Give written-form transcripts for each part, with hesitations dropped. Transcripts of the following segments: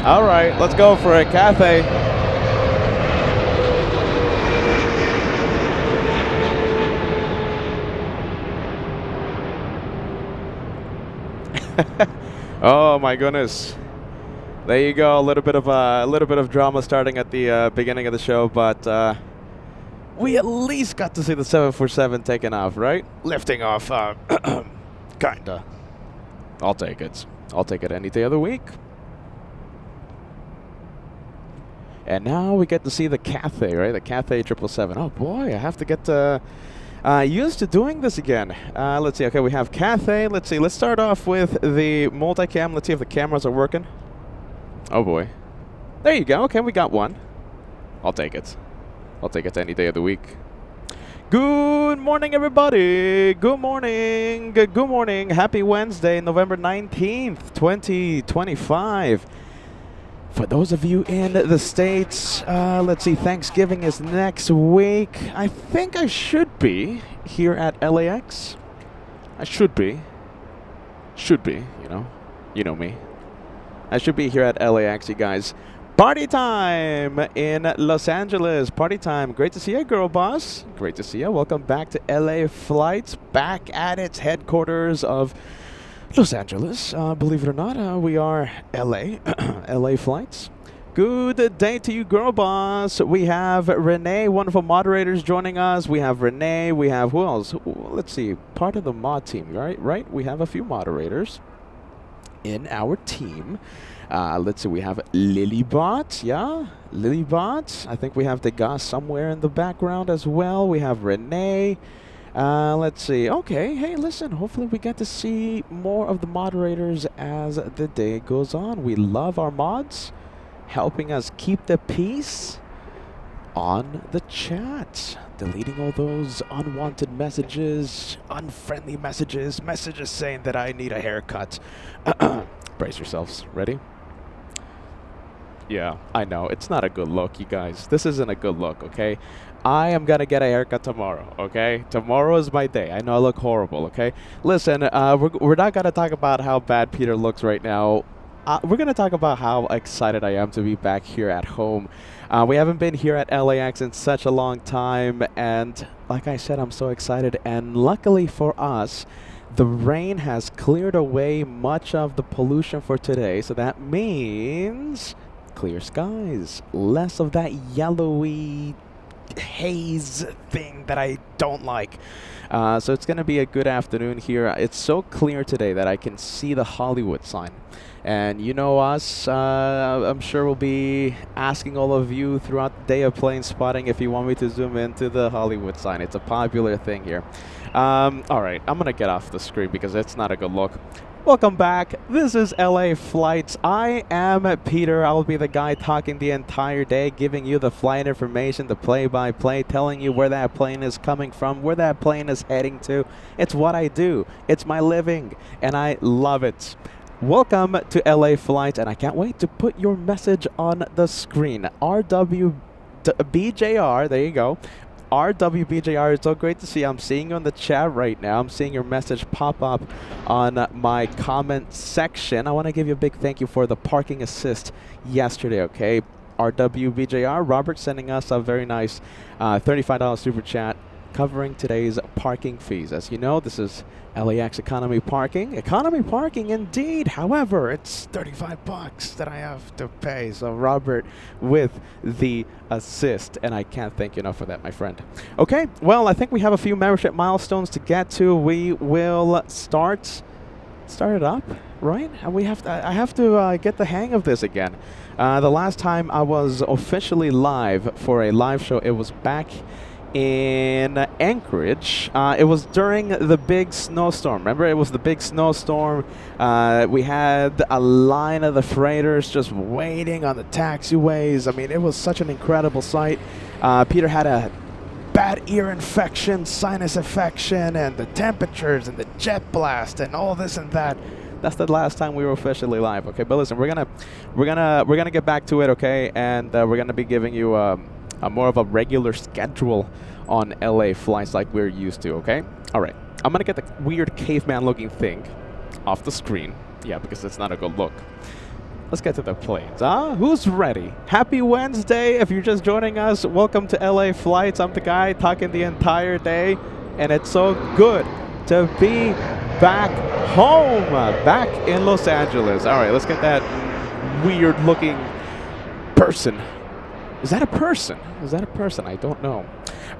All right, let's go for a cafe. Oh my goodness. There you go. A little bit of drama starting at the beginning of the show, but we at least got to see the 747 taking off, right? Lifting off, kinda. I'll take it. I'll take it any day of the week. And now we get to see the Cathay, right? The Cathay 777. Oh boy, I have to get used to doing this again. Let's see. Okay, we have Cathay. Let's see. Let's start off with the multicam. Let's see if the cameras are working. Oh boy. There you go. Okay, we got one. I'll take it. I'll take it any day of the week. Good morning, everybody. Good morning. Good morning. Happy Wednesday, November 19th, 2025. For those of you in the States, let's see, Thanksgiving is next week. I think I should be here at LAX. I should be. Should be, you know. You know me. I should be here at LAX, you guys. Party time in Los Angeles. Party time. Great to see you, girl boss. Great to see you. Welcome back to LA Flights. Back at its headquarters of Los Angeles. Believe it or not, we are LA. LA Flights. Good day to you, girl boss. We have Renee, wonderful moderators joining us. We have Renee. We have who else? Let's see. Part of the mod team, right? Right? We have a few moderators in our team. Let's see, we have Lilybot, yeah? Lilybot. I think we have Degas somewhere in the background as well. We have Renee. Let's see. Okay, hey, listen, hopefully we get to see more of the moderators as the day goes on. We love our mods helping us keep the peace on the chat. Deleting all those unwanted messages, unfriendly messages, messages saying that I need a haircut. Brace yourselves. Ready? Yeah, I know. It's not a good look, you guys. This isn't a good look, okay? I am going to get a haircut tomorrow, okay? Tomorrow is my day. I know I look horrible, okay? Listen, we're not going to talk about how bad Peter looks right now. We're going to talk about how excited I am to be back here at home. We haven't been here at LAX in such a long time, and like I said, I'm so excited. And luckily for us, the rain has cleared away much of the pollution for today, so that means clear skies, less of that yellowy haze thing that I don't like. So it's going to be a good afternoon here. It's so clear today that I can see the Hollywood sign. And you know us, I'm sure we'll be asking all of you throughout the day of plane spotting if you want me to zoom into the Hollywood sign. It's a popular thing here. All right, I'm going to get off the screen because it's not a good look. Welcome back. This is LA Flights. I am Peter. I'll be the guy talking the entire day, giving you the flight information, the play-by-play, telling you where that plane is coming from, where that plane is heading to. It's what I do. It's my living, and I love it. Welcome to LA Flights, and I can't wait to put your message on the screen. RWBJR, there you go. RWBJR, it's so great to see. I'm seeing you in the chat right now. I'm seeing your message pop up on my comment section. I want to give you a big thank you for the parking assist yesterday, okay? RWBJR, Robert sending us a very nice $35 super chat covering today's parking fees. As you know, this is LAX economy parking. Economy parking indeed. However, it's $35 that I have to pay. So Robert with the assist, and I can't thank you enough for that, my friend. Okay, well, I think we have a few membership milestones to get to. We will start it up, right? And I have to get the hang of this again. The last time I was officially live for a live show, it was back in Anchorage. It was during the big snowstorm. Remember, it was the big snowstorm. We had a line of the freighters just waiting on the taxiways. I mean, it was such an incredible sight. Peter had a bad ear infection, sinus infection, and the temperatures and the jet blast and all this and that. That's the last time we were officially live. Okay, but listen, we're gonna get back to it. Okay, and we're gonna be giving you a more of a regular schedule on LA Flights like we're used to, okay? All right, I'm gonna get the weird caveman looking thing off the screen. Yeah, because it's not a good look. Let's get to the planes, huh? Who's ready? Happy Wednesday. If you're just joining us, welcome to LA Flights. I'm the guy talking the entire day, and it's so good to be back home, back in Los Angeles. All right, let's get that weird-looking person. Is that a person? Is that a person? I don't know.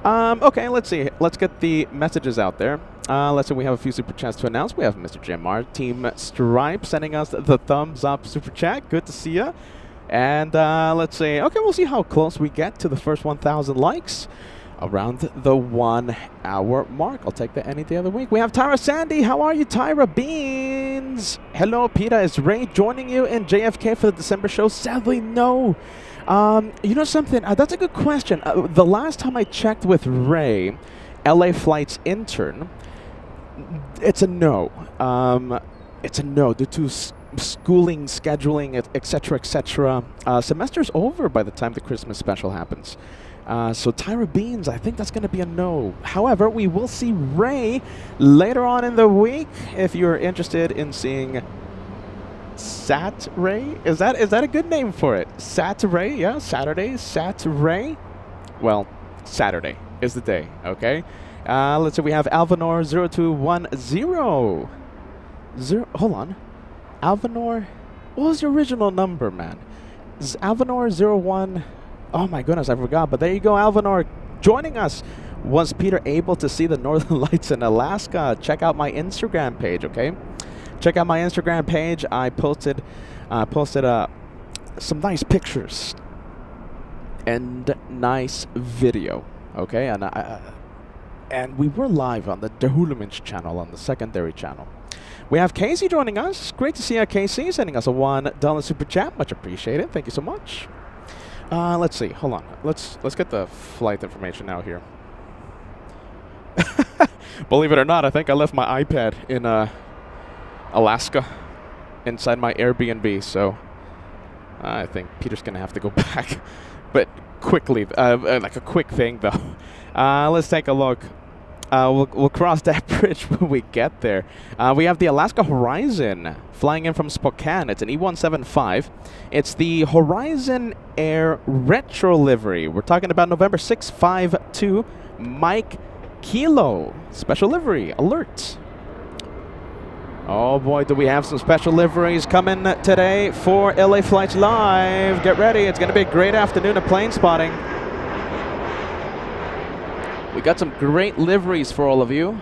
Okay, let's see. Let's get the messages out there. Let's see. We have a few super chats to announce. We have Mr. JMR, Team Stripe, sending us the thumbs up super chat. Good to see you. And let's see. Okay, we'll see how close we get to the first 1,000 likes. Around the 1 hour mark. I'll take that any day of the week. We have Tyra Sandy. How are you, Tyra Beans? Hello, Peter. Is Ray joining you in JFK for the December show? Sadly, no. You know something? That's a good question. The last time I checked with Ray, LA Flights intern, it's a no. It's a no due to schooling, scheduling, etc., etc. Semester's over by the time the Christmas special happens. So Tyra Beans, I think that's going to be a no. However, we will see Ray later on in the week if you're interested in seeing Sat Ray. Is that a good name for it? Sat Ray, yeah, Saturday, Sat Ray. Well, Saturday is the day, okay? Let's see, we have Alvanor 0210. Hold on. Alvanor, what was your original number, man? Is Alvanor 01? Oh my goodness, I forgot. But there you go, Alvanor, joining us. Was Peter able to see the Northern Lights in Alaska? Check out my Instagram page, okay? Check out my Instagram page. I posted some nice pictures and nice video, okay? And we were live on the Dehulimich channel, on the secondary channel. We have Casey joining us. Great to see you, Casey, sending us a $1 super chat. Much appreciated. Thank you so much. Let's see. Hold on. Let's get the flight information now here. Believe it or not, I think I left my iPad in Alaska inside my Airbnb, so I think Peter's going to have to go back. But quickly, like a quick thing, though. Let's take a look. We'll cross that bridge when we get there. We have the Alaska Horizon flying in from Spokane. It's an E175. It's the Horizon Air Retro livery. We're talking about November 652 Mike Kilo. Special livery alert. Oh boy, do we have some special liveries coming today for LA Flights Live. Get ready. It's going to be a great afternoon of plane spotting. We got some great liveries for all of you.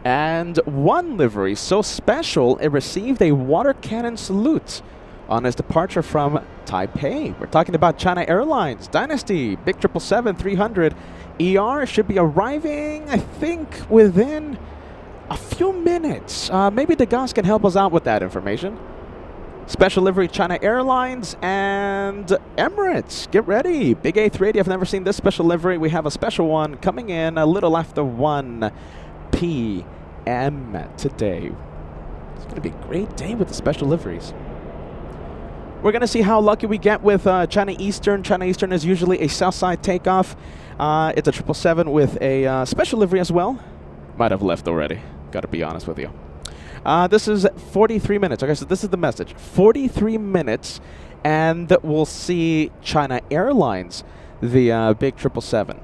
And one livery so special, it received a water cannon salute on its departure from Taipei. We're talking about China Airlines, Dynasty, Big 777-300. ER should be arriving, I think, within a few minutes. Maybe Degas can help us out with that information. Special livery China Airlines and Emirates. Get ready. Big A380. I've never seen this special livery. We have a special one coming in a little after 1 p.m. today. It's going to be a great day with the special liveries. We're going to see how lucky we get with China Eastern. China Eastern is usually a Southside takeoff. It's a 777 with a special livery as well. Might have left already. Got to be honest with you. This is 43 minutes. Okay, so this is the message. 43 minutes, and we'll see China Airlines, the big 777.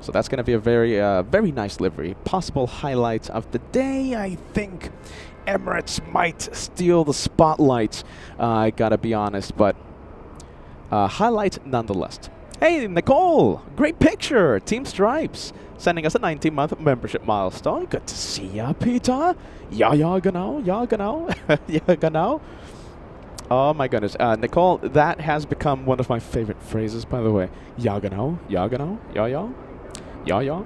So that's going to be a very nice livery. Possible highlights of the day, I think. Emirates might steal the spotlight. I got to be honest, but highlight nonetheless. Hey, Nicole, great picture. Team Stripes sending us a 19-month membership milestone. Good to see ya, Peter. Ja, genau. Ja, genau. Oh, my goodness. Nicole, that has become one of my favorite phrases, by the way. Ja, genau. Ja, genau. Ja, ja. Ja, ja.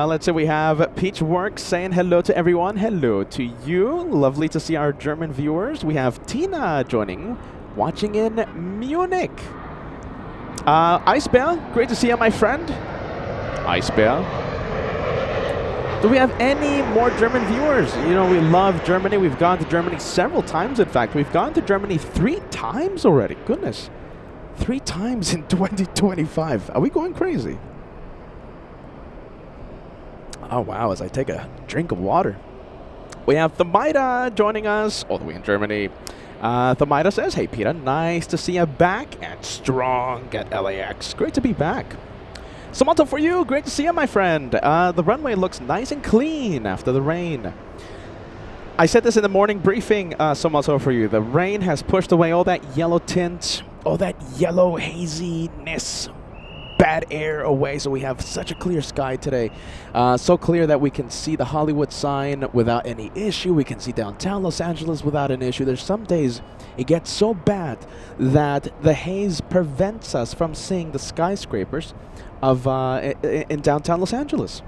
Let's say we have Peachworks saying hello to everyone. Hello to you. Lovely to see our German viewers. We have Tina joining, watching in Munich. Ice Bear, great to see you, my friend. Ice Bear. Do we have any more German viewers? You know, we love Germany. We've gone to Germany several times, in fact. We've gone to Germany 3 times already. Goodness. 3 times in 2025. Are we going crazy? Oh, wow, as I take a drink of water. We have Thamida joining us all the way in Germany. Thamida says, "Hey Peter, nice to see you back and strong at LAX. Great to be back." Samanto for you, great to see you, my friend. The runway looks nice and clean after the rain. I said this in the morning briefing, Samanto for you. The rain has pushed away all that yellow tint, all that yellow haziness, bad air away, so we have such a clear sky today. So clear that we can see the Hollywood sign without any issue. We can see downtown Los Angeles without an issue. There's some days it gets so bad that the haze prevents us from seeing the skyscrapers of in downtown Los Angeles.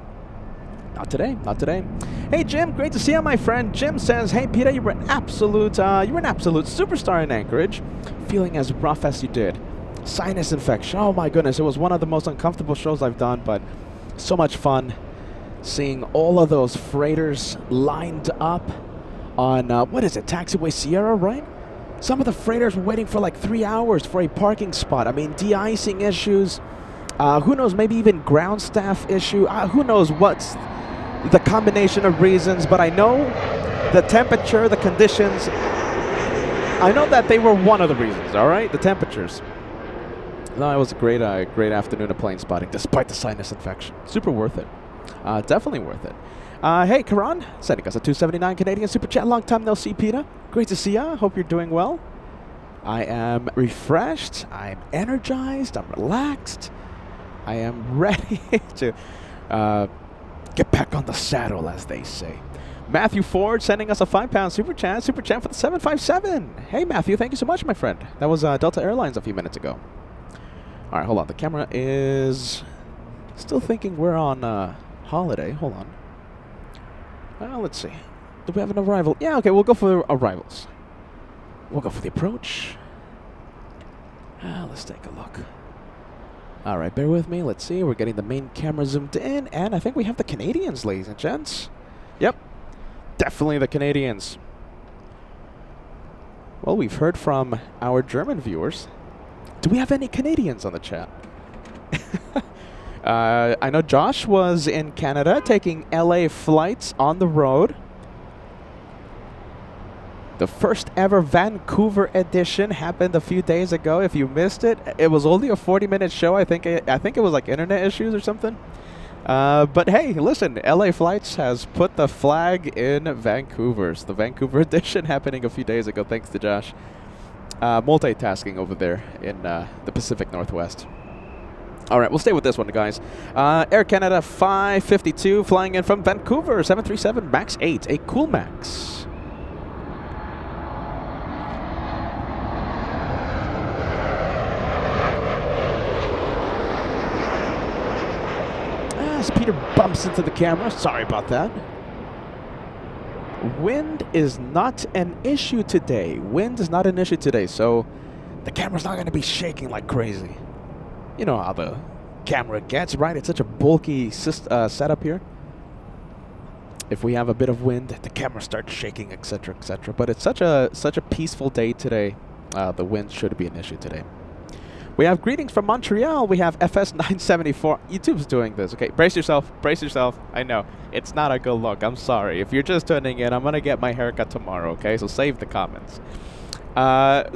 Not today, not today. Hey Jim, great to see you, my friend. Jim says, "Hey Peter, you were an absolute superstar in Anchorage, feeling as rough as you did. Sinus infection. Oh my goodness, it was one of the most uncomfortable shows I've done, but so much fun seeing all of those freighters lined up on what is it, Taxiway Sierra, right? Some of the freighters were waiting for like 3 hours for a parking spot. I mean, de-icing issues. Who knows? Maybe even ground staff issue. Who knows what's the combination of reasons? But I know the temperature, the conditions. I know that they were one of the reasons. All right, the temperatures. No, it was a great afternoon of plane spotting, despite the sinus infection. Super worth it. Definitely worth it. Hey, Karan, sending us a 279 Canadian Super Chat. Long time no see, Peter. Great to see ya. Hope you're doing well. I am refreshed. I'm energized. I'm relaxed. I am ready to get back on the saddle, as they say. Matthew Ford sending us a £5 Super Chat. Super Chat for the 757. Hey, Matthew, thank you so much, my friend. That was Delta Airlines a few minutes ago. All right, hold on. The camera is still thinking we're on holiday. Hold on. Let's see. Do we have an arrival? Yeah, okay, we'll go for arrivals. We'll go for the approach. Let's take a look. All right, bear with me. Let's see. We're getting the main camera zoomed in, and I think we have the Canadians, ladies and gents. Yep, definitely the Canadians. Well, we've heard from our German viewers. Do we have any Canadians on the chat? I know Josh was in Canada taking LA flights on the road. The first ever Vancouver edition happened a few days ago. If you missed it, it was only a 40-minute show. I think it was like internet issues or something. But hey, listen, LA Flights has put the flag in Vancouver's. The Vancouver edition happening a few days ago, thanks to Josh. Multitasking over there in the Pacific Northwest. All right, we'll stay with this one, guys. Air Canada 552 flying in from Vancouver, 737 MAX 8, a cool MAX. As Peter bumps into the camera, sorry about that. Wind is not an issue today. Wind is not an issue today, so the camera's not going to be shaking like crazy. You know how the camera gets, right? It's such a bulky setup here. If we have a bit of wind, the camera starts shaking, etc., etc. But it's such a peaceful day today. The wind should be an issue today. We have greetings from Montreal. We have FS974. YouTube's doing this. Okay, brace yourself. Brace yourself. I know. It's not a good look. I'm sorry. If you're just tuning in, I'm going to get my haircut tomorrow, okay? So save the comments. What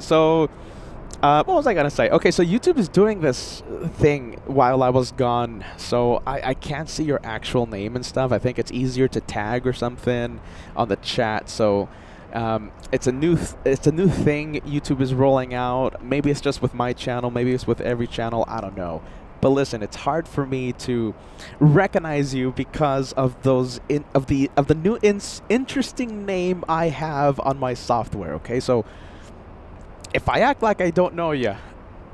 was I going to say? Okay, so YouTube is doing this thing while I was gone. So I can't see your actual name and stuff. I think it's easier to tag or something on the chat. So it's a new thing YouTube is rolling out. Maybe it's just with my channel. Maybe it's with every channel. I don't know. But listen, it's hard for me to recognize you because of those of the new interesting name I have on my software. Okay, so if I act like I don't know you,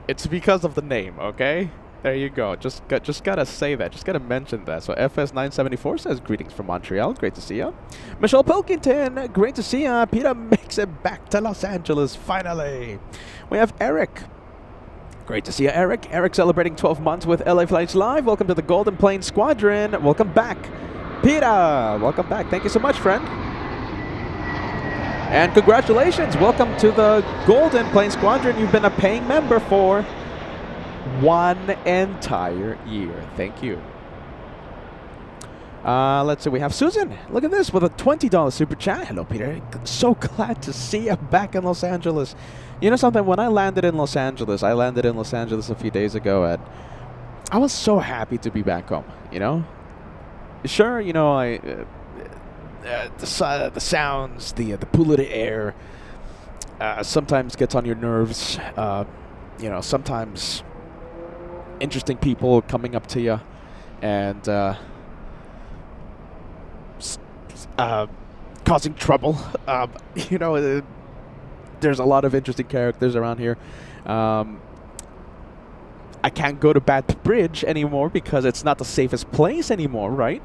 it's because of the name. Okay. There you go. Just gotta say that. Just gotta mention that. So FS974 says greetings from Montreal. Great to see ya. Michelle Pilkington. Great to see ya. Peter makes it back to Los Angeles finally. We have Eric. Great to see ya, Eric. Eric celebrating 12 months with LA Flights Live. Welcome to the Golden Plane Squadron. Welcome back, Peter. Welcome back. Thank you so much, friend. And congratulations. Welcome to the Golden Plane Squadron. You've been a paying member for 1 entire year. Thank you. Let's see, we have Susan. Look at this with a $20 super chat. Hello, Peter. So glad to see you back in Los Angeles. You know something? When I landed in Los Angeles a few days ago, and I was so happy to be back home. You know, sure, you know, the sounds, the polluted air, sometimes gets on your nerves. You know, sometimes interesting people coming up to you, and causing trouble. You know, there's a lot of interesting characters around here. I can't go to Bat Bridge anymore because it's not the safest place anymore, right?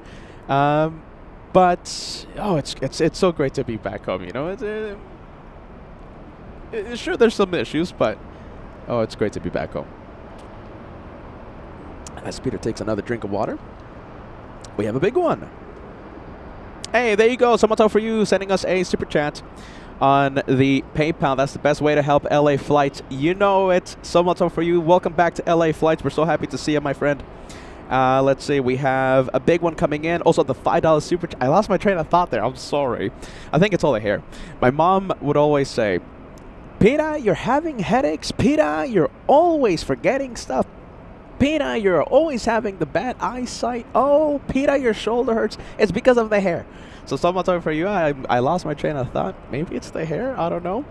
But oh, it's so great to be back home. You know, sure there's some issues, but oh, it's great to be back home. As Peter takes another drink of water, we have a big one. Hey, there you go. Someone for you sending us a super chat on the PayPal. That's the best way to help LA Flights. You know it. Someone for you. Welcome back to LA Flights. We're so happy to see you, my friend. Let's see. We have a big one coming in. Also, the $5 super chat. I lost my train of thought there. I'm sorry. I think it's all the hair. My mom would always say, Peter, you're having headaches. Peter, you're always forgetting stuff. Peter, you're always having the bad eyesight. Oh, Peter, your shoulder hurts. It's because of the hair. So someone for you, I lost my train of thought. Maybe it's the hair. I don't know.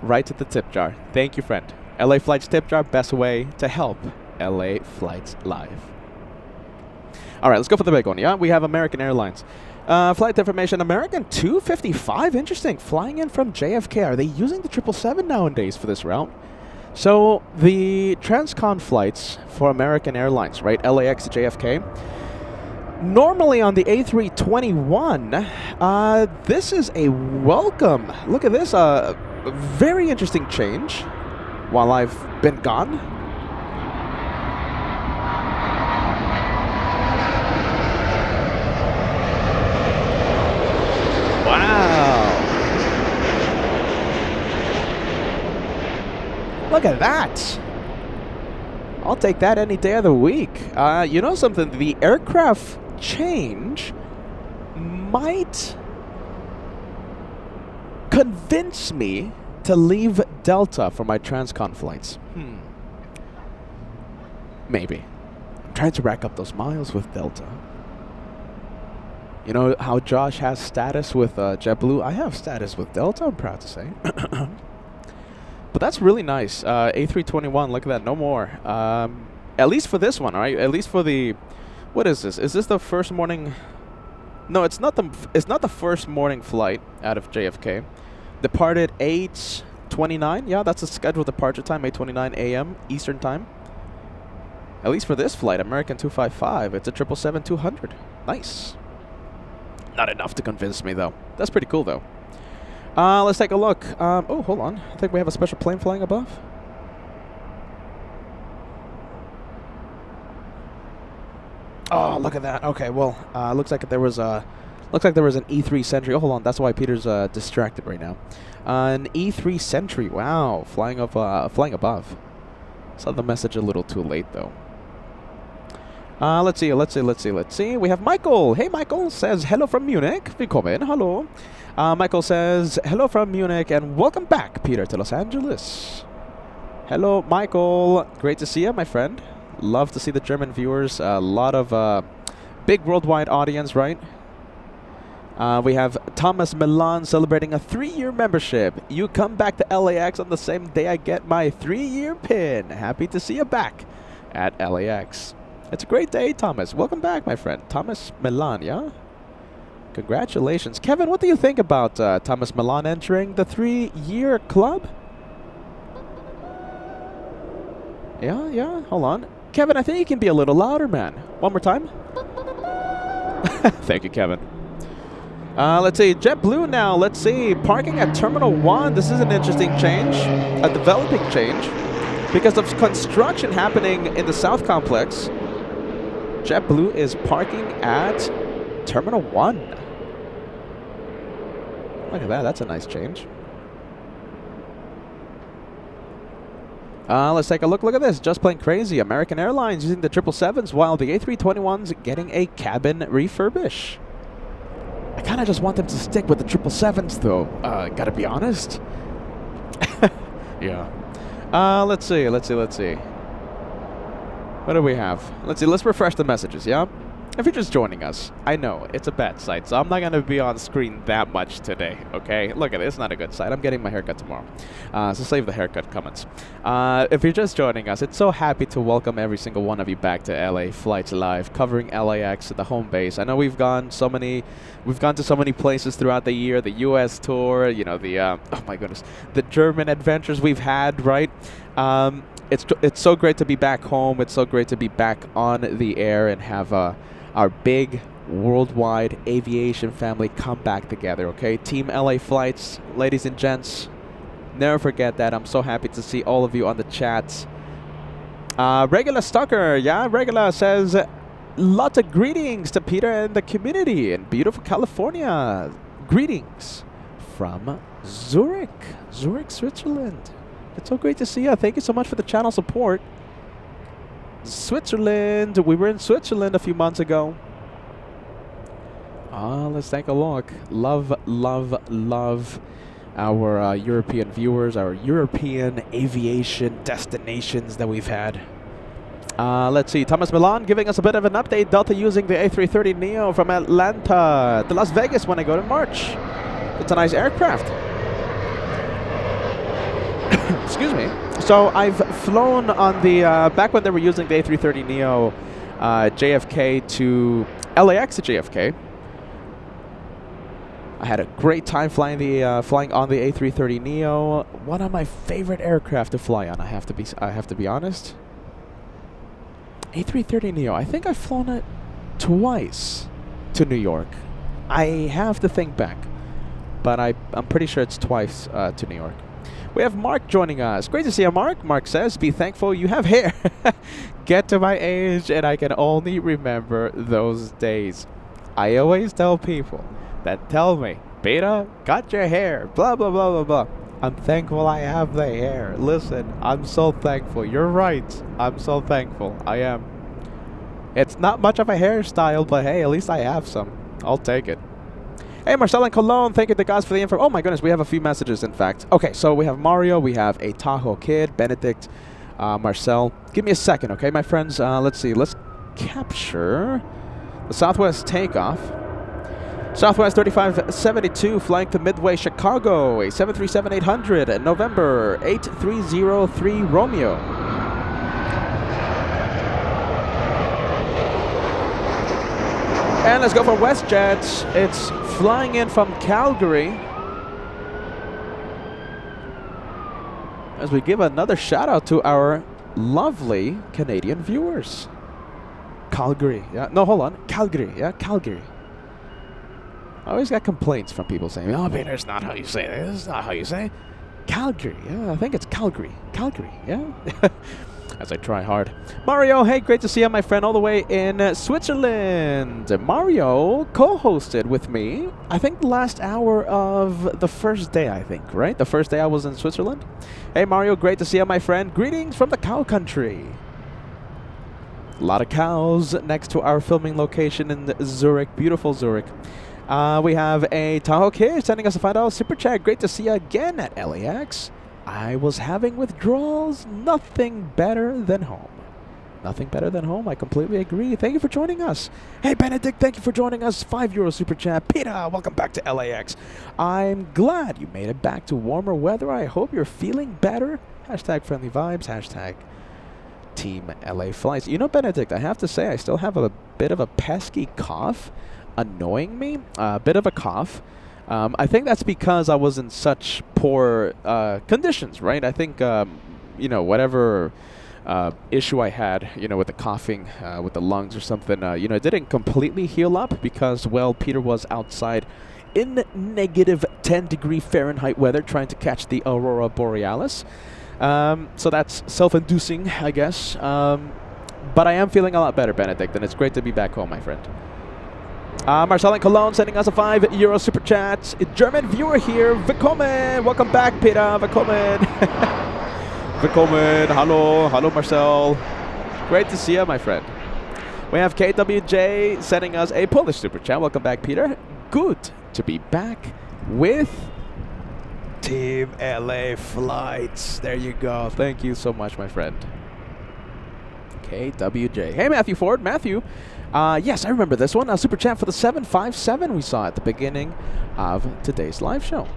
Right to the tip jar. Thank you, friend. LA Flights tip jar, best way to help LA Flights live. All right, let's go for the big one. Yeah, we have American Airlines. Flight information, American 255. Interesting. Flying in from JFK. Are they using the 777 nowadays for this route? So the Transcon flights for American Airlines, right? LAX to JFK. Normally on the A321, this is a welcome. Look at this, a very interesting change while I've been gone. Wow. Look at that. I'll take that any day of the week. You know something? The aircraft change might convince me to leave Delta for my Transcon flights. Maybe. I'm trying to rack up those miles with Delta. You know how Josh has status with JetBlue? I have status with Delta, I'm proud to say. But that's really nice. A321, look at that, no more. At least for this one, all right? At least for the... What is this? Is this the first morning? No, it's not the first morning flight out of JFK. Departed 8:29. Yeah, that's the scheduled departure time, 8:29 a.m. Eastern time. At least for this flight, American 255. It's a 777-200. Nice. Not enough to convince me, though. That's pretty cool, though. Let's take a look. Oh, hold on. I think we have a special plane flying above. Oh, look at that. Okay, well, looks like there was an E3 Sentry. Oh, hold on. That's why Peter's distracted right now. An E3 Sentry. Wow, flying above. Saw the message a little too late though. Let's see. We have Michael. Hey, Michael says hello from Munich. Willkommen. Hello. Michael says hello from Munich and welcome back, Peter, to Los Angeles. Hello, Michael. Great to see you, my friend. Love to see the German viewers. A lot of big worldwide audience, right? We have Thomas Milan celebrating a 3-year membership. You come back to LAX on the same day I get my 3-year pin. Happy to see you back at LAX. It's a great day, Thomas. Welcome back, my friend. Thomas Milan, yeah? Congratulations. Kevin, what do you think about Thomas Milan entering the 3-year club? Yeah, hold on. Kevin, I think you can be a little louder, man. One more time. Thank you, Kevin. Let's see, JetBlue now. Let's see, parking at Terminal 1. This is an interesting change, a developing change. Because of construction happening in the South Complex, JetBlue is parking at Terminal 1. Look at that, that's a nice change. Let's take a look. Look at this. Just plain crazy. American Airlines using the 777s while the A321's getting a cabin refurbish. I kind of just want them to stick with the 777s, though. Gotta be honest. Yeah. Let's see. What do we have? Let's see. Let's refresh the messages, yeah? If you're just joining us, I know it's a bad site, so I'm not going to be on screen that much today, okay? Look at it. It's not a good site. I'm getting my haircut tomorrow. So save the haircut comments. If you're just joining us, it's so happy to welcome every single one of you back to LA Flights Live, covering LAX at the home base. I know we've gone to so many places throughout the year, the US tour, you know, the, oh my goodness, the German adventures we've had, right? It's so great to be back home. It's so great to be back on the air and have our big worldwide aviation family come back together, okay? Team LA Flights, ladies and gents, never forget that. I'm so happy to see all of you on the chats. Regular Stalker, yeah, Regular says, lots of greetings to Peter and the community in beautiful California. Greetings from Zurich, Switzerland. It's so great to see you. Thank you so much for the channel support. Switzerland. We were in Switzerland a few months ago. Let's take a look. Love our European viewers, our European aviation destinations that we've had. Let's see. Thomas Milan giving us a bit of an update. Delta using the A330neo from Atlanta to Las Vegas when I go to March. It's a nice aircraft. Excuse me. So I've flown on the, back when they were using the A330neo JFK to LAX to JFK. I had a great time flying on the A330neo. One of my favorite aircraft to fly on. I have to be honest. A330neo. I think I've flown it twice to New York. I have to think back, but I'm pretty sure it's twice to New York. We have Mark joining us. Great to see you, Mark. Mark says, be thankful you have hair. Get to my age and I can only remember those days. I always tell people that tell me, Beta, got your hair, blah, blah, blah, blah, blah. I'm thankful I have the hair. Listen, I'm so thankful. You're right. I'm so thankful. I am. It's not much of a hairstyle, but hey, at least I have some. I'll take it. Hey, Marcel and Cologne, thank you to guys for the info. Oh my goodness, we have a few messages, in fact. Okay, so we have Mario, we have a Tahoe Kid, Benedict, Marcel. Give me a second, okay, my friends? Let's see. Let's capture the Southwest takeoff. Southwest 3572 flying to Midway, Chicago, a 737-800, November 8303 Romeo. And let's go for WestJet. It's flying in from Calgary. As we give another shout out to our lovely Canadian viewers. Calgary, yeah. No, hold on. Calgary, yeah, Calgary. I always got complaints from people saying, oh, Peter, it's not how you say it. This is not how you say it. Calgary, yeah, I think it's Calgary. Calgary, yeah. As I try hard. Mario, hey, great to see you, my friend, all the way in Switzerland. Mario co-hosted with me, I think, the last hour of the first day, I think, right? The first day I was in Switzerland. Hey, Mario, great to see you, my friend. Greetings from the cow country. A lot of cows next to our filming location in Zurich. Beautiful Zurich. We have a Tahoe Kid sending us a $5 super chat. Great to see you again at LAX. I was having withdrawals. Nothing better than home. Nothing better than home. I completely agree. Thank you for joining us. Hey, Benedict, thank you for joining us. €5 super chat. Peter, welcome back to LAX. I'm glad you made it back to warmer weather. I hope you're feeling better. Hashtag friendly vibes. Hashtag Team LA Flights. You know, Benedict, I have to say, I still have a bit of a pesky cough annoying me. A bit of a cough. I think that's because I was in such poor conditions, right? I think, you know, whatever issue I had, you know, with the coughing, with the lungs or something, you know, it didn't completely heal up because, well, Peter was outside in negative 10-degree Fahrenheit weather trying to catch the Aurora Borealis. So that's self-inducing, I guess. But I am feeling a lot better, Benedict, and it's great to be back home, my friend. Marcel and Cologne sending us a €5 super chat. A German viewer here. Willkommen. Welcome back, Peter. Willkommen. willkommen. Hello. Hello, Marcel. Great to see you, my friend. We have KWJ sending us a Polish super chat. Welcome back, Peter. Good to be back with Team LA Flights. There you go. Thank you so much, my friend. KWJ. Hey, Matthew Ford. Matthew. Yes, I remember this one. A super chat for the 757 we saw at the beginning of today's live show.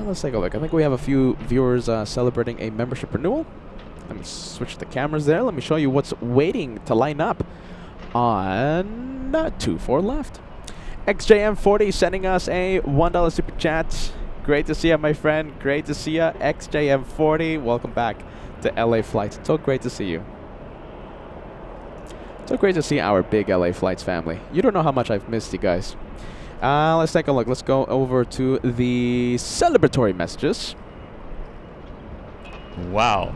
Let's take a look. I think we have a few viewers celebrating a membership renewal. Let me switch the cameras there. Let me show you what's waiting to line up on 2-4 left. XJM40 sending us a $1 super chat. Great to see you, my friend. Great to see you. XJM40, welcome back to LA Flights. So great to see you. So great to see our big LA Flights family. You don't know how much I've missed you guys. Let's take a look. Let's go over to the celebratory messages. Wow.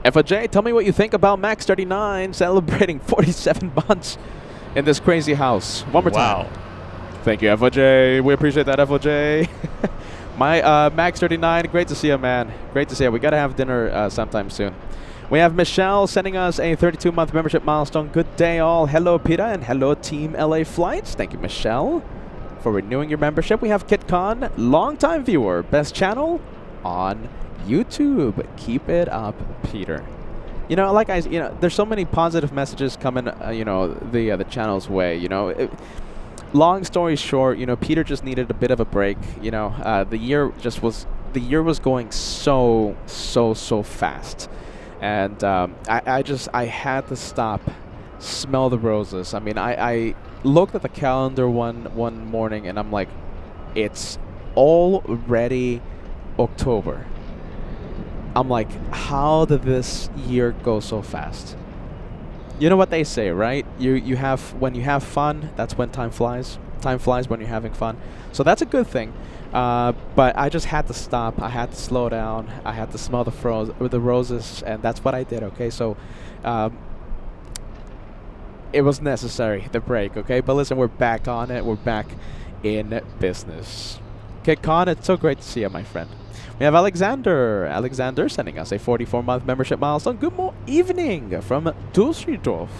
FOJ, tell me what you think about Max 39 celebrating 47 months in this crazy house. One more time. Wow. Thank you, FOJ. We appreciate that, FOJ. My Max 39, great to see you, man. Great to see you. We got to have dinner sometime soon. We have Michelle sending us a 32-month membership milestone. Good day, all. Hello, Peter, and hello, Team LA Flights. Thank you, Michelle, for renewing your membership. We have KitCon, longtime viewer, best channel on YouTube. Keep it up, Peter. You know, like there's so many positive messages coming, the channel's way. Long story short, Peter just needed a bit of a break. The year was going so fast, and I had to stop, smell the roses. I mean, I looked at the calendar one morning, and I'm like, it's already October. I'm like, how did this year go so fast? You know what they say, right? When you have fun, that's when time flies. Time flies when you're having fun. So that's a good thing. But I just had to stop. I had to slow down. I had to smell the roses, and that's what I did. Okay, so it was necessary, the break. Okay, but listen, we're back on it. We're back in business. Okay, Con, it's so great to see you, my friend. We have Alexander sending us a 44-month membership milestone. Good evening from Düsseldorf.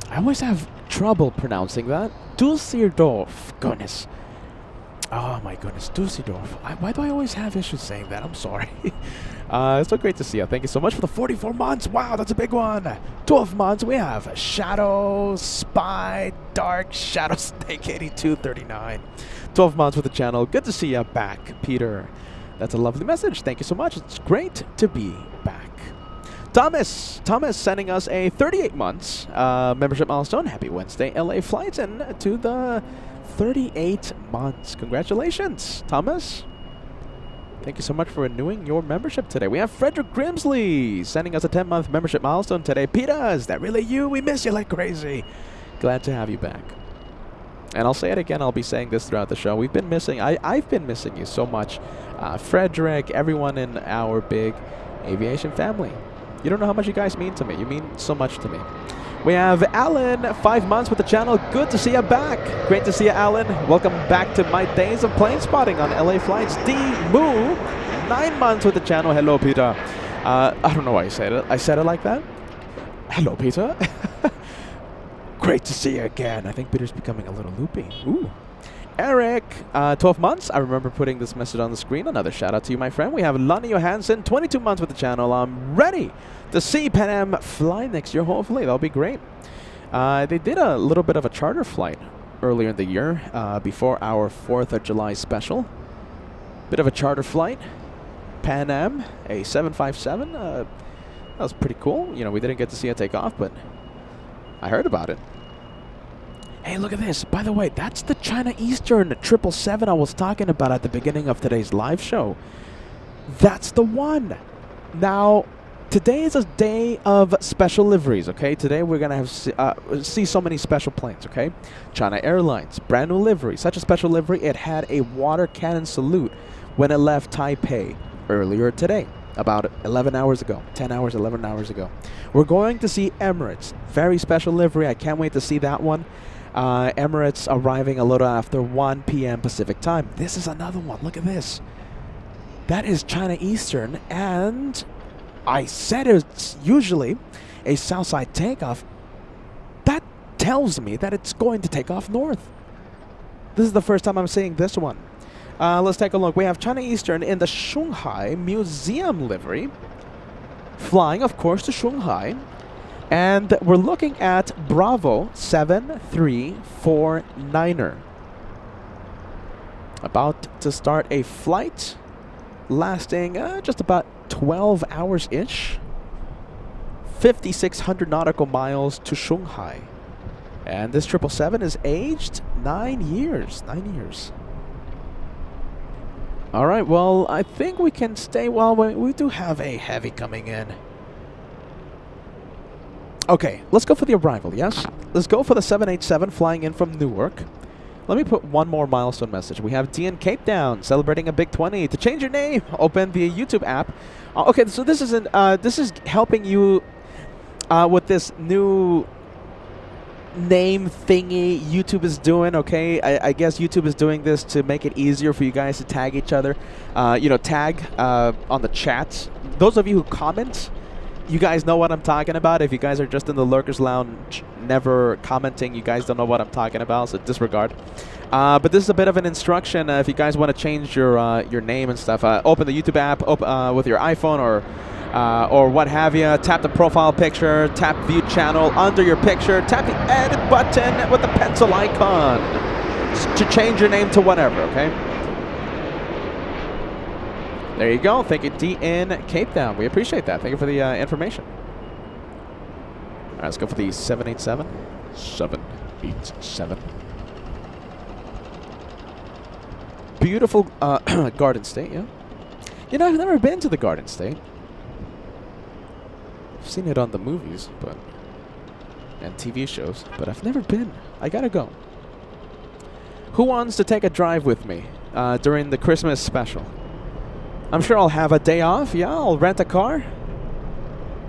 I always have trouble pronouncing that. Düsseldorf. Goodness. Oh my goodness, Düsseldorf. Why do I always have issues saying that? I'm sorry. It's so great to see you. Thank you so much for the 44 months. Wow, that's a big one. 12 months. We have Shadow, Spy, Dark, Shadow Snake 8239. 12 months with the channel. Good to see you back, Peter. That's a lovely message. Thank you so much. It's great to be back. Thomas sending us a 38 months membership milestone. Happy Wednesday, LA Flights, and to the 38 months. Congratulations, Thomas. Thank you so much for renewing your membership today. We have Frederick Grimsley sending us a 10-month membership milestone today. Peter, is that really you? We miss you like crazy. Glad to have you back. And I'll say it again. I'll be saying this throughout the show. I've been missing you so much. Frederick, everyone in our big aviation family. You don't know how much you guys mean to me. You mean so much to me. We have Alan, 5 months with the channel. Good to see you back. Great to see you, Alan. Welcome back to my days of plane spotting on LA Flights. D. Moo, 9 months with the channel. Hello, Peter. I don't know why I said it. I said it like that. Hello, Peter. Great to see you again. I think Peter's becoming a little loopy. Ooh. Eric, 12 months. I remember putting this message on the screen. Another shout out to you, my friend. We have Lonnie Johansson, 22 months with the channel. I'm ready to see Pan Am fly next year, hopefully. That'll be great. They did a little bit of a charter flight earlier in the year before our 4th of July special. Bit of a charter flight. Pan Am, a 757. That was pretty cool. We didn't get to see it take off, but I heard about it. Hey, look at this. By the way, that's the China Eastern 777 I was talking about at the beginning of today's live show. That's the one. Now, today is a day of special liveries, okay? Today we're going to see so many special planes, okay? China Airlines, brand new livery. Such a special livery, it had a water cannon salute when it left Taipei earlier today. About 11 hours ago. 10 hours, 11 hours ago. We're going to see Emirates. Very special livery. I can't wait to see that one. Emirates arriving a little after 1 p.m. Pacific time. This is another one. Look at this. That is China Eastern, and I said it's usually a Southside takeoff. That tells me that it's going to take off north. This is the first time I'm seeing this one. Let's take a look. We have China Eastern in the Shanghai Museum livery, flying, of course, to Shanghai. And we're looking at Bravo 7349er. About to start a flight lasting just about 12 hours-ish. 5,600 nautical miles to Shanghai. And this 777 is aged 9 years. 9 years. All right, well, I think we can stay. Well, we do have a heavy coming in. Okay, let's go for the arrival, yes? Let's go for the 787 flying in from Newark. Let me put one more milestone message. We have D in Cape Town celebrating a big 20. To change your name, open the YouTube app. Okay, so this is this is helping you with this new name thingy YouTube is doing. Okay, I guess YouTube is doing this to make it easier for you guys to tag each other. You know, tag on the chat. Those of you who comment, you guys know what I'm talking about. If you guys are just in the Lurkers Lounge, never commenting, you guys don't know what I'm talking about, so disregard. But this is a bit of an instruction. If you guys want to change your name and stuff, open the YouTube app with your iPhone or what have you. Tap the profile picture, tap view channel under your picture, tap the edit button with the pencil icon to change your name to whatever, okay? There you go. Thank you, D in Cape Town. We appreciate that. Thank you for the information. All right, let's go for the 787. 787. Beautiful Garden State, yeah. You know, I've never been to the Garden State. I've seen it on the movies, and TV shows, but I've never been. I gotta go. Who wants to take a drive with me during the Christmas special? I'm sure I'll have a day off. Yeah, I'll rent a car.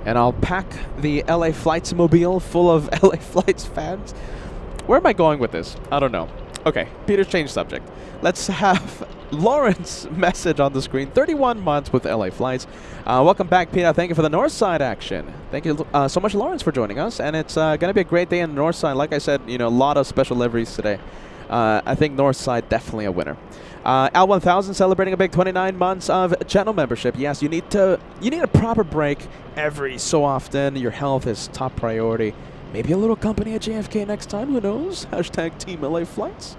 And I'll pack the LA Flights mobile full of LA Flights fans. Where am I going with this? I don't know. Okay, Peter changed subject. Let's have Lauren's message on the screen. 31 months with LA Flights. Welcome back, Peter. Thank you for the Northside action. Thank you so much, Lawrence, for joining us. And it's going to be a great day in the Northside. Like I said, you know, a lot of special liveries today. I think Northside definitely a winner. Al1000 celebrating a big 29 months of channel membership. Yes, you need a proper break every so often. Your health is top priority. Maybe a little company at JFK next time. Who knows? Hashtag Team LA Flights.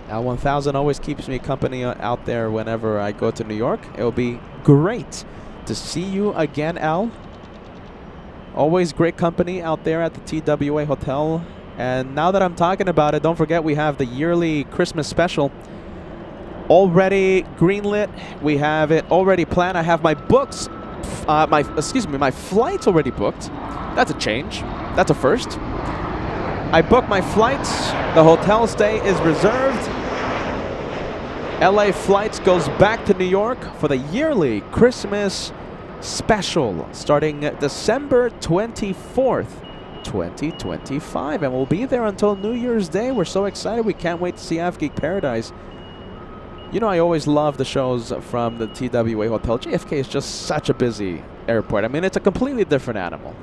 Al1000 always keeps me company out there whenever I go to New York. It will be great to see you again, Al. Always great company out there at the TWA Hotel. And now that I'm talking about it, don't forget we have the yearly Christmas special already greenlit. We have it already planned. I have my books, my flights already booked. That's a change. That's a first. I booked my flights. The hotel stay is reserved. LA Flights goes back to New York for the yearly Christmas special starting December 24th, 2025. And we'll be there until New Year's Day. We're so excited. We can't wait to see Geek Paradise. You know, I always love the shows from the TWA Hotel. JFK is just such a busy airport. I mean, it's a completely different animal.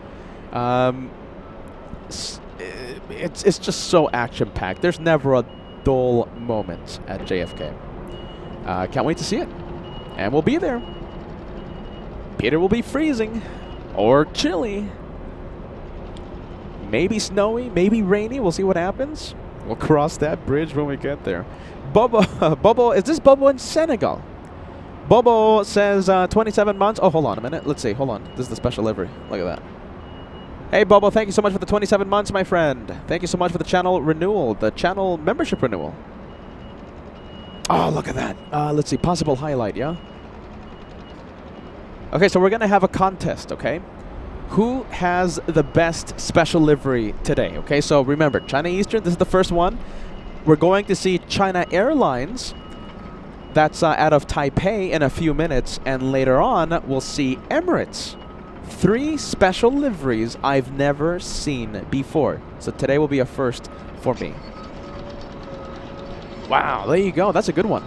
It's just so action-packed. There's never a dull moment at JFK. Can't wait to see it. And we'll be there. Peter will be freezing. Or chilly. Maybe snowy, maybe rainy. We'll see what happens. We'll cross that bridge when we get there. Bobo, is this Bobo in Senegal? Bobo says 27 months. Oh, hold on a minute. Let's see. Hold on. This is the special livery. Look at that. Hey, Bobo, thank you so much for the 27 months, my friend. Thank you so much for the channel renewal, the channel membership renewal. Oh, look at that. Let's see. Possible highlight, yeah? Okay, so we're going to have a contest, okay? Who has the best special livery today? Okay, so remember, China Eastern, this is the first one. We're going to see China Airlines. That's out of Taipei in a few minutes. And later on, we'll see Emirates. 3 special liveries I've never seen before. So today will be a first for me. Wow, there you go. That's a good one.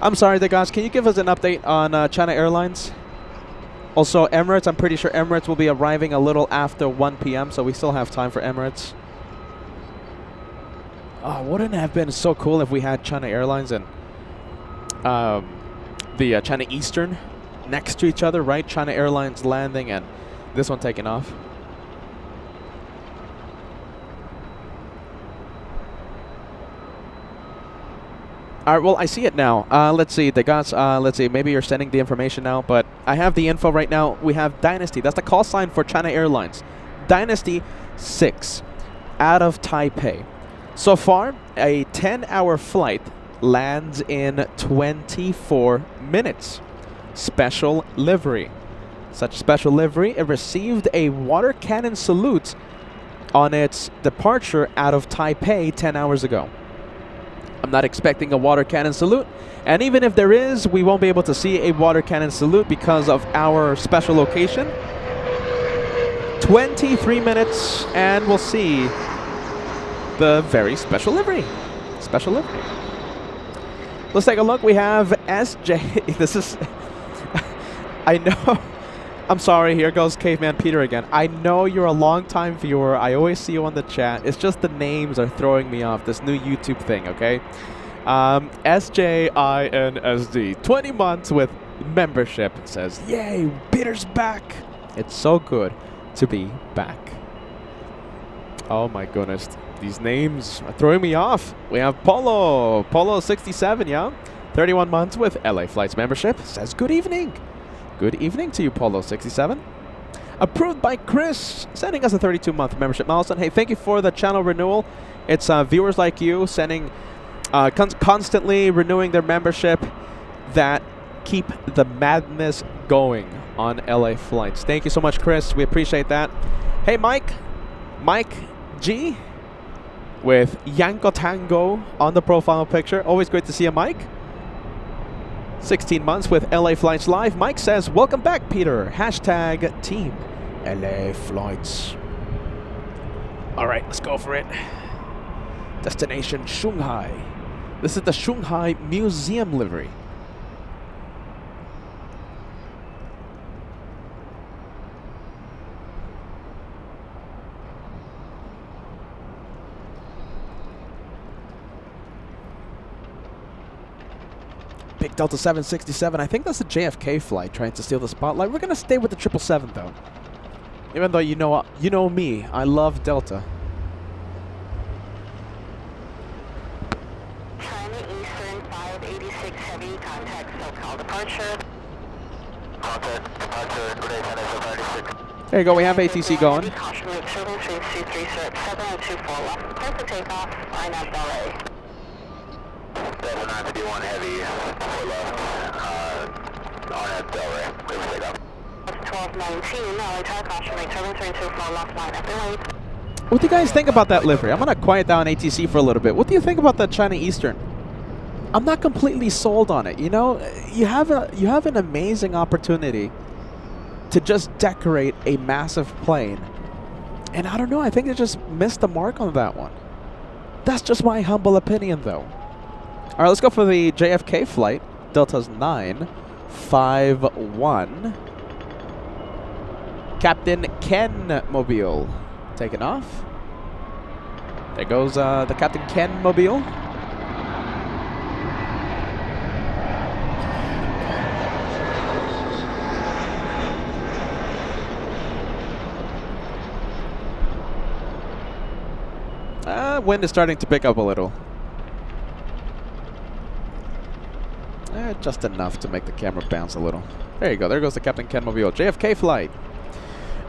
I'm sorry, the guys. Can you give us an update on China Airlines? Also, Emirates. I'm pretty sure Emirates will be arriving a little after 1 p.m., so we still have time for Emirates. Oh, wouldn't it have been so cool if we had China Airlines and the China Eastern next to each other, right? China Airlines landing and this one taking off. All right, well, I see it now. Let's see, the guys, let's see, maybe you're sending the information now, but I have the info right now. We have Dynasty. That's the call sign for China Airlines. Dynasty 6 out of Taipei. So far, a 10-hour flight lands in 24 minutes. Special livery. Such special livery, it received a water cannon salute on its departure out of Taipei 10 hours ago. I'm not expecting a water cannon salute, and even if there is, we won't be able to see a water cannon salute because of our special location. 23 minutes, and we'll see the very special livery. Special livery. Let's take a look. We have SJ. This is... I know... I'm sorry, here goes Caveman Peter again. I know you're a long-time viewer. I always see you on the chat. It's just the names are throwing me off, this new YouTube thing, okay? SJINSD, 20 months with membership. It says, yay, Peter's back. It's so good to be back. Oh my goodness. These names are throwing me off. We have Polo 67, yeah? 31 months with LA Flights membership. Says, good evening. Good evening to you, Polo67. Approved by Chris, sending us a 32-month membership milestone. Hey, thank you for the channel renewal. It's viewers like you sending, constantly renewing their membership that keep the madness going on LA Flights. Thank you so much, Chris. We appreciate that. Hey, Mike G with Yanko Tango on the profile picture. Always great to see you, Mike. 16 months with LA Flights Live. Mike says, welcome back, Peter. Hashtag Team LA Flights. All right, let's go for it. Destination Shanghai. This is the Shanghai Museum livery. Big Delta 767. I think that's a JFK flight trying to steal the spotlight. We're gonna stay with the 777 though. Even though you know me, I love Delta. China Eastern 586 Heavy, contact SoCal departure. Contact departure, good day, China 586. There you go, we have ATC going. Caution route 736 left. Clear for takeoff, line up LA. Delta 951 Heavy, 4 left, on at Delray, clear for takeoff. 1219, LA tower, caution rate 732 left, line up LA. What do you guys think about that livery? I'm gonna quiet down ATC for a little bit. What do you think about that China Eastern? I'm not completely sold on it. You know, you have an amazing opportunity to just decorate a massive plane, and I don't know. I think they just missed the mark on that one. That's just my humble opinion, though. All right, let's go for the JFK flight. Delta's 951. Captain Ken Mobile taking off. There goes the Captain Ken Mobile. Wind is starting to pick up a little. Just enough to make the camera bounce a little. There you go. There goes the Captain Ken Mobile. JFK flight.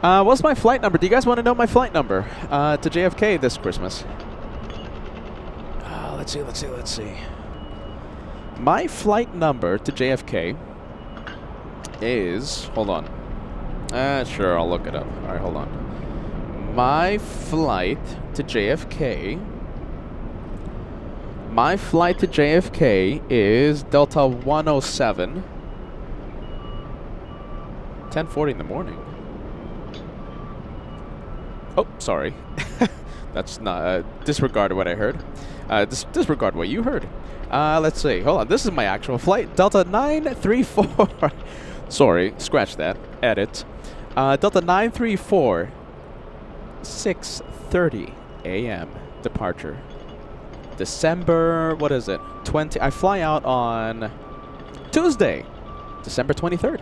What's my flight number? Do you guys want to know my flight number to JFK this Christmas? Let's see. My flight number to JFK is... Hold on. Sure, I'll look it up. All right, hold on. My flight to JFK... My flight to JFK is Delta 107. 10:40 in the morning. Oh, sorry. That's not disregard what I heard. Disregard what you heard. Let's see. Hold on. This is my actual flight. Delta 934. Sorry, scratch that. Edit. Delta 934. 6:30 a.m. departure. December, what is it? 20. I fly out on Tuesday, December 23rd.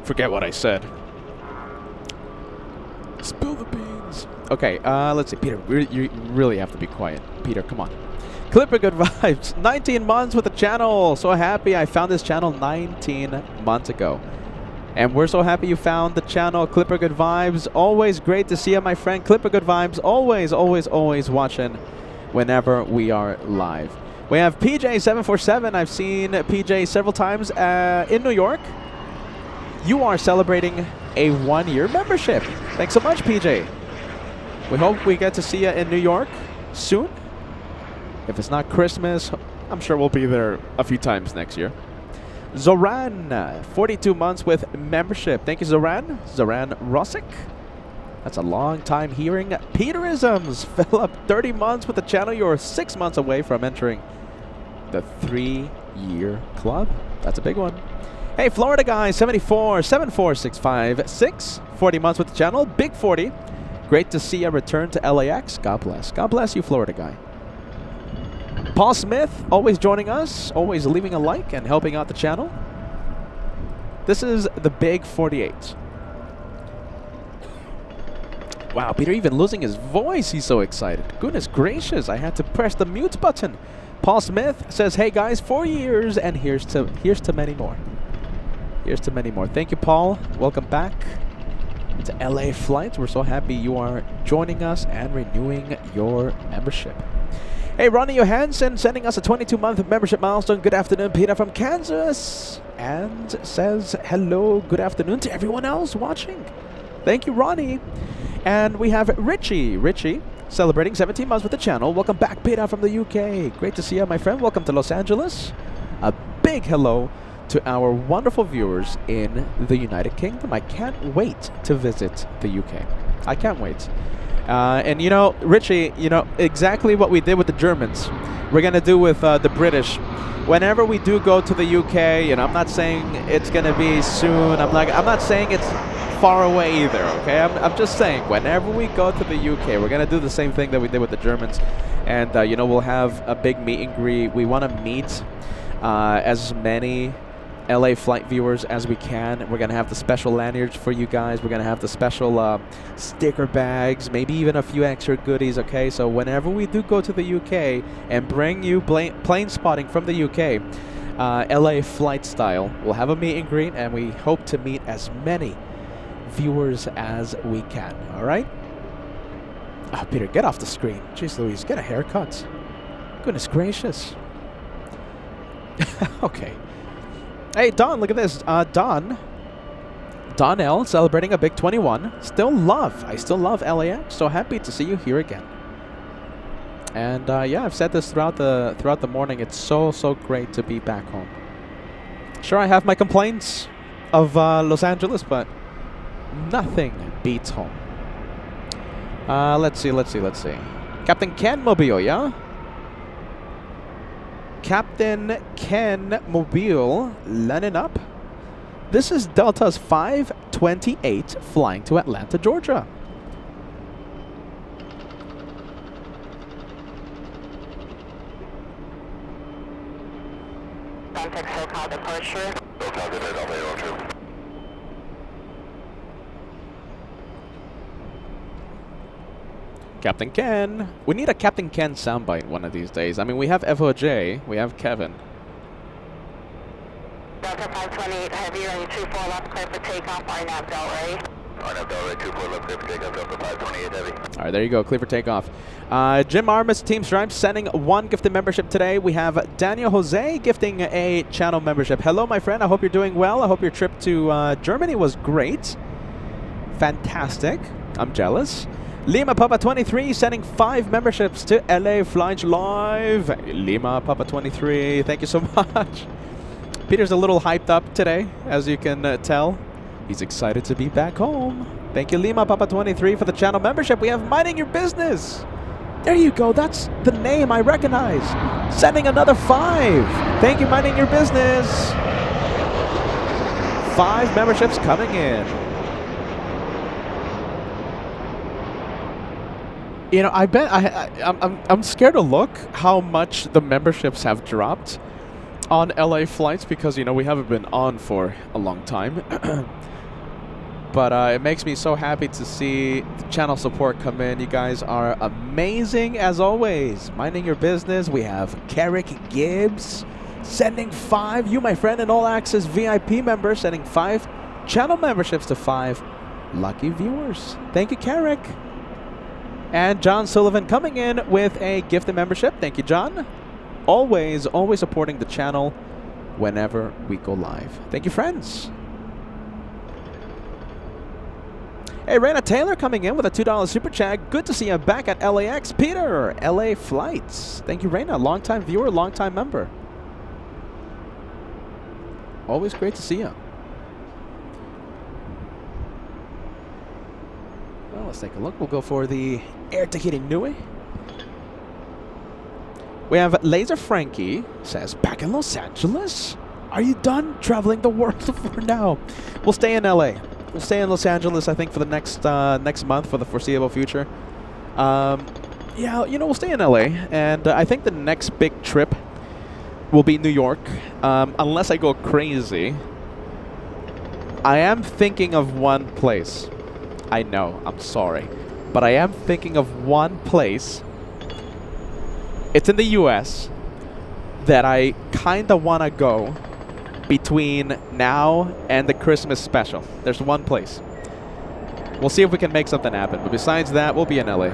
Forget what I said. Spill the beans. Okay, let's see. Peter, you really have to be quiet. Peter, come on. Clipper Good Vibes. 19 months with the channel. So happy I found this channel 19 months ago. And we're so happy you found the channel, Clipper Good Vibes. Always great to see you, my friend. Clipper Good Vibes. Always, always, always watching whenever we are live. We have PJ747. I've seen PJ several times in New York. You are celebrating a 1-year membership. Thanks so much, PJ. We hope we get to see you in New York soon. If it's not Christmas, I'm sure we'll be there a few times next year. Zoran, 42 months with membership. Thank you, Zoran. Zoran Rosic. That's a long time hearing Peterisms. Philip, 30 months with the channel. You're 6 months away from entering the 3-year club. That's a big one. Hey, Florida guy, 74, 74656. 40 months with the channel. Big 40. Great to see a return to LAX. God bless. God bless you, Florida guy. Paul Smith, always joining us, always leaving a like and helping out the channel. This is the Big 48. Wow, Peter even losing his voice. He's so excited. Goodness gracious, I had to press the mute button. Paul Smith says, hey guys, 4 years, and here's to many more. Here's to many more. Thank you, Paul. Welcome back to LA Flights. We're so happy you are joining us and renewing your membership. Hey, Ronnie Johansson sending us a 22-month membership milestone. Good afternoon, Peter from Kansas. And says hello, good afternoon to everyone else watching. Thank you, Ronnie. And we have Richie. Richie, celebrating 17 months with the channel. Welcome back, Peter from the UK. Great to see you, my friend. Welcome to Los Angeles. A big hello to our wonderful viewers in the United Kingdom. I can't wait to visit the UK. I can't wait. And you know, Richie, you know, exactly what we did with the Germans, we're going to do with the British. Whenever we do go to the UK, you know, I'm not saying it's going to be soon. I'm not saying it's far away either, okay? I'm just saying, whenever we go to the UK, we're going to do the same thing that we did with the Germans. And, you know, we'll have a big meet and greet. We want to meet as many LA flight viewers as we can. We're going to have the special lanyards for you guys. We're going to have the special sticker bags, maybe even a few extra goodies, okay? So whenever we do go to the UK and bring you plane spotting from the UK, LA flight style, we'll have a meet and greet, and we hope to meet as many viewers as we can, all right? Oh, Peter, get off the screen. Jeez Louise, get a haircut. Goodness gracious. Okay. Hey, Don, look at this. Don L, celebrating a big 21. I still love LAX. So happy to see you here again. And yeah, I've said this throughout the morning. It's so great to be back home. Sure, I have my complaints of Los Angeles, but nothing beats home. Let's see. Captain Ken Mobile, yeah? Captain Ken Mobile, landing up. This is Delta's 528 flying to Atlanta, Georgia. Contact SoCal departure. Captain Ken. We need a Captain Ken soundbite one of these days. I mean, we have FOJ, we have Kevin. Delta 528 heavy, running 24 left, clear for takeoff, RNAV Delray. RNAV Delray, 24 left, clear for takeoff, Delta 528 heavy. All right, there you go, clear for takeoff. Jim Armis, Team Stripes, sending one gifted membership today. We have Daniel Jose gifting a channel membership. Hello, my friend. I hope you're doing well. I hope your trip to Germany was great. Fantastic. I'm jealous. Lima Papa 23 sending 5 memberships to LA Flights Live. Lima Papa 23, thank you so much. Peter's a little hyped up today, as you can tell. He's excited to be back home. Thank you, Lima Papa 23, for the channel membership. We have Minding Your Business. There you go. That's the name I recognize. Sending another 5. Thank you, Minding Your Business. 5 memberships coming in. You know, I bet I'm scared to look how much the memberships have dropped on LA flights because, you know, we haven't been on for a long time. But it makes me so happy to see the channel support come in. You guys are amazing as always. Minding Your Business. We have Carrick Gibbs sending 5. You, my friend, and All Access VIP members sending 5 channel memberships to 5 lucky viewers. Thank you, Carrick. And John Sullivan coming in with a gifted membership. Thank you, John. Always supporting the channel whenever we go live. Thank you, friends. Hey, Raina Taylor coming in with a $2 super chat. Good to see you back at LAX. Peter, LA Flights. Thank you, Raina. Long-time viewer, long-time member. Always great to see you. Well, let's take a look. We'll go for the Air Tahiti Nui. We have Laser Frankie says, back in Los Angeles? Are you done traveling the world for now? We'll stay in LA. We'll stay in Los Angeles, I think, for the next month, for the foreseeable future. Yeah, you know, we'll stay in LA, and I think the next big trip will be New York, unless I go crazy. I am thinking of one place. I know, I'm sorry, but I am thinking of one place. It's in the U.S. that I kind of want to go between now and the Christmas special. There's one place. We'll see if we can make something happen. But besides that, we'll be in LA.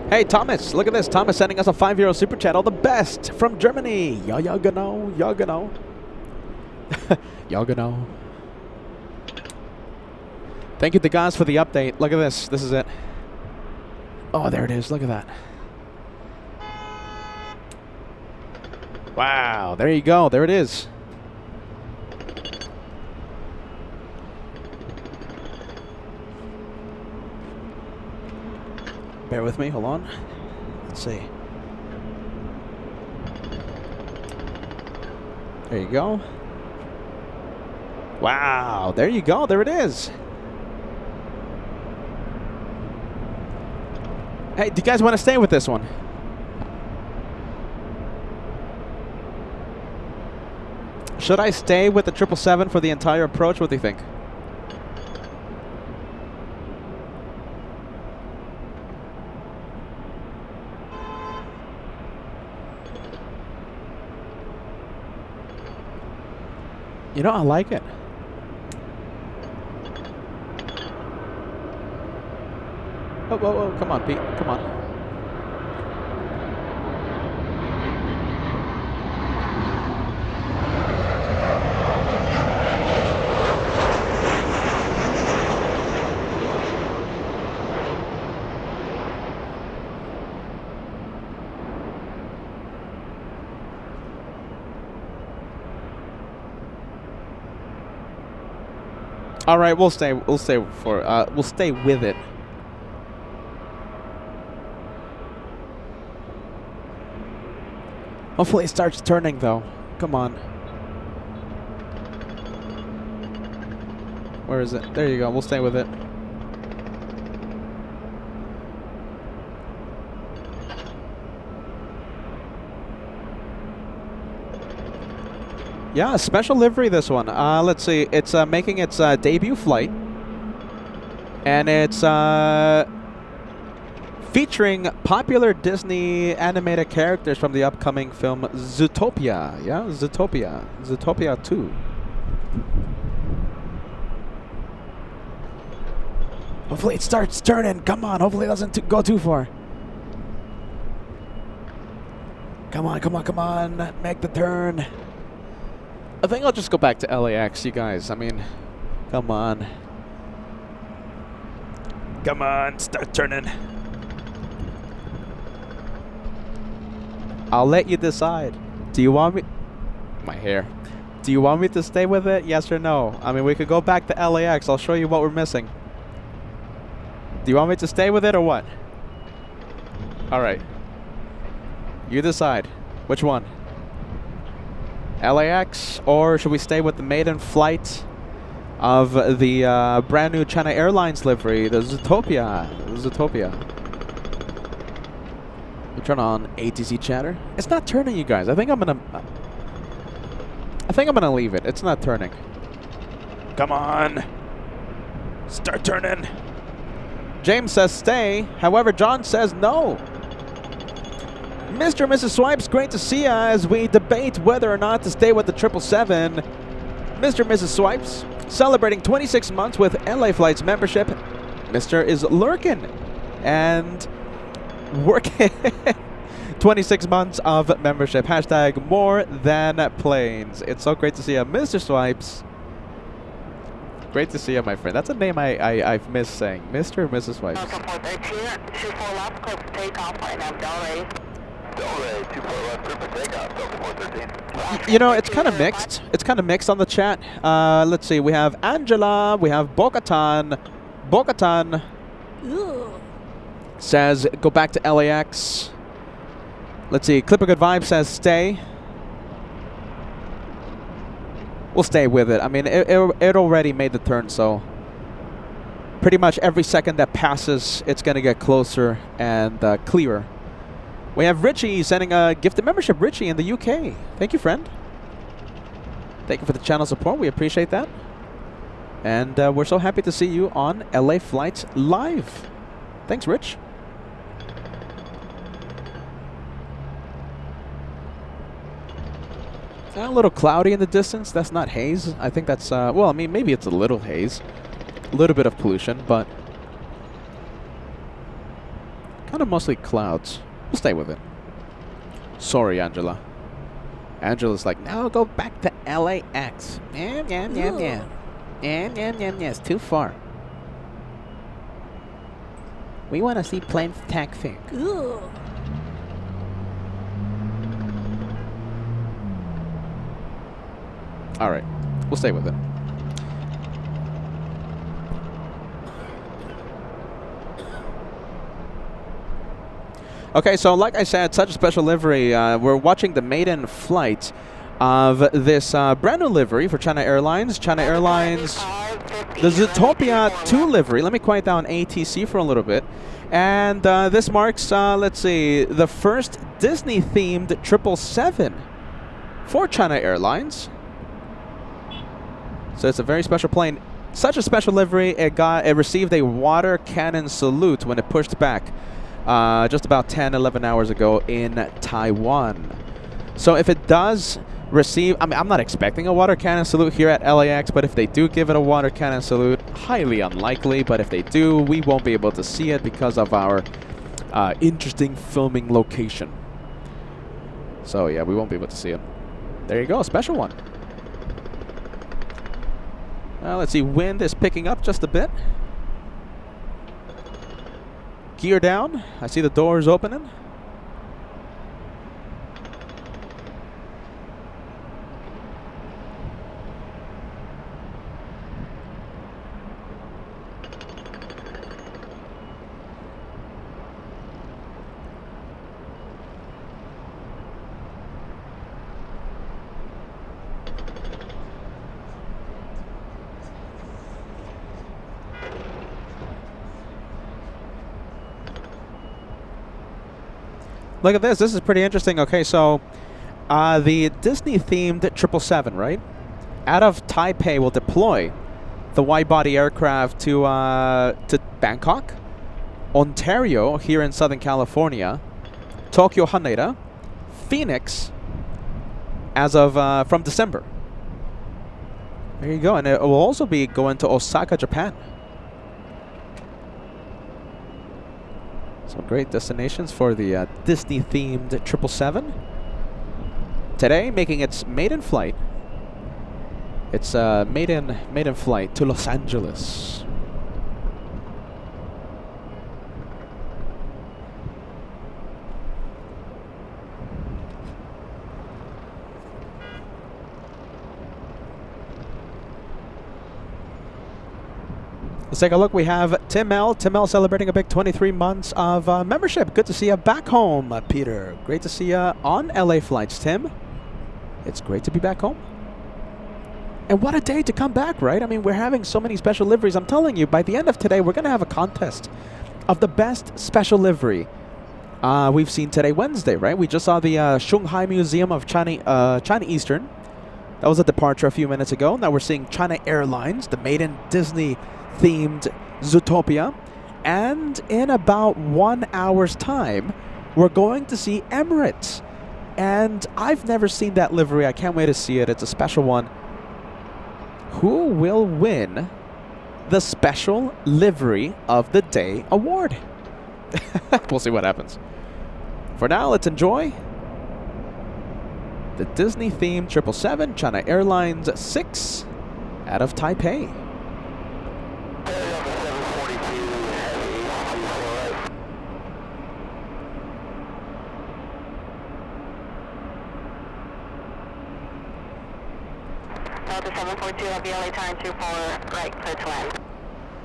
Hey, Thomas, look at this. Thomas sending us a €5 super chat. All the best from Germany. Ja, genau. Ja, genau. Ja, genau. Thank you to guys for the update. Look at this. This is it. Oh, there it is. Look at that. Wow. There you go. There it is. Bear with me. Hold on. Let's see. There you go. Wow. There you go. There it is. Hey, do you guys want to stay with this one? Should I stay with the 777 for the entire approach? What do you think? You know, I like it. Oh, whoa, whoa, come on, Pete. Come on. All right, we'll stay with it. Hopefully it starts turning, though. Come on. Where is it? There you go. We'll stay with it. Yeah, special livery, this one. Let's see. It's making its debut flight. And it's featuring popular Disney animated characters from the upcoming film Zootopia. Yeah, Zootopia. Zootopia 2. Hopefully it starts turning. Come on. Hopefully it doesn't go too far. Come on, come on, come on. Make the turn. I think I'll just go back to LAX, you guys. I mean, come on. Come on, start turning. I'll let you decide. Do you want me... My hair. Do you want me to stay with it? Yes or no? I mean, we could go back to LAX. I'll show you what we're missing. Do you want me to stay with it or what? Alright. You decide. Which one? LAX, or should we stay with the maiden flight of the brand new China Airlines livery, the Zootopia? We turn on ATC chatter. It's not turning, you guys. I think I'm gonna leave it. It's not turning. Come on. Start turning. James says stay. However, John says no. Mr. and Mrs. Swipes, great to see you as we debate whether or not to stay with the 777. Mr. and Mrs. Swipes, celebrating 26 months with LA Flights membership. Mr. is lurking and working 26 months of membership. Hashtag more than planes. It's so great to see you, Mr. Swipes. Great to see you, my friend. That's a name I've missed saying. Mr. and Mrs. Swipes. Delta 413, 24 left, close to takeoff, right now, Delray. Delray, 24 left, clear for takeoff, Delta 413. You know, it's kind of mixed. It's kind of mixed on the chat. Let's see. We have Angela. We have Bo-Katan. Bo-Katan says go back to LAX. Let's see. Clipper Good Vibe says stay. We'll stay with it. I mean, it already made the turn, so pretty much every second that passes, it's going to get closer and clearer. We have Richie sending a gifted membership. Richie in the UK. Thank you, friend. Thank you for the channel support. We appreciate that. And we're so happy to see you on LA Flights Live. Thanks, Rich. A little cloudy in the distance. That's not haze. I think that's, well, I mean, maybe it's a little haze. A little bit of pollution, but kind of mostly clouds. We'll stay with it. Sorry, Angela. Angela's like, no, go back to LAX. Yeah. It's too far. We want to see planes taxiing. All right, we'll stay with it. Okay, so like I said, such a special livery. We're watching the maiden flight of this brand new livery for China Airlines. China Airlines, the Zootopia 2 livery. Let me quiet down ATC for a little bit. And this marks, let's see, the first Disney-themed 777 for China Airlines. So it's a very special plane. Such a special livery. It received a water cannon salute when it pushed back just about 10, 11 hours ago in Taiwan. So if it does receive, I mean, I'm not expecting a water cannon salute here at LAX, but if they do give it a water cannon salute, highly unlikely, but if they do, we won't be able to see it because of our interesting filming location. So yeah, we won't be able to see it. There you go, a special one. Let's see, wind is picking up just a bit. Gear down. I see the doors opening. Look at this. This is pretty interesting. Okay, so the Disney-themed 777, right? Out of Taipei will deploy the wide-body aircraft to Bangkok, Ontario here in Southern California, Tokyo Haneda, Phoenix as of from December. There you go. And it will also be going to Osaka, Japan. So great destinations for the Disney-themed 777. Today, making its maiden flight. It's maiden flight to Los Angeles. Let's take a look. We have Tim L. Tim L celebrating a big 23 months of membership. Good to see you back home, Peter. Great to see you on LA flights, Tim. It's great to be back home. And what a day to come back, right? I mean, we're having so many special liveries. I'm telling you, by the end of today, we're going to have a contest of the best special livery we've seen today, Wednesday, right? We just saw the Shanghai Museum of China Eastern. That was a departure a few minutes ago. Now we're seeing China Airlines, the maiden Disney-themed Zootopia. And in about 1 hour's time, we're going to see Emirates. And I've never seen that livery. I can't wait to see it. It's a special one. Who will win the Special Livery of the Day award? We'll see what happens. For now, let's enjoy the Disney-themed 777 China Airlines 6 out of Taipei. Delta 742, have LA turn 24 right, clear to land.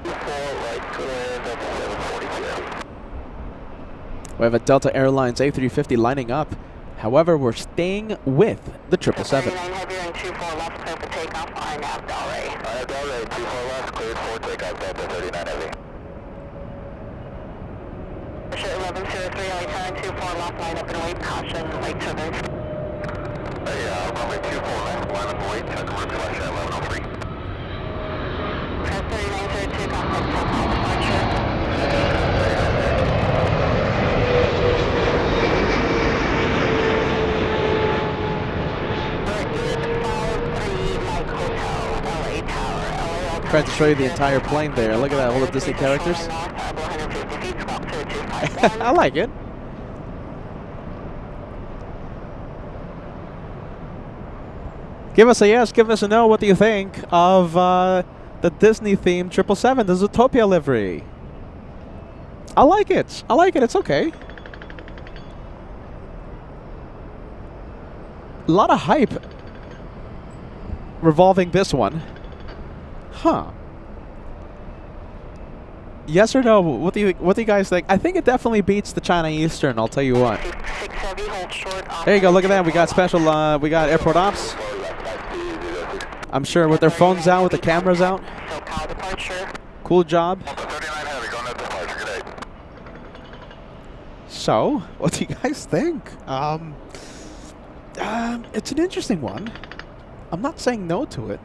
24 right, clear, Delta 742. We have a Delta Airlines A380 lining up. However, we're staying with the 777. 39 heavier and 24 left, clear for takeoff, RNAV Delray. RNAV Delray, 24 left, cleared for takeoff, Delta 39 heavy. Fisher 1103, LA turn 24 left, line up and wait, caution, late turbulence. Runway 24 left, line up and wait, check mark flash at 1103. Press 3902, contact takeoff, departure. Tried to show you the entire plane there. Look at that, all the Disney characters. I like it. Give us a yes, give us a no. What do you think of the Disney-themed 777, the Zootopia livery? I like it. I like it. It's okay. A lot of hype revolving this one. Huh. Yes or no? What do you guys think? I think it definitely beats the China Eastern, I'll tell you what. There you go, look at that. We got special we got airport ops. I'm sure with their phones out, with the cameras out. Cool job. So, what do you guys think? It's an interesting one. I'm not saying no to it.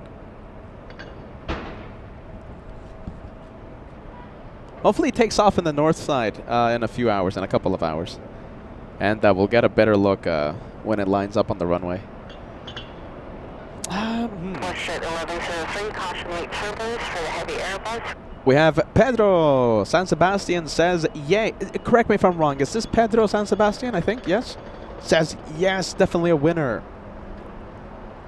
Hopefully it takes off in the north side in a few hours, in a couple of hours. And we'll get a better look when it lines up on the runway. We have Pedro San Sebastian says, yay. Correct me if I'm wrong. Is this Pedro San Sebastian, I think? Yes? Says, yes, definitely a winner.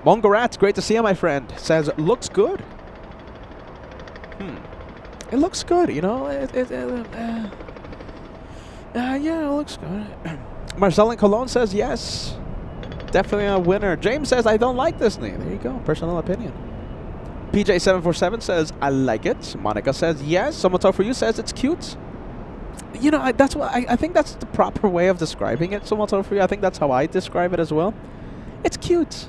Mongorat, great to see you, my friend. Says, looks good. It looks good, you know. Yeah, it looks good. Marcelin Colon says yes, definitely a winner. James says I don't like Disney. There you go, personal opinion. PJ747 says I like it. Monica says yes. Someone talk for you says it's cute. You know, that's what I think that's the proper way of describing it. Someone talk for you. I think that's how I describe it as well. It's cute.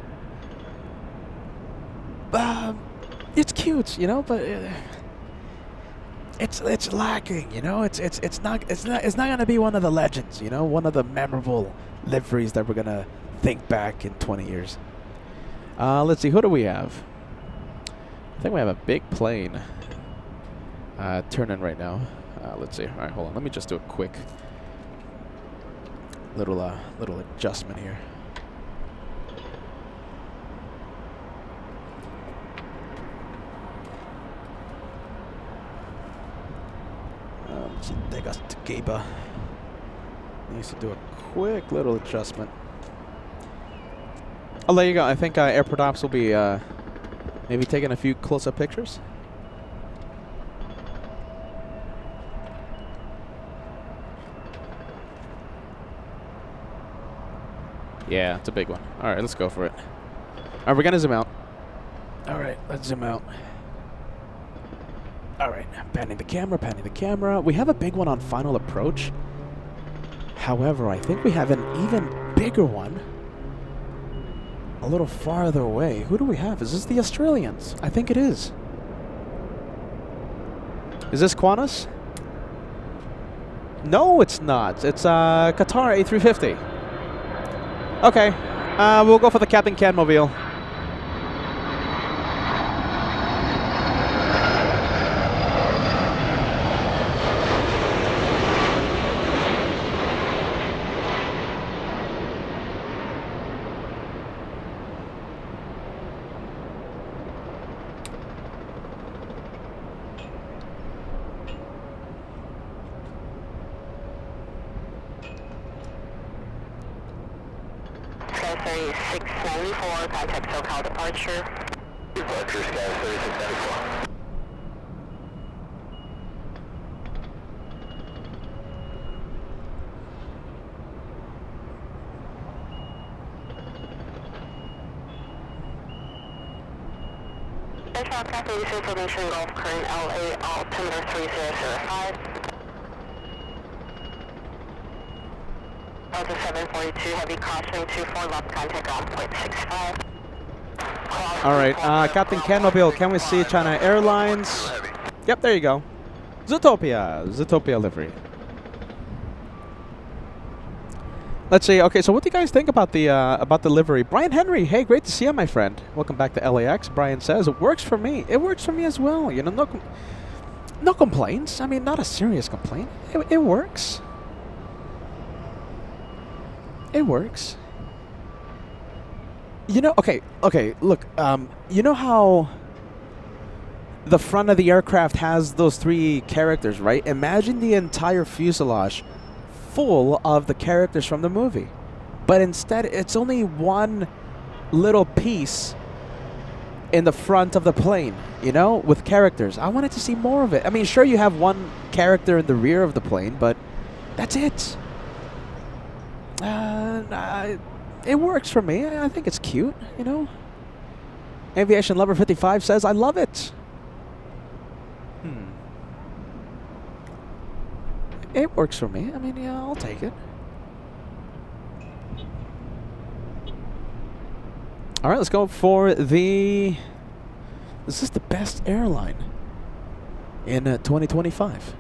It's cute, you know, but. It's lacking, you know. It's not gonna be one of the legends, you know, one of the memorable liveries that we're gonna think back in 20 years. Let's see, who do we have? I think we have a big plane turning right now. Let's see. All right, hold on. Let me just do a quick little adjustment here. Let's take us to Gaba. Needs to do a quick little adjustment. Oh, there you go. I think airport ops will be maybe taking a few close-up pictures. Yeah, it's a big one. All right, let's go for it. All right, we're gonna zoom out. All right, let's zoom out. All right, panning the camera, panning the camera. We have a big one on final approach. However, I think we have an even bigger one a little farther away. Who do we have? Is this the Australians? I think it is. Is this Qantas? No, it's not. It's Qatar A380. Okay, we'll go for the Captain Canmobile. Sky 3694, contact SoCal departure. Departure Sky 3694. Aircraft news information, Gulf current LA altimeter 3005. Delta 742, heavy caution, 24 left, contact on 0.65. All right, Captain Canmobile, can we see China Airlines? Yep, there you go. Zootopia, Zootopia livery. Let's see. Okay, so what do you guys think about the livery? Brian Henry, hey, great to see you, my friend. Welcome back to LAX. Brian says it works for me. It works for me as well. You know, no complaints. I mean, not a serious complaint. It works. It works. You know, okay, look, you know how the front of the aircraft has those three characters, right? Imagine the entire fuselage full of the characters from the movie. But instead, it's only one little piece in the front of the plane, you know, with characters. I wanted to see more of it. I mean, sure, you have one character in the rear of the plane, but that's it. It works for me. I think it's cute, you know. Aviation Lover 55 says, I love it. It works for me. I mean, yeah, I'll take it. All right, let's go for the... Is this the best airline in 2025?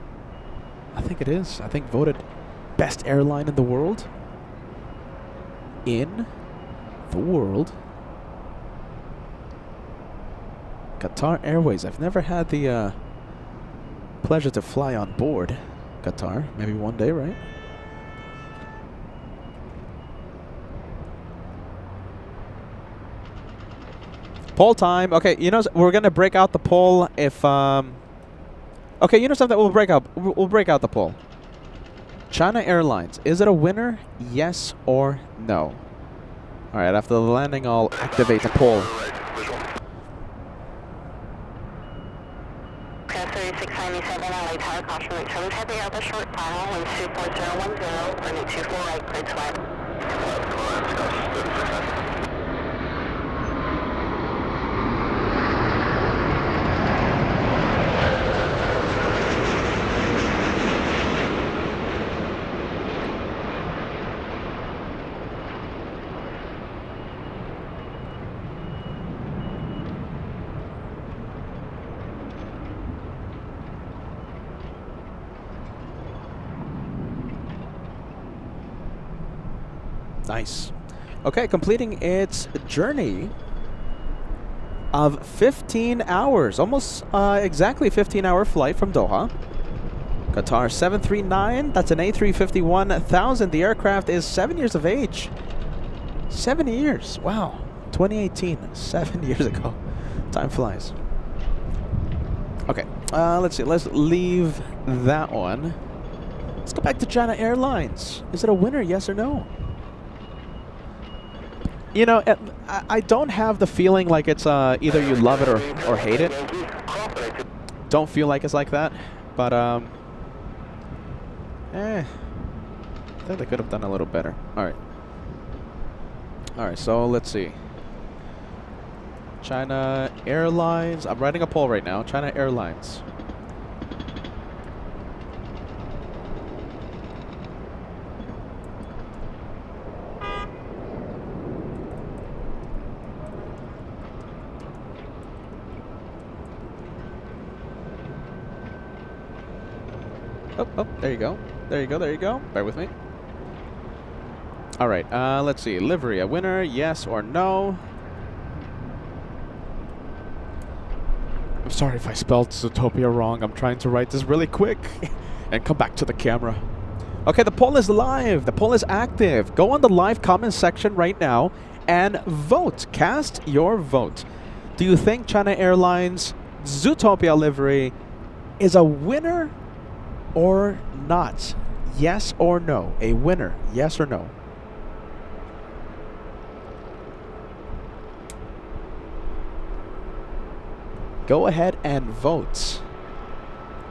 I think it is. I think voted best airline in the world. Qatar Airways. I've never had the pleasure to fly on board Qatar. Maybe one day, right? Poll time. Okay, you know, we're gonna break out the poll if okay, you know something, we'll break out the poll. China Airlines, is it a winner? Yes or no? All right, after the landing, I'll activate the poll. 3697, LA Tower, caution, return to the other short final, wind 24010, running 24 right, cleared swag. Nice. Okay, completing its journey of 15 hours. Almost exactly 15-hour flight from Doha. Qatar 739. That's an A350-1000. The aircraft is 7 years of age. 7 years. Wow. 2018. 7 years ago. Time flies. Okay. Let's see. Let's leave that one. Let's go back to China Airlines. Is it a winner? Yes or no? You know, I don't have the feeling like it's either you love it or hate it. Don't feel like it's like that. But, I think they could have done a little better. Alright. Alright, so let's see. China Airlines. I'm writing a poll right now. China Airlines. Oh, oh, there you go. There you go, there you go. Bear with me. All right, let's see. Livery, a winner, yes or no? I'm sorry if I spelled Zootopia wrong. I'm trying to write this really quick and come back to the camera. Okay, the poll is live. The poll is active. Go on the live comment section right now and vote. Cast your vote. Do you think China Airlines Zootopia livery is a winner or not? Yes or no? A winner, yes or no? Go ahead and vote.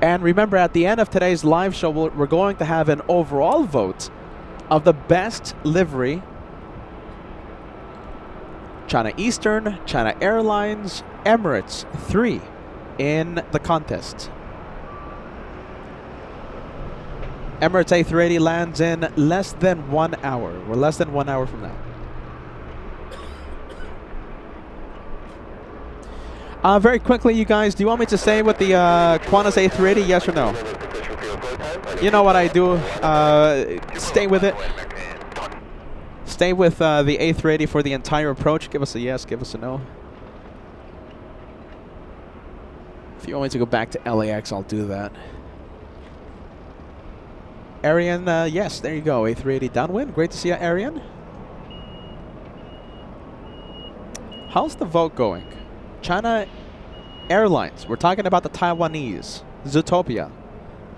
And remember, at the end of today's live show, we're going to have an overall vote of the best livery. China Eastern, China Airlines, Emirates, 3 in the contest. Emirates A380 lands in less than 1 hour. We're less than 1 hour from now. Very quickly, you guys, do you want me to stay with the Qantas A380, yes or no? You know what I do. Stay with it. Stay with the A380 for the entire approach. Give us a yes, give us a no. If you want me to go back to LAX, I'll do that. Arian, yes, there you go. A380 downwind. Great to see you, Arian. How's the vote going? China Airlines, we're talking about the Taiwanese, Zootopia.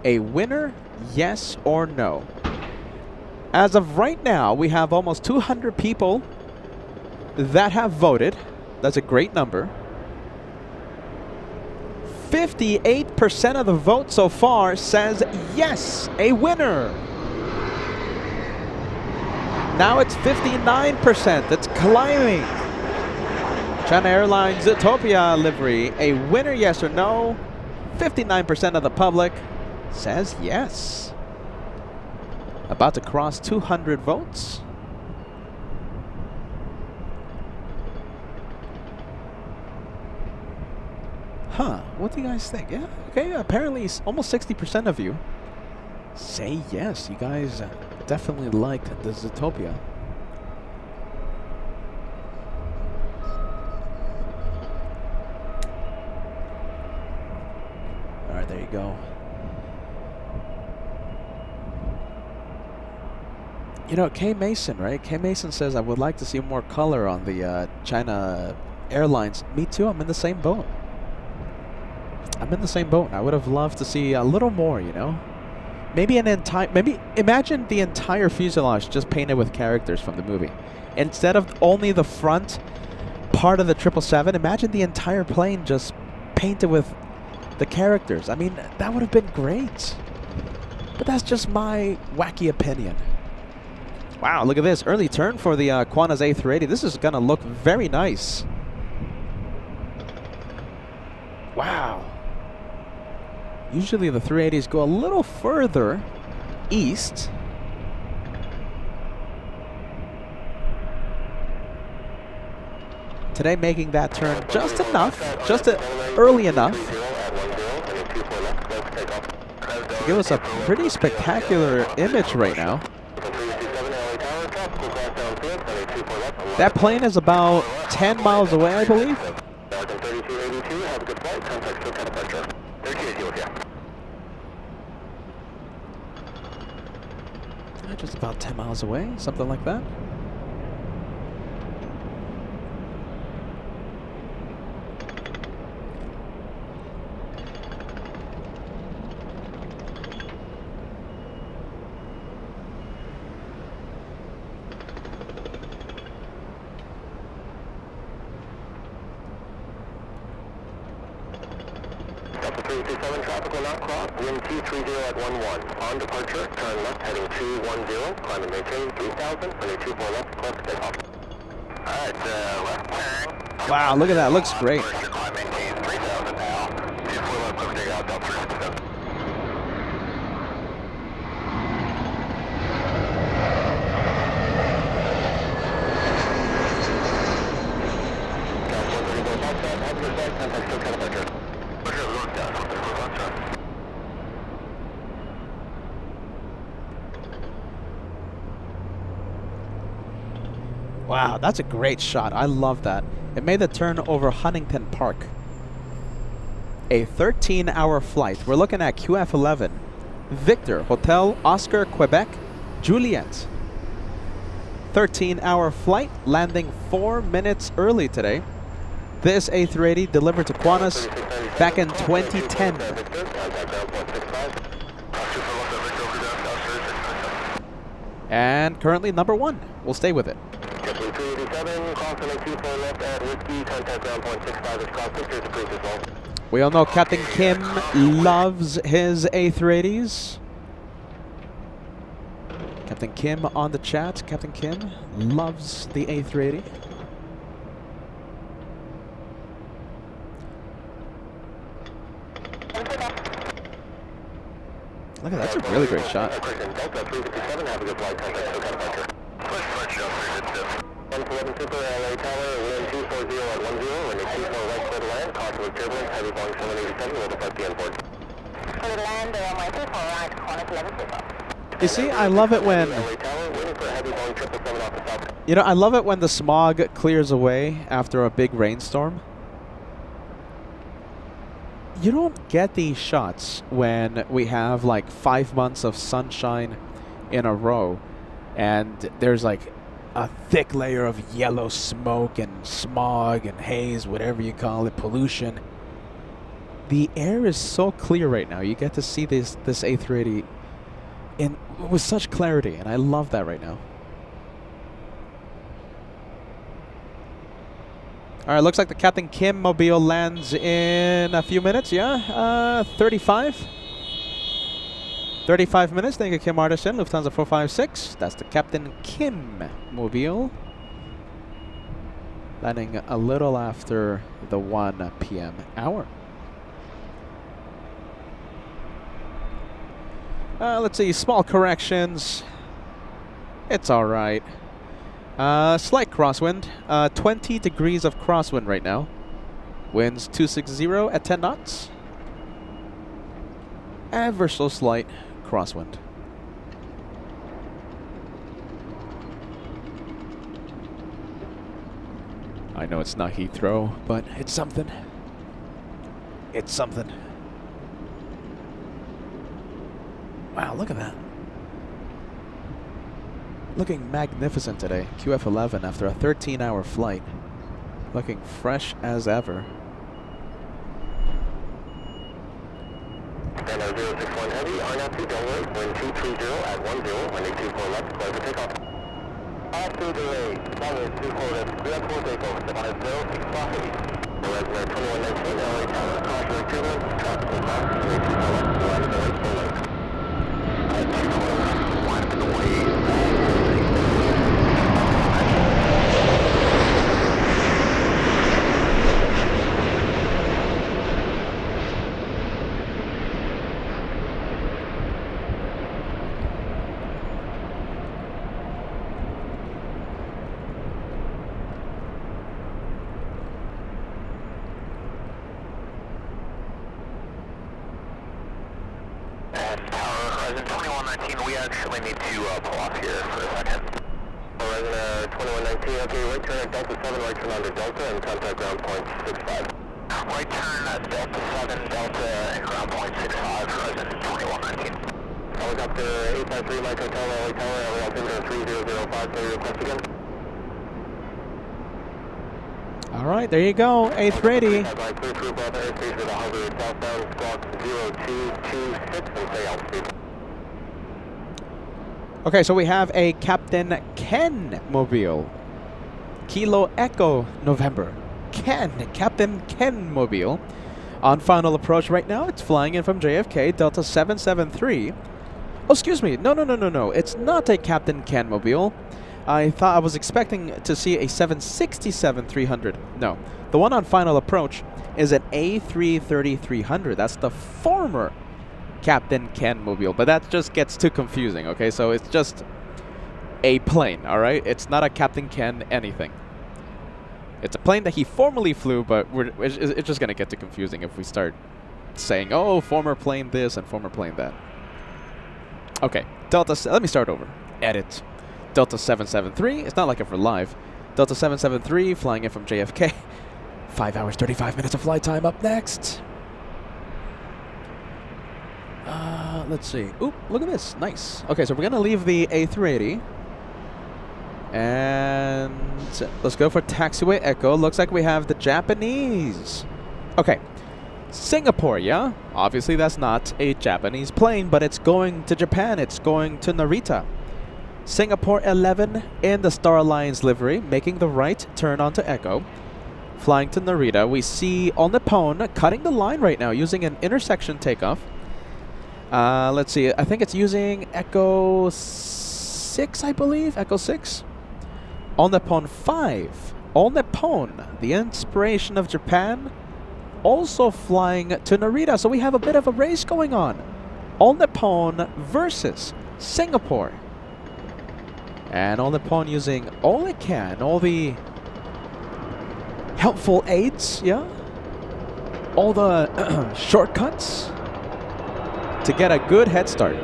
A winner, yes or no? As of right now, we have almost 200 people that have voted. That's a great number. 58% of the vote so far says yes, a winner. Now it's 59%. It's climbing. China Airlines Zootopia livery, a winner, yes or no? 59% of the public says yes. About to cross 200 votes. Huh, what do you guys think? Yeah, okay, apparently almost 60% of you say yes. You guys definitely liked the Zootopia. Alright, there you go. You know, K Mason, right? K Mason says, I would like to see more color on the China Airlines. Me too, I'm in the same boat. I'm in the same boat. I would have loved to see a little more, you know? Maybe imagine the entire fuselage just painted with characters from the movie. Instead of only the front part of the 777, imagine the entire plane just painted with the characters. I mean, that would have been great. But that's just my wacky opinion. Wow, look at this. Early turn for the Qantas A380. This is going to look very nice. Wow. Usually the 380s go a little further east. Today making that turn just enough, early enough to give us a pretty spectacular image right now. That plane is about 10 miles away, I believe. Just about 10 miles away, something like that. Delta 327, traffic will not cross. Wind 230 at 11. On departure, turn left heading 210. Climb and maintain 3000. Runway 24 left, close to takeoff. Alright, left turn. Wow, look at that. Looks great. Climb maintain 3000 now. 24 left, close to takeoff. Delta 327. Wow, that's a great shot. I love that. It made the turn over Huntington Park. A 13-hour flight. We're looking at QF11. Victor, Hotel, Oscar, Quebec, Juliet. 13-hour flight, landing 4 minutes early today. This A380 delivered to Qantas back in 2010. And currently number 1. We'll stay with it. We all know Captain Kim loves his A380s. Captain Kim on the chat. Captain Kim loves the A380. Look at that, that's a really great shot. You see, I love it when... You know, I love it when the smog clears away after a big rainstorm. You don't get these shots when we have like 5 months of sunshine in a row and there's like a thick layer of yellow smoke and smog and haze, whatever you call it, pollution. The air is so clear right now. You get to see this A380 with such clarity, and I love that right now. All right, looks like the Captain Kim mobile lands in a few minutes. Yeah, 35 minutes. Thank you, Kim Artisan, Lufthansa 456. That's the Captain Kim mobile. Landing a little after the 1 p.m. hour. Let's see, small corrections. It's all right. Slight crosswind. 20 degrees of crosswind right now. Winds 260 at 10 knots. Ever so slight crosswind. I know it's not Heathrow, but it's something. It's something. Wow, look at that. Looking magnificent today. QF11 after a 13-hour flight. Looking fresh as ever. Standard 061 Heavy, R92 Delray, wind 230 at 10, wind 24 left, clear for takeoff. R2 delay, runway 24 left, clear for takeoff, Standard 061 Heavy. Reservoir 2119, LA Tower, caution turbulence, traffic will pass, wind 24 left, line of the right, full left. Line of the way. We actually need to pull off here for a second. Horizon 2119, okay, right turn at Delta 7, right turn onto Delta and contact ground point 65. Right turn at Delta 7, Delta and ground point 65, Horizon 2119. Helicopter 853 Mike Hotel, LA Tower, LA altimeter 3005, clear request again. Alright, there you go, A380. Clear through above airspace with a hover southbound squawk 0226 and stay altitude. Okay, so we have a Captain Ken mobile. Kilo Echo November. Captain Ken mobile. On final approach right now, it's flying in from JFK, Delta 773. Oh, excuse me. No. It's not a Captain Ken mobile. I was expecting to see a 767-300. No. The one on final approach is an A330-300. That's the former Captain Ken mobile, but that just gets too confusing, okay? So it's just a plane, all right? It's not a Captain Ken anything. It's a plane that he formerly flew, but it's just going to get too confusing if we start saying, oh, former plane this and former plane that. Okay, let me start over. Edit. Delta 773. It's not like if we're live. Delta 773 flying in from JFK. 5 hours, 35 minutes of flight time up next. Let's see. Oop, look at this. Nice. Okay, so we're going to leave the A380. And let's go for taxiway Echo. Looks like we have the Japanese. Okay. Singapore, yeah? Obviously, that's not a Japanese plane, but it's going to Japan. It's going to Narita. Singapore 11 in the Star Alliance livery, making the right turn onto Echo. Flying to Narita. We see All Nippon cutting the line right now using an intersection takeoff. Let's see. I think it's using Echo 6, I believe. Echo 6. All Nippon 5. All Nippon, the inspiration of Japan, also flying to Narita. So we have a bit of a race going on. All Nippon versus Singapore. And All Nippon using all it can, all the helpful aids, yeah? All the shortcuts to get a good head start.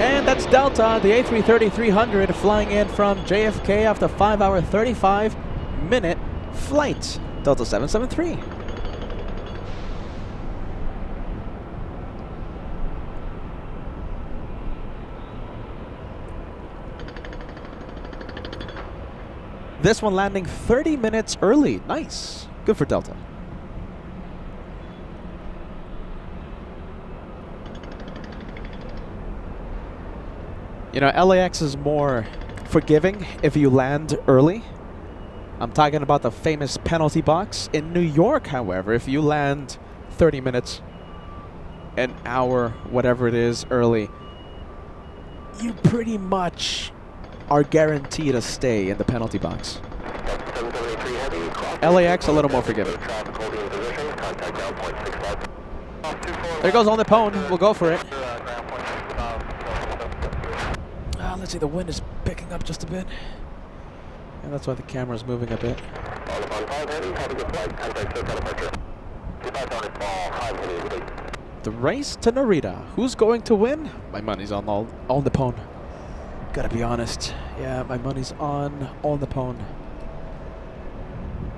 And that's Delta, the A330-300 flying in from JFK after 5 hour 35-minute flight. Delta 773. This one landing 30 minutes early. Nice. Good for Delta. You know, LAX is more forgiving if you land early. I'm talking about the famous penalty box. In New York, however, if you land 30 minutes, an hour, whatever it is, early, you pretty much are guaranteed to stay in the penalty box. LAX a little more forgiving. There goes All Nippon. We'll go for it. Let's see, the wind is picking up just a bit. And that's why the camera's moving a bit. The race to Narita. Who's going to win? My money's on All Nippon. Gotta be honest. Yeah, my money's on All Nippon.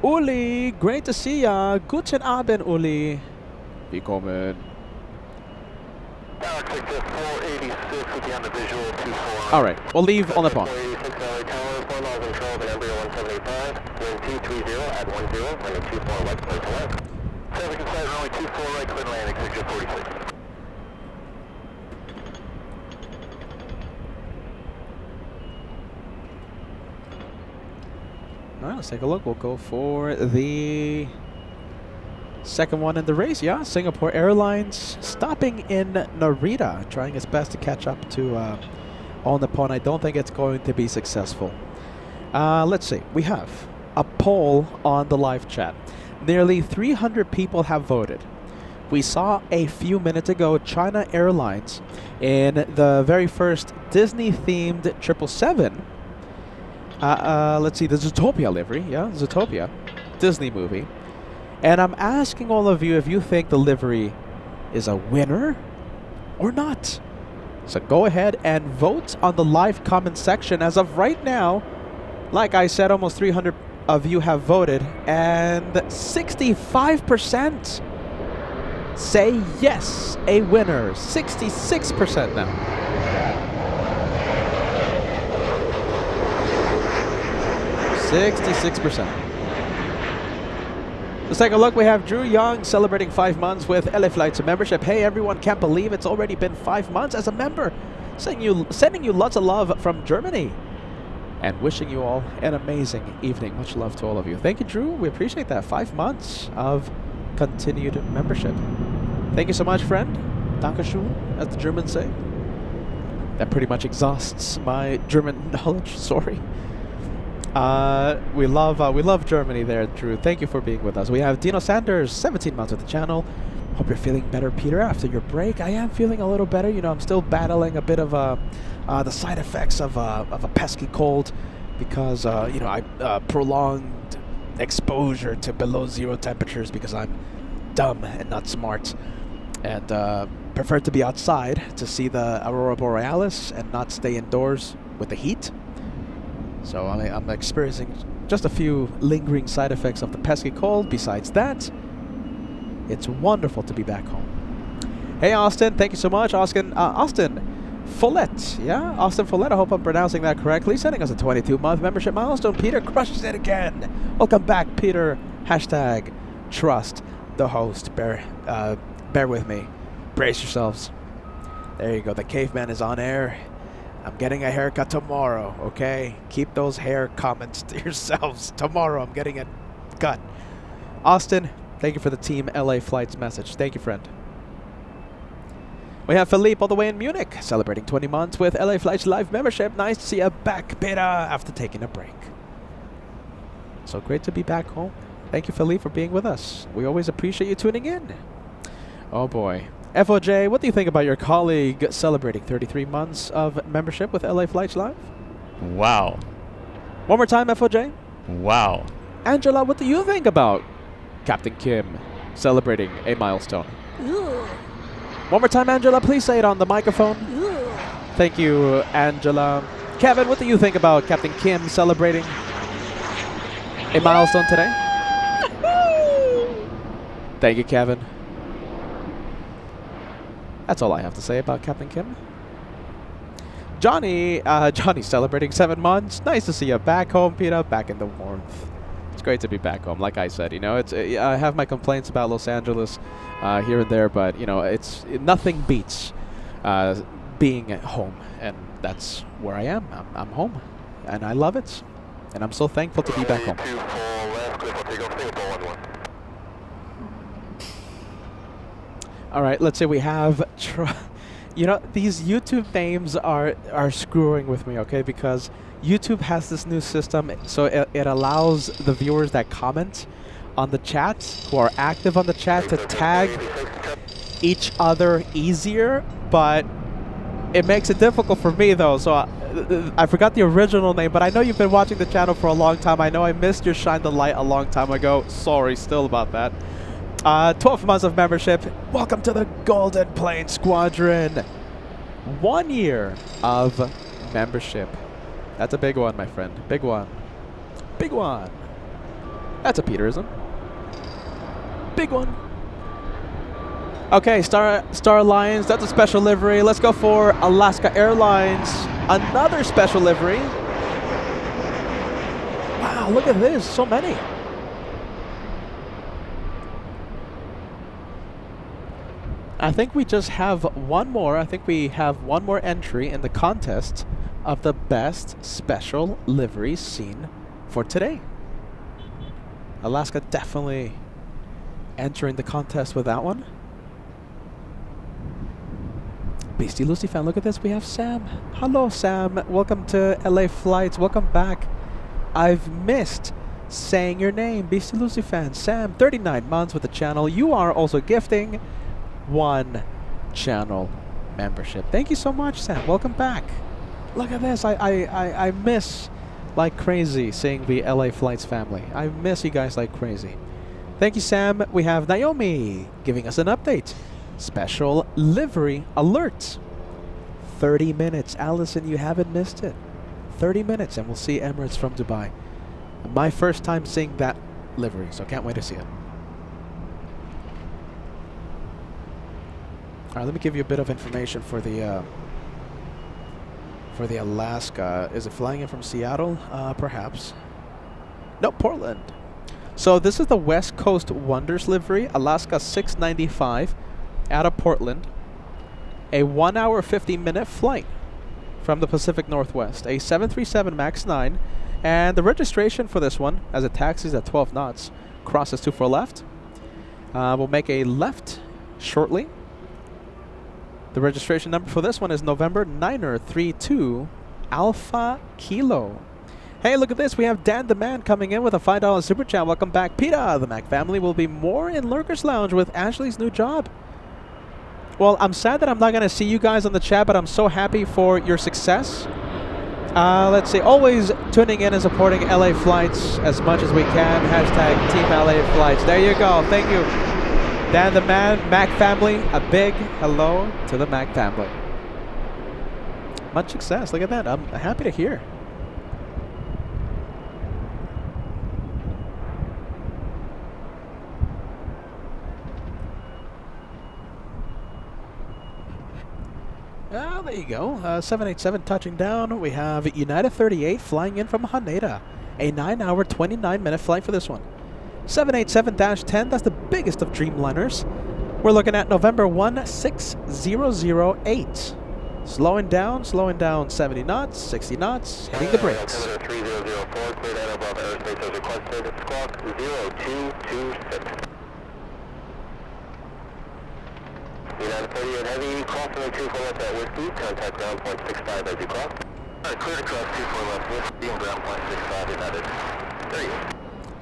Uli, great to see ya. Guten Abend, Uli. Willkommen. All right, we'll leave All Nippon. All right, let's take a look. We'll go for the second one in the race. Yeah, Singapore Airlines stopping in Narita, trying its best to catch up to All Nippon. I don't think it's going to be successful. Let's see. We have a poll on the live chat. Nearly 300 people have voted. We saw a few minutes ago China Airlines in the very first Disney-themed 777. Let's see, the Zootopia livery. Yeah, Zootopia. Disney movie. And I'm asking all of you if you think the livery is a winner or not. So go ahead and vote on the live comment section. As of right now, like I said, almost 300 of you have voted, and 65% say yes, a winner. 66% now. Let's take a look. We have Drew Young celebrating 5 months with LA Flights membership. Hey everyone, can't believe it's already been 5 months as a member. Sending you lots of love from Germany. And wishing you all an amazing evening. Much love to all of you. Thank you, Drew. We appreciate that. 5 months of continued membership. Thank you so much, friend. Dankeschön, as the Germans say. That pretty much exhausts my German knowledge. Sorry. We love Germany there, Drew. Thank you for being with us. We have Dino Sanders, 17 months with the channel. Hope you're feeling better, Peter, after your break. I am feeling a little better. You know, I'm still battling a bit of the side effects of a pesky cold because you know, I prolonged exposure to below zero temperatures because I'm dumb and not smart, and prefer to be outside to see the aurora borealis and not stay indoors with the heat. So I'm experiencing just a few lingering side effects of the pesky cold. Besides that, it's wonderful to be back home. Hey Austin, thank you so much. Austin Follett, yeah? Austin Follett, I hope I'm pronouncing that correctly. Sending us a 22-month membership milestone. Peter crushes it again. Welcome back, Peter. Hashtag trust the host. Bear with me. Brace yourselves. There you go. The caveman is on air. I'm getting a haircut tomorrow, okay? Keep those hair comments to yourselves. Tomorrow I'm getting it cut. Austin, thank you for the Team LA Flights message. Thank you, friend. We have Philippe all the way in Munich, celebrating 20 months with LA Flights Live membership. Nice to see you back, Peter, after taking a break. So great to be back home. Thank you, Philippe, for being with us. We always appreciate you tuning in. Oh boy. FOJ, what do you think about your colleague celebrating 33 months of membership with LA Flights Live? Wow. One more time, FOJ. Wow. Angela, what do you think about Captain Kim celebrating a milestone? Ooh. One more time, Angela. Please say it on the microphone. Ooh. Thank you, Angela. Kevin, what do you think about Captain Kim celebrating a milestone today? Thank you, Kevin. That's all I have to say about Captain Kim. Johnny celebrating 7 months. Nice to see you back home, Peter. Back in the warmth. It's great to be back home. Like I said, you know, it's I have my complaints about Los Angeles here and there, but you know, nothing beats being at home, and that's where I am. I'm home, and I love it, and I'm so thankful to be back home. All right, let's say we have, you know, these YouTube names are screwing with me, okay? Because YouTube has this new system, so it allows the viewers that comment on the chat, who are active on the chat, to tag each other easier, but it makes it difficult for me, though. So I forgot the original name, but I know you've been watching the channel for a long time. I know I missed your Shine the Light a long time ago. Sorry still about that. 12 months of membership. Welcome to the Golden Plane Squadron. 1 year of membership. That's a big one, my friend. Big one. Big one. That's a Peterism. Big one. Okay, Star Alliance. That's a special livery. Let's go for Alaska Airlines. Another special livery. Wow, look at this. So many. I think we just have one more. I think we have one more entry in the contest of the best special livery seen for today. Alaska definitely entering the contest with that one. Beastie Lucy fan, look at this. We have Sam. Hello, Sam. Welcome to LA Flights. Welcome back. I've missed saying your name. Beastie Lucy fan. Sam, 39 months with the channel. You are also gifting 1 channel membership. Thank you so much, Sam. Welcome back. Look at this. I miss like crazy seeing the LA Flights family. I miss you guys like crazy. Thank you, Sam. We have Naomi giving us an update. Special livery alert. 30 minutes. Allison, you haven't missed it. 30 minutes and we'll see Emirates from Dubai. My first time seeing that livery, so can't wait to see it. All right, let me give you a bit of information for the Alaska. Is it flying in from Seattle? Perhaps. No, Portland. So this is the West Coast Wonders livery, Alaska 695, out of Portland. A 1 hour 50-minute flight from the Pacific Northwest. A 737 MAX 9, and the registration for this one, as it taxis at 12 knots, crosses 24 left. We'll make a left shortly. The registration number for this one is November 9er32 Alpha Kilo. Hey, look at this. We have Dan the Man coming in with a $5 super chat. Welcome back, Peter. The Mac family will be more in Lurkers Lounge with Ashley's new job. Well, I'm sad that I'm not going to see you guys on the chat, but I'm so happy for your success. Let's see. Always tuning in and supporting LA flights as much as we can. Hashtag Team LA Flights. There you go. Thank you. Dan the Man, Mac family. A big hello to the Mac family. Much success. Look at that. I'm happy to hear. There you go. 787 touching down. We have United 38 flying in from Haneda. A 9-hour, 29-minute flight for this one. 787-10, that's the biggest of Dreamliners. We're looking at November 16008. Slowing down 70 knots, 60 knots, hitting the brakes. 3004, cleared out above airspace as requested. Squawk 0226. United 38 Heavy, crossing 24 left at Whiskey, contact ground point 65 as you cross. Alright, cleared across 24 left Whiskey and ground point 65 United. There you go.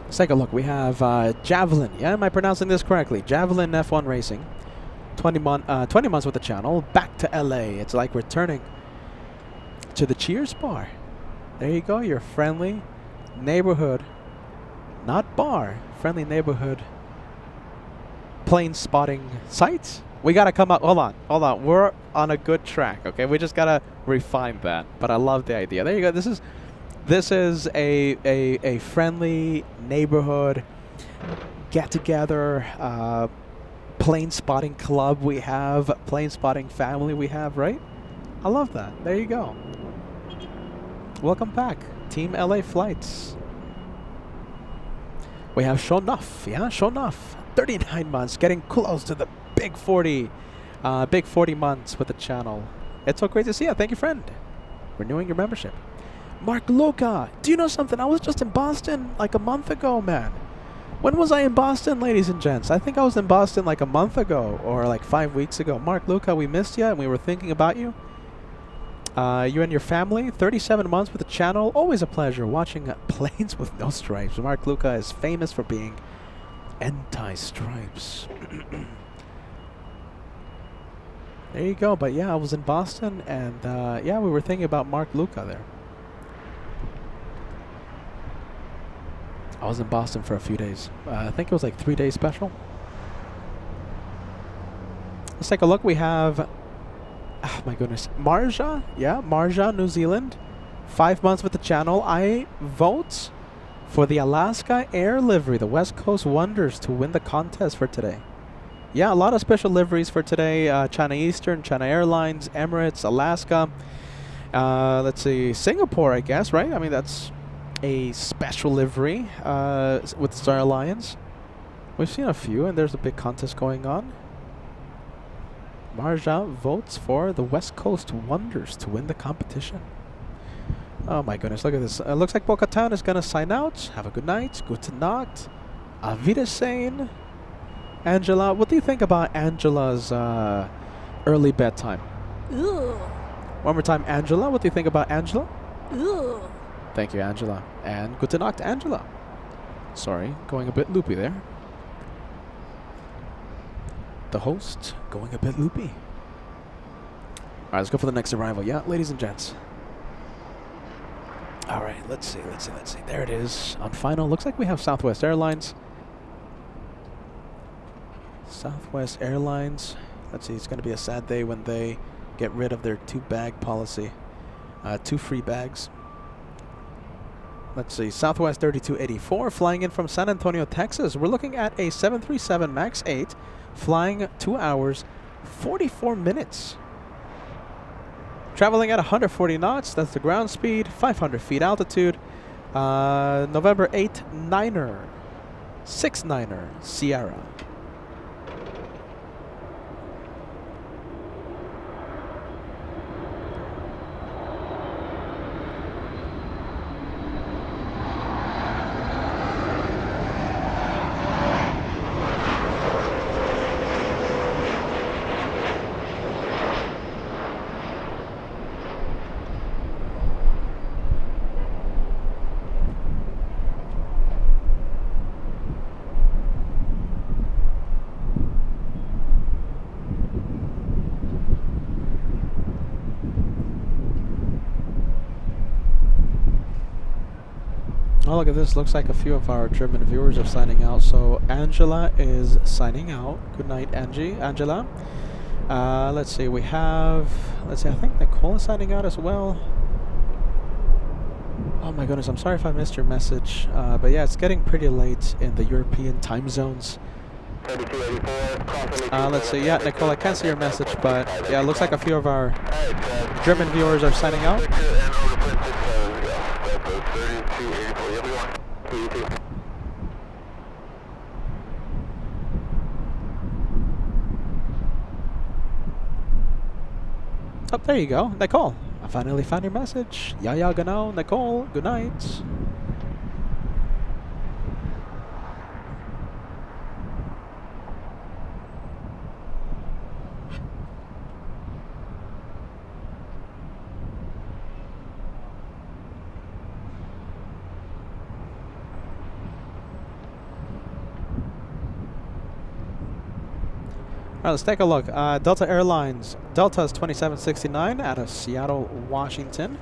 Let's take a look. We have Javelin. Yeah, am I pronouncing this correctly? Javelin F1 Racing. 20 months with the channel. Back to LA. It's like returning to the Cheers bar. There you go. Your friendly neighborhood, not bar, friendly neighborhood plane spotting sites. We gotta come up. Hold on. We're on a good track. Okay, we just gotta refine that. But I love the idea. There you go. This is a friendly neighborhood get together, plane spotting club. We have plane spotting family. We have, right? I love that. There you go. Welcome back, Team LA Flights. We have Shonuff. Yeah, Shonuff. 39 months, getting close to the big 40 months with the channel. It's so great to see you. Thank you, friend. Renewing your membership. Mark Luca, do you know something? I was just in Boston like a month ago, man. When was I in Boston, ladies and gents? I think I was in Boston like a month ago or like 5 weeks ago. Mark Luca, we missed you and we were thinking about you. You and your family, 37 months with the channel. Always a pleasure watching planes with no stripes. Mark Luca is famous for being anti-stripes. There you go. But yeah, I was in Boston and yeah, we were thinking about Mark Luca there. I was in Boston for a few days. I think it was like 3 days special. Let's take a look. We have, oh my goodness, Marja. Yeah, Marja, New Zealand. 5 months with the channel. I vote for the Alaska Air livery, the West Coast Wonders, to win the contest for today. Yeah, a lot of special liveries for today. China Eastern, China Airlines, Emirates, Alaska. Let's see, Singapore, I guess, right? I mean, that's a special livery with Star Alliance. We've seen a few, and there's a big contest going on. Marja votes for the West Coast Wonders to win the competition. Oh my goodness, look at this. Looks like Bo-Katan is going to sign out. Have a good night. Gute Nacht. Auf Wiedersehen. Angela, what do you think about Angela's early bedtime? Ugh. One more time, Angela. What do you think about Angela? Ugh. Thank you, Angela. And Gute Nacht, Angela. Sorry, going a bit loopy there. The host going a bit loopy. All right, let's go for the next arrival. Yeah, ladies and gents. All right, let's see. There it is on final. Looks like we have Southwest Airlines. Southwest Airlines. Let's see, it's going to be a sad day when they get rid of their 2-bag policy. 2 free bags. Let's see, Southwest 3284 flying in from San Antonio, Texas. We're looking at a 737 MAX 8 flying 2 hours, 44 minutes. Traveling at 140 knots, that's the ground speed, 500 feet altitude. November 8 Niner, 69er Sierra. Oh, look at this. Looks like a few of our German viewers are signing out. So Angela is signing out. Good night, Angela. Let's see. We have... Let's see. I think Nicole is signing out as well. Oh my goodness. I'm sorry if I missed your message. But yeah, it's getting pretty late in the European time zones. Let's see. Yeah, Nicole, I can't see your message, but yeah, it looks like a few of our German viewers are signing out. Oh, there you go, Nicole. I finally found your message. Ja, genau, Nicole. Good night. Alright, let's take a look. Delta Airlines. Delta is 2769 out of Seattle, Washington.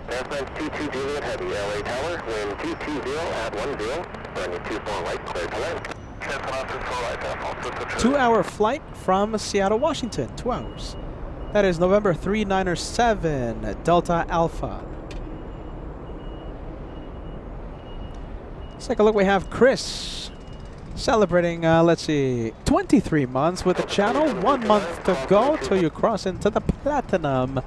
Airplane 22 Juliet Heavy, LA Tower, wind 220 at 10, running 24 right, clear to land. 2-hour flight from Seattle, Washington. 2 hours. That is November 397, Delta Alpha. Let's take a look. We have Chris celebrating, let's see, 23 months with the channel. 1 month to go till you cross into the Platinum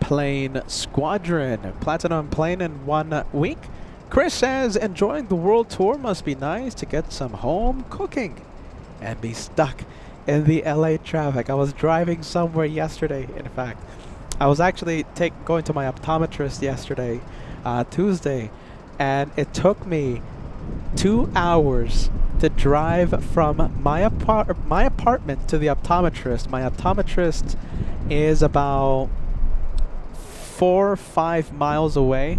Plane Squadron. Platinum Plane in 1 week. Chris says, enjoying the world tour. Must be nice to get some home cooking and be stuck in the LA traffic. I was driving somewhere yesterday, in fact. I was actually going to my optometrist yesterday, Tuesday, and it took me 2 hours to drive from my apartment to the optometrist. My optometrist is about 4 or 5 miles away.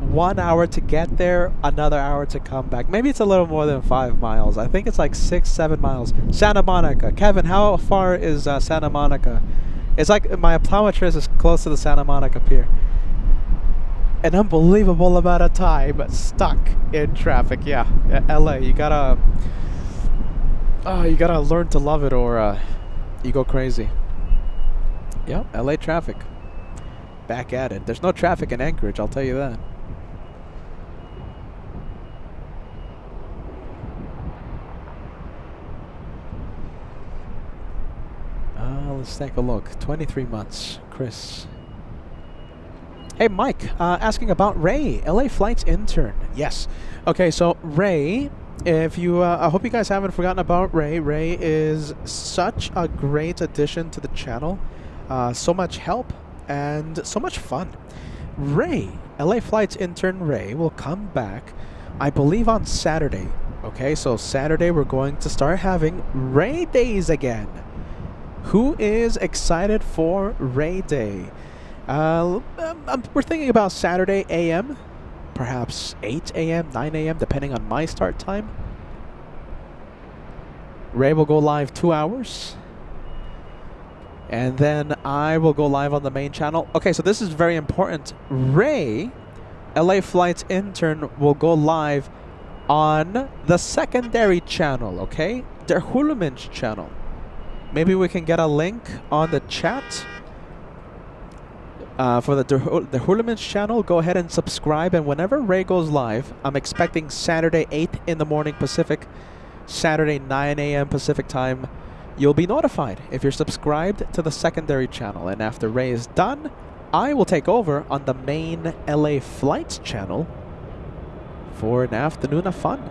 1 hour to get there, another hour to come back. Maybe it's a little more than 5 miles. I think it's like 6-7 miles. Santa Monica. Kevin, how far is Santa Monica? It's like my optometrist is close to the Santa Monica Pier. An unbelievable amount of time stuck in traffic. Yeah, LA. You gotta learn to love it, or you go crazy. Yep, LA traffic. Back at it. There's no traffic in Anchorage, I'll tell you that. Let's take a look. 23 months. Chris. Hey, Mike, asking about Ray, LA Flights intern. Yes. Okay, so Ray, if you, I hope you guys haven't forgotten about Ray. Ray is such a great addition to the channel. So much help and so much fun. Ray, LA Flights intern Ray, will come back, I believe, on Saturday. Okay, so Saturday we're going to start having Ray Days again. Who is excited for Ray Day? We're thinking about Saturday AM, perhaps 8 a.m., 9 a.m., depending on my start time. Ray will go live 2 hours. And then I will go live on the main channel. Okay, so this is very important. Ray, LA Flights intern, will go live on the secondary channel, okay? Der Hulmensch channel. Maybe we can get a link on the chat for the Hulmensch channel. Go ahead and subscribe, and whenever Ray goes live, I'm expecting Saturday 8 in the morning Pacific, Saturday 9 a.m. Pacific time. You'll be notified if you're subscribed to the secondary channel. And after Ray is done, I will take over on the main LA Flights channel for an afternoon of fun.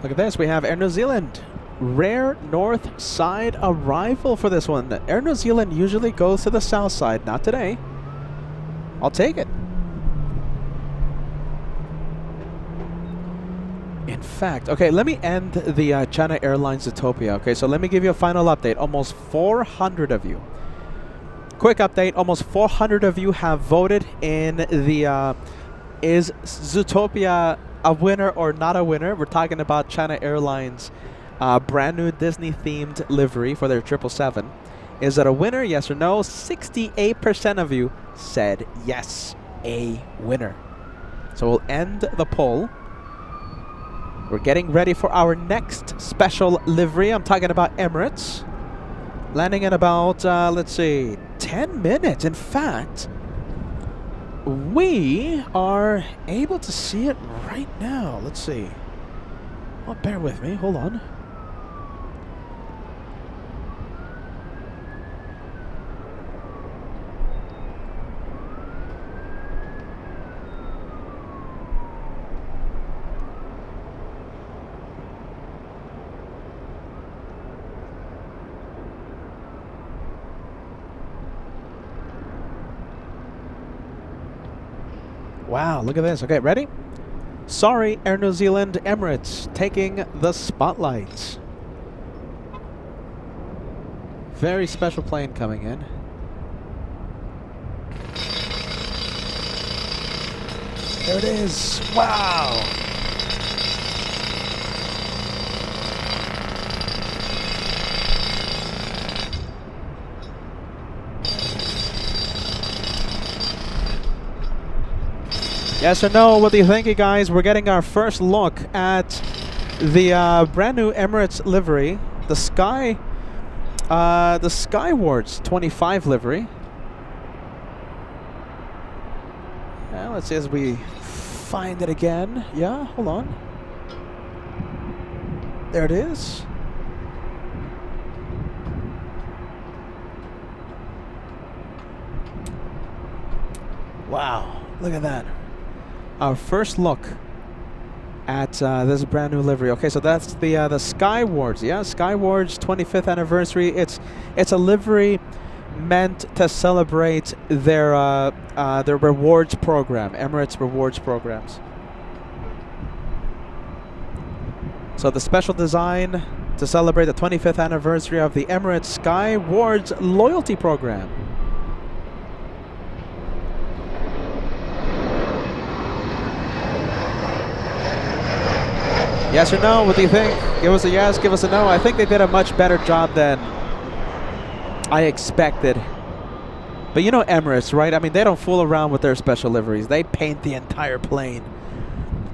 Look at this. We have Air New Zealand. Rare north side arrival for this one. Air New Zealand usually goes to the south side. Not today. I'll take it. In fact, okay, let me end the China Airlines Zootopia. Okay, so let me give you a final update. Almost 400 of you. Quick update. Almost 400 of you have voted in the is Zootopia a winner or not a winner? We're talking about China Airlines brand new Disney themed livery for their 777. Is it a winner? Yes or no? 68% of you said yes, a winner. So we'll end the poll. We're getting ready for our next special livery. I'm talking about Emirates. Landing in about, let's see, 10 minutes. In fact, we are able to see it right now. Let's see. Oh, bear with me. Hold on. Wow, look at this. Okay, ready? Sorry, Air New Zealand, Emirates, taking the spotlight. Very special plane coming in. There it is. Wow. Yes or no? What do you think, you guys? We're getting our first look at the brand new Emirates livery, the Skywards 25 livery. Let's see as we find it again. Yeah, hold on. There it is. Wow, look at that. Our first look at this brand new livery. Okay, so that's the Skywards. Yeah, Skywards 25th anniversary. It's a livery meant to celebrate their rewards program, Emirates rewards programs. So the special design to celebrate the 25th anniversary of the Emirates Skywards loyalty program. Yes or no? What do you think? Give us a yes, give us a no. I think they did a much better job than I expected. But you know Emirates, right? I mean, they don't fool around with their special liveries. They paint the entire plane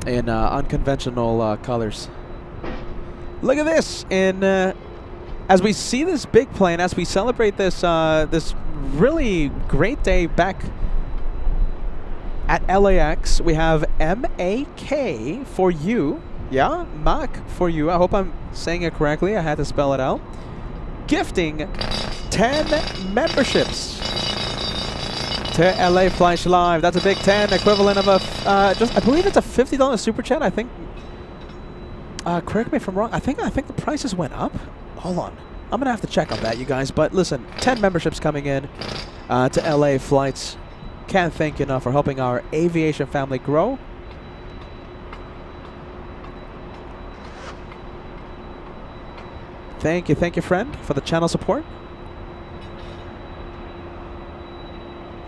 in unconventional colors. Look at this. As we see this big plane, as we celebrate this this really great day back at LAX, we have MAK for you. Yeah, Mac for you. I hope I'm saying it correctly. I had to spell it out. Gifting 10 memberships to LA Flash Live. That's a big 10, equivalent of a I believe it's a $50 super chat. I think. Correct me if I'm wrong. I think the prices went up. Hold on. I'm gonna have to check on that, you guys. But listen, 10 memberships coming in to LA Flights. Can't thank you enough for helping our aviation family grow. Thank you, friend, for the channel support.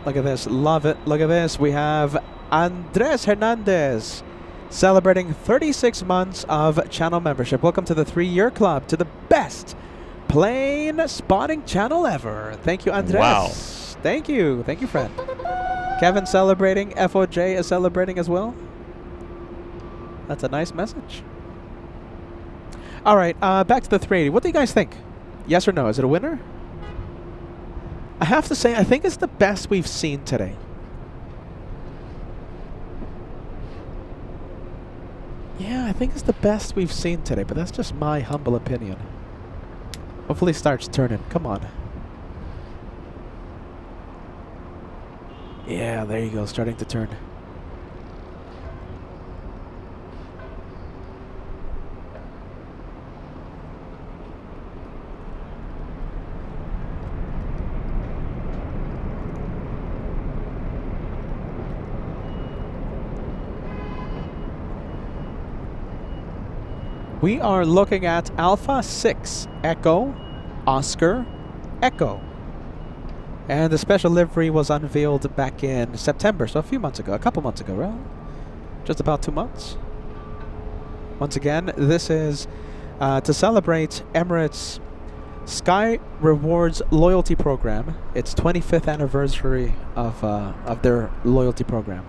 Look at this. Love it. Look at this. We have Andres Hernandez celebrating 36 months of channel membership. Welcome to the 3-year club, to the best plane spotting channel ever. Thank you, Andres. Wow. Thank you. Thank you, friend. Kevin celebrating. FOJ is celebrating as well. That's a nice message. All right, back to the 380. What do you guys think? Yes or no? Is it a winner? I have to say, I think it's the best we've seen today. Yeah, I think it's the best we've seen today, but that's just my humble opinion. Hopefully it starts turning. Come on. Yeah, there you go. Starting to turn. We are looking at Alpha 6 Echo Oscar Echo. And the special livery was unveiled back in September, so a few months ago, a couple months ago, right? Just about 2 months. Once again, this is to celebrate Emirates Sky Rewards loyalty program. It's 25th anniversary of their loyalty program.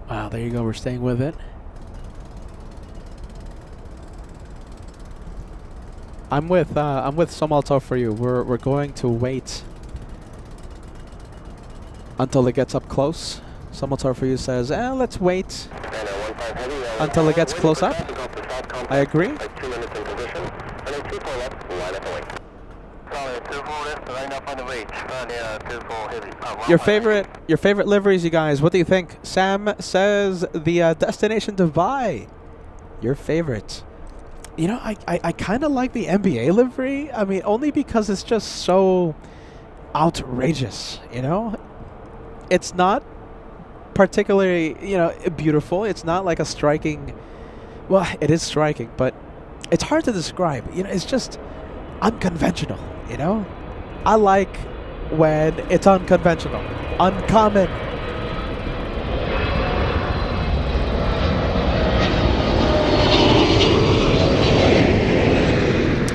Wow, there you go. We're staying with it. I'm with Somalto for you. We're going to wait until it gets up close. Somalto for you says, let's wait until it gets close up. I agree. Your favorite liveries, you guys. What do you think? Sam says the destination Dubai. Your favorite. You know, I kind of like the NBA livery. I mean, only because it's just so outrageous, you know? It's not particularly, beautiful. It's not like a striking... Well, it is striking, but it's hard to describe. You know, it's just unconventional, you know? I like when it's unconventional. Uncommon.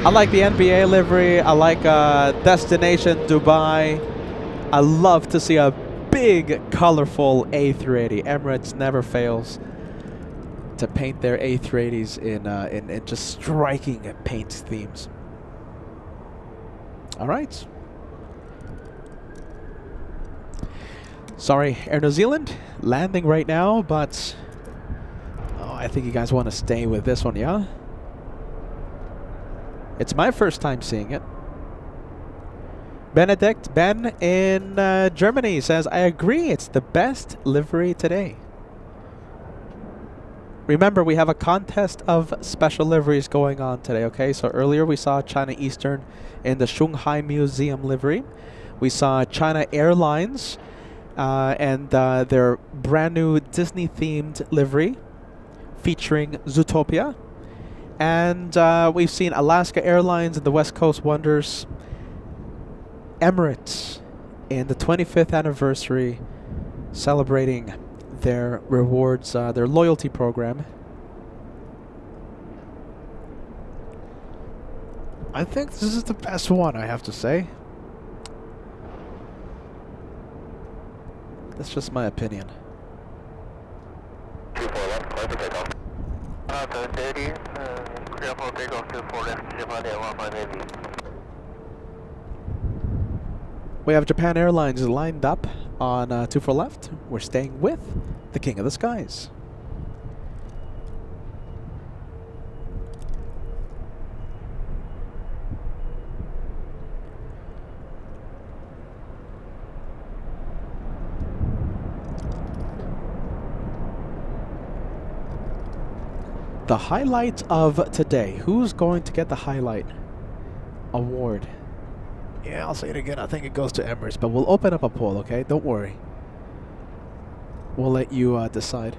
I like the NBA livery. I like Destination Dubai. I love to see a big, colorful A380. Emirates never fails to paint their A380s in just striking paint themes. All right. Sorry, Air New Zealand landing right now, but I think you guys want to stay with this one, yeah? It's my first time seeing it. Benedict Ben in Germany says, I agree, it's the best livery today. Remember, we have a contest of special liveries going on today, okay? So earlier we saw China Eastern in the Shanghai Museum livery. We saw China Airlines and their brand new Disney-themed livery featuring Zootopia. And we've seen Alaska Airlines and the West Coast Wonders. Emirates in the 25th anniversary celebrating their rewards, their loyalty program. I think this is the best one, I have to say. That's just my opinion. We have Japan Airlines lined up on 24 left. We're staying with the King of the Skies. The highlight of today. Who's going to get the highlight award? Yeah, I'll say it again. I think it goes to Emirates, but we'll open up a poll, okay? Don't worry. We'll let you decide.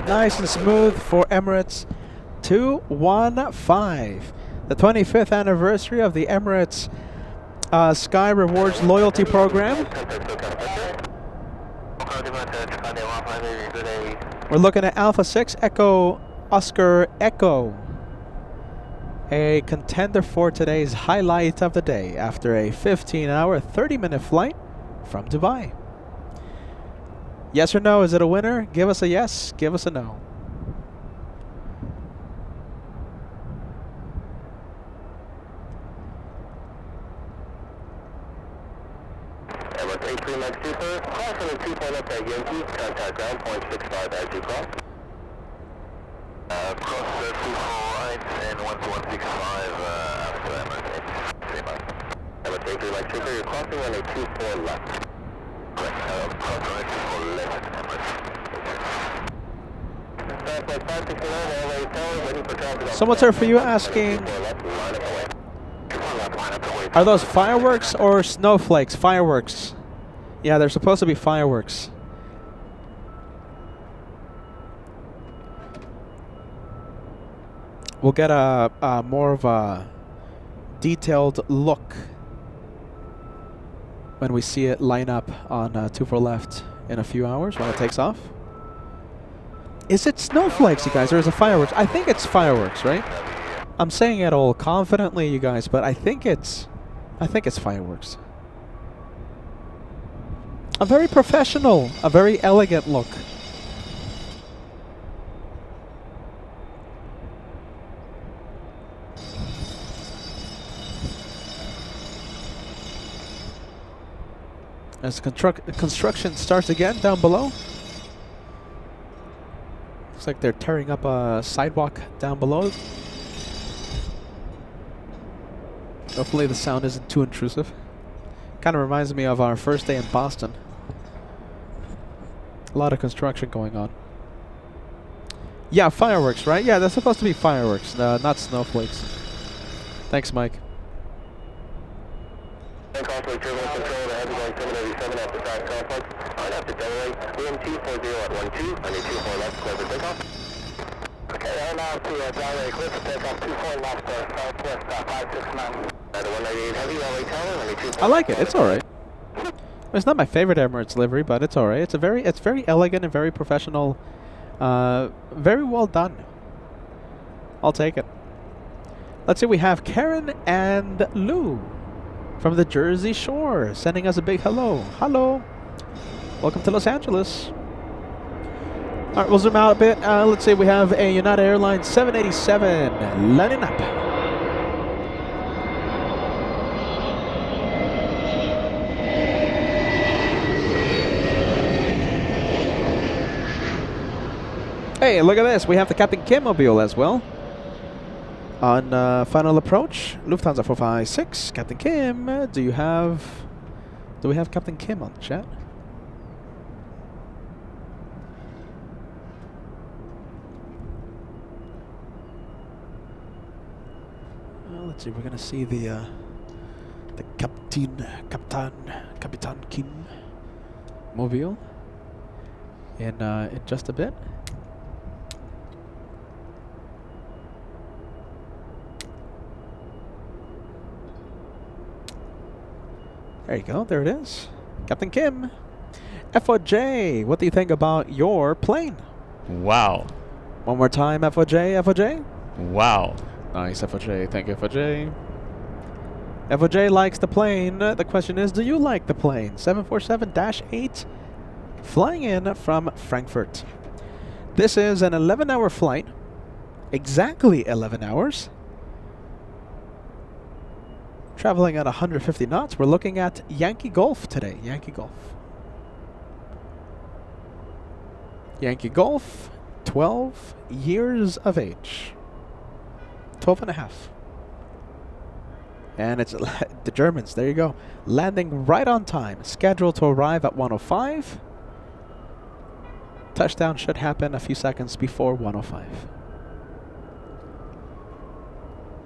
Nice and smooth for Emirates 215. The 25th anniversary of the Emirates Sky Rewards loyalty program. We're looking at Alpha 6 Echo Oscar Echo. A contender for today's highlight of the day after a 15-hour, 30-minute flight from Dubai. Yes or no? Is it a winner? Give us a yes. Give us a no. Emirates A380, cross on the 2.up at Yankee, contact ground point 65 as you cross. Cross the 24 right and 1165 after Emirates 3 you're crossing on a 24 left. Correct, cross on a 24 left Emirates. Someone sir, for you asking, are those fireworks or snowflakes? Fireworks. Yeah, they're supposed to be fireworks. We'll get a more of a detailed look when we see it line up on 24 left in a few hours when it takes off. Is it snowflakes, you guys, or is it fireworks? I think it's fireworks, right? I'm saying it all confidently, you guys, but I think it's fireworks. A very professional, a very elegant look. As construction starts again down below. Looks like they're tearing up a sidewalk down below. Hopefully the sound isn't too intrusive. Kind of reminds me of our first day in Boston. A lot of construction going on. Yeah, fireworks, right? Yeah, that's supposed to be fireworks, not snowflakes. Thanks, Mike. Control to heavy going 787 at the side complex. On after Delray, EM240 at 12, on your 24 left, clear for takeoff. Okay, right now to Delray, clear for takeoff, 24 left, southwest, 569. At 198 heavy, LA Tower, on your 24. I like it, it's alright. It's not my favorite Emirates livery, but it's alright. It's very elegant and very professional. Very well done. I'll take it. Let's see, we have Karen and Lou from the Jersey Shore, sending us a big hello. Hello. Welcome to Los Angeles. All right, we'll zoom out a bit. Let's see, we have a United Airlines 787 landing up. Hey, look at this. We have the Captain Kim mobile as well. On final approach, Lufthansa 456, Captain Kim, do we have Captain Kim on the chat? Let's see, we're gonna see the Capitan Kim mobile in just a bit. There you go, there it is. Captain Kim. FOJ, what do you think about your plane? Wow. One more time, FOJ, FOJ. Wow. Nice, FOJ, thank you, FOJ. FOJ likes the plane. The question is, do you like the plane? 747-8, flying in from Frankfurt. This is an 11-hour flight. Exactly 11 hours. Traveling at 150 knots. We're looking at Yankee Golf today. Yankee Golf. Yankee Golf, 12 years of age. 12 and a half. And it's the Germans. There you go. Landing right on time. Scheduled to arrive at 1:05. Touchdown should happen a few seconds before 1:05.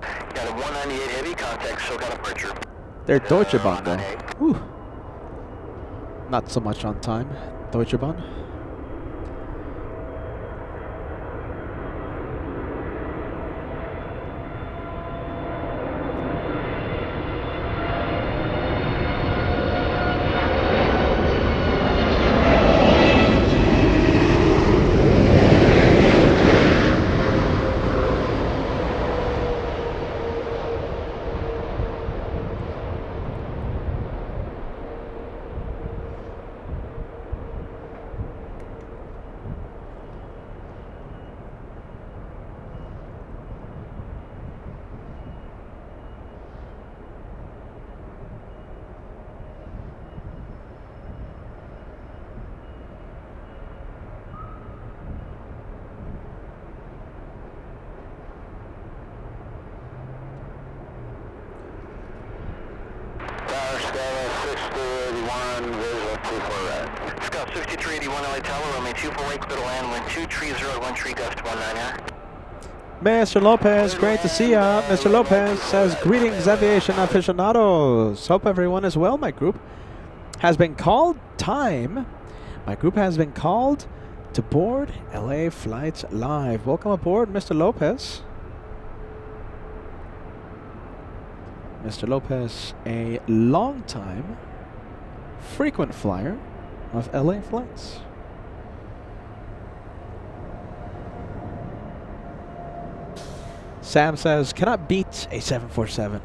Got a 198 heavy contact, so got a departure. They're Deutsche Bahn though. Whew. Not so much on time. Deutsche Bahn. 6381, visual 24 red. Scout 6381 LA Tower, runway 24 clear to land, wind 230 at 1 tree, gust 19 here. Mr. Lopez, great to see ya. Mr. Lopez says, greetings, aviation aficionados. Hope everyone is well. My group has been called My group has been called to board LA Flights Live. Welcome aboard, Mr. Lopez. Mr. Lopez, a long-time frequent flyer of LA flights. Sam says, cannot beat a 747.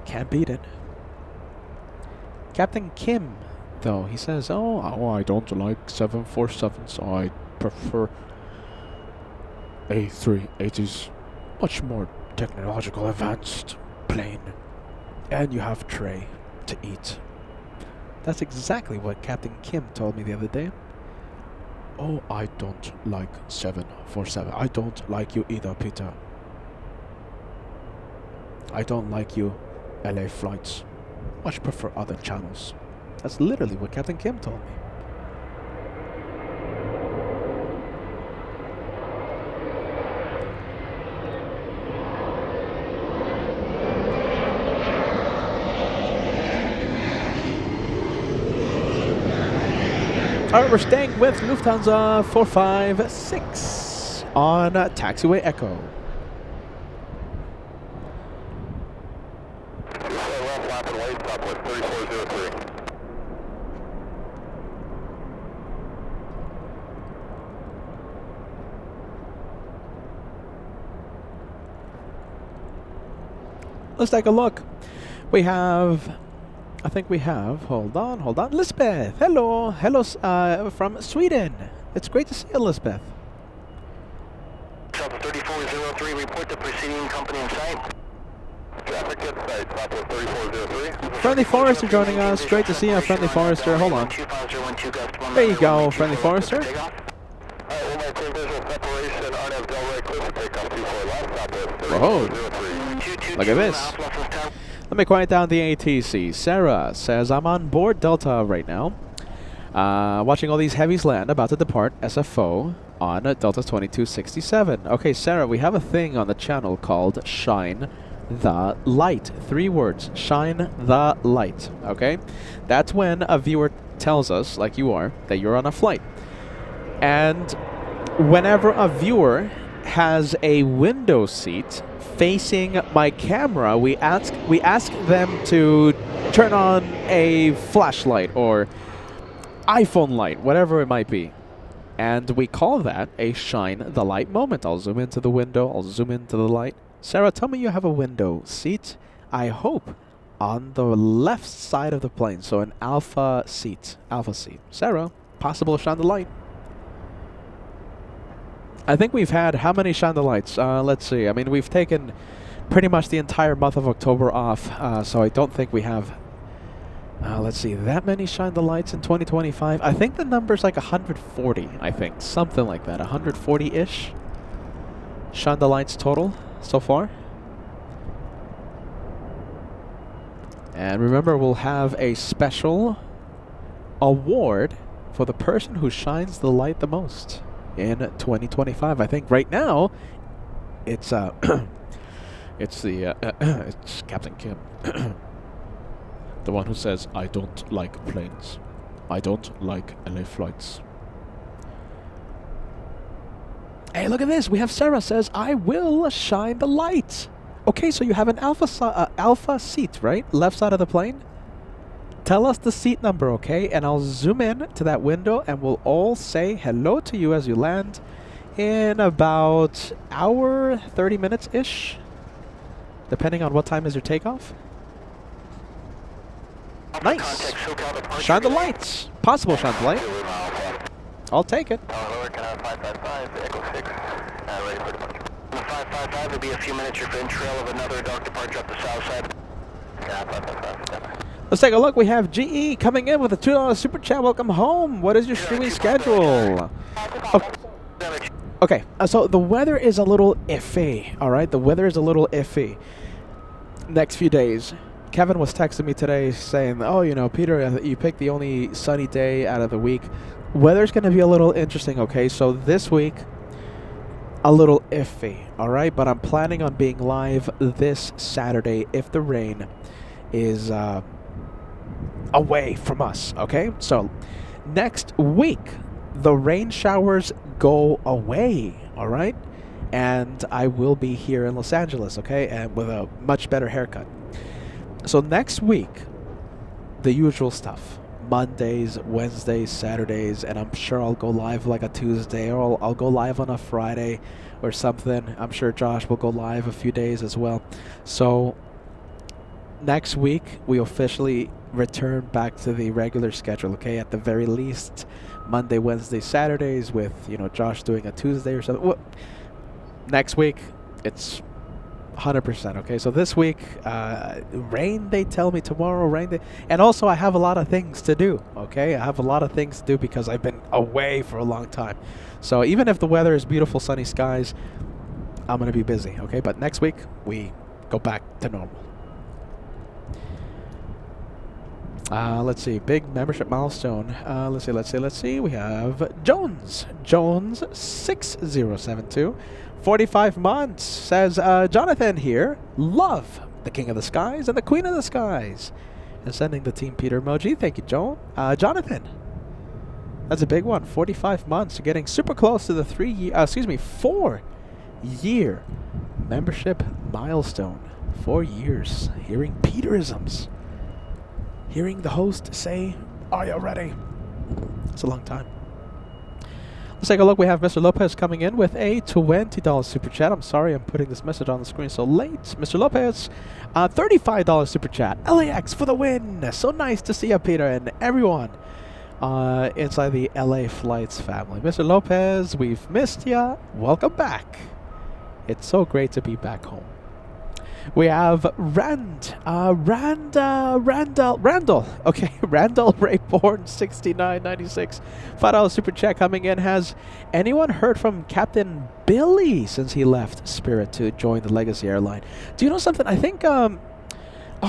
Can't beat it. Captain Kim, though, he says, oh, I don't like 747s. I prefer A380s. Much more technological, advanced plane. And you have tray to eat. That's exactly what Captain Kim told me the other day. Oh, I don't like 747. I don't like you either, Peter. I don't like you, LA flights. Much prefer other channels. That's literally what Captain Kim told me. Alright, we're staying with Lufthansa 456 on Taxiway Echo. Left lap and wait, Southwest 3403. Let's take a look. We have... I think we have, hold on, Lisbeth, hello, from Sweden. It's great to see you, Lisbeth. Southwest 3403, report the preceding company in sight. Traffic in sight, Southwest 3403. Friendly Forester joining us, great to see you, Friendly Forester, hold on. There you go, Friendly Forester. Alright, we'll maintain visual separation, RNF Delray, clear for takeoff 24 left, Southwest 3403. Look at this. Let me quiet down the ATC. Sarah says, I'm on board Delta right now. Watching all these heavies land, about to depart SFO on Delta 2267. Okay, Sarah, we have a thing on the channel called Shine the Light. 3 words. Shine the light. Okay? That's when a viewer tells us, like you are, that you're on a flight. And whenever a viewer has a window seat facing my camera, we ask them to turn on a flashlight or iPhone light, whatever it might be. And we call that a shine the light moment. I'll zoom into the window, I'll zoom into the light. Sarah, tell me you have a window seat, I hope, on the left side of the plane. So an alpha seat. Sarah, possible shine the light. I think we've had how many shine the lights? Let's see. I mean, we've taken pretty much the entire month of October off, so I don't think we have, let's see, that many shine the lights in 2025. I think the number's like 140, I think. Something like that. 140-ish shine the lights total so far. And remember, we'll have a special award for the person who shines the light the most in 2025. I think right now it's it's Captain Kim, the one who says, I don't like planes, I don't like LA flights. Hey, look at this, we have Sarah says, I will shine the light. Okay, so you have an alpha seat, right? Left side of the plane. Tell us the seat number, okay? And I'll zoom in to that window and we'll all say hello to you as you land in about hour, 30 minutes-ish, depending on what time is your takeoff. Nice. Shine the lights. Possible shine the light. I'll take it. 555 will be a few minutes. You're in trail of another dark departure up the south side. Let's take a look. We have GE coming in with a $2 super chat. Welcome home. What is your streaming schedule? Okay, so the weather is a little iffy. All right, the weather is a little iffy next few days. Kevin was texting me today saying, oh, you know, Peter, you picked the only sunny day out of the week. Weather's going to be a little interesting, okay? So this week, a little iffy, all right? But I'm planning on being live this Saturday if the rain is away from us, okay? So next week, the rain showers go away, all right? And I will be here in Los Angeles, okay? And with a much better haircut. So next week, the usual stuff. Mondays, Wednesdays, Saturdays, and I'm sure I'll go live like a Tuesday, or I'll go live on a Friday or something. I'm sure Josh will go live a few days as well. So next week, we officially return back to the regular schedule, okay? At the very least, Monday, Wednesday, Saturdays with, you know, Josh doing a Tuesday or something. Well, next week, it's 100%, okay? So this week, rain, they tell me tomorrow, rain day. And also, I have a lot of things to do, okay? I have a lot of things to do because I've been away for a long time. So even if the weather is beautiful, sunny skies, I'm going to be busy, okay? But next week, we go back to normal. Let's see, big membership milestone. Let's see. We have Jones 6072, 45 months. Says Jonathan here. Love the King of the Skies and the Queen of the Skies, and sending the Team Peter emoji. Thank you, Jonathan. That's a big one. 45 months. You're getting super close to the 4-year membership milestone. 4 years. Hearing Peterisms. Hearing the host say, "Are you ready?" It's a long time. Let's take a look. We have Mr. Lopez coming in with a $20 super chat. I'm sorry I'm putting this message on the screen so late. Mr. Lopez, $35 super chat. LAX for the win. So nice to see you, Peter, and everyone inside the LA Flights family. Mr. Lopez, we've missed ya. Welcome back. It's so great to be back home. We have Randall. Okay, Randall Rayborn, 6996. $5 super chat coming in. Has anyone heard from Captain Billy since he left Spirit to join the Legacy airline? Do you know something? I think, oh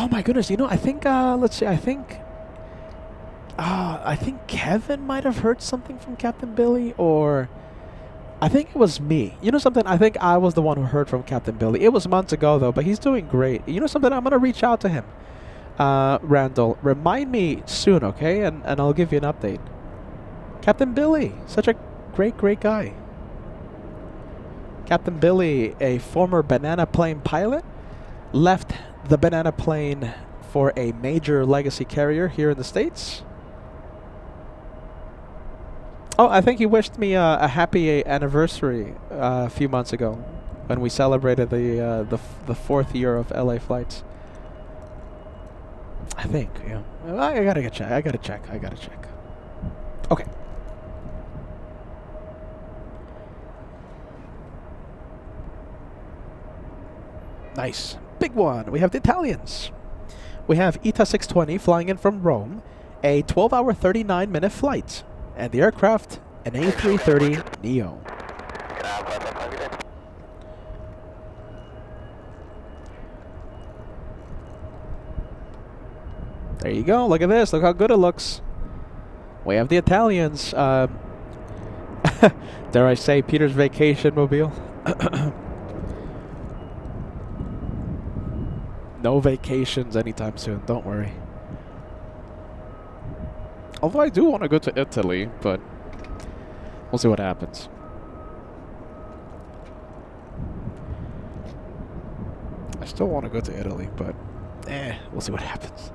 my goodness, you know, I think, let's see, I think Kevin might have heard something from Captain Billy, or I think it was me. You know something? I think I was the one who heard from Captain Billy. It was months ago, though, but he's doing great. You know something? I'm going to reach out to him. Randall, remind me soon, okay? And I'll give you an update. Captain Billy, such a great guy. Captain Billy, a former banana plane pilot, left the banana plane for a major legacy carrier here in the States. Oh, I think he wished me a happy anniversary a few months ago when we celebrated the 4th year of LA Flights. I think, yeah. I gotta check. I gotta check. Okay. Nice. Big one. We have the Italians. We have ITA 620 flying in from Rome, a 12-hour, 39-minute flight. And the aircraft, an A380 Neo. There you go. Look at this. Look how good it looks. We have the Italians. Dare I say Peter's vacation mobile? No vacations anytime soon. Don't worry. Although I do want to go to Italy, but we'll see what happens. I still want to go to Italy, but we'll see what happens.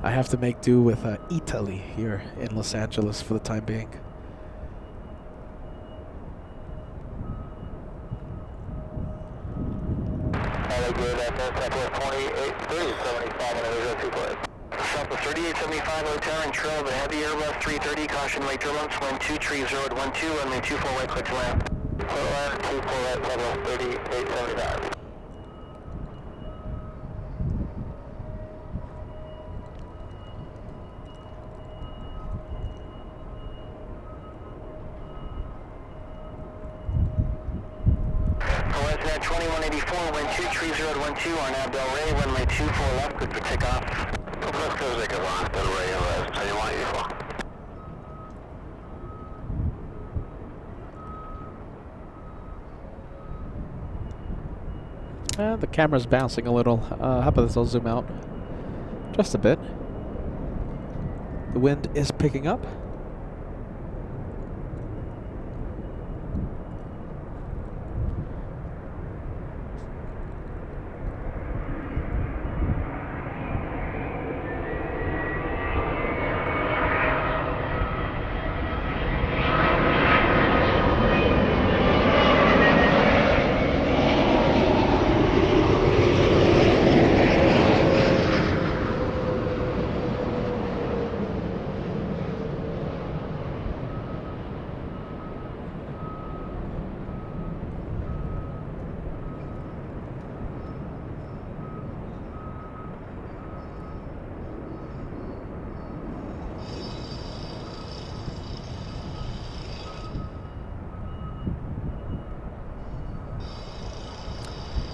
I have to make do with Italy here in Los Angeles for the time being. Southwest 3875 Hotel and trail the heavy Airbus 330, caution late turbulence, wind 230 at 12, runway 24 right, clear to land. Clear to land, 24 right, Southwest 3875. West at 2184, wind 2, trees road 12, on Del Rey, runway 24 left, good for takeoff. Let's go take a on Del Rey, 2184. The camera's bouncing a little. How about this? I'll zoom out just a bit. The wind is picking up.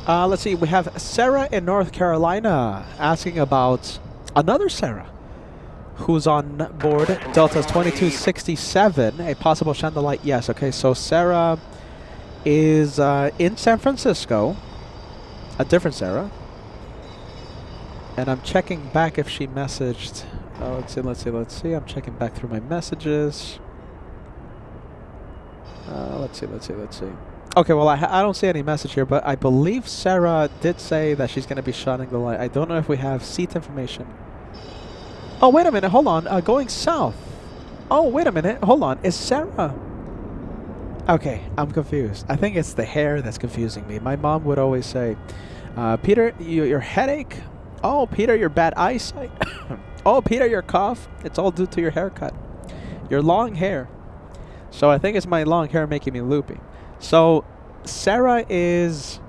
Let's see, we have Sarah in North Carolina asking about another Sarah who's on board Delta's 2267, a possible Chandelight. Yes, okay, so Sarah is in San Francisco, a different Sarah. And I'm checking back if she messaged. Oh, let's see. I'm checking back through my messages. Let's see. Okay, well, I don't see any message here, but I believe Sarah did say that she's going to be shining the light. I don't know if we have seat information. Oh, wait a minute. Hold on. Going south. Oh, wait a minute. Hold on. Is Sarah... Okay, I'm confused. I think it's the hair that's confusing me. My mom would always say, Peter, your headache? Oh, Peter, your bad eyesight? Oh, Peter, your cough? It's all due to your haircut. Your long hair. So I think it's my long hair making me loopy. So Sarah is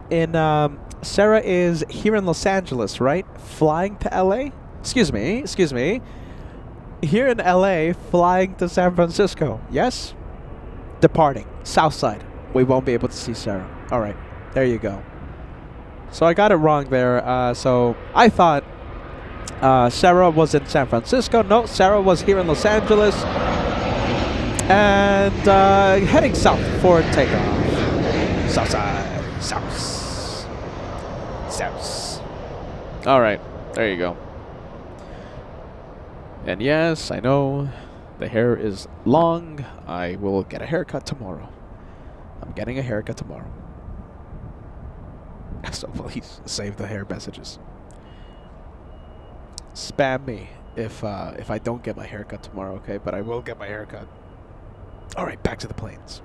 here in Los Angeles, right? Flying to LA? Excuse me. Here in LA, flying to San Francisco. Yes? Departing. South side. We won't be able to see Sarah. All right. There you go. So I got it wrong there. So I thought Sarah was in San Francisco. No, Sarah was here in Los Angeles. And heading south for takeoff. South side. South. All right. There you go. And yes, I know the hair is long. I will get a haircut tomorrow. I'm getting a haircut tomorrow. So please save the hair messages. Spam me if I don't get my haircut tomorrow, okay? But I will get my haircut. All right, back to the planes.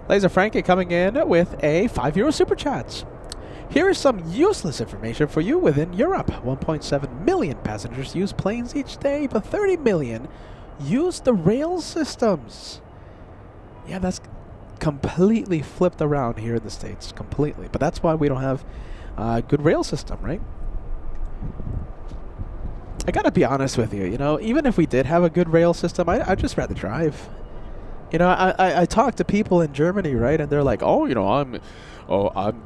Laser Frankie coming in with a €5 super chat. Here is some useless information for you within Europe. 1.7 million passengers use planes each day, but 30 million use the rail systems. Yeah, that's completely flipped around here in the States. Completely. But that's why we don't have a good rail system, right? I gotta be honest with you, you know, even if we did have a good rail system, I'd just rather drive. You know, I talk to people in Germany, right, and they're like, oh, you know, I'm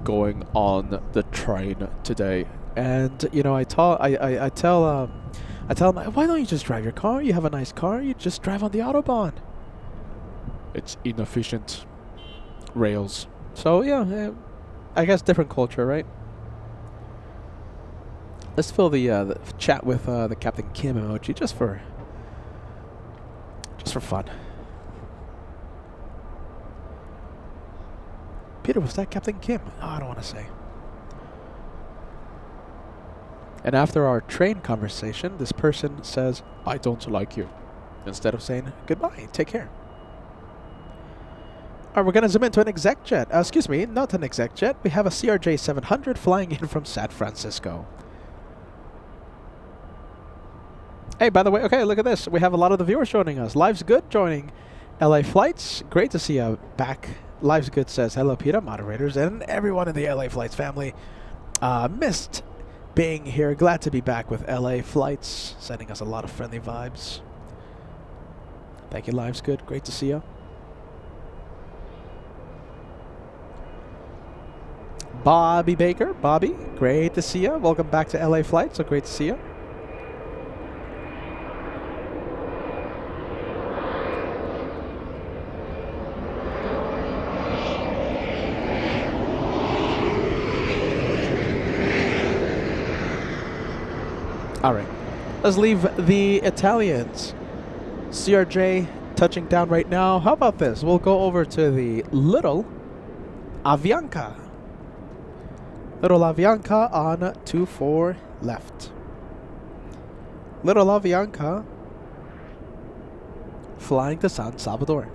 going on the train today, and you know, I tell them, why don't you just drive your car? You have a nice car. You just drive on the autobahn. It's inefficient rails. So yeah, I guess different culture, right? Let's fill the chat with the Captain Kim emoji just for fun. Peter, was that Captain Kim? Oh, I don't want to say. And after our train conversation, this person says, I don't like you. Instead of saying, goodbye, take care. Alright, we're going to zoom into an exec jet. Excuse me, not an exec jet. We have a CRJ 700 flying in from San Francisco. Hey, by the way, okay, look at this. We have a lot of the viewers joining us. Life's Good joining LA Flights. Great to see you back. Life's Good says, hello, Peter, moderators, and everyone in the LA Flights family. Missed being here. Glad to be back with LA Flights. Sending us a lot of friendly vibes. Thank you, Life's Good. Great to see you. Bobby Baker. Bobby, great to see you. Welcome back to LA Flight. So great to see you. All right, let's leave the Italians. CRJ touching down right now. How about this? We'll go over to the Little Avianca. Little Avianca on 24 left. Little Avianca flying to San Salvador.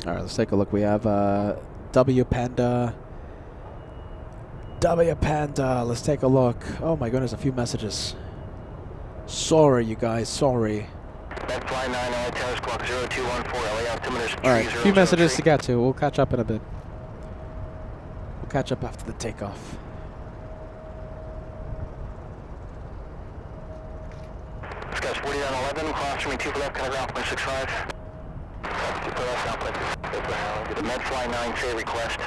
All right, let's take a look. We have W Panda. W Panda. Let's take a look. Oh my goodness, a few messages. Sorry, you guys. Sorry. That fly 9 LA Tower Squawk 0214 LA altimeter. All right, a few messages to get to. We'll catch up in a bit. We'll catch up after the takeoff. Discuss 4911, cross from me 2 for left, cover off 165. 2 for left, south, the Medfly 9 say request.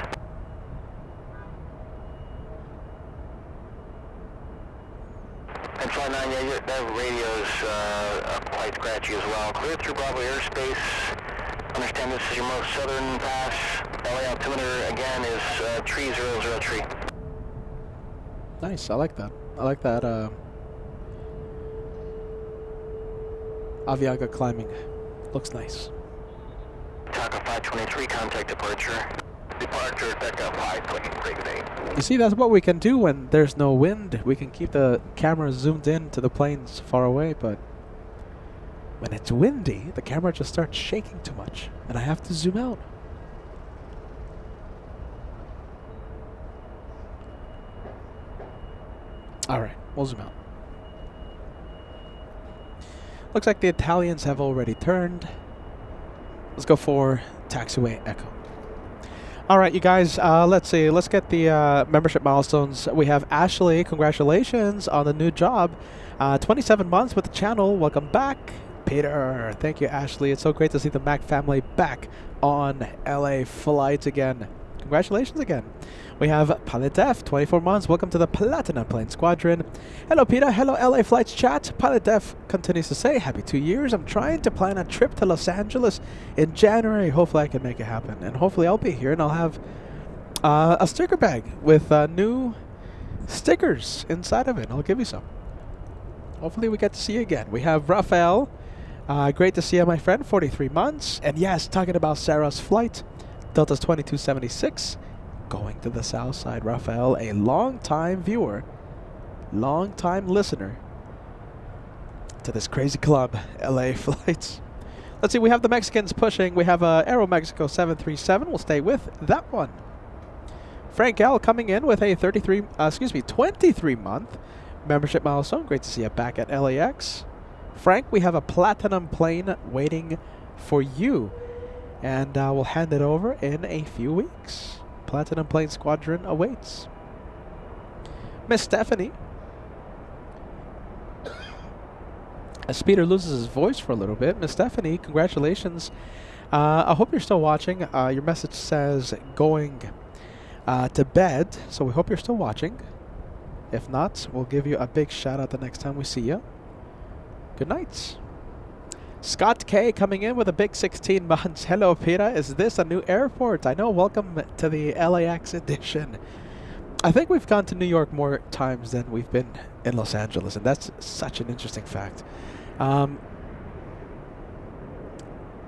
Medfly 9, yeah, that radio's quite scratchy as well. Clear through Bravo airspace. Understand this is your most southern pass. LA altimeter again is 3003. Nice, I like that. I like that Avianca climbing. Looks nice. Taka 523, contact departure. Departure, Taka 523 today. You see, that's what we can do when there's no wind. We can keep the camera zoomed in to the planes far away, but when it's windy, the camera just starts shaking too much, and I have to zoom out. All right, we'll zoom out. Looks like the Italians have already turned. Let's go for taxiway Echo. All right, you guys, let's see. Let's get the membership milestones. We have Ashley. Congratulations on the new job. 27 months with the channel. Welcome back, Peter. Thank you, Ashley. It's so great to see the Mac family back on LA Flight again. Congratulations again. We have Pilot Def, 24 months. Welcome to the Platinum Plane Squadron. Hello, Peter. Hello, LA Flights chat. Pilot Def continues to say, happy 2 years. I'm trying to plan a trip to Los Angeles in January. Hopefully I can make it happen. And hopefully I'll be here and I'll have a sticker bag with new stickers inside of it. I'll give you some. Hopefully we get to see you again. We have Raphael. Great to see you, my friend. 43 months. And yes, talking about Sarah's flight. Delta's 2276. Going to the south side. Raphael, a long-time viewer, long-time listener to this crazy club, LA Flights. Let's see, we have the Mexicans pushing. We have Aero Mexico 737. We'll stay with that one. Frank L coming in with a 23-month membership milestone. Great to see you back at LAX. Frank, we have a platinum plane waiting for you. And we'll hand it over in a few weeks. Platinum Plane Squadron awaits. Miss Stephanie. As Peter loses his voice for a little bit, Miss Stephanie, congratulations. I hope you're still watching. Your message says going to bed, so we hope you're still watching. If not, we'll give you a big shout out the next time we see you. Good night. Scott K coming in with a big 16 months. Hello, Peter. Is this a new airport? I know. Welcome to the LAX edition. I think we've gone to New York more times than we've been in Los Angeles, and that's such an interesting fact.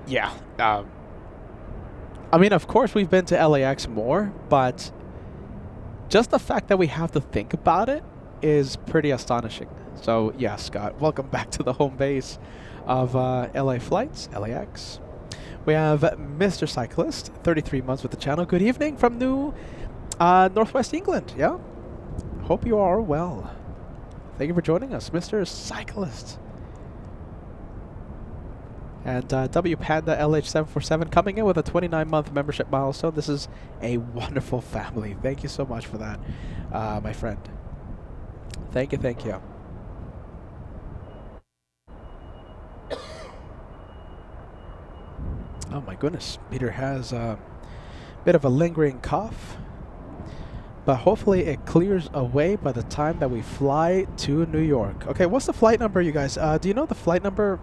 Yeah. I mean, of course, we've been to LAX more, but just the fact that we have to think about it is pretty astonishing. So, yeah, Scott, welcome back to the home base of LA Flights, LAX. We have Mr. Cyclist, 33 months with the channel. Good evening from New Northwest England. Yeah, hope you are well. Thank you for joining us, Mr. Cyclist. And W Panda LH747 coming in with a 29-month membership milestone. This is a wonderful family. Thank you so much for that, my friend. Thank you, thank you. Oh my goodness, Peter has a bit of a lingering cough, but hopefully it clears away by the time that we fly to New York. Okay, what's the flight number, you guys? Do you know the flight number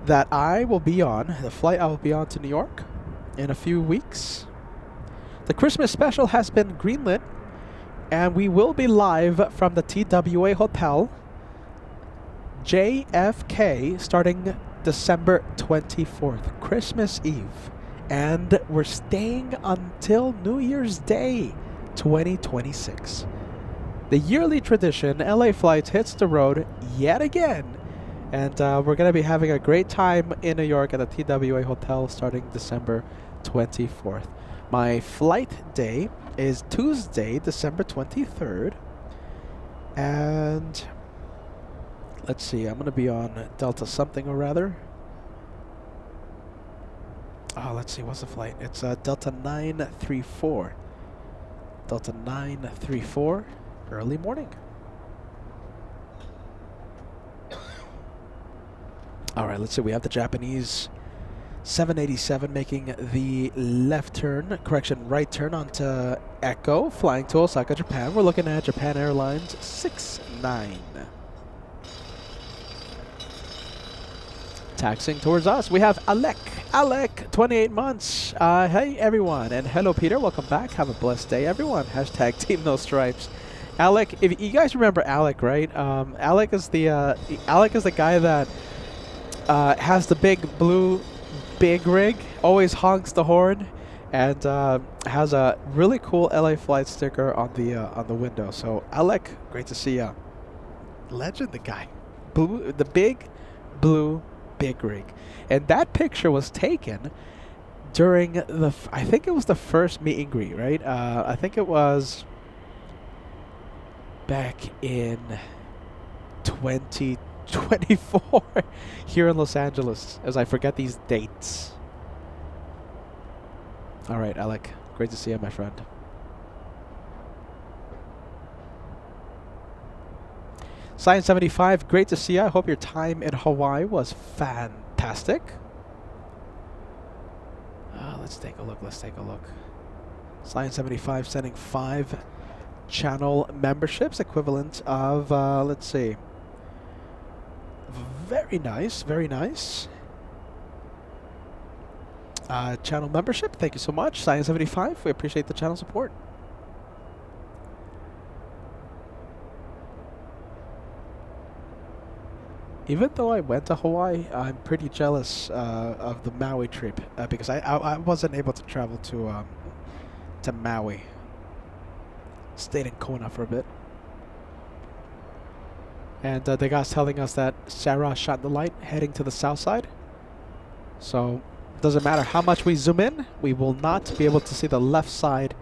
that I will be on, the flight I will be on to New York in a few weeks? The Christmas special has been greenlit, and we will be live from the TWA Hotel, JFK, starting December 24th, Christmas Eve. And we're staying until New Year's Day, 2026. The yearly tradition, LA Flights hits the road yet again. And we're going to be having a great time in New York at the TWA Hotel starting December 24th. My flight day is Tuesday, December 23rd. And let's see, I'm going to be on Delta something or rather. Oh, let's see, what's the flight? It's Delta 934. Delta 934, early morning. All right, let's see, we have the Japanese 787 making the right turn onto Echo, flying to Osaka, Japan. We're looking at Japan Airlines 69. Taxing towards us, we have Alec, 28 months. Hey everyone, and hello Peter, welcome back. Have a blessed day, everyone. Hashtag Team No Stripes. Alec, if you guys remember Alec, right? Alec is the guy that has the big rig, always honks the horn, and has a really cool LA Flight sticker on the window. So Alec, great to see ya. Legend, the guy, the big blue big rig, and that picture was taken during I think it was the first meet and greet, right? I think it was back in 2024 here in Los Angeles, as I forget these dates. All right, Alec, great to see you, my friend. Science 75, great to see you. I hope your time in Hawaii was fantastic. Let's take a look. Science 75 sending 5 channel memberships, equivalent of, let's see. Very nice. Channel membership, thank you so much. Science 75, we appreciate the channel support. Even though I went to Hawaii, I'm pretty jealous of the Maui trip because I wasn't able to travel to Maui. Stayed in Kona for a bit. And the guy's telling us that Sarah shot the light heading to the south side. So it doesn't matter how much we zoom in, we will not be able to see the left side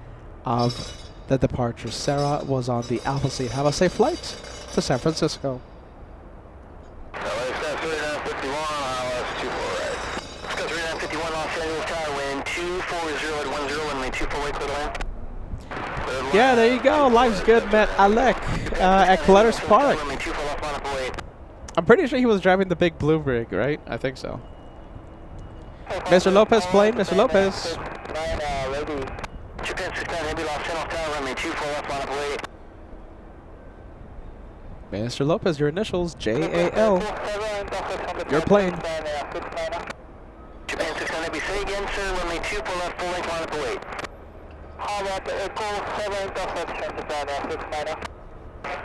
of the departure. Sarah was on the Alpha seat. Have a safe flight to San Francisco. Yeah, there you go. Life's good, met Alec at Clutters Park. I'm pretty sure he was driving the big blue rig, right? I think so. Mr. Lopez plane, Mr. Lopez. Mr. Lopez, your initials, JAL. Your plane. Japan 690, say again, sir, runway 24 left, full length, line up await.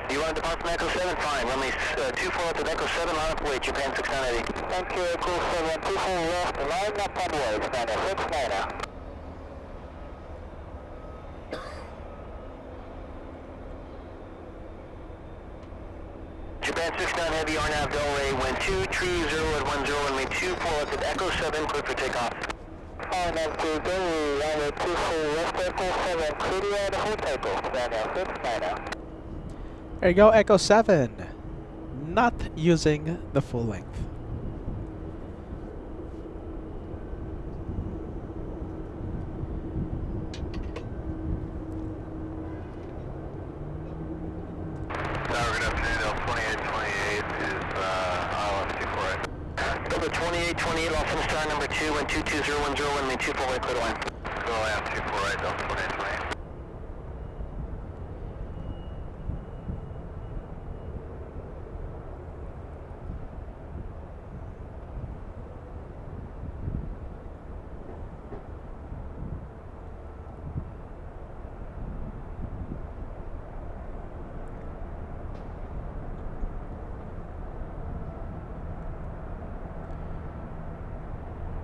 You want to depart from Echo 7? Fine. Runway 24 left at Echo 7, line up await, Japan 690. Thank you, Echo 7, 24 left, line up on way, Japan 690. Japan 69 Heavy, RNAV Delray, wind 230 at 10, runway 24 left at Echo 7, clear for takeoff. RNAV Delray, runway 24 left, Echo 7, clear to hold takeoff, Japan 690. There you go, Echo 7. Not using the full length. Delta 2828 28, Los Angeles Star number 2, 1221010, runway 24 right, clear to line. Go ahead, 24 right, Delta 28 right.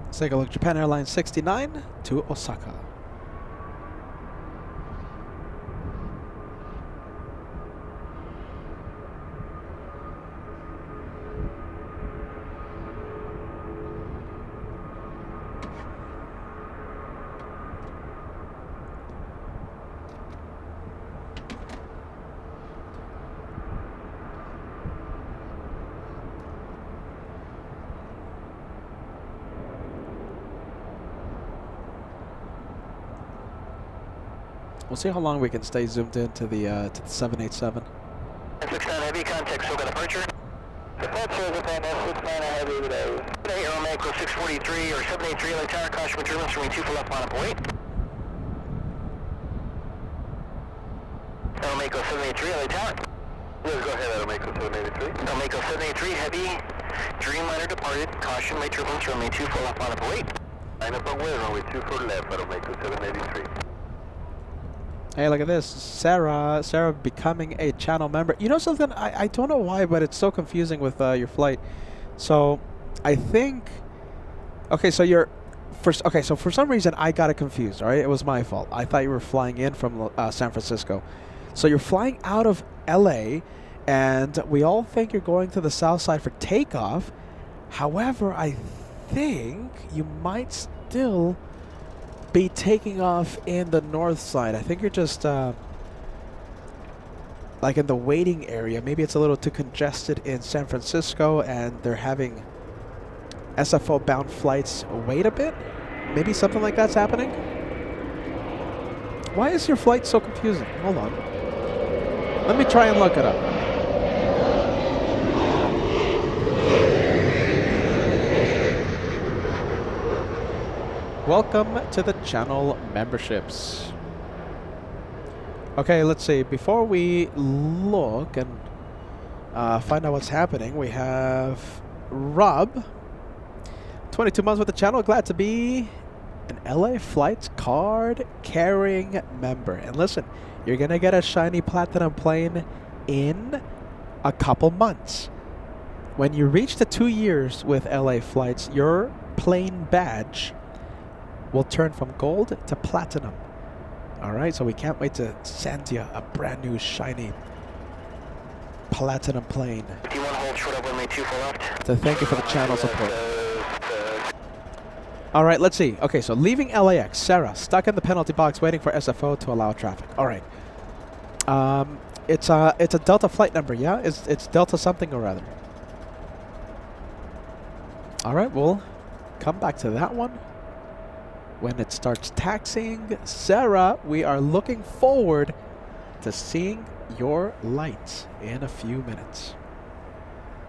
Let's take a look. Japan Airlines 69 to Osaka. We'll see how long we can stay zoomed in to the 787. 69 heavy, contact SOGA departure. Departure is Japan S69 heavy today. Today, Aeromexico 643 or 783 LA Tower, caution for turbulence, runway 24 left, line up, wait. Aeromexico 783 LA Tower. Yes, go ahead, Aeromexico 783. Aeromexico 783 heavy, Dreamliner departed, caution, late turbulence, runway 24 left, line up, wait. Line up and wait, runway 24 left, Aeromexico 783. Hey, look at this. Sarah becoming a channel member. You know something? I don't know why, but it's so confusing with your flight. So, I think... Okay, so you're... Okay, so for some reason, I got it confused, all right? It was my fault. I thought you were flying in from San Francisco. So, you're flying out of L.A., and we all think you're going to the south side for takeoff. However, I think you might still be taking off in the north side. I think you're just like in the waiting area. Maybe it's a little too congested in San Francisco and they're having SFO bound flights wait a bit. Maybe something like that's happening. Why is your flight so confusing? Hold on. Let me try and look it up. Welcome to the channel memberships. Okay, let's see. Before we look and find out what's happening, we have Rob, 22 months with the channel. Glad to be an LA Flights card carrying member. And listen, you're going to get a shiny platinum plane in a couple months. When you reach the 2 years with LA Flights, your plane badge will turn from gold to platinum. All right, so we can't wait to send you a brand new shiny platinum plane. Do you want to hold short up runway 24 left? So thank you for the channel support. All right, let's see. Okay, so leaving LAX, Sarah stuck in the penalty box waiting for SFO to allow traffic. All right. It's a Delta flight number, yeah? It's Delta something or other. All right, we'll come back to that one when it starts taxiing. Sarah, we are looking forward to seeing your lights in a few minutes.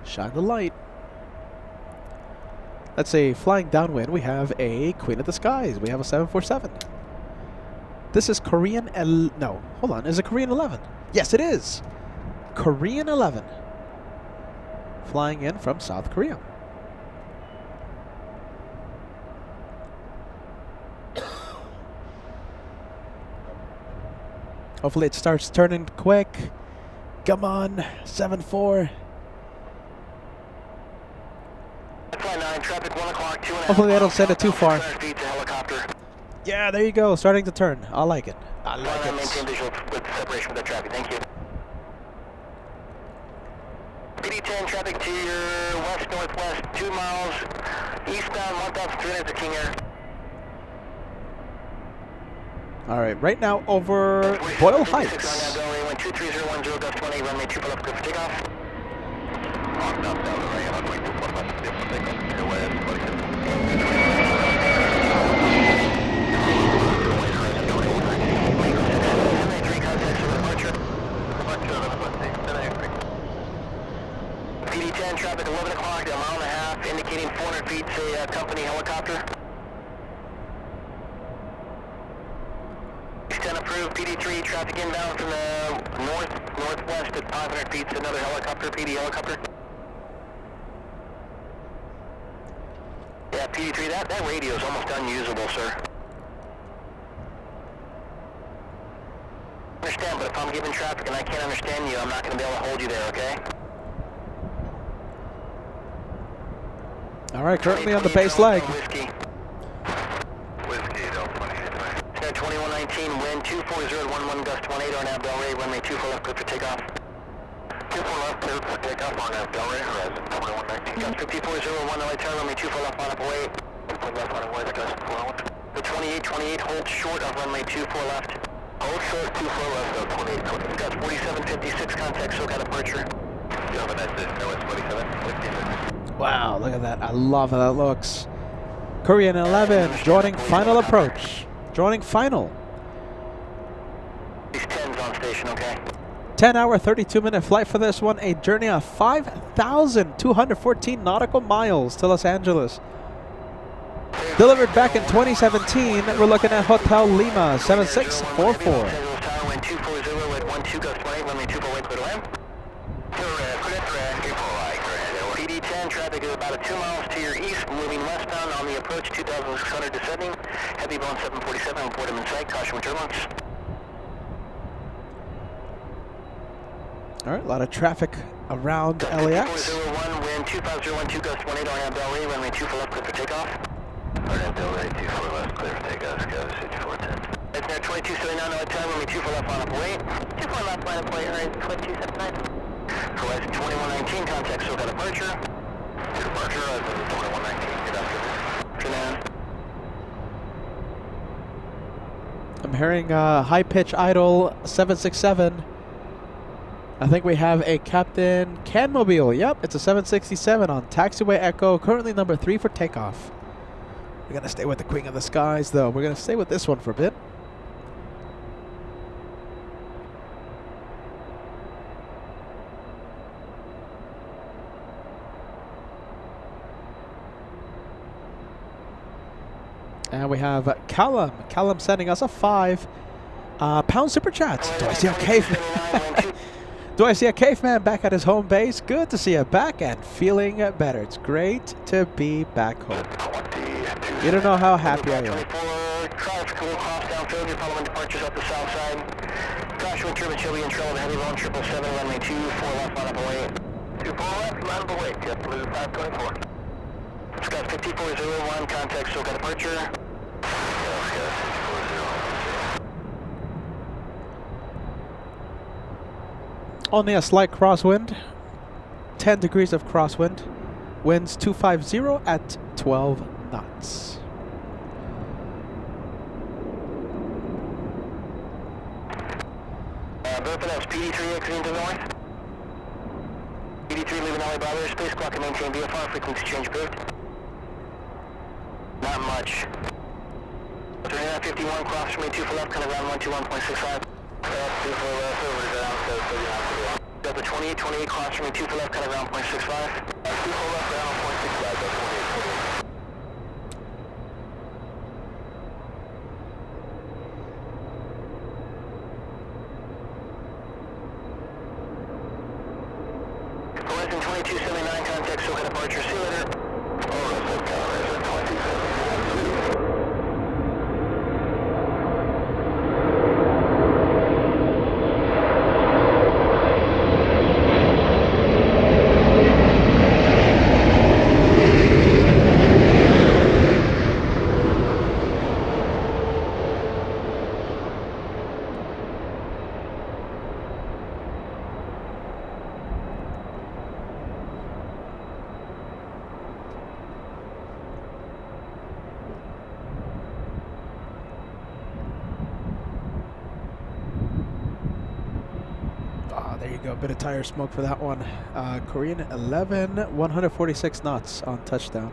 Shine the light. Let's see, flying downwind, we have a Queen of the Skies. We have a 747. This is Korean no, hold on. Is it Korean 11? Yes, it is. Korean 11. Flying in from South Korea. Hopefully it starts turning quick. Come on, 7-4. Traffic 1 o'clock, 2 and a half. Hopefully I don't send it too far. Feet to helicopter. Yeah, there you go. Starting to turn. I like it. I like Maintain it. visual with separation with the traffic. Thank you. PD-10 traffic to your west-northwest, 2 miles eastbound, 1,300 to King Air. All right, right now over Boyle Heights. Runway 23010, dust 20, runway 24 left, good for takeoff. PD-10 traffic 11 o'clock, a mile and a half, indicating 400 feet, say approved. PD3, traffic inbound from the northwest at 500 feet. It's another helicopter, PD helicopter. Yeah, PD3, that radio is almost unusable, sir. I understand, but if I'm given traffic and I can't understand you, I'm not going to be able to hold you there, okay? All right, currently on the base leg. Whiskey. Whiskey, Delta 28. 2119, wind 24011, gust 18 on Del Rey, runway 24 left, clear for takeoff. 24 left, clear for takeoff on Del Rey, horizon 2119. Gust 5401, LA turn, runway 24 left, line up away. 24 left, on away, gust 401. The 2828, hold short of runway 24 left. Hold short, 24 left, 2820. Gust 4756, contact SoCal departure. You have a nice day, no, it's 2756. Wow, look at that. I love how that looks. Korean 11 joining final approach. Joining final. These 10's on station, okay? 10-hour, 32-minute flight for this one. A journey of 5,214 nautical miles to Los Angeles. Delivered back in 2017. We're looking at Hotel Lima 7644. Wind 240 at 12 gust 18, runway 24 clear to land. PD10, traffic is about 2 miles to your east, moving westbound on the approach 2,600 descending. Heavy Boeing 747, report him in sight, caution with turbulence. All right, a lot of traffic around LAX. 401, wind 25012, gust 18 on Del Rey, runway 24 left, clear for takeoff. Alright, Del Rey, 24 left, clear for takeoff, Sky 6410. It's there 2279 on time, runway 24 left, line up away. 24 left, line up away, Horizon 2279. Horizon 2119, contact SoCal departure. Departure, horizon 2119, good afternoon. Good man. I'm hearing high pitch idle 767. I think we have a Captain Canmobile. Yep, it's a 767 on taxiway Echo, currently number 3 for takeoff. We're gonna stay with the Queen of the Skies, though. We're gonna stay with this one for a bit. And we have Callum. Callum sending us a 5 pound super chat. Do I see a caveman? Do I see a caveman back at his home base? Good to see you back and feeling better. It's great to be back home. You don't know how happy I am. Traffic will cross downfield, your following departures up the south side. Caution with turbine, she'll be in trouble. Heavy Boeing 777, runway 24 left, line up away. 24 left, line up away, JetBlue 524. Scott 5401, contact SoCal departure. Only a slight crosswind. 10 degrees of crosswind. Winds 250 at 12 knots. Burford PD3 exiting to the north. PD3 leaving LA Bravo space, clock and maintain VFR, frequency change approved. Not much. 3951, cross from me 2 for left, kind of around 121.65. 2 for left, over to down, so you have to do. Delta 2828, cross from me 2 for left, kind of around 0.65. 2 for left, down 0.65, Delta 2828. Horizon 2279, contact SoCal departure, see you later. Horizon 2279. There you go, bit of tire smoke for that one. Korean 11, 146 knots on touchdown.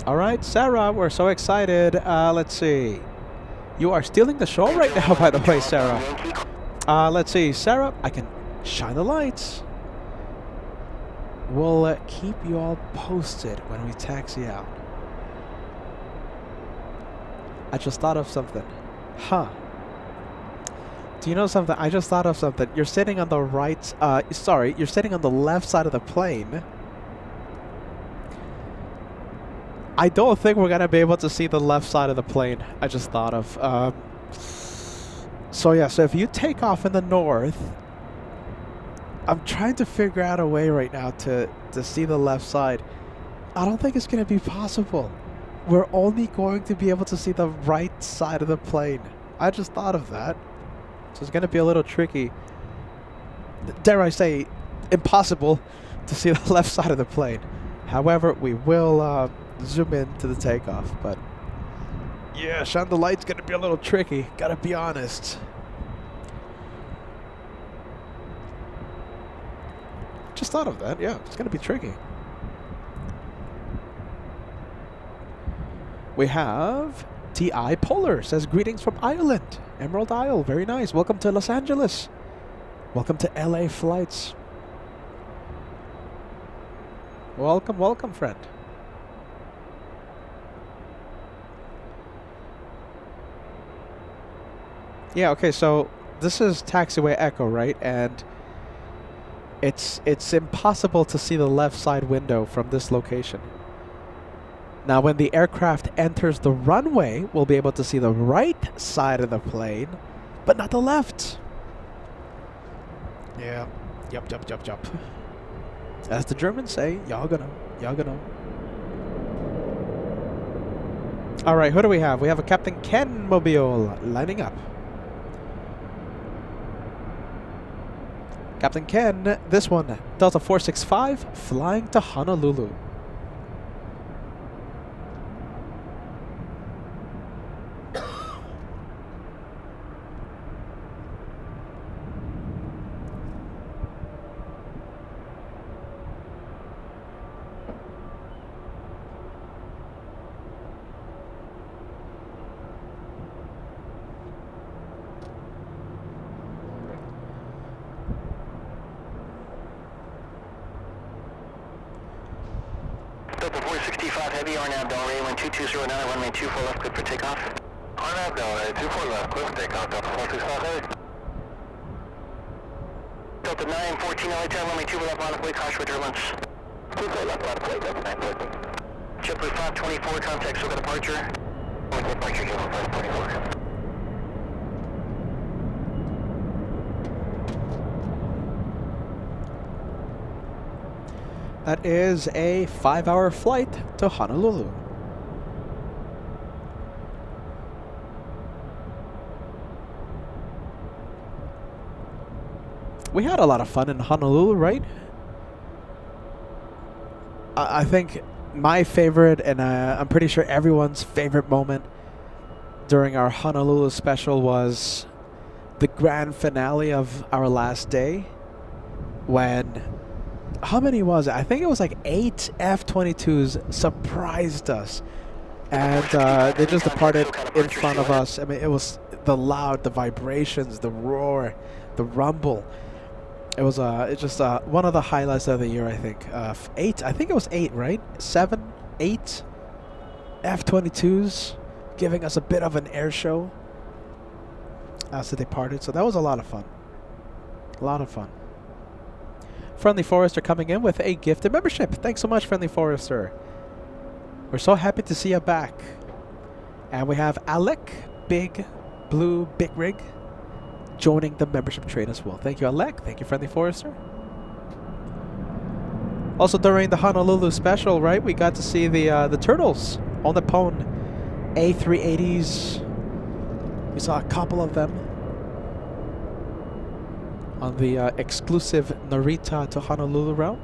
All right, Sarah, we're so excited. Let's see. You are stealing the show right now, by the way, Sarah. Let's see, Sarah, I can shine the lights. We'll keep you all posted when we taxi out. I just thought of something. Huh. Do you know something? I just thought of something. You're sitting on the right, sorry, you're sitting on the left side of the plane. I don't think we're going to be able to see the left side of the plane. I just thought of. So yeah, so if you take off in the north, I'm trying to figure out a way right now to see the left side. I don't think it's going to be possible. We're only going to be able to see the right side of the plane. I just thought of that. So it's going to be a little tricky. Dare I say, impossible to see the left side of the plane. However, we will zoom in to the takeoff. But yeah, shine the light's going to be a little tricky. Got to be honest. Just thought of that. Yeah, it's going to be tricky. We have T.I. Polar says greetings from Ireland. Emerald Isle, very nice. Welcome to Los Angeles. Welcome to LA flights. Welcome, welcome, friend. Yeah, okay, so this is Taxiway Echo, right? And it's impossible to see the left side window from this location. Now, when the aircraft enters the runway, we'll be able to see the right side of the plane, but not the left. Yeah. Yup. As the Germans say, y'all gonna. All right, who do we have? We have a Captain Ken Mobile lining up. Captain Ken, this one, Delta 465, flying to Honolulu. Delta 465 Heavy, RNAV Delray, 12209, runway 24 left, clear for takeoff. RNAV Delray, 24 left, clear for takeoff, Delta 465 Heavy. Delta 914 LA 10, runway 2 left, line of way, caution with turbulence. 24 left, line of way, Delta 914. JetBlue 524, contact SOCA departure. Departure, JetBlue 524. That is a 5-hour flight to Honolulu. We had a lot of fun in Honolulu, right? I think my favorite, and I'm pretty sure everyone's favorite moment during our Honolulu special was the grand finale of our last day when... How many was it? I think it was like 8 F-22s surprised us. And they just departed in front of us. I mean, it was the loud, the vibrations, the roar, the rumble. It was it's just one of the highlights of the year, I think. 8, I think it was 8, right? 7, 8 F-22s giving us a bit of an air show as they departed. So that was a lot of fun. A lot of fun. Friendly Forester coming in with a gifted membership. Thanks so much, Friendly Forester. We're so happy to see you back. And we have Alec, Big Blue Big Rig, joining the membership train as well. Thank you, Alec. Thank you, Friendly Forester. Also, during the Honolulu special, right, we got to see the turtles on the Pone A380s. We saw a couple of them on the exclusive Narita to Honolulu route.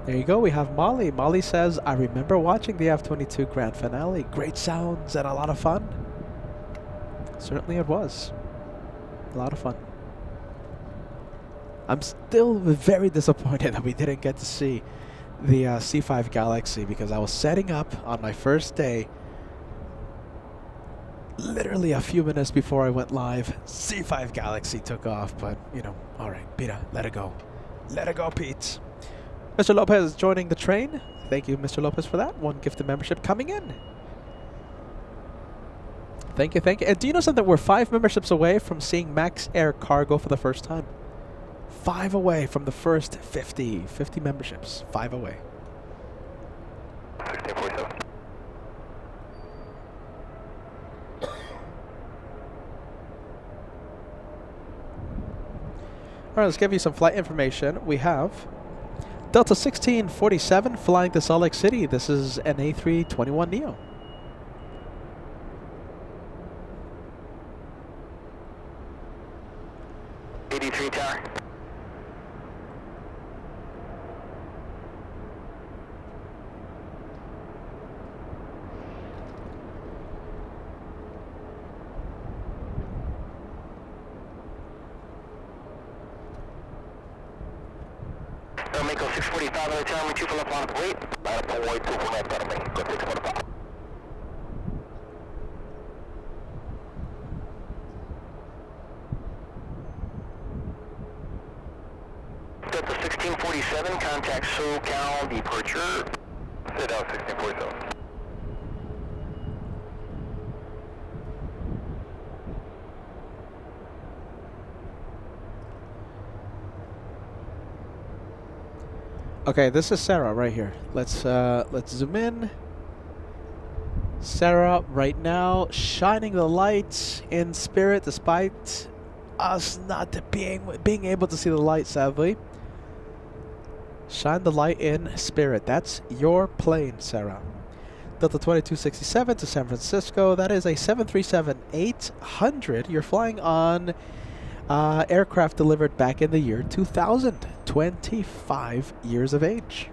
There you go, we have Molly. Molly says, I remember watching the F-22 grand finale. Great sounds and a lot of fun. Certainly it was. A lot of fun. I'm still very disappointed that we didn't get to see the C5 Galaxy because I was setting up on my first day. Literally a few minutes before I went live, C5 Galaxy took off, but, you know, all right, Peter, let it go. Let it go, Pete. Mr. Lopez joining the train. Thank you, Mr. Lopez, for that. One gifted membership coming in. Thank you, thank you. And do you know something? We're 5 memberships away from seeing Max Air Cargo for the first time. 5 away from the first 50 memberships. 5 away. 1647. All right, let's give you some flight information. We have Delta 1647 flying to Salt Lake City. This is an A321neo. Tower. Mako 645 on the tower, 2 full up on the wait. Line up on white, 2 full left on me. Go 645. Delta 1647, contact SoCal departure. Sit down 1647. Okay, this is Sarah right here. Let's zoom in. Sarah right now shining the light in Spirit, despite us not being able to see the light, sadly. Shine the light in Spirit. That's your plane, Sarah. Delta 2267 to San Francisco. That is a 737-800. You're flying on aircraft delivered back in the year 2000. 25 years of age.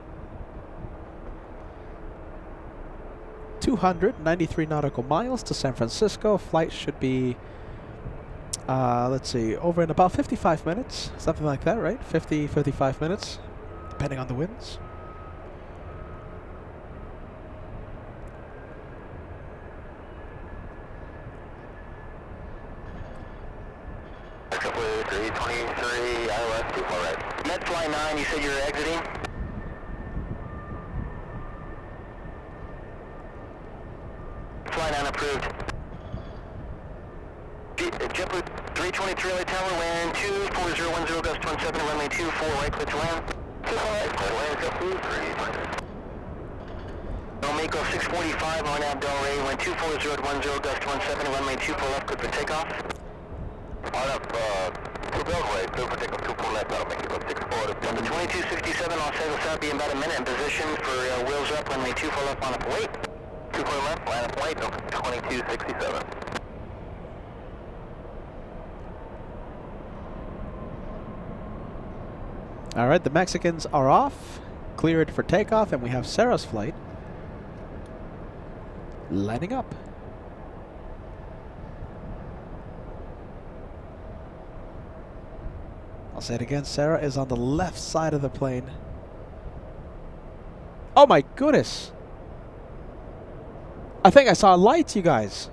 293 nautical miles to San Francisco. Flight should be, let's see, over in about 55 minutes. Something like that, right? 55 minutes, depending on the winds. Fly 9, you said you're exiting? Fly 9 approved. JetBlue 323 LA Tower, land 24010, gust 17, runway 24, right, clear to land. 24 right, clear to land, JetBlue 300. Mako 645 on Abdel-Ray, land 24010, gust 17, runway 24 left, clear for takeoff. On up, Runway, clear for takeoff, 24 left, that'll make it about 64. Delta 2267, Los Angeles South, be in about a minute in position for wheels up, runway 24 left, line up and wait. 24 left, line up and wait, 2267. Alright, the Mexicans are off, cleared for takeoff, and we have Sarah's flight lining up. I'll say it again, Sarah is on the left side of the plane. Oh my goodness! I think I saw a light, you guys.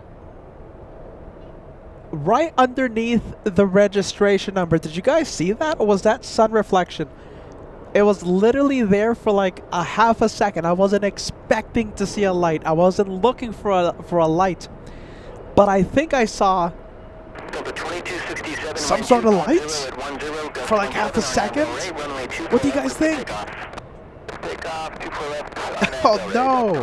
Right underneath the registration number. Did you guys see that? Or was that sun reflection? It was literally there for like a half a second. I wasn't expecting to see a light. I wasn't looking for a light. But I think I saw some sort of light for like half a second. What do you guys think? Oh no!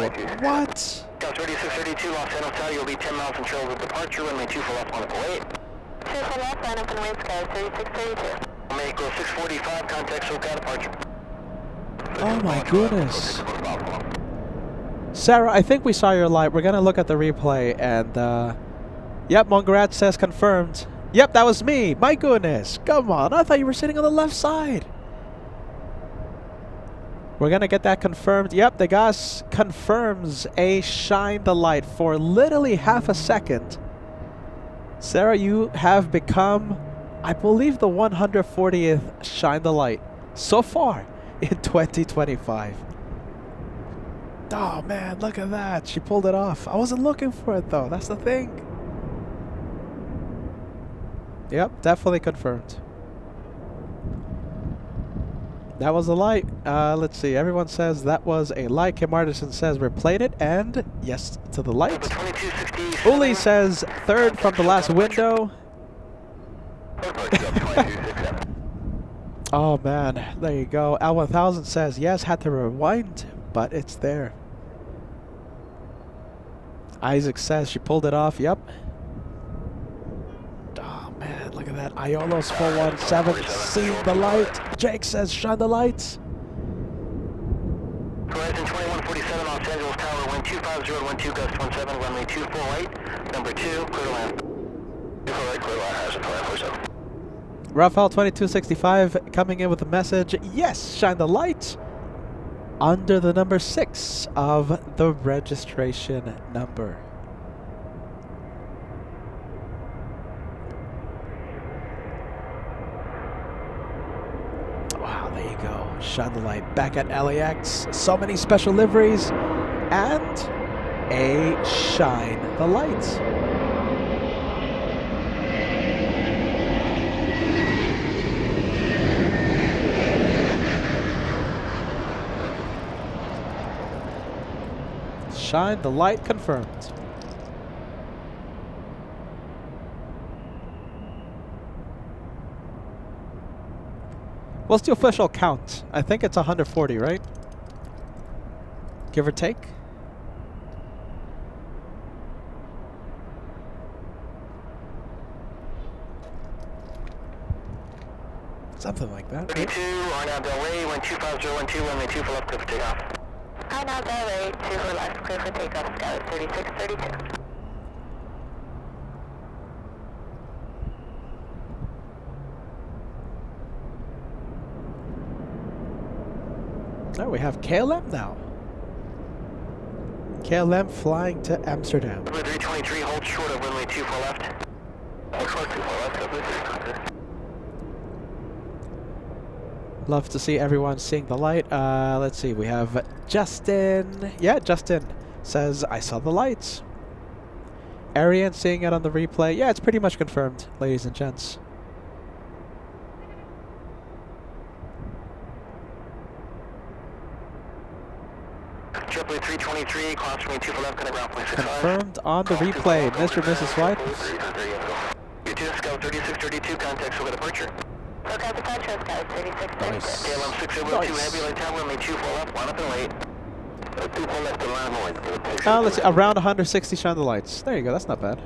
What? Gulf 3632, Los Angeles Tower, you'll be 10 miles from trail of departure, runway 24 left, line up and wait. 24 left, line up and wait, sky 3632. Mako 645, contact SoCal departure. Oh my goodness. Sarah, I think we saw your light. We're gonna look at the replay and yep, Mongarat says confirmed. Yep, that was me. My goodness. Come on, I thought you were sitting on the left side. We're gonna get that confirmed. Yep, the gas confirms a shine the light for literally half a second. Sarah, you have become, I believe, the 140th shine the light so far in 2025. Oh man, look at that. She pulled it off. I wasn't looking for it though. That's the thing. Yep, definitely confirmed. That was a light. Let's see. Everyone says that was a light. Kim Artisan says we're played it, and yes to the light. 2260. Uli says third from the last window. Oh man, there you go. Al1000 says yes, had to rewind, but it's there. Isaac says she pulled it off. Yep. Oh man, look at that. Iolos 417 seeing the light. Jake says shine the lights. Horizon 2147, Los Angeles Tower, 125, 012, gust 17, runway 248, number 2, clear to land. 248, clear to land, Horizon 2147. Rafael 2265 coming in with a message. Yes, shine the light under the number 6 of the registration number. Wow, there you go. Shine the light back at LAX. So many special liveries and a shine the lights. Shine the light confirmed. What's the official count? I think it's 140, right? Give or take? Something like that. 32, Arnab Del Rey, 125, 012, runway 2 for left, clear for takeoff. Arnab Del Rey, 2 for left, clear for takeoff, Scout 3632. Oh, we have KLM now. KLM flying to Amsterdam. Number 323, hold short of runway 2 for left. Hold short 2 for left, number 323. Love to see everyone seeing the light. Let's see, we have Justin. Yeah, Justin says, I saw the lights. Ariane seeing it on the replay. Yeah, it's pretty much confirmed, ladies and gents. Triple 323, cross runway 2 for left, connect ground point 65. Confirmed on the replay, Mr. and Mrs. White. U2 Scout 3632, contact over departure. Look departure, Scout 3632. Nice. KLM 602, heavy light tower, runway 2 for left, line up and wait. 2 for left to line point. Let's see, around 160 shine the lights. There you go, that's not bad.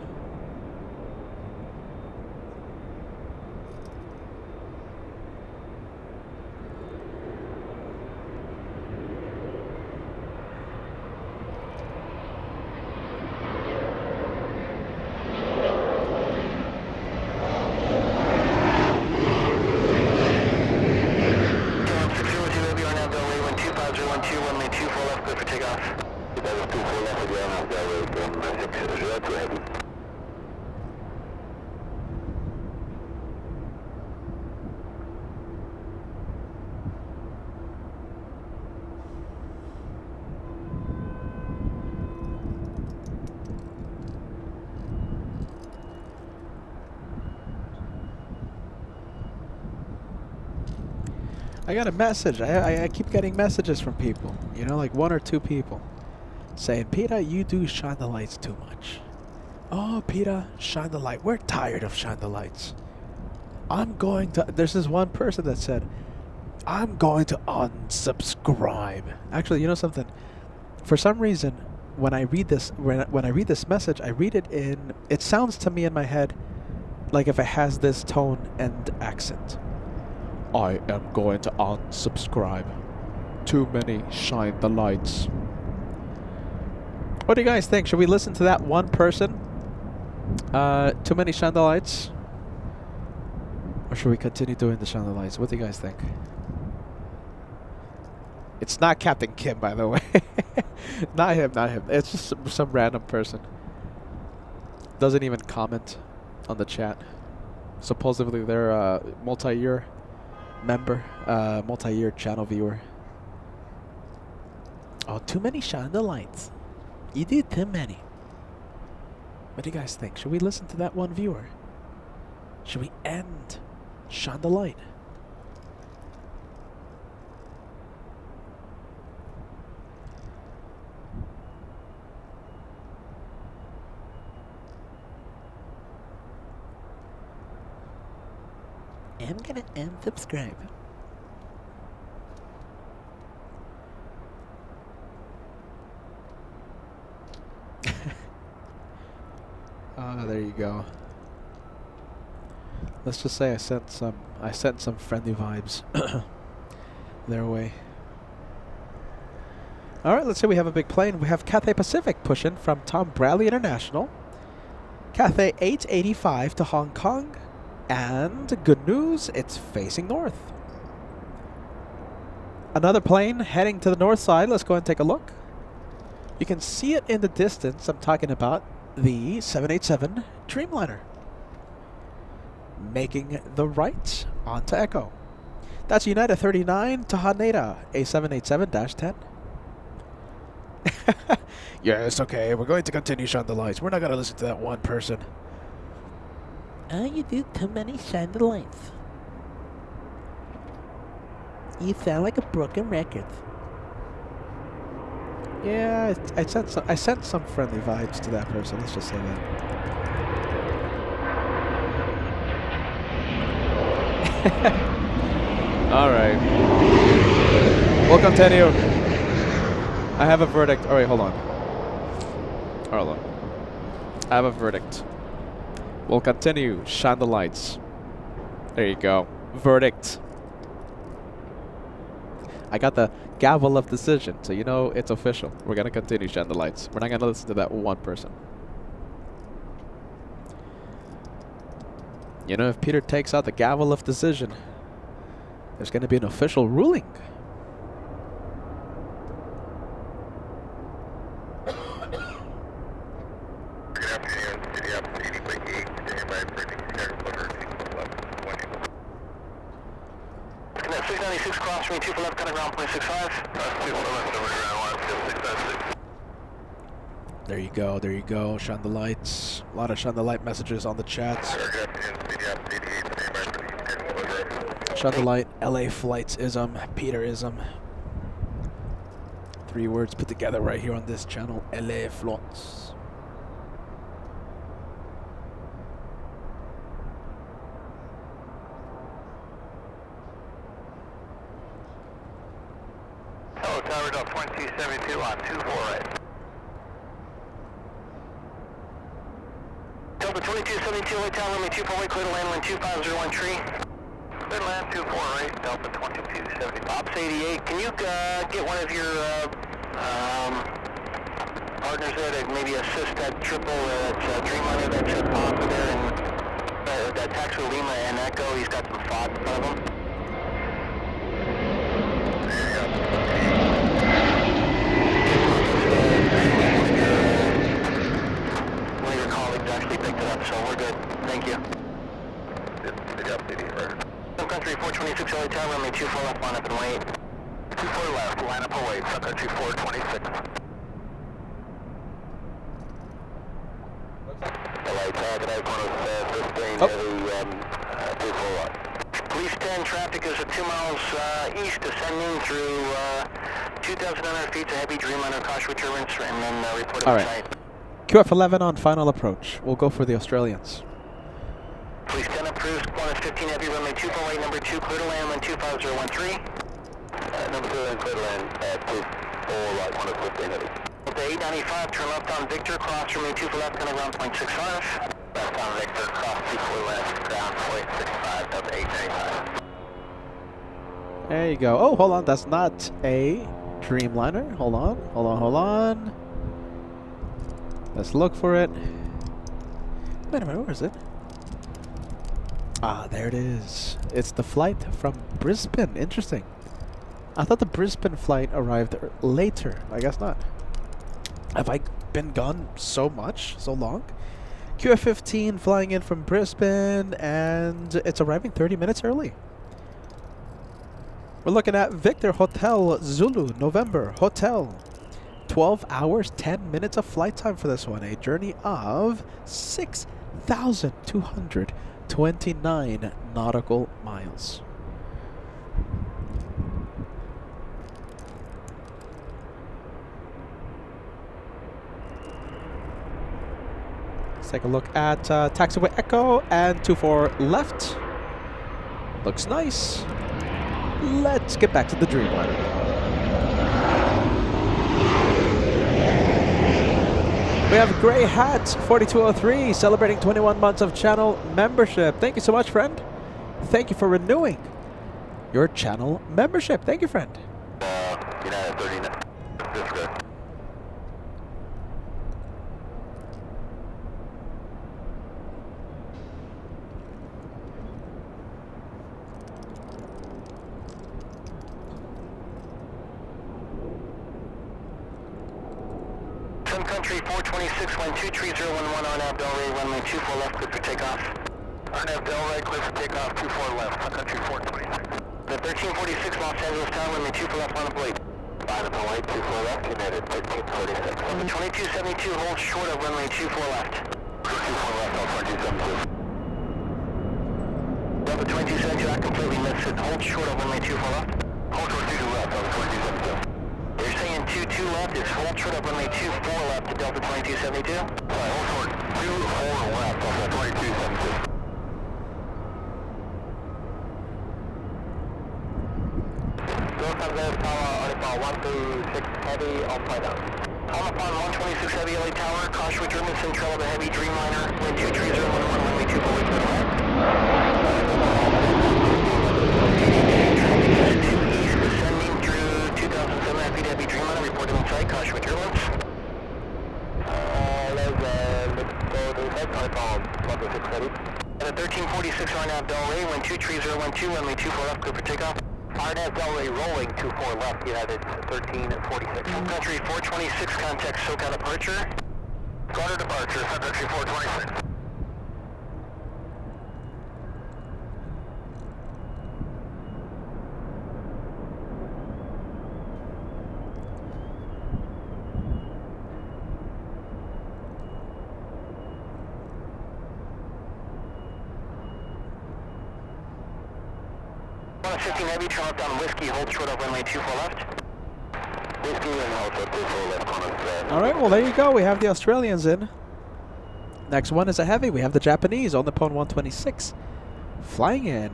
I got a message. I keep getting messages from people, you know, like 1 or 2 people saying, Peter, you do shine the lights too much. Oh, Peter, shine the light. We're tired of shine the lights. I'm going to... There's this one person that said, I'm going to unsubscribe. Actually, you know something? For some reason, when I read this, when I read this message, I read it in... It sounds to me in my head like if it has this tone and accent. I am going to unsubscribe. Too many shine the lights. What do you guys think? Should we listen to that one person? Too many shine the lights? Or should we continue doing the shine the lights? What do you guys think? It's not Captain Kim, by the way. Not him, not him. It's just some random person. Doesn't even comment on the chat. Supposedly they're a multi-year member, multi-year channel viewer. Oh, too many shine the lights. You did too many. What do you guys think? Should we listen to that one viewer? Should we end shine the light? am gonna unsubscribe. There you go. Let's just say I sent some friendly vibes their way. All right, let's say we have a big plane. We have Cathay Pacific pushing from Tom Bradley International. Cathay 885 to Hong Kong. And good news, it's facing north. Another plane heading to the north side. Let's go and take a look. You can see it in the distance. I'm talking about the 787 Dreamliner making the right onto Echo. That's United 39 to Haneda A787-10. Yes, okay, we're going to continue shine the lights. We're not going to listen to that one person. Oh, you do too many shine the lights. You sound like a broken record. Yeah, I sent some friendly vibes to that person. Let's just say that. All right. We'll continue. I have a verdict. All right, hold on. Hold on. I have a verdict. We'll continue. Shine the lights. There you go. Verdict. I got the gavel of decision, so you know it's official. We're going to continue shine the lights. We're not going to listen to that one person. You know, if Peter takes out the gavel of decision, there's going to be an official ruling. There you go, there you go. Shine the lights. A lot of shine the light messages on the chats. Shine the light, LA flights ism, Peter ism. 3 words put together right here on this channel, LA flots. Hello, Tower Delta 2272 on 24 right. Delta 2272, late tower, runway 24 right, clear to land, wind 2501 tree. Clear to land 24 right, Delta 2270. Ops 88, can you get one of your partners there to maybe assist that triple, that's Dreamliner, that's Papa there, and that taxi Lima and Echo, he's got some thoughts in front of him. One of your colleagues actually picked it up, so we're good. Thank you. Sun Country 426 LA Tower, runway 24 left, line up and wait. 24 left, line up and wait, Sun Country 426. LA Tower, good night, this plane heavy, 24 left. Police 10, traffic is at 2 miles east, descending through 2,900 feet, a heavy Dreamliner, caution returns, and then report at the site. QF11 on final approach. We'll go for the Australians. Police 10 approves, Qantas 15 heavy, runway 24 number 2, clear to land, wind 25013. Number 2 and clear to land at 24 right, Qantas 15 heavy. Delta 895, turn left on Victor, cross runway 2 for left, ground 0.65. Left on Victor, cross 2 for left, ground 0.65, Delta 895. There you go. Oh, hold on. That's not a Dreamliner. Hold on. Hold on. Hold on. Let's look for it. Wait a minute. Where is it? Ah, there it is. It's the flight from Brisbane. Interesting. I thought the Brisbane flight arrived later. I guess not. Have I been gone so much, so long? QF15 flying in from Brisbane, and it's arriving 30 minutes early. We're looking at Victor Hotel Zulu, November Hotel. 12 hours, 10 minutes of flight time for this one. A journey of 6,229 nautical miles. Let's take a look at taxiway Echo and 24 left. Looks nice. Let's get back to the Dreamliner. We have Grey Hat 4203 celebrating 21 months of channel membership. Thank you so much, friend. Thank you for renewing your channel membership. Thank you, friend. United 39. That's good. Sun Country 426, 123.011 on Abdelray, runway 24 left, clear for takeoff. On Abdelray, clear for takeoff, 24 left, Sun Country 426. The 1346 Los Angeles Town, runway 24 left on the blade. On the light, 24 left, United 1346. The 2272 holds short of runway 24 left. 24 left, on 2272. Delta 2272, I completely missed it. Hold short of runway 24 left. Hold short 22 left, on 2272. You're saying 22 left is hold short of runway 24 left to Delta 2272? Sorry, hold short 24 left, on the 2272. Lufthansa Tower, Alpha 126 Heavy, on flight down. Call upon 126 Heavy LA Tower, caution with German Central of the Heavy Dreamliner, wind 23011, runway 24 left to the left. To east, descending through 2007 feet Heavy Dreamliner, reporting on site, caution with turbulence. Let's go to the side, Alpha 126 Heavy. The 1346 on Abdelray, wind 23012, runway 24 left, clear for takeoff. RNAV Delray rolling 24 left, United 1346. Sun Country 426, contact SoCal departure. Quarter departure, Sun Country 426. On 15 Heavy, turn left on Whiskey, hold short of runway 24 left. Whiskey and Alpha 24 left on us. All right, well, there you go. We have the Australians in. Next one is a Heavy. We have the Japanese on the Pone 126 flying in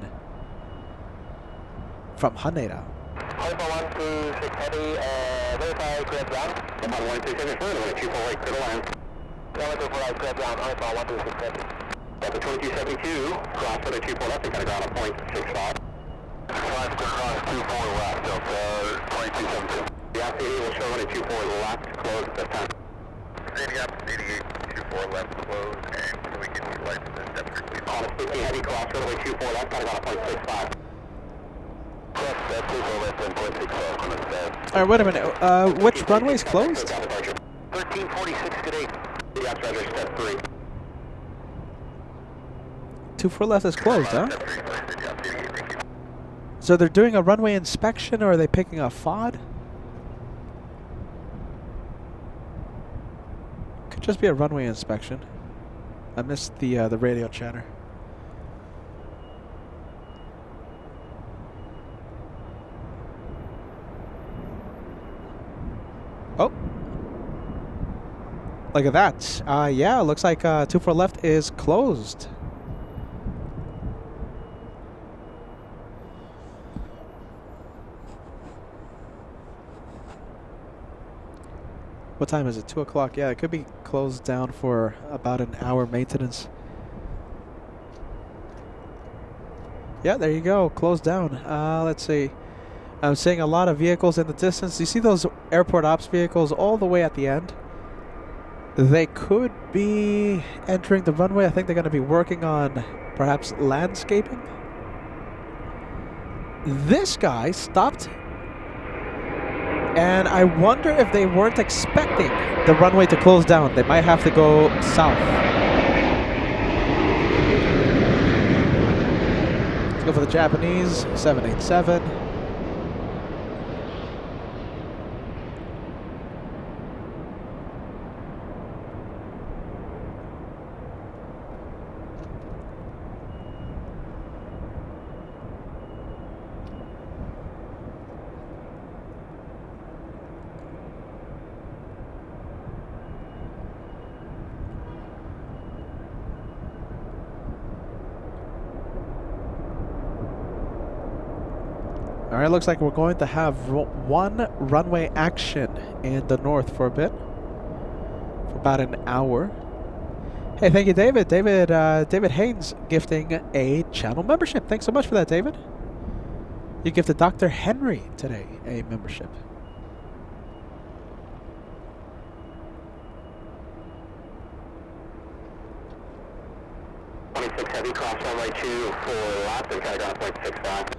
from Haneda. Alpha 126 Heavy, verify clear ground. Alpha 126 Heavy, runway 24 right, clear to land. Runway 24 right, clear ground, Alpha 126 Heavy. Delta 2272, cross for the 24 left, you got a ground at 0.65. 5 cross 24 left, Delta 2272. The A380 will show running 24 left, closed at this time. Standing up, 88, 24 left, closed, and can we get you license and temperature, please? On a 50 Heavy, cross runway 24 left, got a ground at 0.65. Cross 24 left and 0.65 on the stand. All right, wait a minute. Which runway is closed? 1346 today. Yes, Roger, step 3. 24 left is closed, huh? So they're doing a runway inspection, or are they picking a FOD? Could just be a runway inspection. I missed the radio chatter. Oh. Look at that. Yeah, looks like 24 left is closed. What time is it? 2 o'clock. Yeah, it could be closed down for about an hour maintenance. Yeah, there you go. Closed down. Let's see. I'm seeing a lot of vehicles in the distance. You see those airport ops vehicles all the way at the end? They could be entering the runway. I think they're going to be working on perhaps landscaping. This guy stopped, and I wonder if they weren't expecting the runway to close down. They might have to go south. Let's go for the Japanese 787. Alright, looks like we're going to have one runway action in the north for a bit. For about an hour. Hey, thank you, David. David Haynes gifting a channel membership. Thanks so much for that, David. You gifted Dr. Henry today a membership. 26 heavy, cross runway 2 for left and carry on 0.65.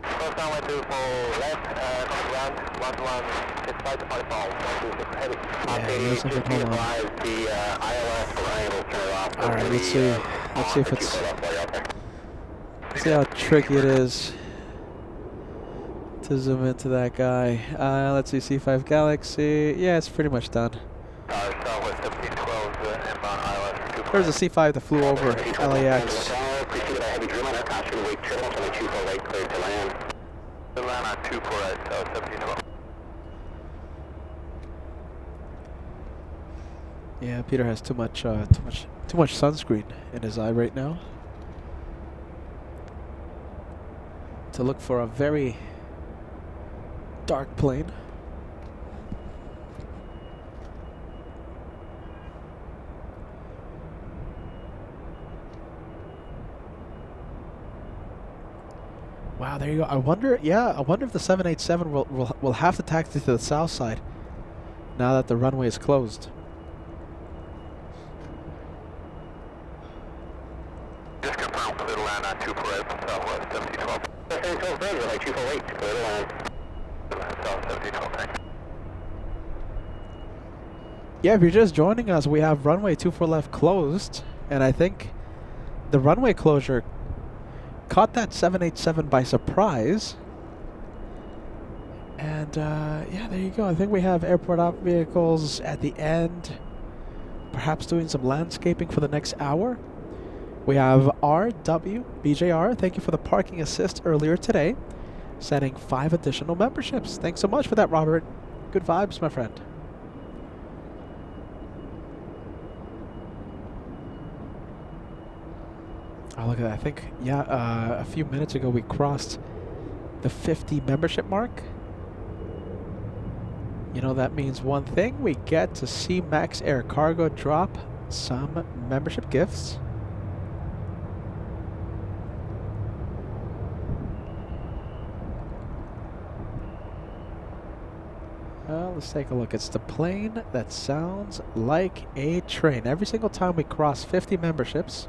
Cross runway 2 for left and on ground, 1165 to 45, 126 heavy. Yeah, Just be advised, the ILS line will turn it off. Alright, let's see. Let's see if it's... Let's see how tricky it is to zoom into that guy. Let's see, C5 Galaxy. Yeah, it's pretty much done. Southwest 1712 inbound ILS. There's a C5 that flew over LAX. Preceded by heavy German aircraft through wake triple from the 248 cleared to land. To land on 248, so 1712. Yeah, Peter has too much sunscreen in his eye right now. To look for a very dark plane. Wow, there you go. I wonder if the 787 will have to taxi to the south side now that the runway is closed. Just confirm clear to land on 248 from Southwest 1712. 1712 bridge, runway 248, clear to land. South 1712, thanks. Yeah, if you're just joining us, we have runway 24 left closed, and I think the runway closure caught that 787 by surprise. And yeah, there you go. I think we have airport op vehicles at the end, perhaps doing some landscaping for the next hour. We have RW BJR. Thank you for the parking assist earlier today, setting 5 additional memberships. Thanks so much for that, Robert. Good vibes, my friend. Oh, look at that. I think, yeah, a few minutes ago we crossed the 50 membership mark. You know, that means one thing. We get to see Max Air Cargo drop some membership gifts. Well, let's take a look. It's the plane that sounds like a train. Every single time we cross 50 memberships,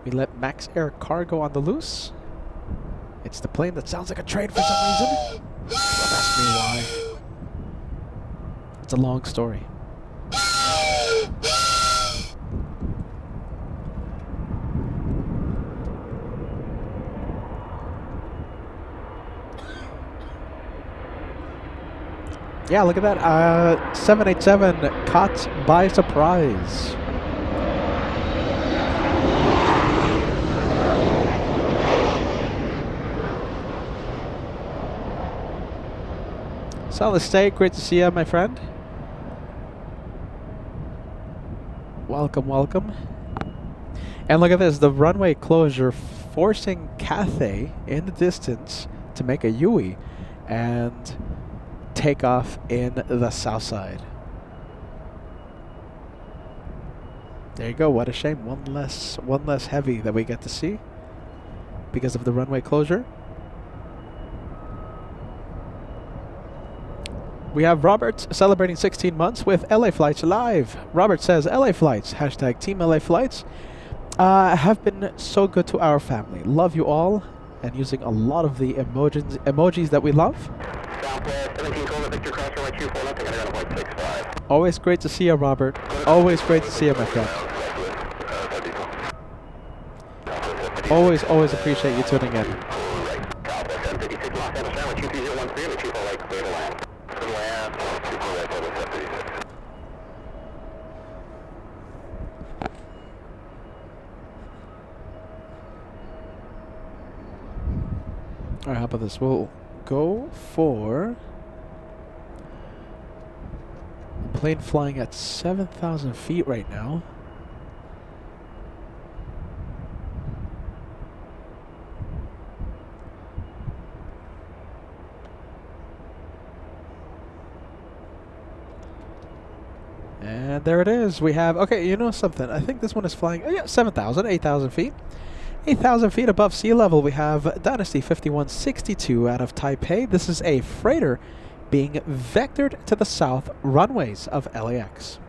we let Max Air Cargo on the loose. It's the plane that sounds like a train for some reason. Don't ask me why. It's a long story. Yeah, look at that. 787 caught by surprise. Solid State, great to see you, my friend. Welcome, welcome. And look at this, the runway closure forcing Cathay in the distance to make a UE and take off in the south side. There you go, what a shame. One less heavy that we get to see because of the runway closure. We have Robert celebrating 16 months with LA Flights Live. Robert says, LA Flights, hashtag Team LA Flights, have been so good to our family. Love you all, and using a lot of the emojis that we love. Southwest 1712, Victor Cross, runway 24 left, I'm going to go 1.65. Always great to see you, Robert. Always great to see you, my friend. Always appreciate you tuning in. Southwest 756, Los Angeles, runway 23013, and 248, clear to land. Clear to land, 248, 756. Alright, how about this? We'll go for a plane flying at 7,000 feet right now. And there it is. We have, okay, you know something. I think this one is flying, oh yeah, 7,000, 8,000 feet. 8,000 feet above sea level, we have Dynasty 5162 out of Taipei. This is a freighter being vectored to the south runways of LAX.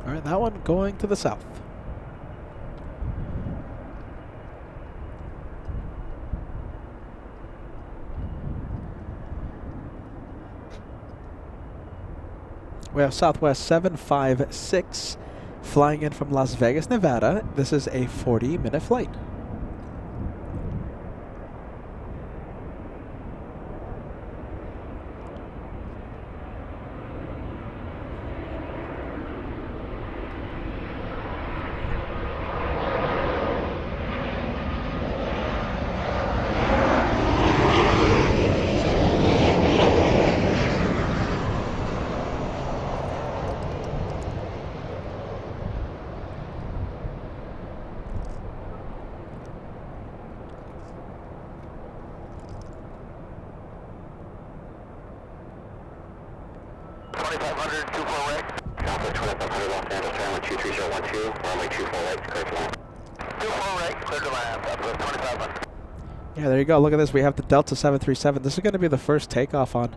All right, that one going to the south. We have Southwest 756 flying in from Las Vegas, Nevada. This is a 40-minute flight. Yeah, there you go. Look at this. We have the Delta 737. This is going to be the first takeoff on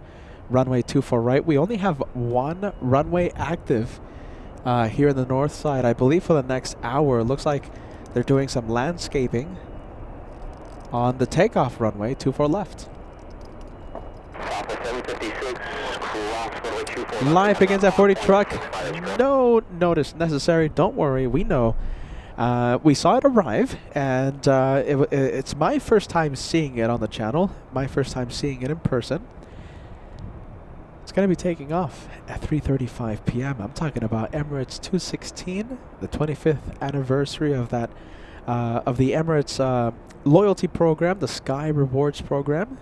runway 24 right. We only have one runway active here in the north side. I believe for the next hour. It looks like they're doing some landscaping on the takeoff runway 24 left. Live begins at 40 truck. No notice necessary. Don't worry. We know. We saw it arrive, and it's my first time seeing it on the channel. My first time seeing it in person. It's going to be taking off at 3:35 p.m. I'm talking about Emirates 216, the 25th anniversary of that of the Emirates loyalty program, the Sky Rewards program.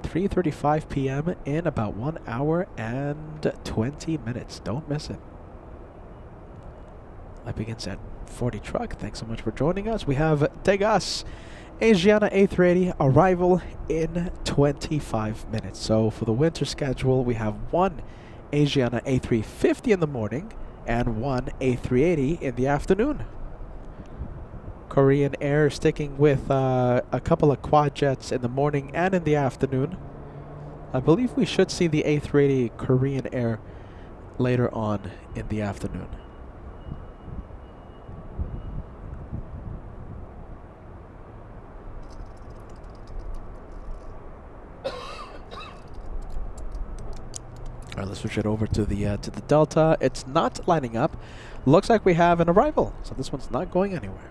3:35 p.m. in about 1 hour and 20 minutes. Don't miss it. That begins at 40 truck. Thanks so much for joining us. We have Takeoffs Asiana A380 arrival in 25 minutes. So for the winter schedule, we have one Asiana A350 in the morning and one A380 in the afternoon. Korean Air sticking with a couple of quad jets in the morning and in the afternoon. I believe we should see the A380 Korean Air later on in the afternoon. All right, let's switch it over to the Delta. It's not lining up. Looks like we have an arrival, so this one's not going anywhere.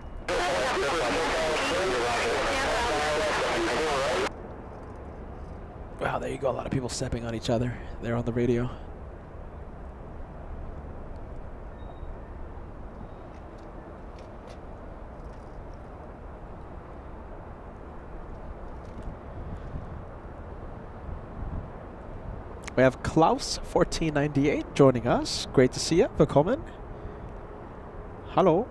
Wow, there you go. A lot of people stepping on each other there on the radio. We have Klaus 1498 joining us. Great to see you. Willkommen. Hello.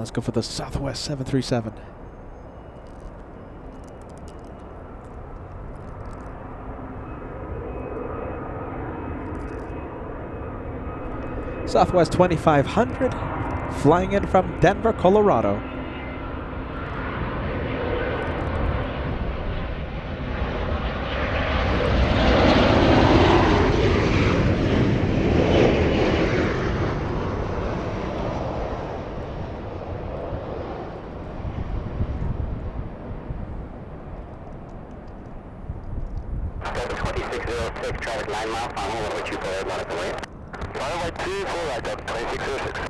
let's go for the Southwest 737. Southwest 2500, flying in from Denver, Colorado. Delta 2606, traffic 9 mile final, 10248, line up the way. Runway 2, full right, Delta 2606.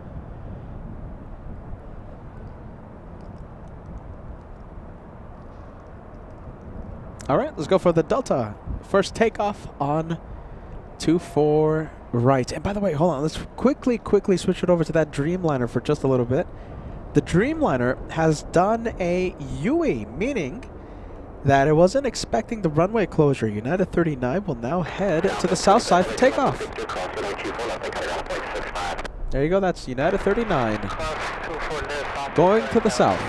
All right, let's go for the Delta. First takeoff on 24 right. And by the way, hold on. Let's quickly switch it over to that Dreamliner for just a little bit. The Dreamliner has done a UE, meaning that it wasn't expecting the runway closure. United 39 will now head to the south side for takeoff. There you go. That's United 39 going to the south.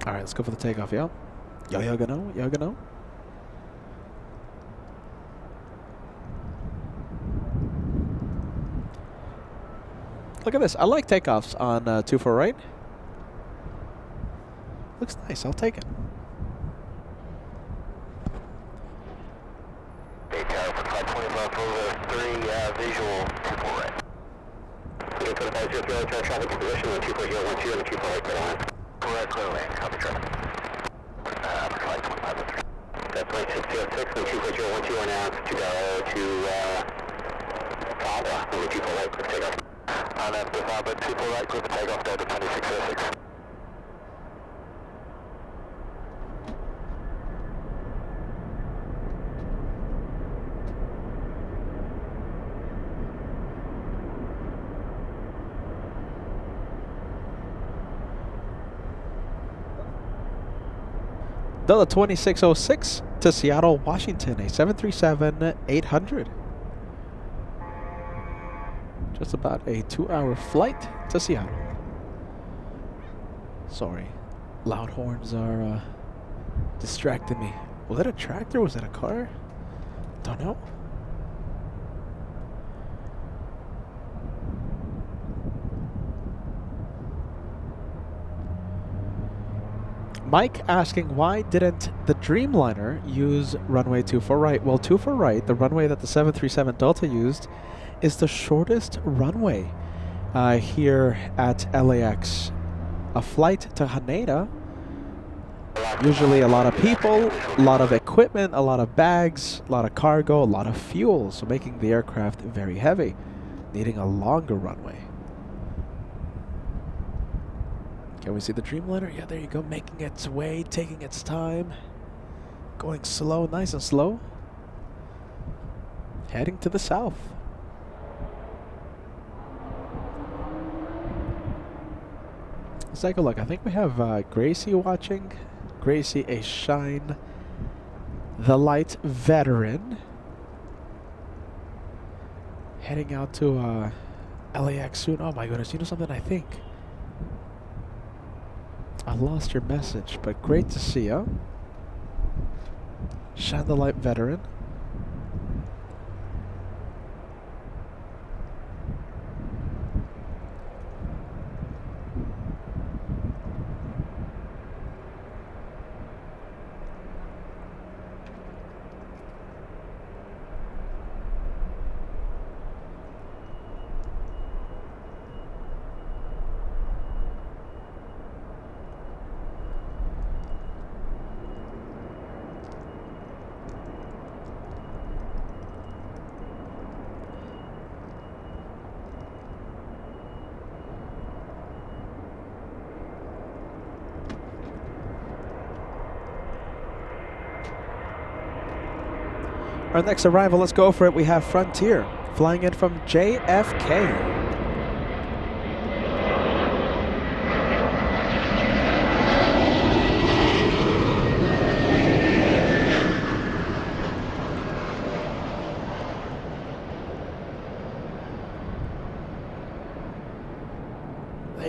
All right, let's go for the takeoff, yeah? Yo, gonna. Look at this. I like takeoffs on 24 right. Looks nice. I'll take it. Hey, tower for 525 over 3, visual 24 right. Looking for the 500 traffic position on 24012 and 24 right, clear line. Correct, clear lane, copy traffic. For 525 That's 2606 and 24012 are now to Faba, and 24 right, quick takeoff. And then the Faba, 24 right, quick takeoff, Delta 2606. Delta 2606 to Seattle, Washington, a 737-800. Just about a 2-hour flight to Seattle. Sorry, loud horns are distracting me. Was it a tractor? Was it a car? Don't know. Mike asking, why didn't the Dreamliner use runway 24 right? Well, 24 right, the runway that the 737 Delta used, is the shortest runway here at LAX. A flight to Haneda, usually a lot of people, a lot of equipment, a lot of bags, a lot of cargo, a lot of fuel, so making the aircraft very heavy, needing a longer runway. Can we see the Dreamliner? Yeah, there you go, making its way, taking its time, going slow, nice and slow, heading to the south. Let's take a look. I think we have Gracie watching. Gracie, a Shine the Light veteran, heading out to LAX soon. Oh my goodness, you know something? I think I lost your message, but great to see you. Shine the Light veteran. Our next arrival, let's go for it. We have Frontier flying in from JFK.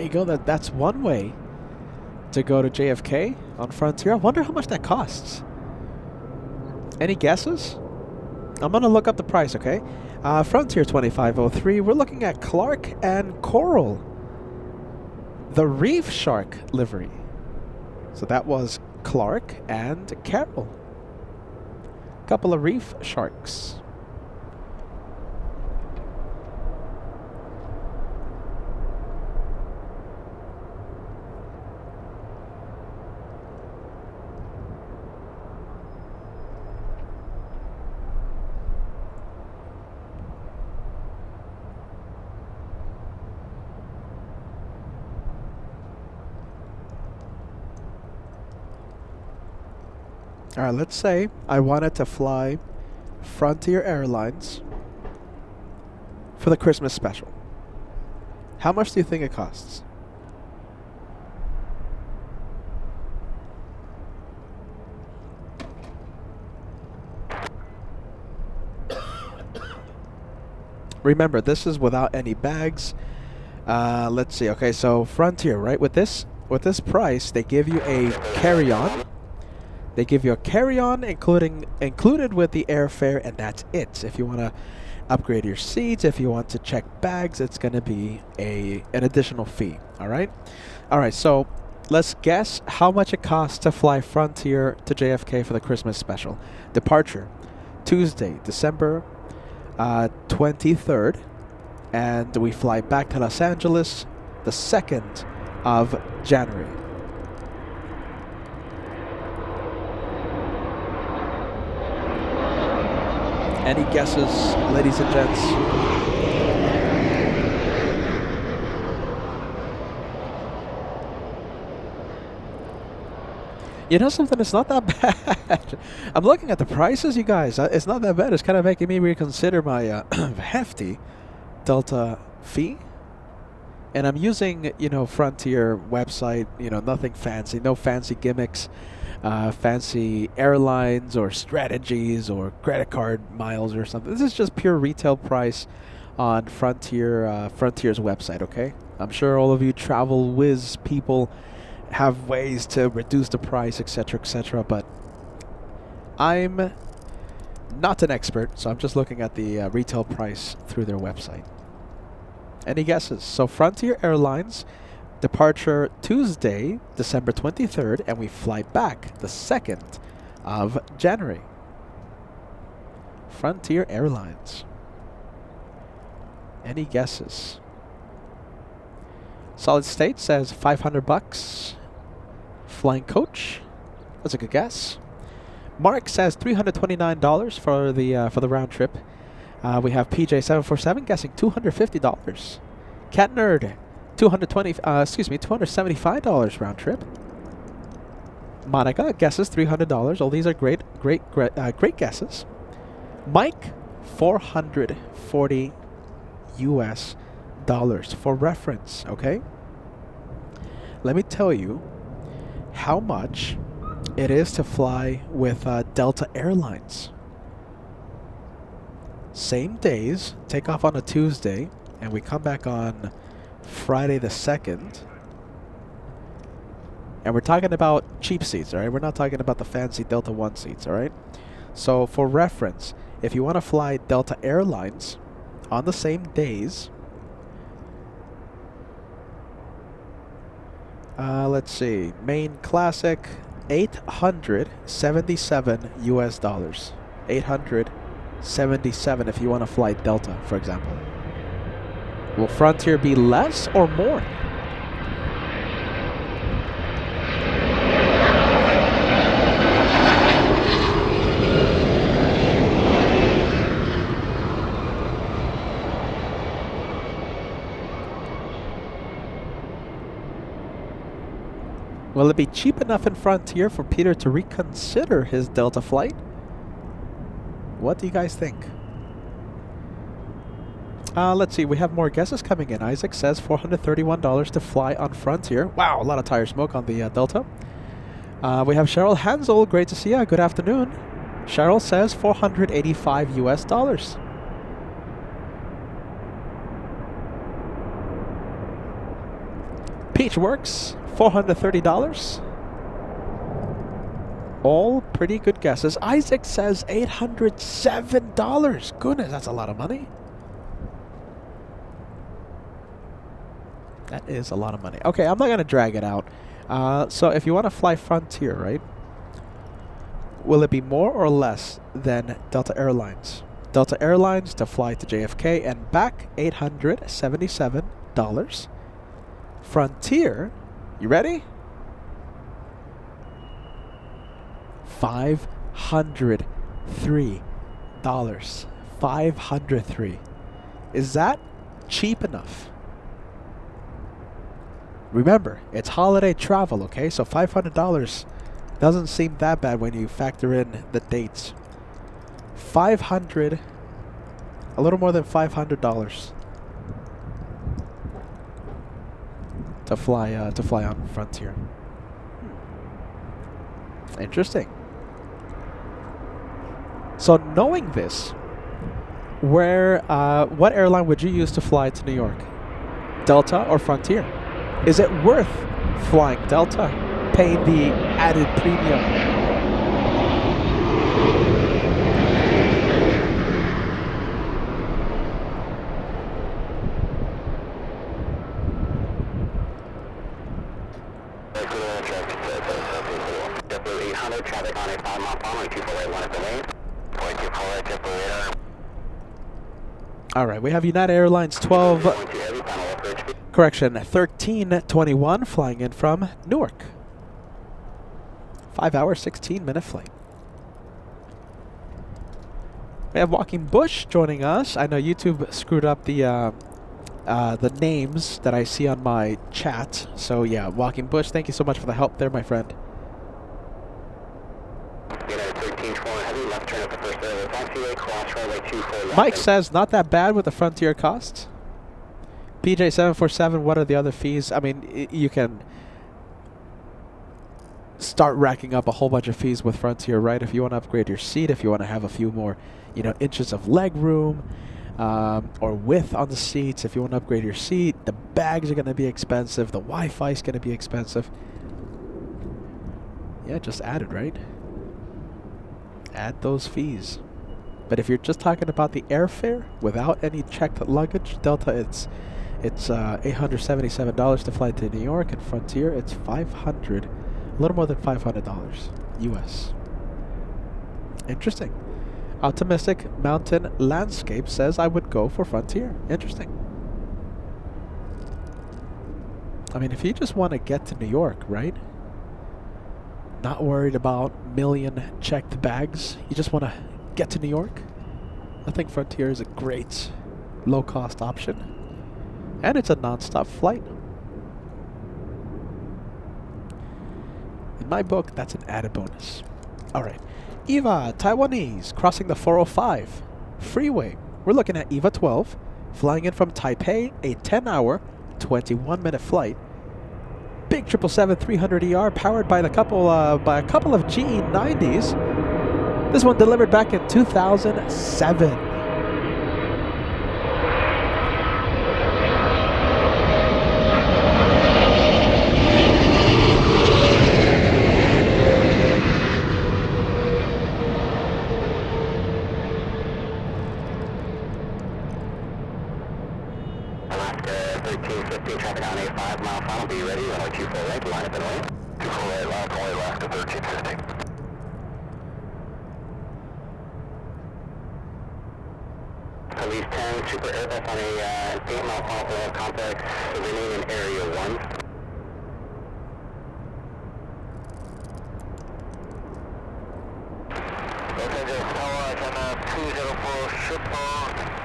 you go. That's one way to go to JFK on Frontier. I wonder how much that costs. Any guesses? I'm going to look up the price, okay? Frontier 2503, we're looking at Clark and Coral. The Reef Shark livery. So that was Clark and Carol. Couple of reef sharks. All right, let's say I wanted to fly Frontier Airlines for the Christmas special. How much do you think it costs? Remember, this is without any bags. Let's see. Okay, so Frontier, right? With this price, they give you a carry-on. They give you a carry-on included with the airfare, and that's it. If you want to upgrade your seats, if you want to check bags, it's going to be an additional fee. All right. So let's guess how much it costs to fly Frontier to JFK for the Christmas special. Departure Tuesday, December 23rd, and we fly back to Los Angeles the 2nd of January. Any guesses, ladies and gents? You know something? It's not that bad. I'm looking at the prices, you guys. It's not that bad. It's kind of making me reconsider my hefty Delta fee. And I'm using, Frontier website. Nothing fancy, no fancy gimmicks. Fancy airlines or strategies or credit card miles or something. This is just pure retail price on Frontier's website, okay? I'm sure all of you travel whiz people have ways to reduce the price, etc., but I'm not an expert, so I'm just looking at the retail price through their website. Any guesses? So Frontier Airlines, departure Tuesday, December 23rd, and we fly back the 2nd of January. Frontier Airlines. Any guesses? Solid State says $500. Flying Coach, that's a good guess. Mark says $329 for the round trip. We have PJ747 guessing $250. Cat Nerd, $275 round trip. Monica guesses $300. All these are great guesses. Mike, $440 US for reference. Okay. Let me tell you how much it is to fly with Delta Airlines. Same days, take off on a Tuesday, and we come back on Friday the 2nd. And we're talking about cheap seats, all right? We're not talking about the fancy Delta One seats, all right? So for reference, if you want to fly Delta Airlines on the same days, let's see, Main Classic, $877 US. $877 if you want to fly Delta, for example. Will Frontier be less or more? Will it be cheap enough in Frontier for Peter to reconsider his Delta flight? What do you guys think? Let's see. We have more guesses coming in. Isaac says $431 to fly on Frontier. Wow, a lot of tire smoke on the Delta. We have Cheryl Hansel. Great to see you. Good afternoon. Cheryl says $485 US. Peach Works, $430. All pretty good guesses. Isaac says $807. Goodness, that's a lot of money. That is a lot of money. Okay, I'm not going to drag it out. So if you want to fly Frontier, right? Will it be more or less than Delta Airlines? Delta Airlines to fly to JFK and back, $877. Frontier, you ready? $503. $503. Is that cheap enough? Remember, it's holiday travel, okay? So $500 doesn't seem that bad when you factor in the dates. $500, a little more than $500 to fly on Frontier. Interesting. So knowing this, what airline would you use to fly to New York? Delta or Frontier? Is it worth flying Delta, paying the added premium? Traffic on a 5-mile following 2481 at the lane. 424 jet radar. All right, we have United Airlines 1321 flying in from Newark. 5 hour, 16-minute flight. We have Walking Bush joining us. I know YouTube screwed up the names that I see on my chat. So yeah, Walking Bush, thank you so much for the help there, my friend. Mike says, not that bad with the Frontier costs. PJ747, what are the other fees? I mean, you can start racking up a whole bunch of fees with Frontier, right? If you want to upgrade your seat, if you want to have a few more, inches of leg room or width on the seats, if you want to upgrade your seat, the bags are going to be expensive. The Wi-Fi is going to be expensive. Yeah, just add it, right? Add those fees. But if you're just talking about the airfare without any checked luggage, Delta, it's $877 to fly to New York, and Frontier it's $500, a little more than $500 US. Interesting. Optimistic Mountain Landscape says I would go for Frontier. Interesting. I mean, if you just want to get to New York, right? Not worried about million checked bags. You just want to get to New York. I think Frontier is a great low-cost option. And it's a non-stop flight. In my book, that's an added bonus. All right. EVA, Taiwanese, crossing the 405 freeway. We're looking at EVA 12, flying in from Taipei, a 10-hour, 21-minute flight. Big 777-300ER, powered by a couple of GE90s. This one delivered back in 2007. Alaska 1350, traffic on a 5-mile final. Be ready, runway 248, line up and away. 248, line up and away, Alaska 1350. Police 10, Super Airbus on a 8-mile final complex, remaining in Area 1. Los Angeles Tower, China 204, Super,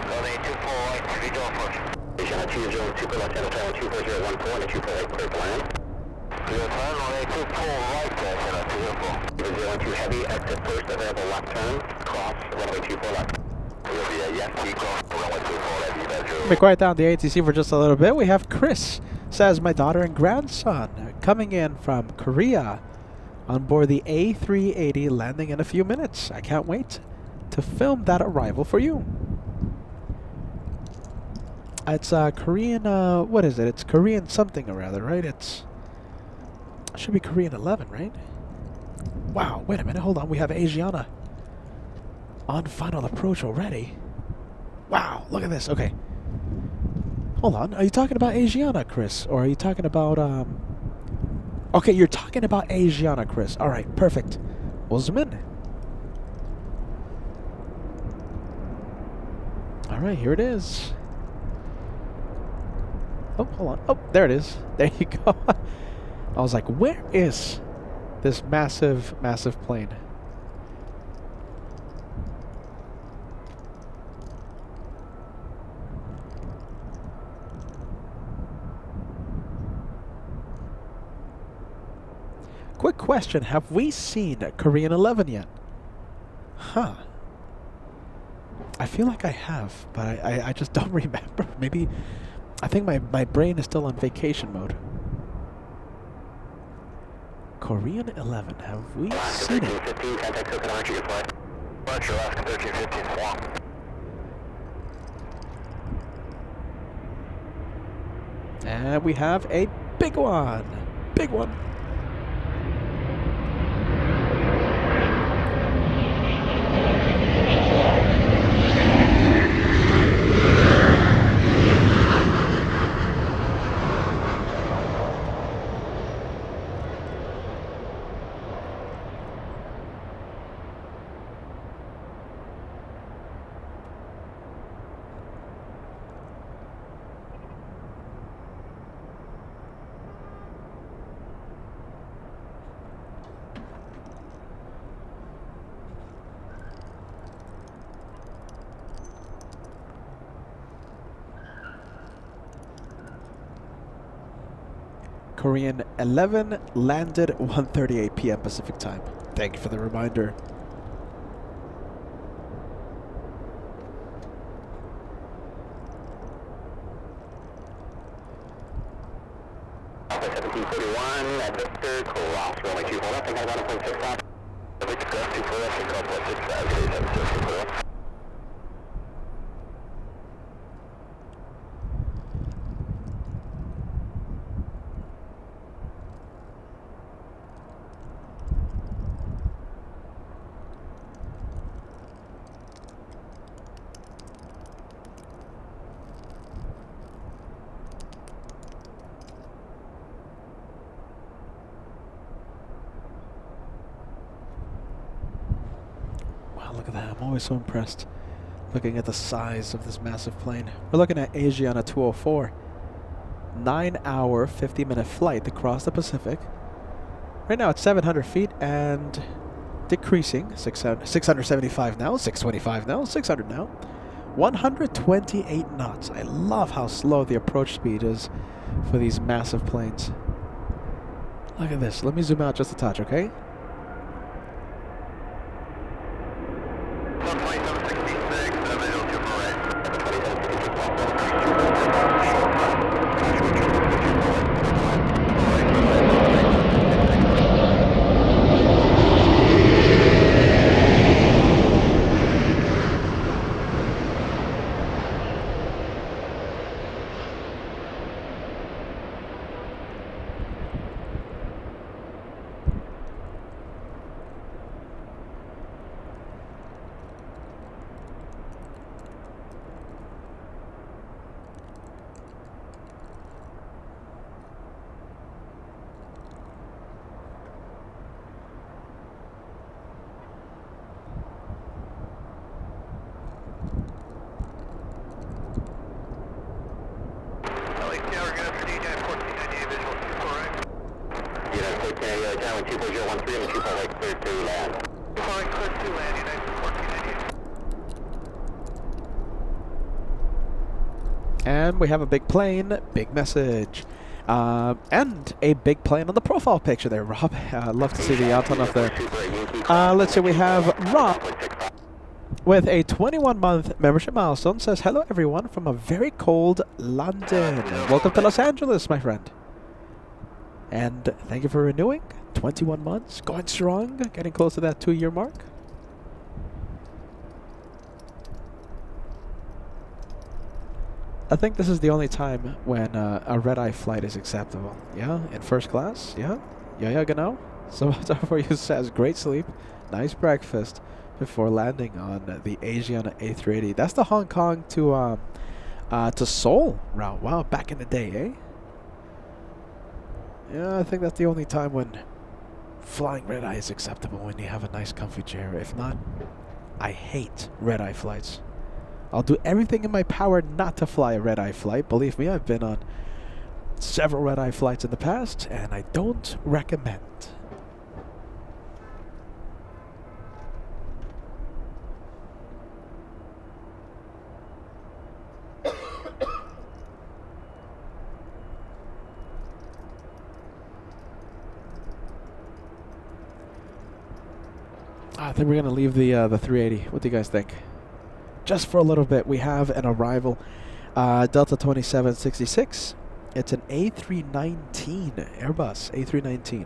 runway 24, visual approach. China 20, Super, Los Angeles Tower 24014 and 248, clear to land. 05, runway 24, right, China 204. 012 heavy, exit first, available left turn, cross, runway 24 left. Let me quiet down the ATC for just a little bit. We have Chris, says my daughter and grandson coming in from Korea on board the A380, landing in a few minutes. I can't wait to film that arrival for you. It's Korean, what is it? It's Korean something or other, right? It should be Korean 11, right? Wow, wait a minute, hold on. We have Asiana on final approach already. Wow, look at this. Okay. Hold on. Are you talking about Asiana, Chris? Or are you talking about, Okay, you're talking about Asiana, Chris. All right, perfect. We'll zoom in. All right, here it is. Oh, hold on. Oh, there it is. There you go. I was like, where is this massive, massive plane? Quick question, have we seen Korean 11 yet? Huh. I feel like I have, but I just don't remember. Maybe, I think my brain is still on vacation mode. Korean 11, have we seen it? 1315, contact Cook and Archie, your flight. Archer, Alaska 1315, swamp. And we have a big one. Big one. Korean 11 landed 1:38 p.m. Pacific time. Thank you for the reminder. Alpha 1741, at Victor, cross, runway 24 left, I got 1.6 off. Victor, 24 left, and 12.6, Look at that. I'm always so impressed looking at the size of this massive plane. We're looking at Asiana 204. 9-hour, 50-minute flight across the Pacific. Right now it's 700 feet and decreasing. 675 now, 625 now, 600 now. 128 knots. I love how slow the approach speed is for these massive planes. Look at this. Let me zoom out just a touch, okay? And we have a big plane, big message. And a big plane on the profile picture there, Rob. Love to see the Antonov there. Let's see, we have Rob with a 21-month membership milestone. Says, hello everyone from a very cold London. Welcome to Los Angeles, my friend. And thank you for renewing. 21 months, going strong, getting close to that 2-year mark. I think this is the only time when a red-eye flight is acceptable. Yeah, in first class. Yeah, yeah, genau. So for you says great sleep, nice breakfast before landing on the Asian A380. That's the Hong Kong to Seoul route. Wow, back in the day, eh? Yeah, I think that's the only time when flying red-eye is acceptable, when you have a nice comfy chair. If not, I hate red-eye flights. I'll do everything in my power not to fly a red-eye flight. Believe me, I've been on several red-eye flights in the past, and I don't recommend. I think we're going to leave the 380. What do you guys think? Just for a little bit, we have an arrival. Delta 2766. It's an A319, Airbus A319.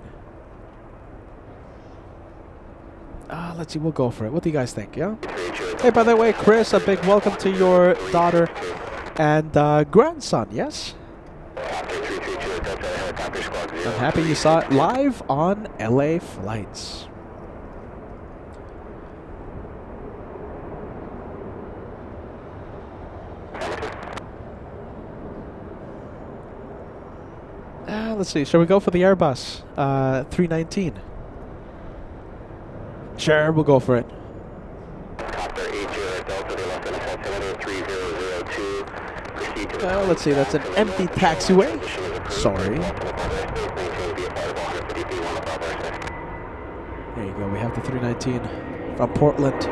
Let's see, we'll go for it. What do you guys think, yeah? Hey, by the way, Chris, a big welcome to your daughter and grandson, yes? I'm happy you saw it live on LA Flights. Let's see, shall we go for the Airbus 319? Sure, we'll go for it. Let's see, that's an empty taxiway. Sorry. There you go, we have the 319 from Portland.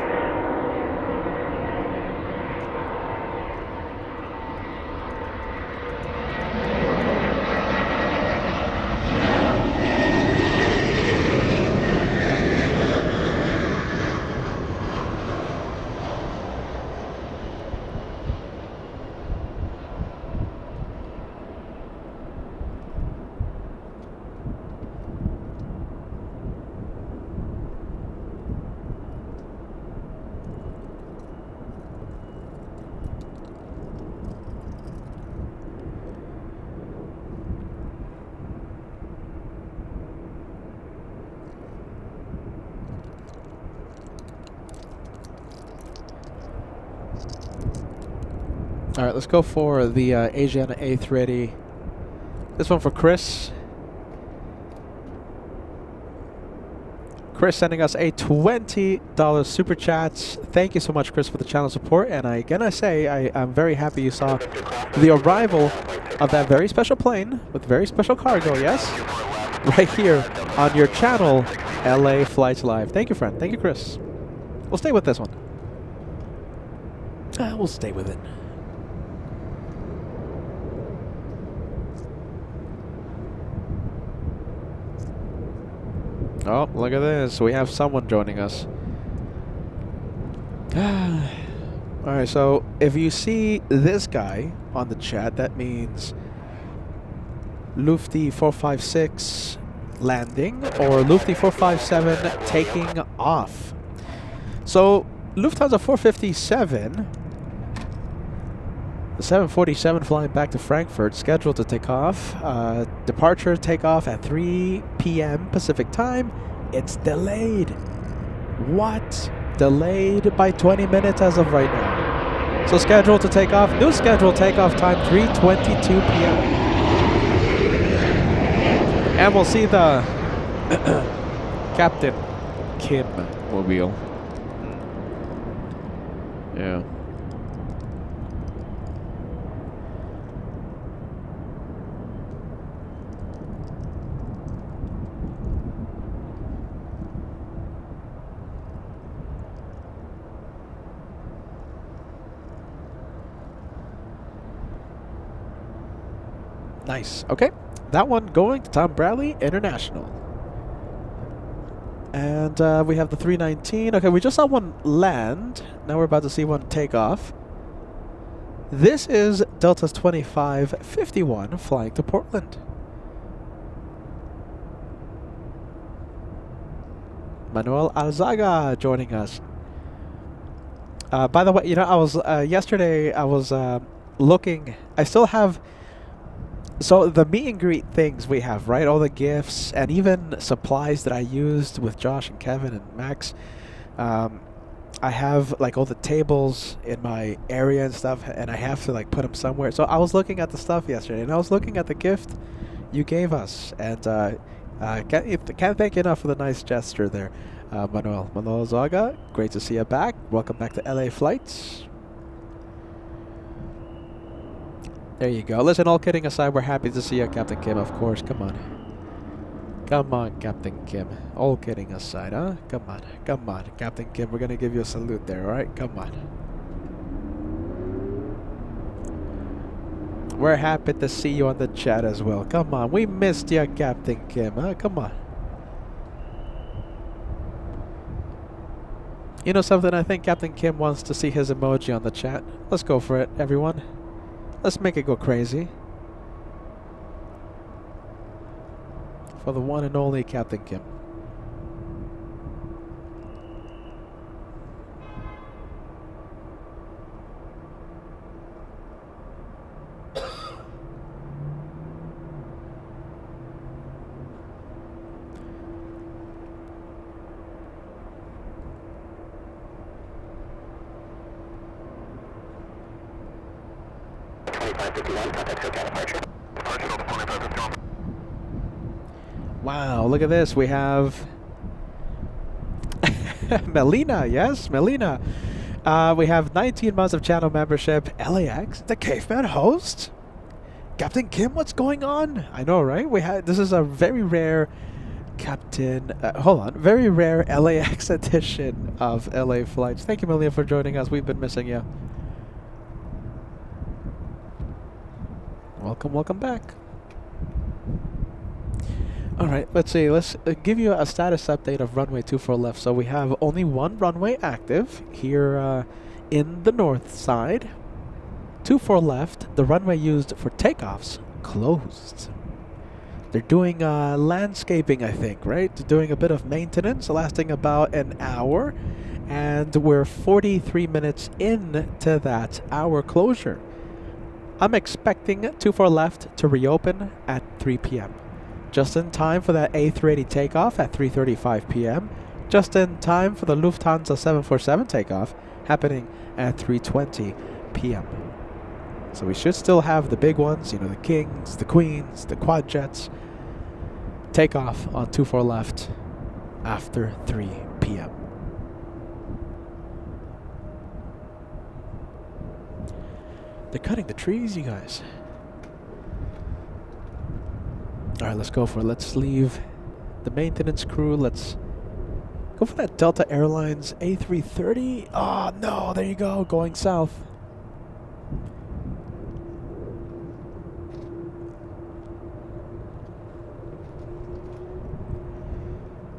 All right, let's go for the Asian A380. This one for Chris. Chris sending us a $20 super chat. Thank you so much, Chris, for the channel support. And I'm very happy you saw the arrival of that very special plane with very special cargo, yes? Right here on your channel, LA Flights Live. Thank you, friend. Thank you, Chris. We'll stay with this one. We'll stay with it. Oh, look at this. We have someone joining us. Alright, so if you see this guy on the chat, that means Lufty 456 landing or Lufty 457 taking off. So Lufthansa 457, the 747 flying back to Frankfurt, scheduled to take off. Departure takeoff at 3 p.m. Pacific time. It's delayed. What? Delayed by 20 minutes as of right now. So scheduled to take off. New scheduled takeoff time 3:22 p.m. And we'll see the Captain Kim mobile. Yeah. Nice. Okay. That one going to Tom Bradley International. And we have the 319. Okay, we just saw one land. Now we're about to see one take off. This is Delta's 2551 flying to Portland. Manuel Alzaga joining us. By the way, you know, I was yesterday I was looking. I still have. So the meet and greet things we have, right? All the gifts and even supplies that I used with Josh and Kevin and Max. I have like all the tables in my area and stuff, and I have to like put them somewhere. So I was looking at the stuff yesterday, and I was looking at the gift you gave us, and can't thank you enough for the nice gesture there, Manuel Zaga. Great to see you back. Welcome back to LA Flights. There you go. Listen, all kidding aside, we're happy to see you, Captain Kim, of course. Come on. Come on, Captain Kim. All kidding aside, huh? Come on. Come on, Captain Kim. We're going to give you a salute there, alright? Come on. We're happy to see you on the chat as well. Come on. We missed you, Captain Kim, huh? Come on. You know something? I think Captain Kim wants to see his emoji on the chat. Let's go for it, everyone. Let's make it go crazy. For the one and only Captain Kim. Wow, look at this. We have Melina, yes, Melina. We have 19 months of channel membership. LAX, the caveman host. Captain Kim, what's going on? I know, right? This is a very rare very rare LAX edition of LA Flights. Thank you, Melina, for joining us. We've been missing you. Welcome back. Alright, let's see. Let's give you a status update of runway 24 left. So we have only one runway active here in the north side. 24 left. The runway used for takeoffs closed. They're doing landscaping, I think, right? They're doing a bit of maintenance lasting about an hour. And we're 43 minutes into that hour closure. I'm expecting 24 left to reopen at 3 p.m. Just in time for that A380 takeoff at 3:35 p.m. Just in time for the Lufthansa 747 takeoff happening at 3:20 p.m. So we should still have the big ones, you know, the Kings, the Queens, the quad jets, take off on 24 left after 3 p.m. They're cutting the trees, you guys. Alright, let's go for it. Let's leave the maintenance crew. Let's go for that Delta Airlines A330. Oh, no. There you go. Going south.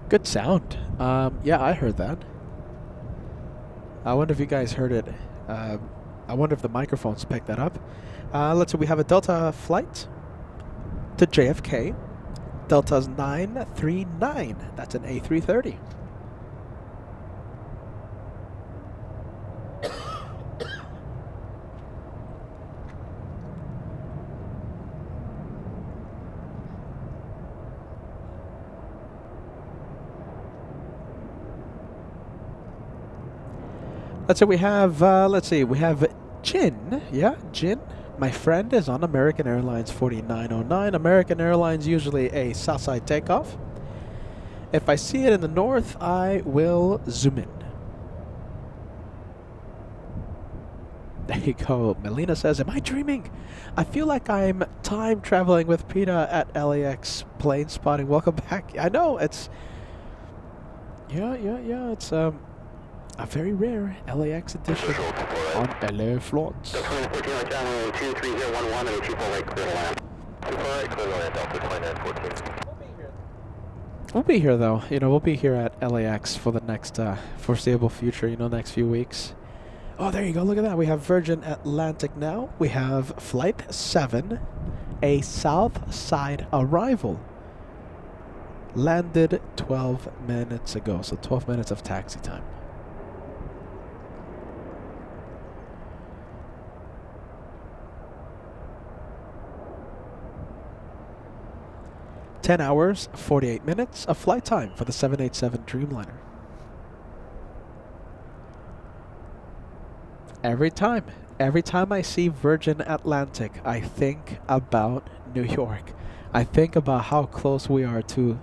Good sound. Yeah, I heard that. I wonder if you guys heard it. I wonder if the microphones picked that up. Let's see. We have a Delta flight to JFK. Delta's 939. That's an A330. Let's see, we have Jin. Yeah, Jin. My friend is on American Airlines 4909. American Airlines usually a Southside takeoff. If I see it in the north, I will zoom in. There you go. Melina says, am I dreaming? I feel like I'm time traveling with PETA at LAX plane spotting. Welcome back. I know, it's... Yeah, it's a very rare LAX edition on LA Flights. We'll be here though. You know, we'll be here at LAX for the next foreseeable future, you know, next few weeks. Oh, there you go. Look at that. We have Virgin Atlantic now. We have Flight 7, a South Side arrival. Landed 12 minutes ago, so 12 minutes of taxi time. 10 hours, 48 minutes of flight time for the 787 Dreamliner. Every time I see Virgin Atlantic, I think about New York. I think about how close we are to...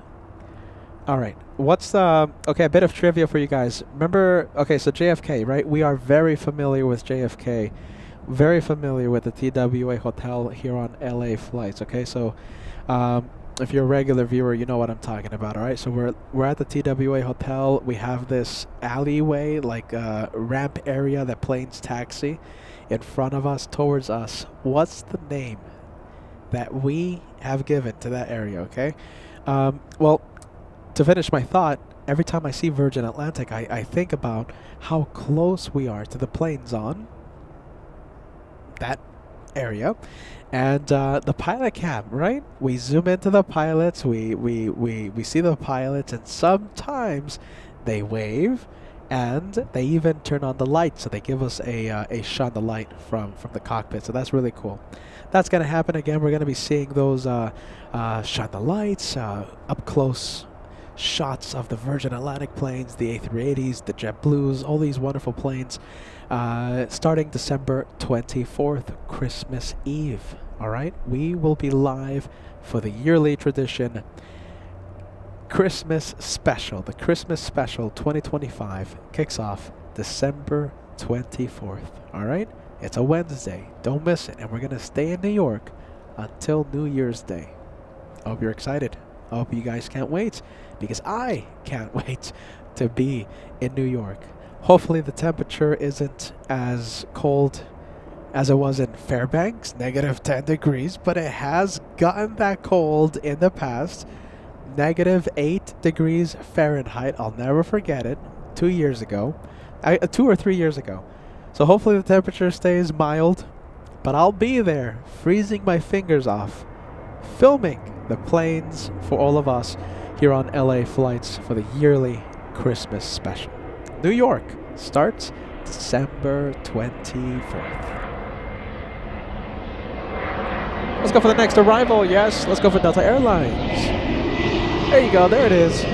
Alright, what's the... Okay, a bit of trivia for you guys. Remember, okay, so JFK, right? We are very familiar with JFK. Very familiar with the TWA Hotel here on LA flights, okay? So, if you're a regular viewer, you know what I'm talking about, alright? So we're at the TWA Hotel. We have this alleyway, like a ramp area that planes taxi in front of us, towards us. What's the name that we have given to that area, okay? Well, to finish my thought, every time I see Virgin Atlantic, I think about how close we are to the planes on that area. And the pilot cam, right? We zoom into the pilots, we see the pilots, and sometimes they wave, and they even turn on the light, so they give us a shine the light from the cockpit. So that's really cool. That's going to happen again. We're going to be seeing those shine the lights, up close shots of the Virgin Atlantic planes, the A380s, the JetBlues, all these wonderful planes, starting December 24th, Christmas Eve. All right, we will be live for the yearly tradition Christmas special. The Christmas special 2025 kicks off December 24th. All right, it's a Wednesday. Don't miss it. And we're going to stay in New York until New Year's Day. I hope you're excited. I hope you guys can't wait, because I can't wait to be in New York. Hopefully the temperature isn't as cold as it was in Fairbanks, negative 10 degrees, but it has gotten that cold in the past. Negative 8 degrees Fahrenheit. I'll never forget it. 2 years ago. 2 or 3 years ago. So hopefully the temperature stays mild, but I'll be there freezing my fingers off, filming the planes for all of us here on LA Flights for the yearly Christmas special. New York starts December 24th. Let's go for the next arrival. Yes, let's go for Delta Airlines. There you go. There it is.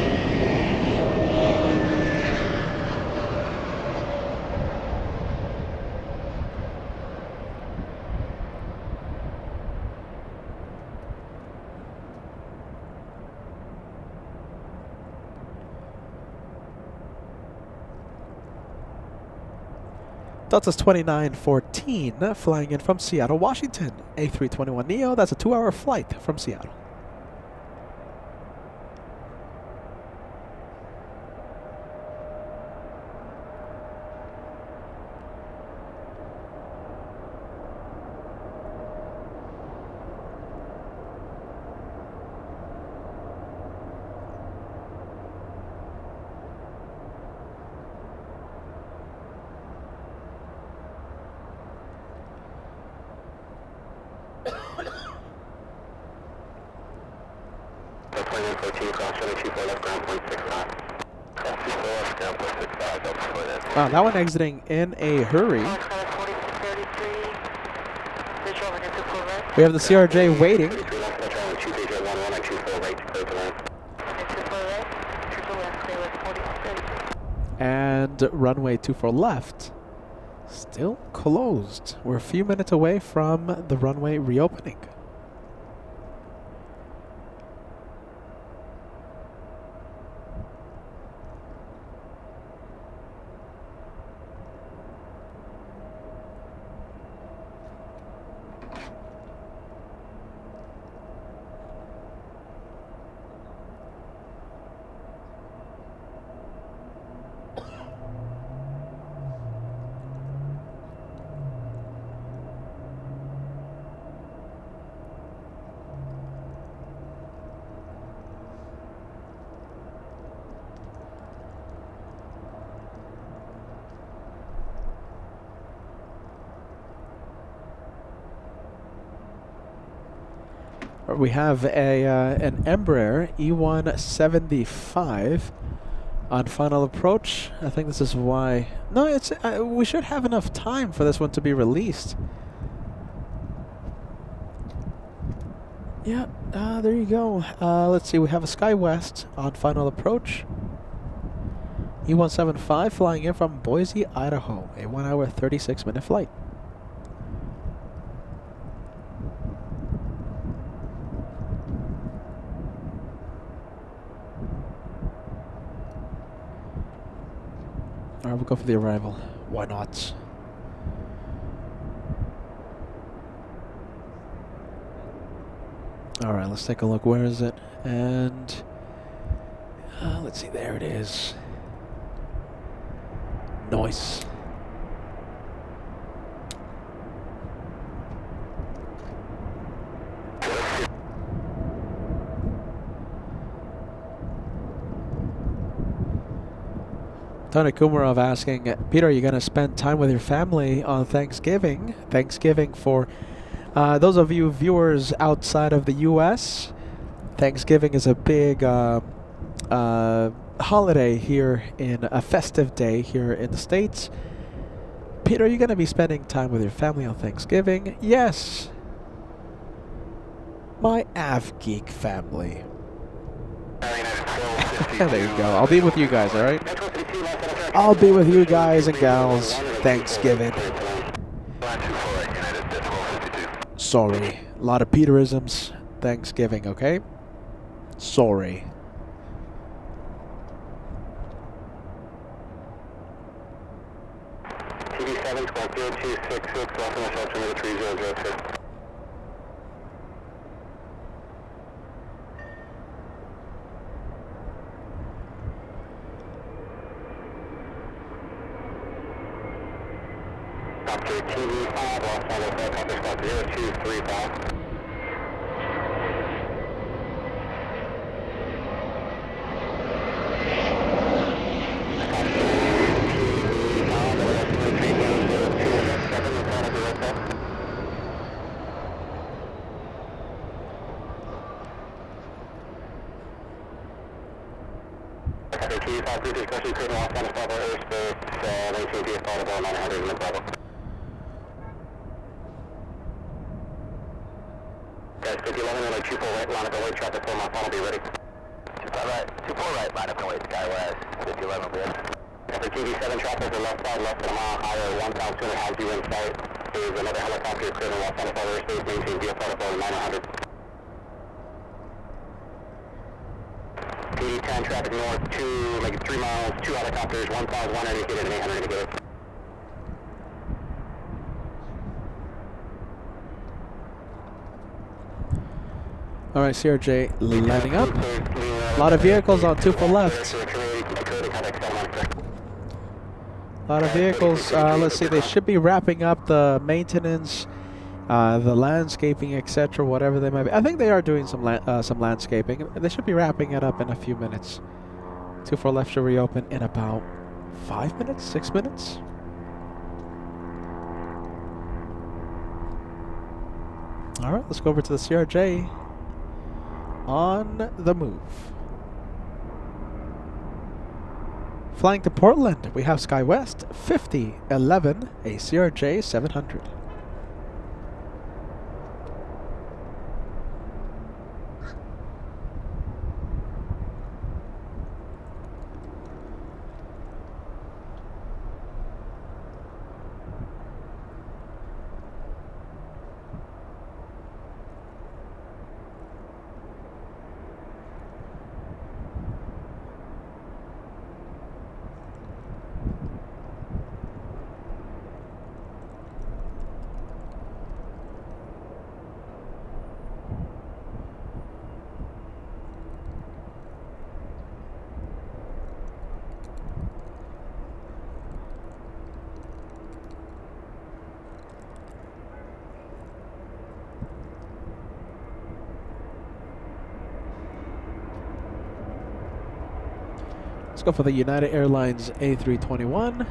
Delta's 2914 flying in from Seattle, Washington. A321neo, that's a 2-hour flight from Seattle. Wow, that one exiting in a hurry. We have the CRJ waiting. And runway 24 left. Still closed. We're a few minutes away from the runway reopening. We have an Embraer E175 on final approach. I think this is why. No, it's we should have enough time for this one to be released. Yeah, there you go. Let's see, we have a SkyWest on final approach. E175 flying in from Boise, Idaho. A 1 hour 36-minute flight. Alright, we'll go for the arrival. Why not? Alright, let's take a look. Where is it? And let's see, there it is. Nice. Tony Kumarov asking, Peter, are you going to spend time with your family on Thanksgiving? Thanksgiving for those of you viewers outside of the U.S., Thanksgiving is a big holiday here, in a festive day here in the States. Peter, are you going to be spending time with your family on Thanksgiving? Yes. My AvGeek family. There you go. I'll be with you guys, alright? I'll be with you guys and gals Thanksgiving. Sorry. A lot of Peterisms. Thanksgiving, okay? Sorry. TV7, squawk 0266, welcome to shelter number 3002. Doctor TV5, Los Angeles, Copter squawk 0235. Guys, 5011, like 24 right, line up and wait, traffic 4 mile final, be ready. 24 right, line up and wait, SkyWest, 5011, be ready. After TV7 traffic, the left side, less than a mile higher, 1,200 has you in sight. There's another helicopter clearing Los Angeles airspace, maintain via protocol 900. PD10 traffic north, 3 miles, 2 helicopters, 1,100 indicated and 800 indicated. Alright, CRJ lining up. A lot of vehicles on 2 for left. A lot of vehicles. Let's see, they should be wrapping up the maintenance, the landscaping, etc., whatever they might be. I think they are doing some landscaping. They should be wrapping it up in a few minutes. 2 for left should reopen in about 5 minutes, 6 minutes. Alright, let's go over to the CRJ. On the move. Flying to Portland, we have SkyWest 5011, a CRJ 700. Let's go for the United Airlines A321.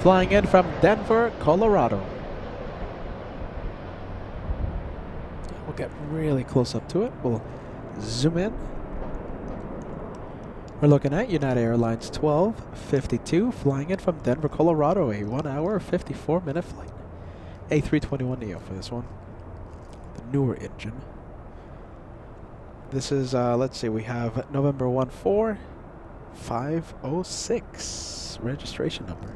Flying in from Denver, Colorado. We'll get really close up to it. We'll Zoom in. We're looking at United Airlines 1252 flying in from Denver, Colorado, a 1 hour 54 minute flight. A321neo for this one. The newer engine. This is, let's see, we have November 14506 registration number.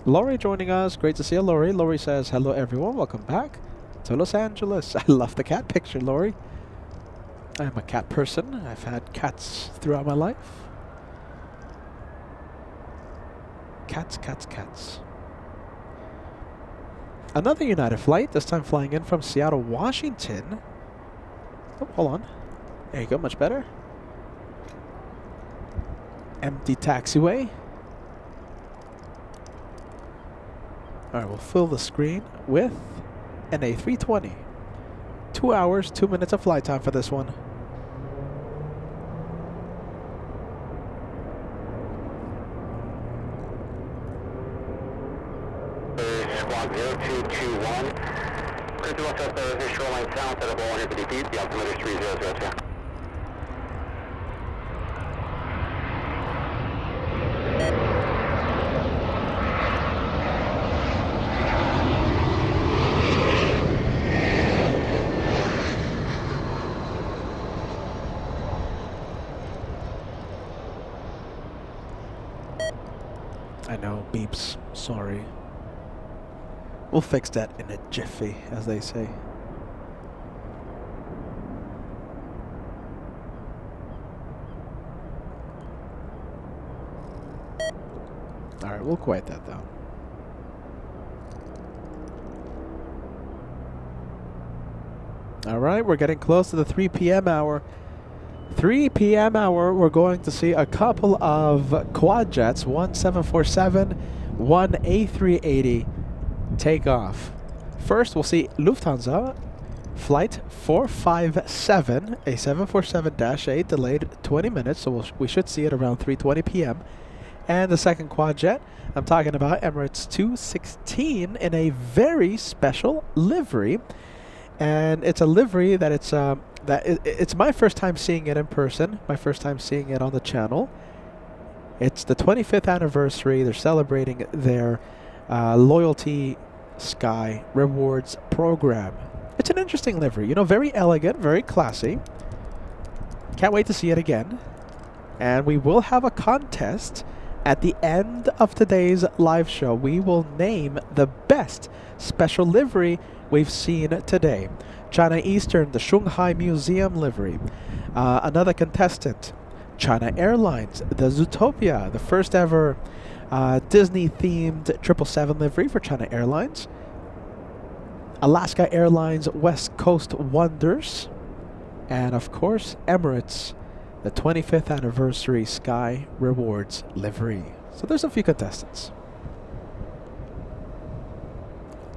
Lori joining us. Great to see you, Lori. Lori says, hello everyone, welcome back to Los Angeles. I love the cat picture, Lori. I am a cat person. I've had cats throughout my life. Cats, cats, cats. Another United flight, this time flying in from Seattle, Washington. Oh, hold on. There you go, much better. Empty taxiway. Alright, we'll fill the screen with an A320. 2 hours, 2 minutes of flight time for this one. Squad 0221. Principal suspect is shoreline south at about 150 feet. The altimeter is 3002. I know, beeps. Sorry. We'll fix that in a jiffy, as they say. Alright, we'll quiet that down. Alright, we're getting close to the 3 p.m. hour. 3 p.m. hour, we're going to see a couple of quad jets, one 747, one A380 take off. First, we'll see Lufthansa flight 457, a 747-8 delayed 20 minutes, so we should see it around 3:20 p.m. And the second quad jet, I'm talking about Emirates 216 in a very special livery. And it's a livery that it's my first time seeing it in person, my first time seeing it on the channel. It's the 25th anniversary. They're celebrating their Loyalty Sky Rewards program. It's an interesting livery, you know, very elegant, very classy. Can't wait to see it again. And we will have a contest at the end of today's live show. We will name the best special livery we've seen today. China Eastern, the Shanghai Museum livery. Another contestant, China Airlines, the Zootopia, the first ever Disney-themed 777 livery for China Airlines. Alaska Airlines West Coast Wonders. And of course, Emirates, the 25th anniversary Sky Rewards livery. So there's a few contestants.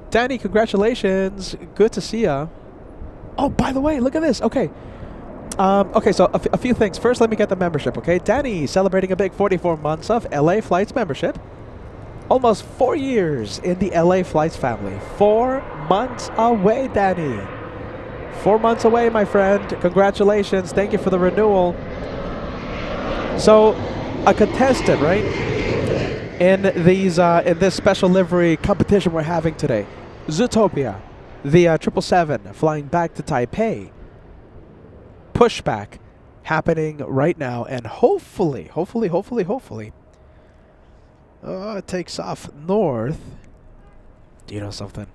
Danny, congratulations. Good to see ya. Oh, by the way, look at this. Okay. Okay, so a few things. First, let me get the membership, okay? Danny, celebrating a big 44 months of LA Flights membership. Almost 4 years in the LA Flights family. 4 months away, Danny. 4 months away, my friend. Congratulations. Thank you for the renewal. So, a contestant, right? In this special livery competition we're having today. Zootopia, the 777 flying back to Taipei. Pushback happening right now, and hopefully, it takes off north. Do you know something?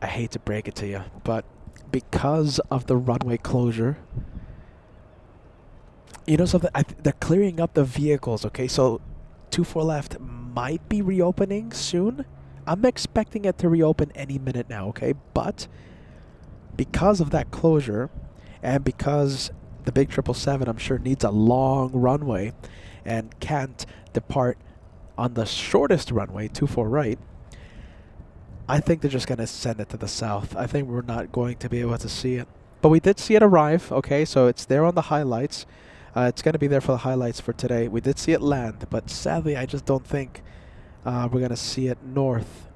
I hate to break it to you, but because of the runway closure, you know something? They're clearing up the vehicles, okay? So 24 left might be reopening soon. I'm expecting it to reopen any minute now, okay? But because of that closure, and because the big 777, I'm sure, needs a long runway and can't depart on the shortest runway, 24 right, I think they're just going to send it to the south. I think we're not going to be able to see it. But we did see it arrive, okay? So it's there on the highlights. It's going to be there for the highlights for today. We did see it land, but sadly, I just don't think we're going to see it north.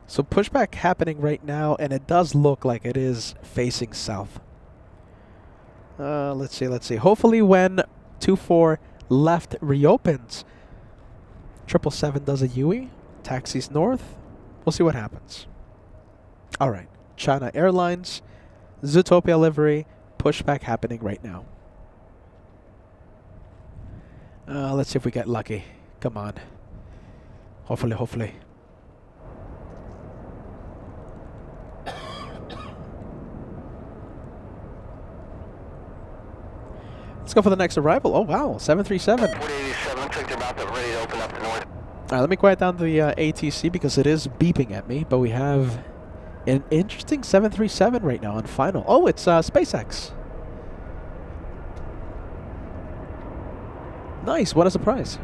So pushback happening right now, and it does look like it is facing south. Let's see. Hopefully when 24 left reopens, 777 does a UE, taxis north. We'll see what happens. All right, China Airlines, Zootopia livery, pushback happening right now. Let's see if we get lucky. Come on. Hopefully. Let's go for the next arrival. Oh, wow. 737. 4087, looks like they're about to ready to open up the north. All right, let me quiet down the ATC because it is beeping at me. But we have an interesting 737 right now on final. Oh, it's SpaceX. Nice. What a surprise.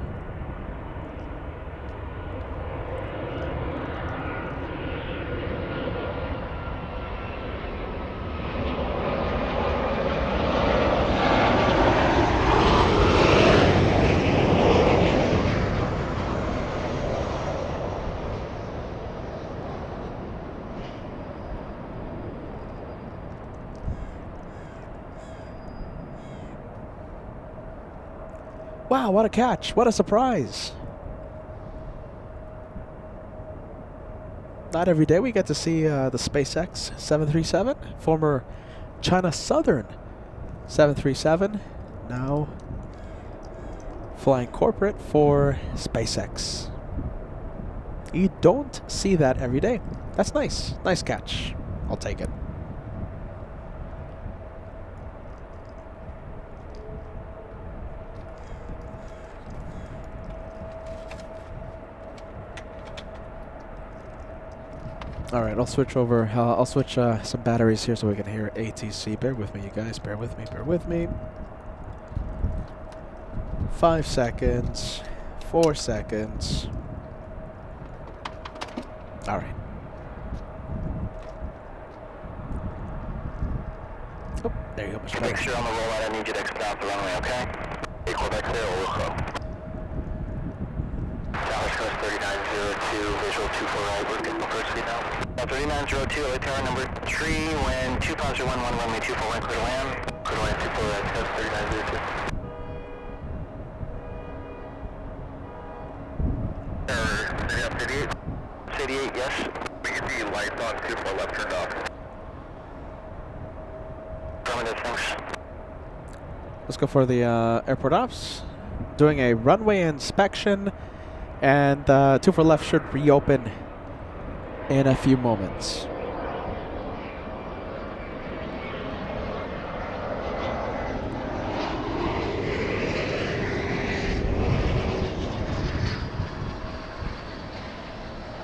Wow, what a catch. What a surprise. Not every day we get to see the SpaceX 737, former China Southern 737, now flying corporate for SpaceX. You don't see that every day. That's nice. Nice catch. I'll take it. All right, I'll switch over. I'll switch some batteries here so we can hear ATC. Bear with me, you guys. Bear with me. 5 seconds. 4 seconds. All right. Oh, there you go. Much Make better. sure on the rollout, I need you to exit out the runway, okay? Hey, Quebec there, Wilco. Dallas Coast 3902, visual 24 right, we're getting the first seat now. 3902, LATR number 3, when 2.11, runway 24 right, clear to land. Clear to land, 24 right, Coast 3902. City 88, yes. We can see lights on, 24 left turned off. Affirmative, thanks. Let's go for the airport ops. Doing a runway inspection, and 24 left should reopen in a few moments.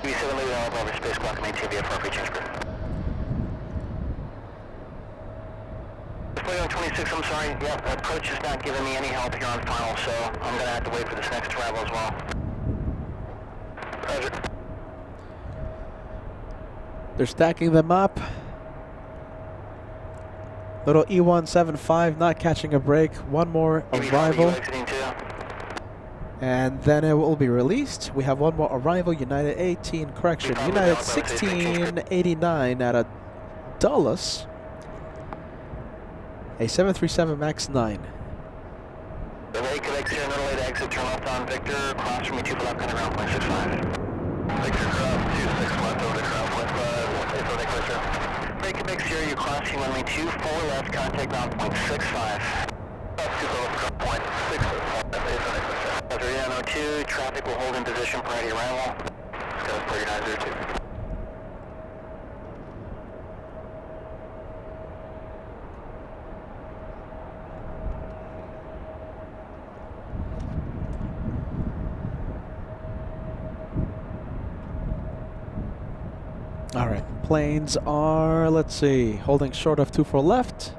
B7 leaving all over space block, maintain VFR free transfer. Display on 26, I'm sorry. Yeah, approach is not giving me any help here on final, so I'm going to have to wait for this next arrival as well. Roger. They're stacking them up. Little E175 not catching a break. One more arrival, and then it will be released. We have one more arrival. United 18, correction. United 1689 out of Dulles. A 737 MAX 9. The way Quebec Sierra North to exit, turn left on Victor, cross from me 2 for left, ground 0.65. Victor cross 26 left over to ground 0.5. Break Quebec Sierra, you crossing runway 24 left, contact ground 0.65. That's 2 for left, ground 0.65. 3902, traffic will hold in position prior to arrival. Let's go 3902. All right, planes are, let's see, holding short of 24 left.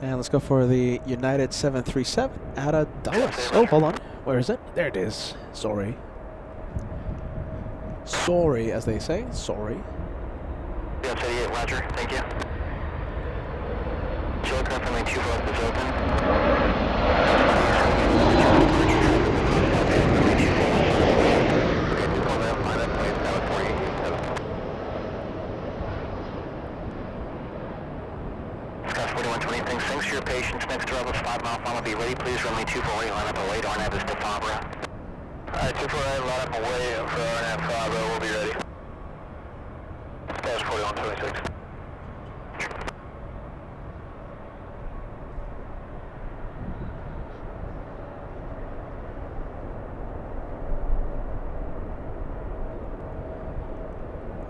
And let's go for the United 737 out of Dallas. Oh, hold on. Where is it? There it is. Sorry. Sorry, as they say. Sorry. Yeah, 38, roger. Thank you. Show aircraft runway 24 left is open. Scott 4120, thanks for your patience. Next arrival is 5 mile final. Be ready, please. Runway 24, line up away. RNAV is to Fabra. Alright, 248, line up away for RNAV Fabra. We'll be ready. Scott 4126.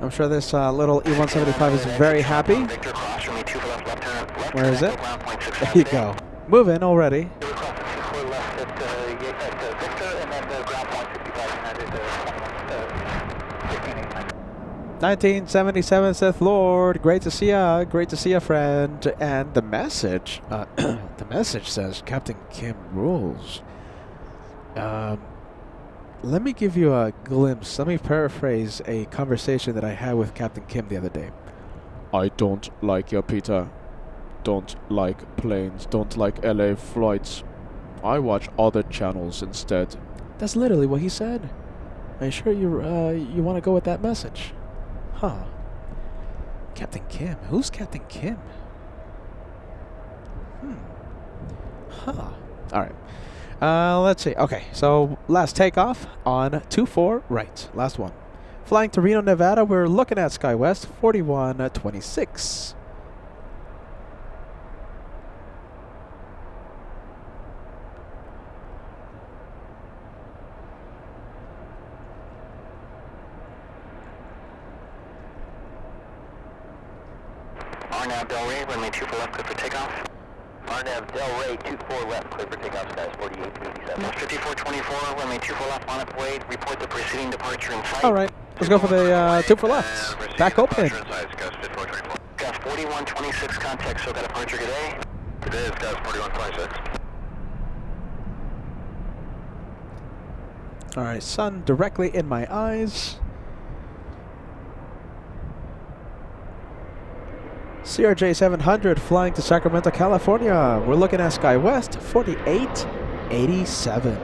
I'm sure this little E175 is very happy. Where is it? There you go. Moving already. 1977 Sith Lord. Great to see ya. Great to see ya, friend. And the message, the message says Captain Kim rules. Let me give you a glimpse. Let me paraphrase a conversation that I had with Captain Kim the other day. I don't like your Peter. Don't like planes. Don't like LA flights. I watch other channels instead. That's literally what he said. Are you sure you want to go with that message? Huh. Captain Kim. Who's Captain Kim? Huh. All right. Let's see. Okay, so last takeoff on 24 right. Last one. Flying to Reno, Nevada. We're looking at SkyWest 4126. RNAV Delray, runway 24 left, clear for takeoff. RNAV Delray, 24 left, clear for takeoff, skies 4857. 5424, runway 24 left, on its way. Report the preceding departure in sight. All right, let's go for the 24 left. Back open. Skies 4126, contact, so got departure today. Today is skies 4126. All right, sun directly in my eyes. CRJ 700 flying to Sacramento, California. We're looking at SkyWest 4887.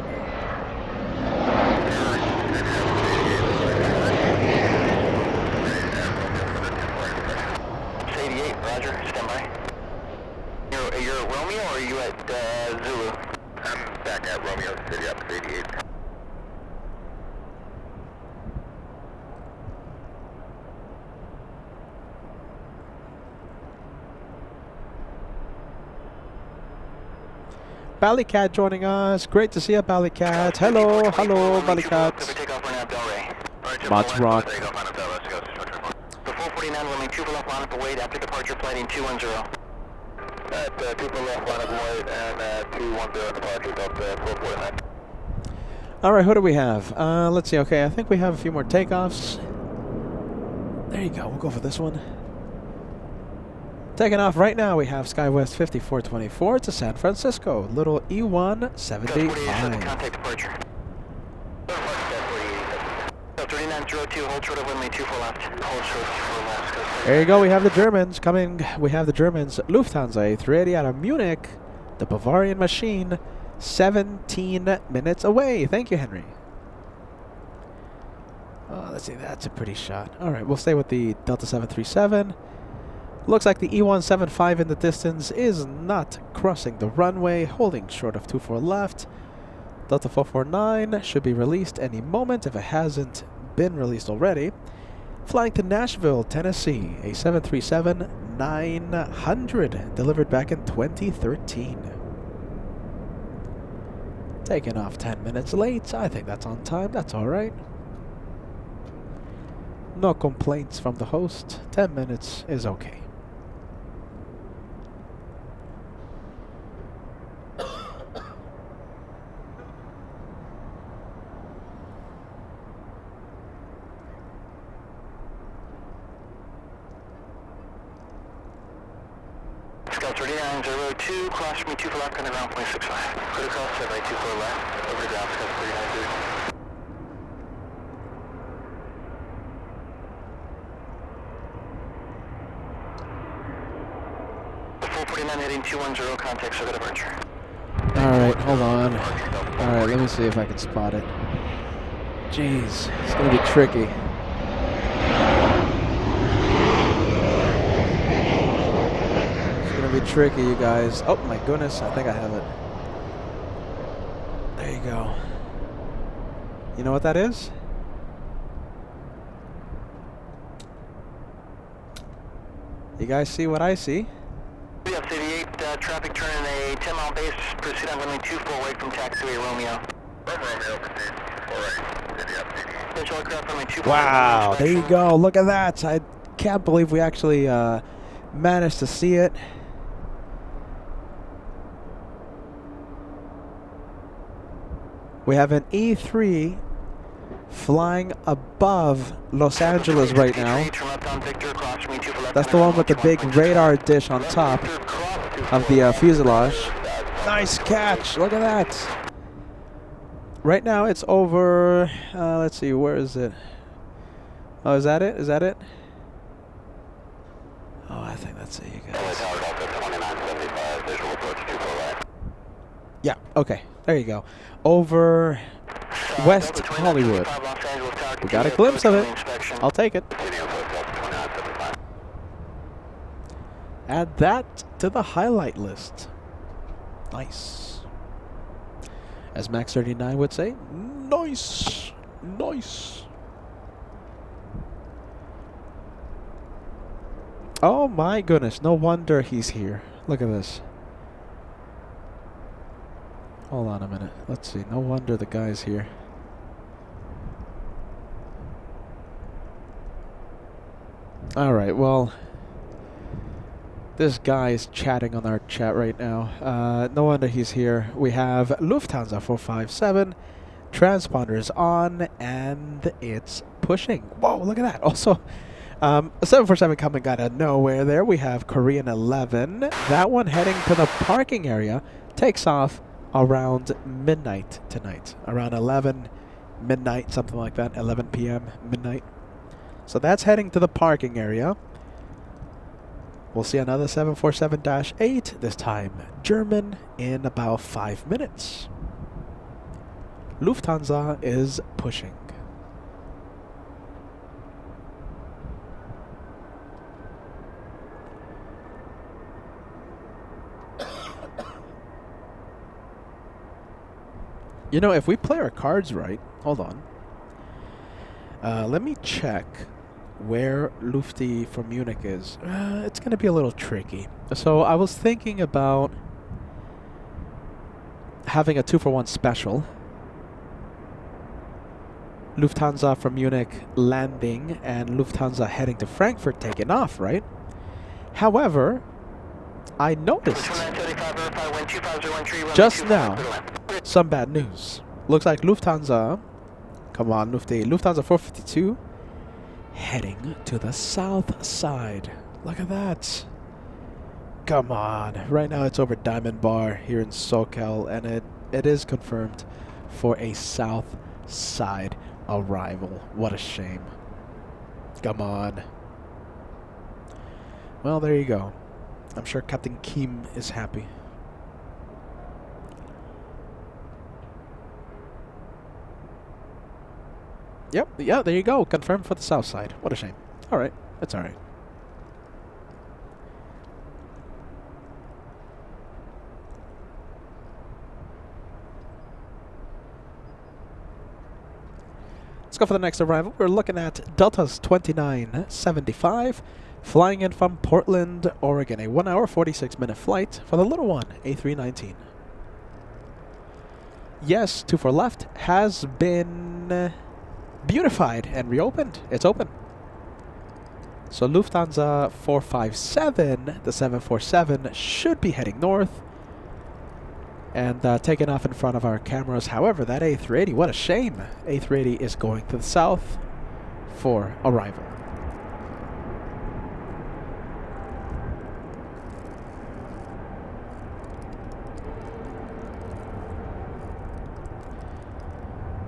It's 88, roger, stand by. You're at Romeo or are you at Zulu? I'm back at Romeo City, up to 88. Ballycat joining us. Great to see you, Ballycat. Hello, hello, Ballycat. Mods rock. The 449 runway 24 left, line up await after departure, flighting 210. At 24 left, line up await and 210 departure, Delta 449. All right, who do we have? Let's see. Okay, I think we have a few more takeoffs. There you go. We'll go for this one. Taking off right now, we have SkyWest 5424 to San Francisco. Little E175. Contact departure. 3902, hold short of runway 24 left. Hold short of 24 left. There you go. We have the Germans coming. We have the Germans. Lufthansa A380 out of Munich. The Bavarian machine. 17 minutes away. Thank you, Henry. Let's see. That's a pretty shot. All right. We'll stay with the Delta 737. Looks like the E175 in the distance is not crossing the runway, holding short of 24 left. Delta 449 should be released any moment if it hasn't been released already. Flying to Nashville, Tennessee, a 737-900 delivered back in 2013. Taking off 10 minutes late. I think that's on time. That's all right. No complaints from the host. 10 minutes is okay. Sky South 3902, cross me 2 for left, under ground, 0.65. Clear across, 782 left, over to ground, South 3902. Full 49 heading 210, contact circuit departure. Alright, hold on. Alright, let me see if I can spot it. Jeez, it's gonna be tricky. It's gonna be tricky, you guys. Oh my goodness, I think I have it. There you go. You know what that is? You guys see what I see? We have 88, traffic turning a 10-mile base, proceed on runway 24 away from taxiway Romeo. Romeo, proceed. Wow, there you go. Look at that. I can't believe we actually managed to see it. We have an E3 flying above Los Angeles right now. That's the one with the big radar dish on top of the fuselage. Nice catch. Look at that. Right now it's over, let's see, where is it? Oh, is that it? Is that it? Oh, I think that's it, you guys. Yeah, okay, there you go. Over West Hollywood. We got a glimpse of it. I'll take it. Add that to the highlight list. Nice. As Max 39 would say, nice, nice. Oh my goodness, no wonder he's here. Look at this. Hold on a minute. Let's see, no wonder the guy's here. Alright, well, this guy is chatting on our chat right now. No wonder he's here. We have Lufthansa 457, transponders on, and it's pushing. Whoa, look at that. Also, a 747 coming out of nowhere there. We have Korean 11. That one heading to the parking area. Takes off around midnight tonight. Around 11 midnight, something like that. 11 p.m. midnight. So that's heading to the parking area. We'll see another 747-8, this time German, in about 5 minutes. Lufthansa is pushing. You know, if we play our cards right, hold on. Let me check where Lufty from Munich is. It's going to be a little tricky. So I was thinking about having a 2-for-1 special. Lufthansa from Munich landing and Lufthansa heading to Frankfurt taking off, right? However, I noticed just now some bad news. Looks like Lufthansa, come on Lufty, Lufthansa 452 heading to the south side. Look at that. Come on. Right now it's over Diamond Bar here in SoCal, and it is confirmed for a south side arrival. What a shame. Come on. Well, there you go. I'm sure Captain Kim is happy. Yep, yeah, there you go. Confirmed for the south side. What a shame. Alright, that's alright. Let's go for the next arrival. We're looking at Delta's 2975, flying in from Portland, Oregon. A 1 hour, 46-minute flight for the little one, A319. Yes, 24 left has been beautified and reopened. It's open. So Lufthansa 457, the 747, should be heading north and taking off in front of our cameras. However, that A380, what a shame. A380 is going to the south for arrival.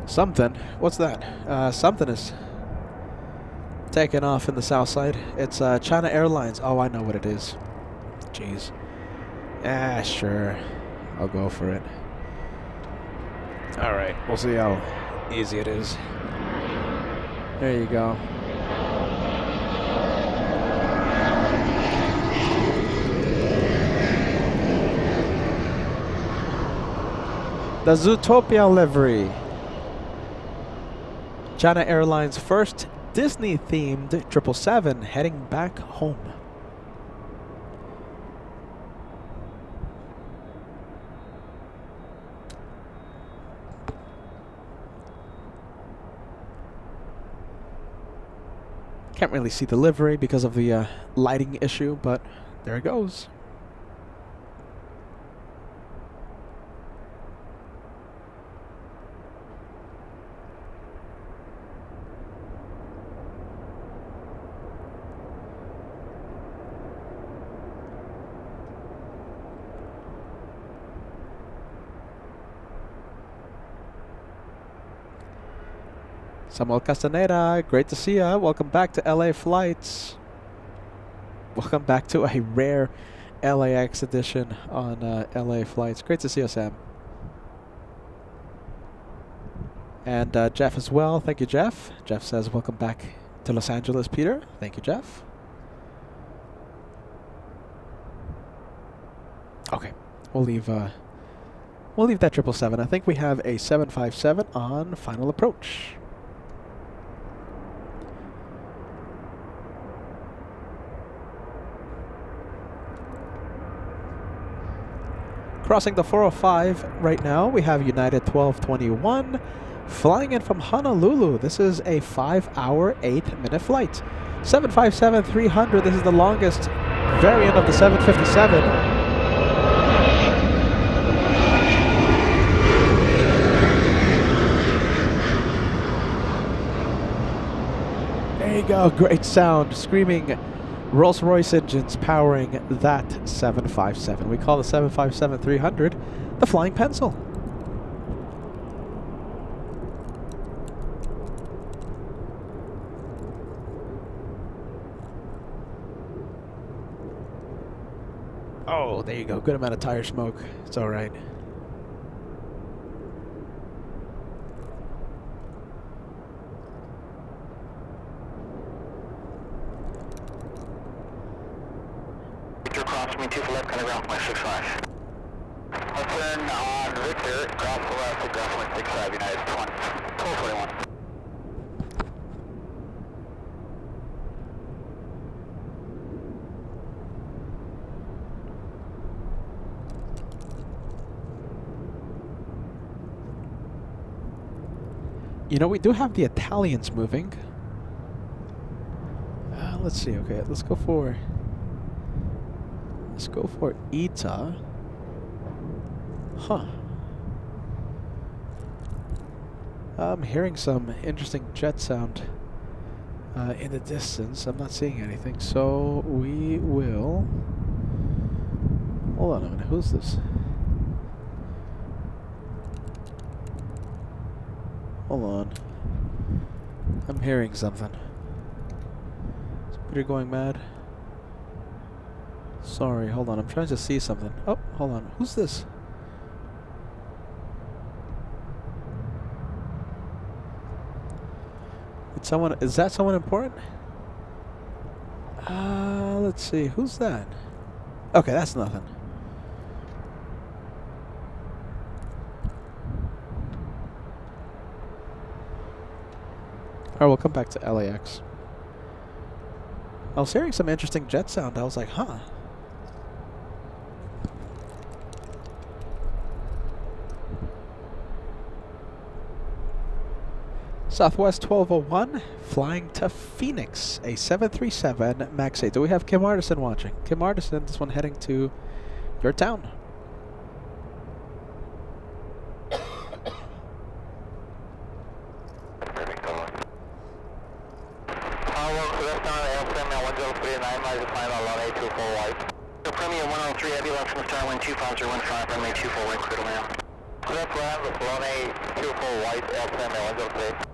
Something. What's that? Something is taking off in the south side. It's China Airlines. Oh, I know what it is. Jeez. Ah, sure. I'll go for it. Alright, we'll see how easy it is. There you go. The Zootopia livery. China Airlines' first Disney-themed 777 heading back home. Can't really see the livery because of the lighting issue, but there it goes. Samuel Castaneda, great to see ya. Welcome back to LA Flights. Welcome back to a rare LAX edition on LA Flights. Great to see you, Sam. And Jeff as well. Thank you, Jeff. Jeff says, welcome back to Los Angeles, Peter. Thank you, Jeff. Okay, we'll leave that 777. I think we have a 757 on final approach. Crossing the 405 right now, we have United 1221 flying in from Honolulu. This is a 5-hour, 8-minute flight. 757-300, this is the longest variant of the 757. There you go, great sound, screaming Rolls-Royce engines powering that 757. We call the 757-300 the Flying Pencil. Oh, there you go. Good amount of tire smoke. It's all right. Cross me 2 for left, kind of ground point 65. I'll turn on Victor, cross the left to ground point 65, United 1241. You know, we do have the Italians moving. Let's see. Okay, let's go for ITA. Huh. I'm hearing some interesting jet sound in the distance. I'm not seeing anything, so we will... Hold on a minute. Who's this? Hold on. I'm hearing something. Is Peter going mad? Sorry, hold on. I'm trying to see something. Oh, hold on. Who's this? It's someone. Is that someone important? Let's see. Who's that? Okay, that's nothing. Alright, we'll come back to LAX. I was hearing some interesting jet sound. I was like, huh. Southwest 1201, flying to Phoenix, a 737 MAX 8. Do we have Kim Artisan watching? Kim Artisan, this one heading to your town. Premium 103 heavy left from the start, wind 25, runway 24 right, clear to land. Direct land, Barcelona 24 White, LSM 103.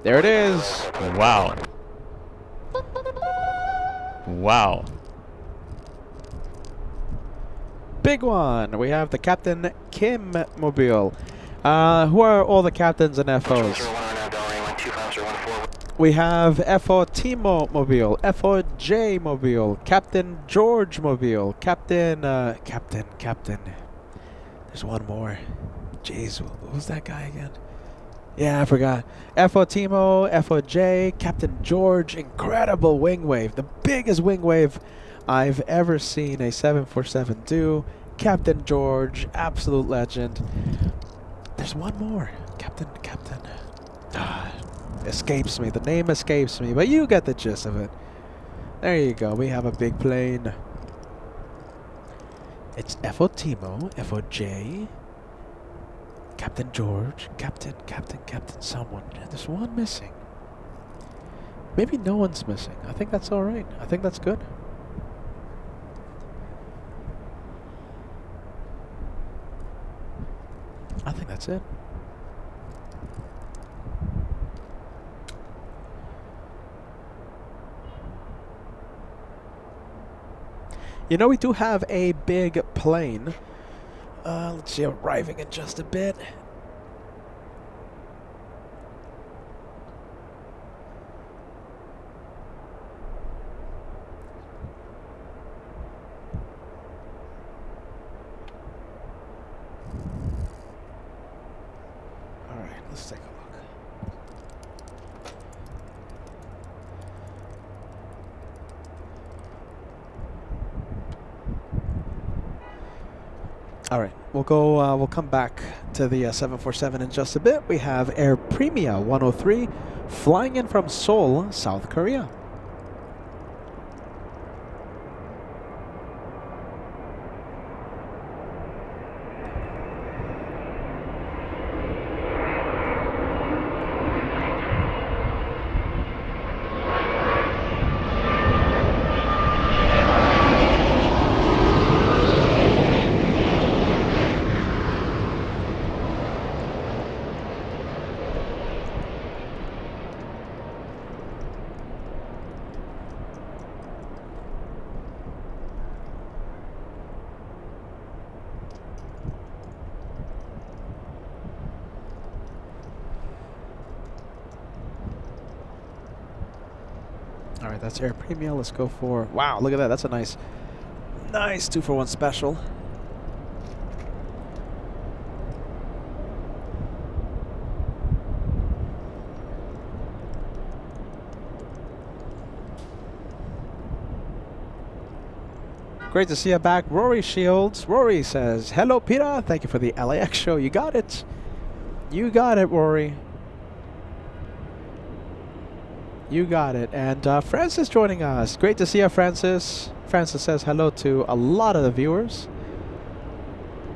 There it is. Wow. Wow. Big one. We have the Captain Kim mobile. Who are all the captains and FOs? We have FO Timo mobile, FO J mobile, Captain George mobile, Captain. There's one more. Jeez, who's that guy again? Yeah, I forgot. FO Timo, FO J, Captain George. Incredible wing wave. The biggest wing wave I've ever seen a 747 do. Captain George, absolute legend. There's one more. Captain. Escapes me. The name escapes me, but you get the gist of it. There you go. We have a big plane. It's FO Timo, FO J, Captain George, Captain someone. There's one missing. Maybe no one's missing. I think that's alright. I think that's good. I think that's it. You know, we do have a big plane. Let's see, arriving in just a bit. All right, let's take a look. All right, we'll go. We'll come back to the 747 in just a bit. We have Air Premia 103 flying in from Seoul, South Korea. All right, that's Air Premia. Let's go for... Wow, look at that. That's a nice 2-for-1 special. Great to see you back, Rory Shields. Rory says, hello, Peter. Thank you for the LAX show. You got it. You got it, Rory. You got it. And Francis joining us. Great to see you, Francis. Francis says hello to a lot of the viewers.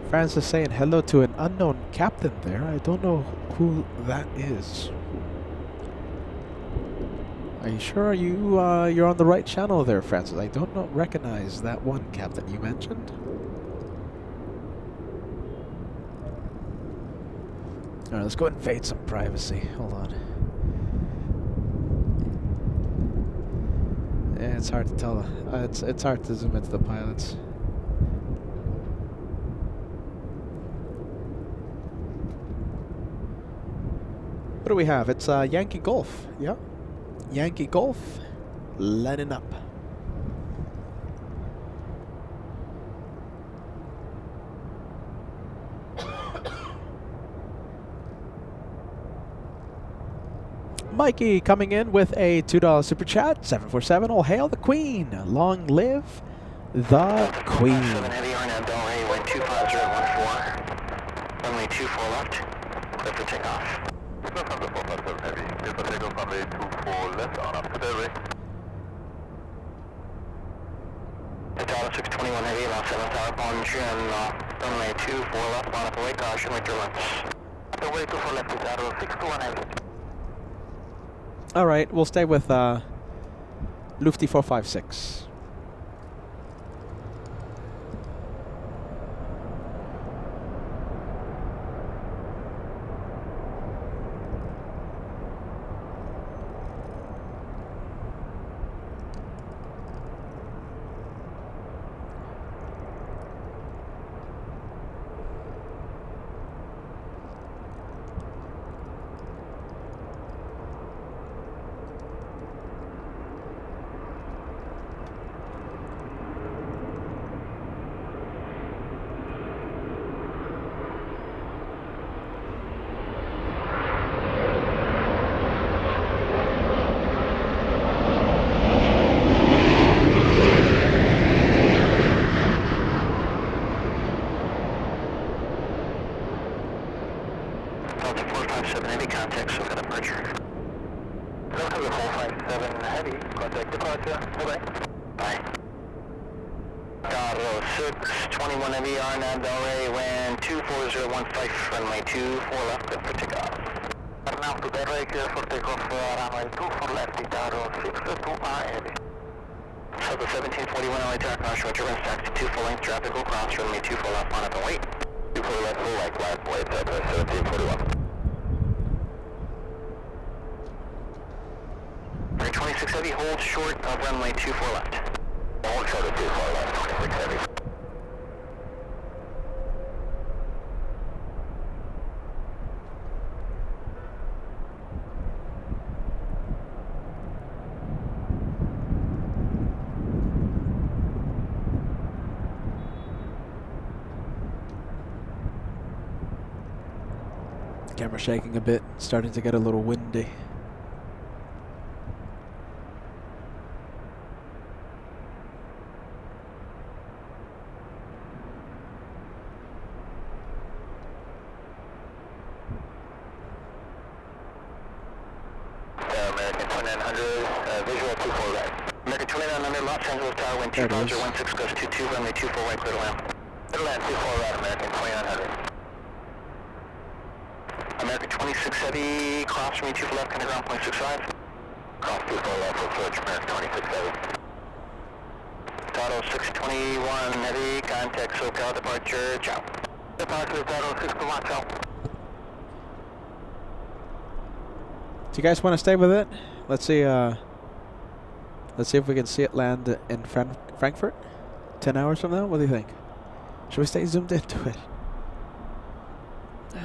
Francis saying hello to an unknown captain there. I don't know who that is. Are you sure you're on the right channel there, Francis? I don't recognize that one captain you mentioned. All right, let's go ahead and fade some privacy. Hold on. Yeah, it's hard to tell. It's hard to zoom into the pilots. What do we have? It's Yankee Golf. Yeah. Yankee Golf, lining up. Mikey coming in with a $2 super chat. 747. All hail the Queen. Long live the Queen. Delray, wind 25014. Runway 24 left, clear for takeoff. Lufthansa 457 Heavy, clear for takeoff, runway 24 left, on up to Delray. Delta 621 Heavy, about 7 tower, on trim, runway 24 left, on up away, caution with turbulence. Up away 24 left, Delta 621 Heavy. All right, we'll stay with Lufty 456. Delta 457 Heavy, contact, so got departure. Delta 457 Heavy, contact departure. Bye-bye. Bye. Delta 621 Heavy, RNAV Delray, wind 24015, runway 24 left, clear for takeoff. Now to Delray, clear for takeoff, runway 24 left, Delta 621 Heavy. So the 1741 LA Tower, cross short turbulence, taxi 2 full length, traffic will cross, runway 24 left, on up and wait. 24 left, full like last way, Delta 1741. Runway 26 Heavy, hold short of runway 24 left. Hold short of 24 left, 26 Heavy. Camera shaking a bit, starting to get a little windy. American 2900, visual 24 right. American 2900, Los Angeles Tower, wind There it is. 2016, goes 22, runway 24 right, clear to land. Clear to land 24 right, American 2900. American 26 Heavy, cross runway 24 left, kind of ground point 65. Cross 24 left, for search, American 26 Heavy. Tato 621 Heavy, contact SoCal, departure, ciao. Departure, Tato 621, ciao. Do you guys want to stay with it? Let's see. Let's see if we can see it land in Frankfurt 10 hours from now. What do you think? Should we stay zoomed into it?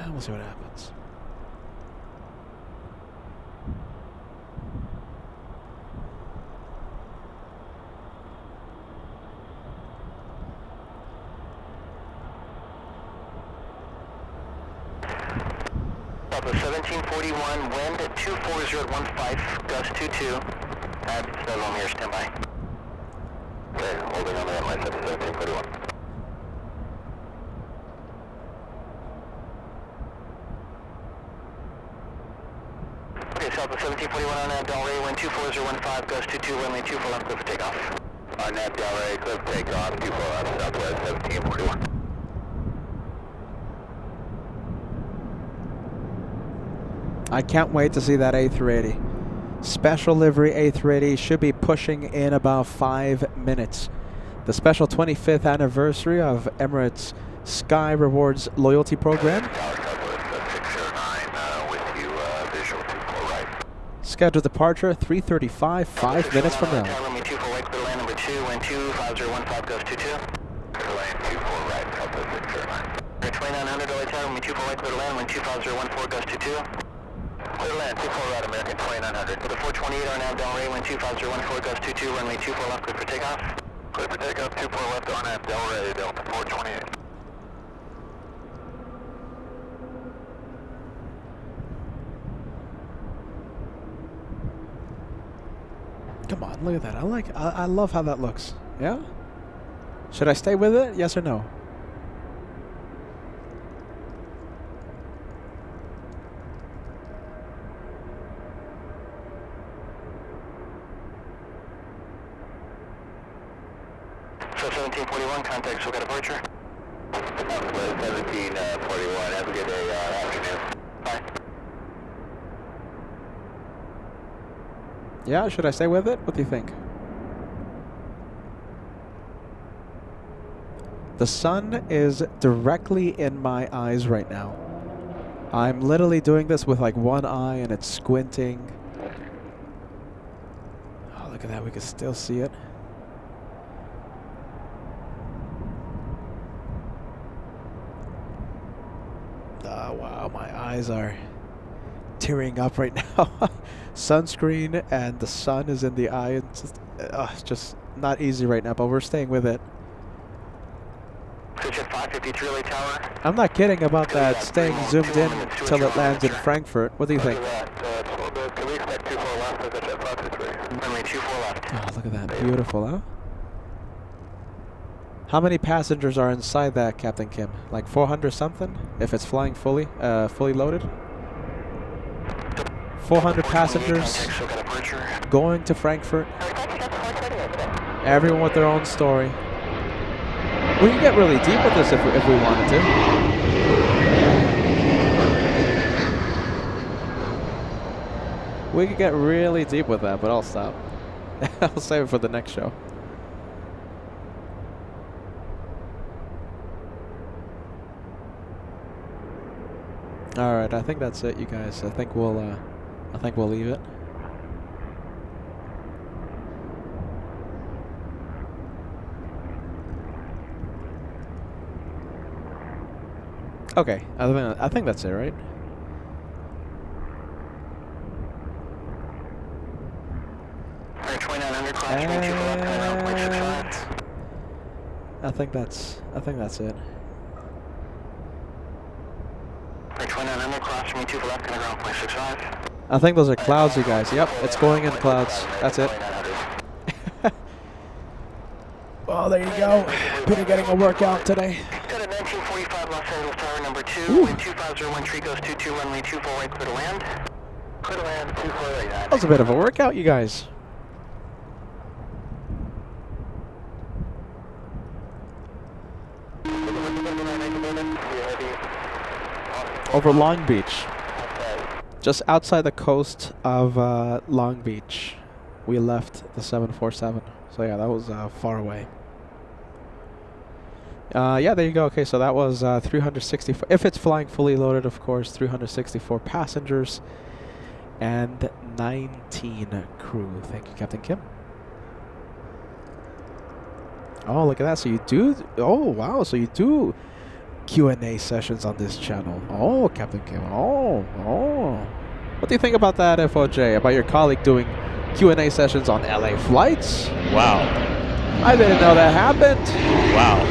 We'll see what happens. Delta 1741, wind at 24015, gust 22. At Lomere, standby. Okay, holding on the runway 1741. Okay, Delta 1741 on that Delray, wind 24015, gust 22, runway 24 left, clear for takeoff. On that Delray, clear for takeoff, 24 left, Southwest 1741. I can't wait to see that A380. Special livery A380 should be pushing in about 5 minutes. The special 25th anniversary of Emirates Sky Rewards loyalty program. Tower Southwest 609, with you, visual 24 right. Scheduled departure 3:35, 5 minutes from now. Runway 24 right, clear to land number 2, wind 25015, gust 22. Clear to land 24 right, Southwest 609. 2900 LA Tower, runway 24 right, clear to land, wind 25014, gust 22. Clear to land 24 right, American 2900. With a 428 are now Delray, wind 25014, gust 22, runway 24 left, clear for takeoff. Clear for takeoff, 24 left, on that Delray, Delta 428. Come on, look at that. I love how that looks. Yeah? Should I stay with it? Yes or no? So 1741, contact SoCal departure. 1741, have a good day, afternoon. Bye. Yeah, should I stay with it? What do you think? The sun is directly in my eyes right now. I'm literally doing this with like one eye and it's squinting. Oh, look at that. We can still see it. Oh, wow. My eyes are tearing up right now. Sunscreen and the sun is in the eye. It's just not easy right now, but we're staying with it. Switch at 553 Relay Tower. I'm not kidding about that staying zoomed in till it lands in Frankfurt. What do you think? Can we expect 24 left? Switch at 523. Runway 24 left. Oh, look at that. Beautiful, huh? How many passengers are inside that, Captain Kim? Like 400 something? If it's flying fully loaded? 400 passengers going to Frankfurt. Everyone with their own story. We can get really deep with this if we wanted to. We could get really deep with that, but I'll stop. I'll save it for the next show. All right, I think that's it, you guys. I think we'll leave it. Okay, I think that's it, right? I think that's it. 2900 cross from 2 for left, gonna ground 0.65. I think those are clouds, you guys. Yep, it's going in clouds. That's it. Well, there you go. Peter getting a workout today. Got a 1945 Los Angeles Tower number 2. Ooh. Wind 2501 tree goes 22 runway 24 right, clear to land. Clear to land 2489. That was a bit of a workout, you guys. Over Long Beach. Just outside the coast of Long Beach, we left the 747. So yeah, that was far away. Yeah, there you go. Okay, so that was 364. If it's flying fully loaded, of course, 364 passengers and 19 crew. Thank you, Captain Kim. Oh, look at that. So you do... Oh, wow. So you do Q&A sessions on this channel. Oh, Captain Kim. Oh. What do you think about that, FOJ? About your colleague doing Q&A sessions on LA flights? Wow. I didn't know that happened. Wow.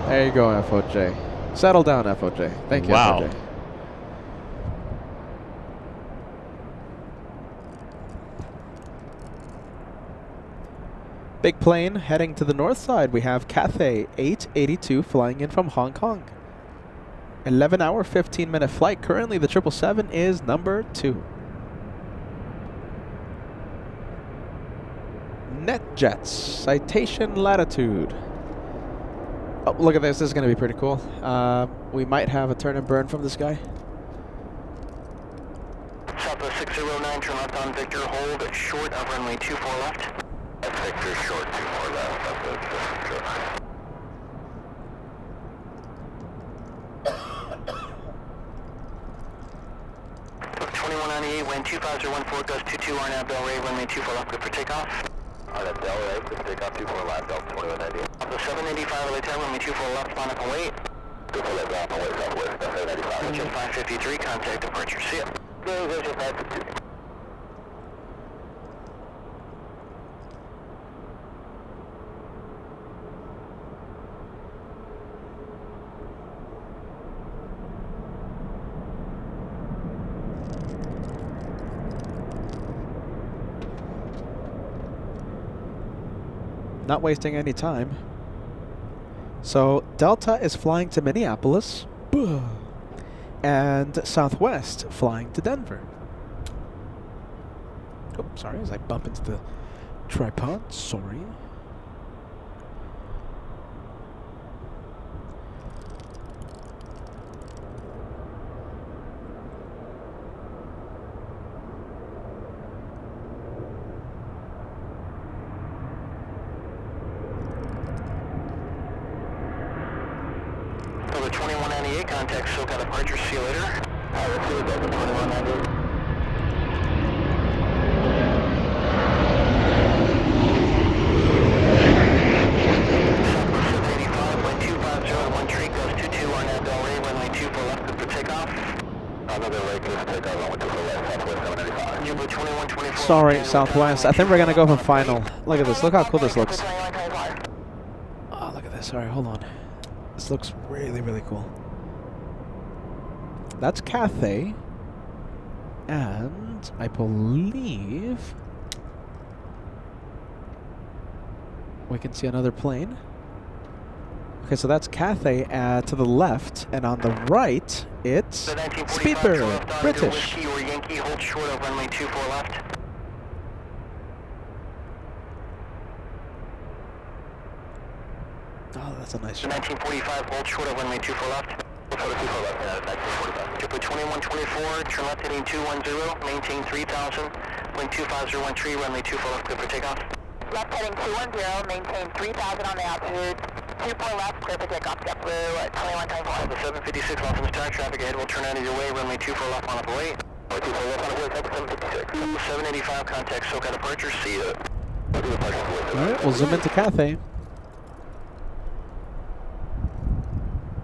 There you go, FOJ. Settle down, FOJ. Thank you, Wow. FOJ. Big plane heading to the north side. We have Cathay A380 flying in from Hong Kong. 11-hour, 15-minute flight. Currently, the 777 is number 2. NetJets, citation latitude. Oh, look at this. This is going to be pretty cool. We might have a turn and burn from this guy. Southwest 6009, turn left on Victor, hold short of runway 24 left. That's Victor, short 24 left. That's 2198, wind 25014 goes 22 RNAV Del Rey, runway 24 left, good for takeoff. RNAV Del Rey, good for takeoff, 24 left, Delta 2198. The 785 relay tower, runway 24 left, line up and wait. 24 left, line up and wait, southwest, 785. Engine 553, contact departure, see ya. Engine 553. Not wasting any time. So Delta is flying to Minneapolis, and Southwest flying to Denver. Oh, sorry, as I bump into the Tripod, sorry. So the 2198 contact, so got departure, see you later. Let's see what the 2198. Sorry, Southwest. I think we're gonna go for final. Look at this. Look how cool this looks. Oh, look at this. Alright, hold on. This looks really, really cool. That's Cathay. And I believe we can see another plane. Okay, so that's Cathay to the left, and on the right, it's Speedbird, British. Or Yankee, hold short of runway 24 left. Oh, that's a nice shot. 1945, hold short of runway 24 left. 2124, turn left heading 210, maintain 3000, wind 25013, runway 24 left, clear for takeoff. Left heading 210, maintain 3000 on the altitude, 24 left, clear for takeoff, JetBlue 2124. The 756, lost in the star traffic ahead, will turn out of your way, runway 24 left on up away. 24 left on the way, 756. 785, contact SoCal departure, see you. Alright, we'll zoom into Cathay.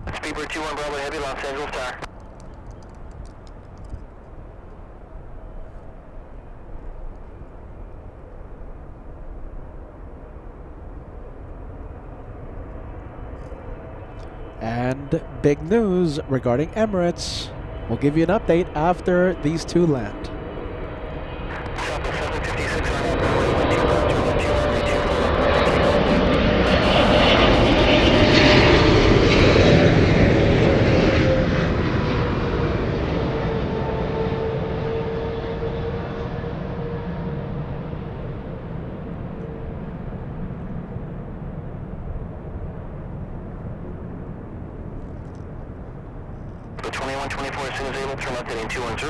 Speedbird 21 Bravo Heavy, Los Angeles Tower. And big news regarding Emirates. We'll give you an update after these two land. The 2124 as soon as able, turn left heading 210.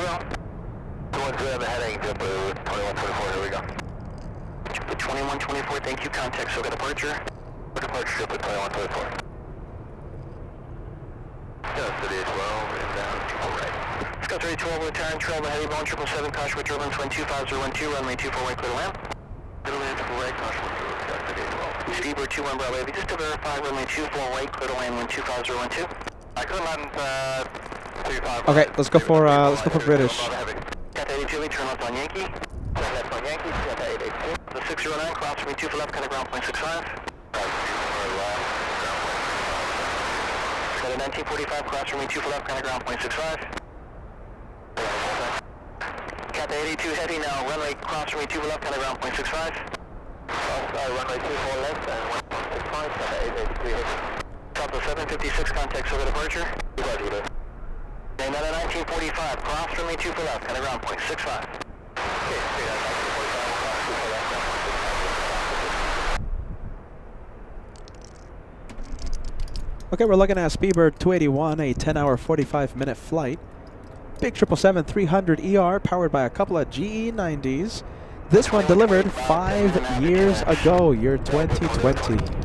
210, the heading, JetBlue 2124, here we go. JetBlue 2124, thank you, contact SoCal departure. Departure, JetBlue 2124. City 12, inbound, all right. Scout 312, with turn, trail the heavy bone, 777, caution with turbulence, wind 25012, runway 24 right, clear to land. Middle land, right, caution with turbulence, Scout City 12. Speedbird 21 Bravo Heavy, just to verify, runway 24 right, clear to land, wind 25012. I could land, 35. Okay, let's go for British. Cat 82, turn left on Yankee. Left on Yankee, Cat 82. The 609, cross from 2 for left, kind of ground point 65. Got a 1945, cross from 2 for left, kind of ground point 65. Cat 82 heavy now, runway cross from 2 for left, kind of ground point 65. Runway 2 for left and 1.65, Cat 883 heavy. Top of 756, contact SoCal departure. Name out of 1945, cross from 2 for left, kind of ground point 65. Okay, straight out 1945, cross 2 for left, ground point 65. Okay, we're looking at Speedbird 281, a 10-hour, 45-minute flight. Big 777-300ER, powered by a couple of GE90s. This one delivered 5 years ago, year 2020.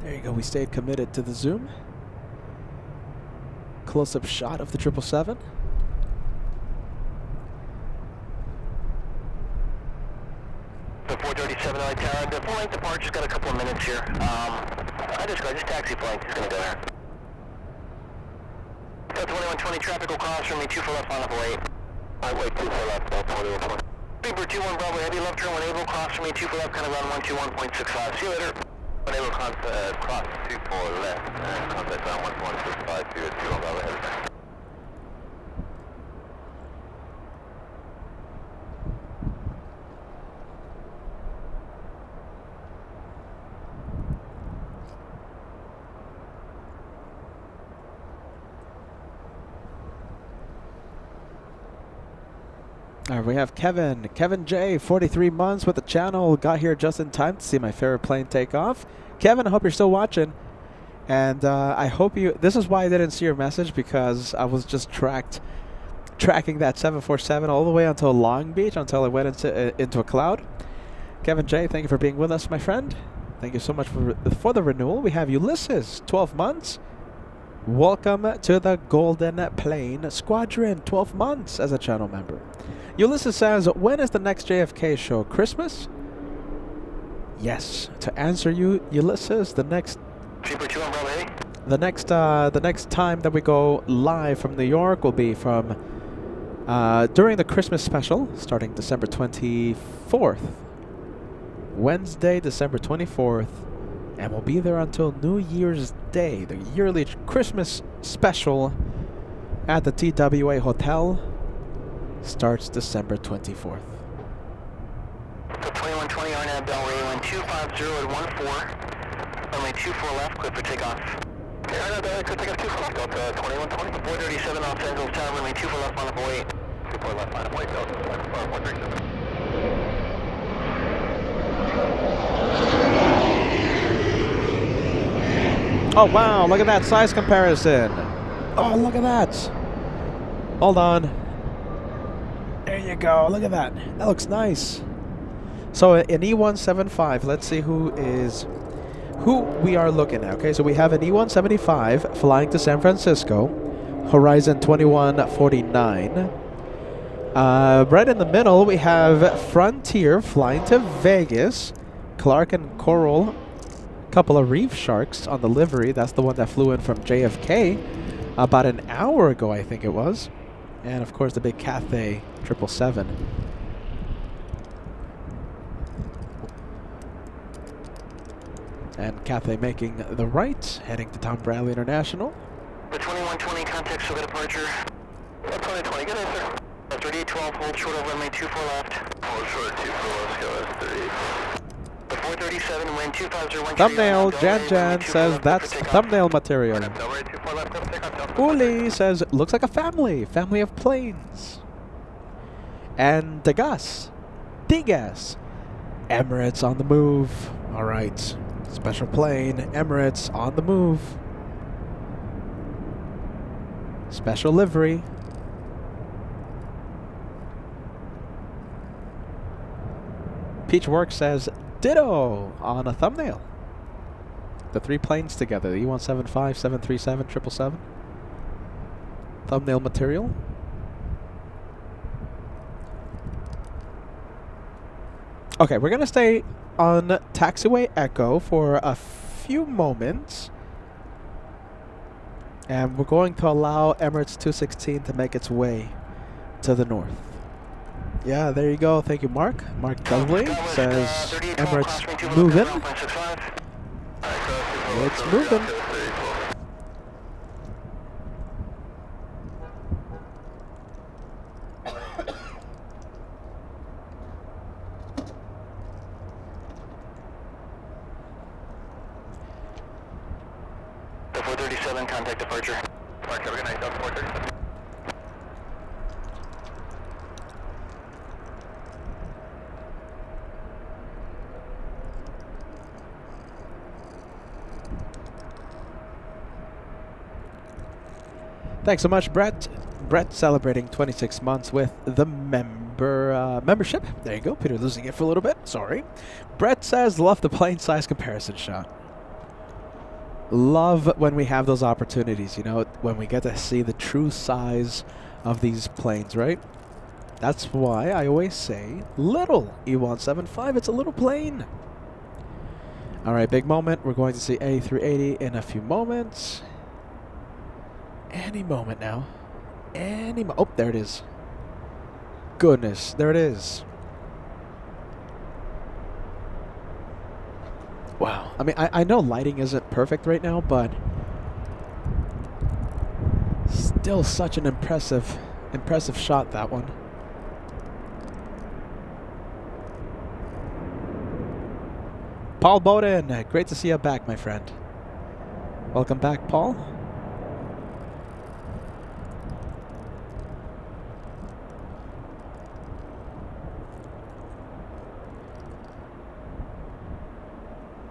There you go, we stayed committed to the zoom. Close-up shot of the 777. The 437 LA Tower, the full-length departure's got a couple of minutes here. I just taxi flight, just gonna go there. Got 2120, traffic will cross from me, 2 for left on up away. I wait 2 for left, 2120. Beaver 21 Bravo Heavy, left turn 1 able, cross for me 2 for left, kind of run 121.65. See you later. 1 able, cross 2 for left, and contact on 1.65 to 21 Bravo Heavy. All right, we have Kevin. Kevin J, 43 months with the channel. Got here just in time to see my favorite plane take off. Kevin, I hope you're still watching. And I hope you... This is why I didn't see your message, because I was just tracking that 747 all the way until Long Beach, until I went into a cloud. Kevin J, thank you for being with us, my friend. Thank you so much for the renewal. We have Ulysses, 12 months. Welcome to the Golden Plane Squadron, 12 months as a channel member. Ulysses says, when is the next JFK show? Christmas? Yes. To answer you, Ulysses, the next time that we go live from New York will be from during the Christmas special, starting December 24th. Wednesday, December 24th. And we'll be there until New Year's Day, the yearly Christmas special at the TWA Hotel. Starts December 24th. So 2120 RNAV Delray, wind 250 at 14. Runway 24 left, clear for takeoff. Okay, RNAV Delray, clear takeoff 24 left, Delta 2120. 437 Los Angeles Tower, runway 24 left, line up await. 24 left, line up await, Delta 437. Oh wow, look at that size comparison. Oh, look at that. Hold on. There you go, look at that. That looks nice. So an E175, let's see who we are looking at. Okay, so we have an E175 flying to San Francisco, Horizon 2149. Right in the middle, we have Frontier flying to Vegas, Clark and Coral, couple of Reef Sharks on the livery. That's the one that flew in from JFK about an hour ago, I think it was. And of course the big Cathay 777. And Cathay making the right, heading to Tom Bradley International. The 2120 contact for departure. 2020, good answer. 3812, hold short of runway 24 left. Hold short 24 left, go 38. The 437, wind 250. Thumbnail, Jan says that's thumbnail material. Uli says, looks like a family of planes. And Degas, Emirates on the move. All right, special plane, Emirates on the move. Special livery. Peachworks says, ditto on a thumbnail. The three planes together, the E175, 737, 777. Thumbnail material. Okay, we're going to stay on Taxiway Echo for a few moments. And we're going to allow Emirates 216 to make its way to the north. Yeah, there you go. Thank you, Mark. Mark Dudley says Emirates moving. It's moving. The 437, contact departure. Mark, have a good night, Delta 437. Thanks so much, Brett. Brett celebrating 26 months with the membership. There you go. Peter losing it for a little bit. Sorry. Brett says, love the plane size comparison shot. Love when we have those opportunities, you know, when we get to see the true size of these planes, right? That's why I always say little E175. It's a little plane. All right, big moment. We're going to see A380 in a few moments. Any moment now. Oh, there it is. Goodness, there it is. Wow. I mean, I know lighting isn't perfect right now, but still such an impressive shot, that one. Paul Bowden, great to see you back, my friend. Welcome back, Paul.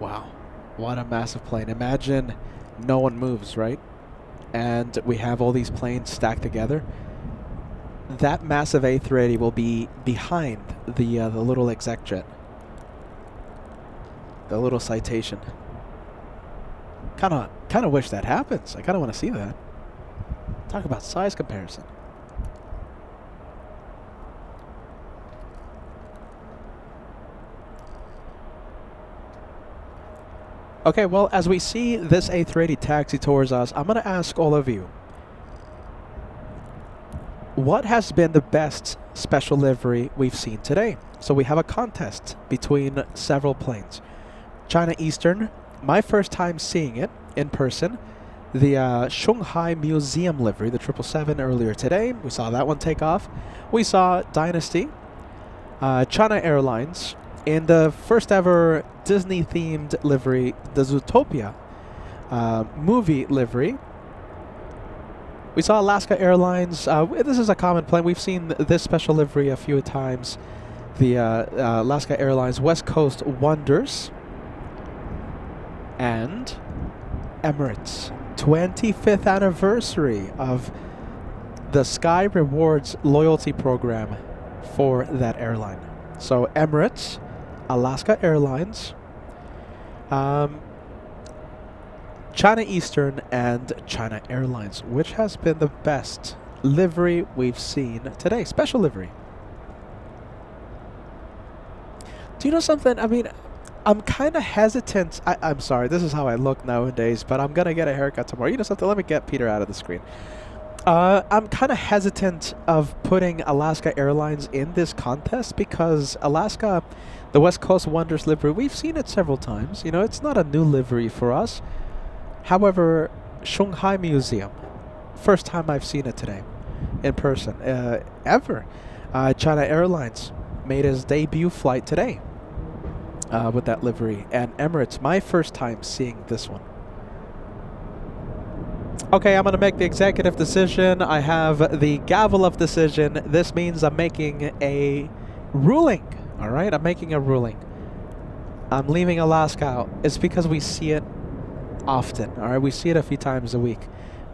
Wow, what a massive plane. Imagine no one moves, right? And we have all these planes stacked together. That massive A380 will be behind the little exec jet. The little Citation. Kind of wish that happens. I kind of want to see that. Talk about size comparison. Okay, well, as we see this A380 taxi towards us, I'm going to ask all of you, what has been the best special livery we've seen today? So we have a contest between several planes. China Eastern, my first time seeing it in person. The Shanghai Museum livery, the 777 earlier today. We saw that one take off. We saw Dynasty, China Airlines, in the first ever Disney-themed livery, the Zootopia movie livery. We saw Alaska Airlines. This is a common plane. We've seen this special livery a few times. The Alaska Airlines West Coast Wonders. And Emirates. 25th anniversary of the Sky Rewards loyalty program for that airline. So Emirates, Alaska Airlines, China Eastern, and China Airlines. Which has been the best livery we've seen today? Special livery. Do you know something? I mean, I'm kind of hesitant. I'm sorry, this is how I look nowadays, but I'm going to get a haircut tomorrow. You know something? Let me get Peter out of the screen. I'm kind of hesitant of putting Alaska Airlines in this contest because Alaska, the West Coast Wonders livery, we've seen it several times. You know, it's not a new livery for us. However, Shanghai Museum, first time I've seen it today in person, ever. China Airlines made his debut flight today with that livery. And Emirates, my first time seeing this one. Okay, I'm going to make the executive decision. I have the gavel of decision. This means I'm making a ruling. All right, I'm making a ruling. I'm leaving Alaska out. It's because we see it often. All right, we see it a few times a week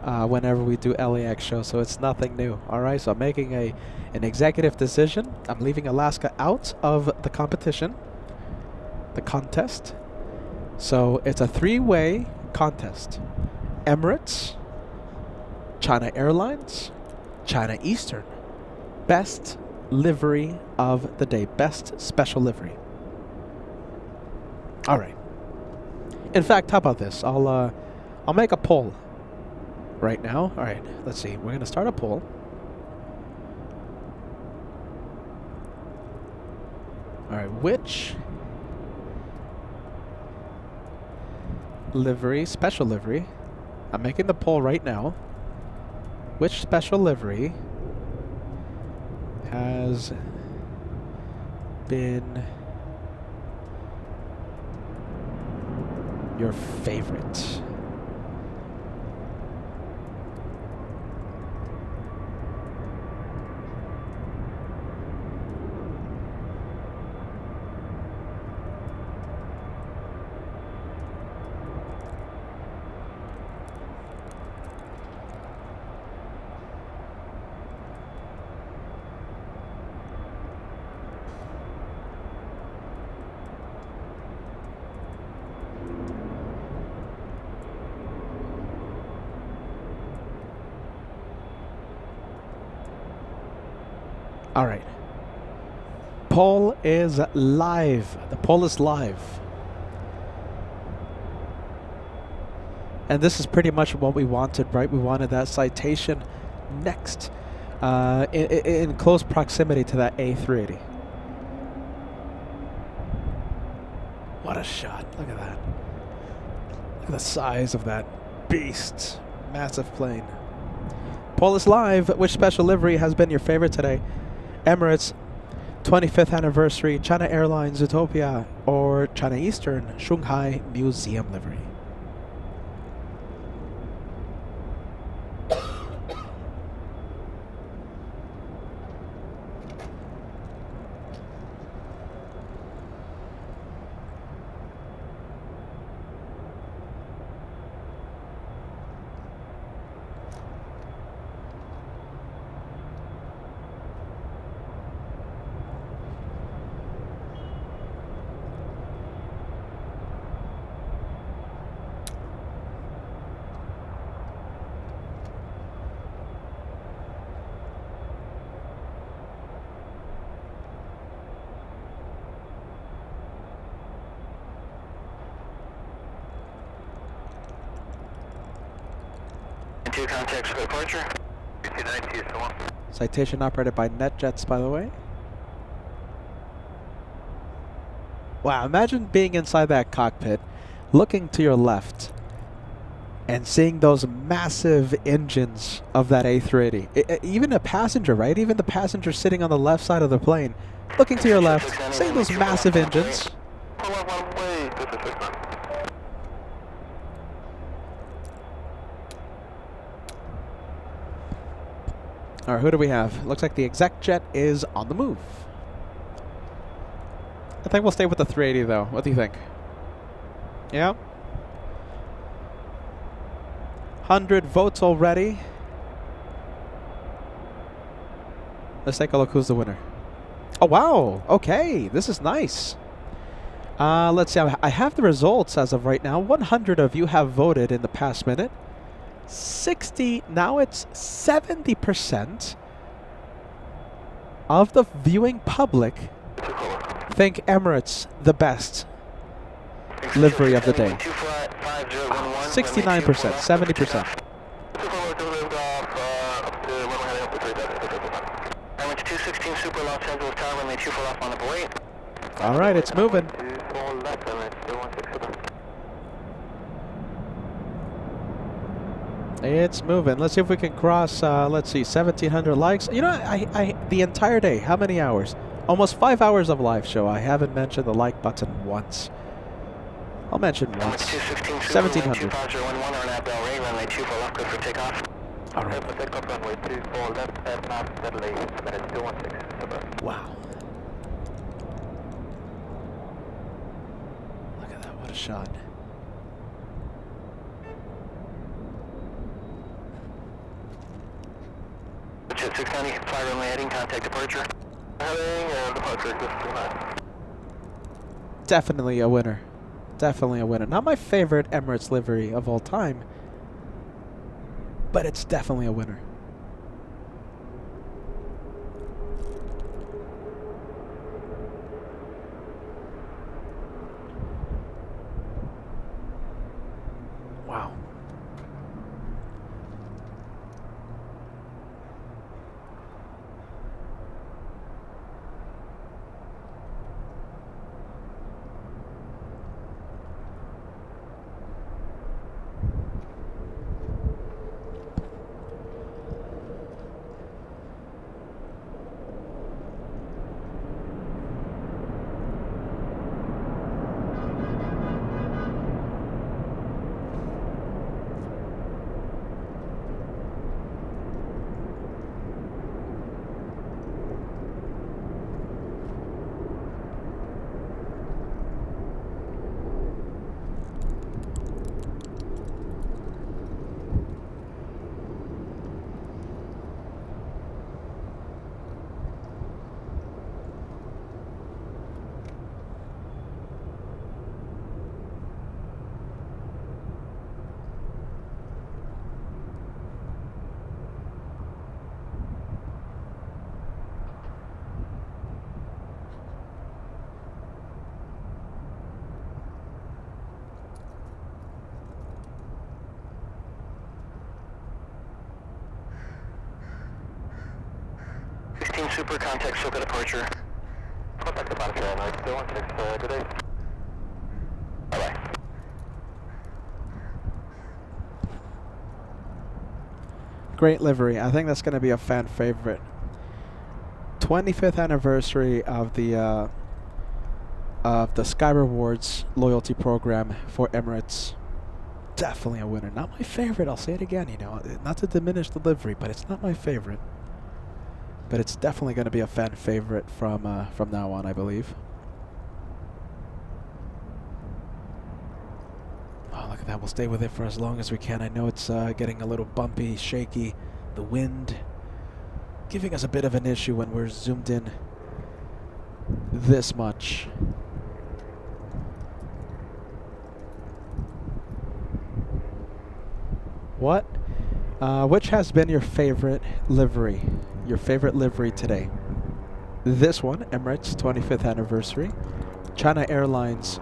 whenever we do LAX shows, so it's nothing new. All right, so I'm making an executive decision. I'm leaving Alaska out of the competition, the contest. So it's a three-way contest. Emirates, China Airlines, China Eastern. Best livery of the day. Best special livery. All right. In fact, how about this? I'll make a poll right now. All right. Let's see. We're gonna start a poll. All right. Which livery, special livery? I'm making the poll right now. Which special livery has been your favorite? All right. Poll is live. The poll is live. And this is pretty much what we wanted, right? We wanted that Citation next, in close proximity to that A380. What a shot. Look at that. Look at the size of that beast. Massive plane. Poll is live. Which special livery has been your favorite today? Emirates 25th anniversary, China Airlines Zootopia, or China Eastern Shanghai Museum livery? Two contacts for departure. 292 is the one. Citation operated by NetJets, by the way. Wow, imagine being inside that cockpit, looking to your left, and seeing those massive engines of that A380. Even a passenger, right? Even the passenger sitting on the left side of the plane, looking to your left, seeing those massive engines. Pull up one way. This is 69. All right, who do we have? Looks like the exec jet is on the move. I think we'll stay with the 380 though. What do you think? Yeah. 100 votes already. Let's take a look who's the winner. Oh wow, okay, this is nice. Let's see, I have the results as of right now. 100 of you have voted in the past minute. 60, now it's 70% of the viewing public think Emirates the best livery of the day. 69%, 70%. All right, it's moving. It's moving. Let's see if we can cross, let's see, 1,700 likes. You know, I the entire day, how many hours? Almost 5 hours of live show. I haven't mentioned the like button once. I'll mention once. 1,700. All right. Wow. Look at that. What a shot. Jet 690, fly runway heading, contact departure. Heading and departure, 629. Definitely a winner. Definitely a winner. Not my favorite Emirates livery of all time, but it's definitely a winner. Wow. Super contact, SOCA departure. Contact departure, 216, good day. Great livery. I think that's going to be a fan favorite. 25th anniversary of the Sky Rewards loyalty program for Emirates. Definitely a winner. Not my favorite. I'll say it again. You know, not to diminish the livery, but it's not my favorite. But it's definitely going to be a fan favorite from now on, I believe. Oh, look at that. We'll stay with it for as long as we can. I know it's getting a little bumpy, shaky. The wind giving us a bit of an issue when we're zoomed in this much. What? Which has been your favorite livery? Your favorite livery today? This one, Emirates 25th anniversary. China Airlines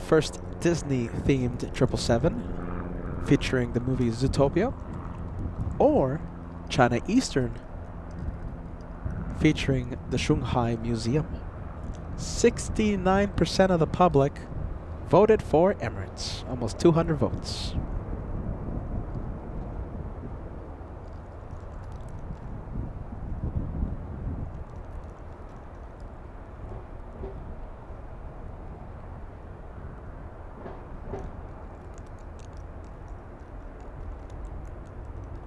first Disney-themed 777 featuring the movie Zootopia. Or China Eastern featuring the Shanghai Museum. 69% of the public voted for Emirates. Almost 200 votes.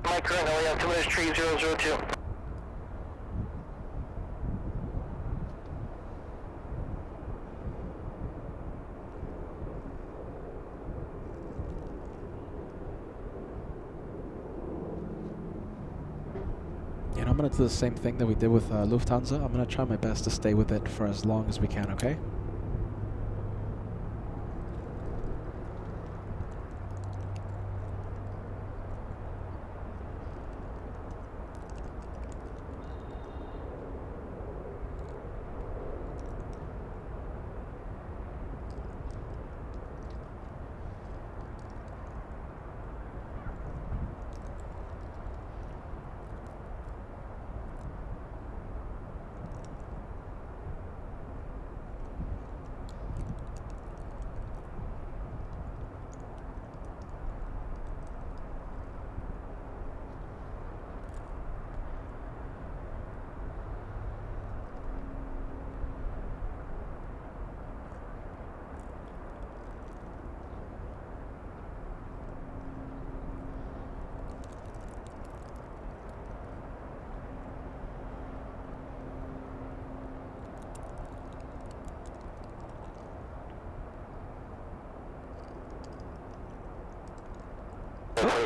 Mike, currently we have 2 minutes, tree 002. You know, I'm going to do the same thing that we did with Lufthansa. I'm going to try my best to stay with it for as long as we can, okay?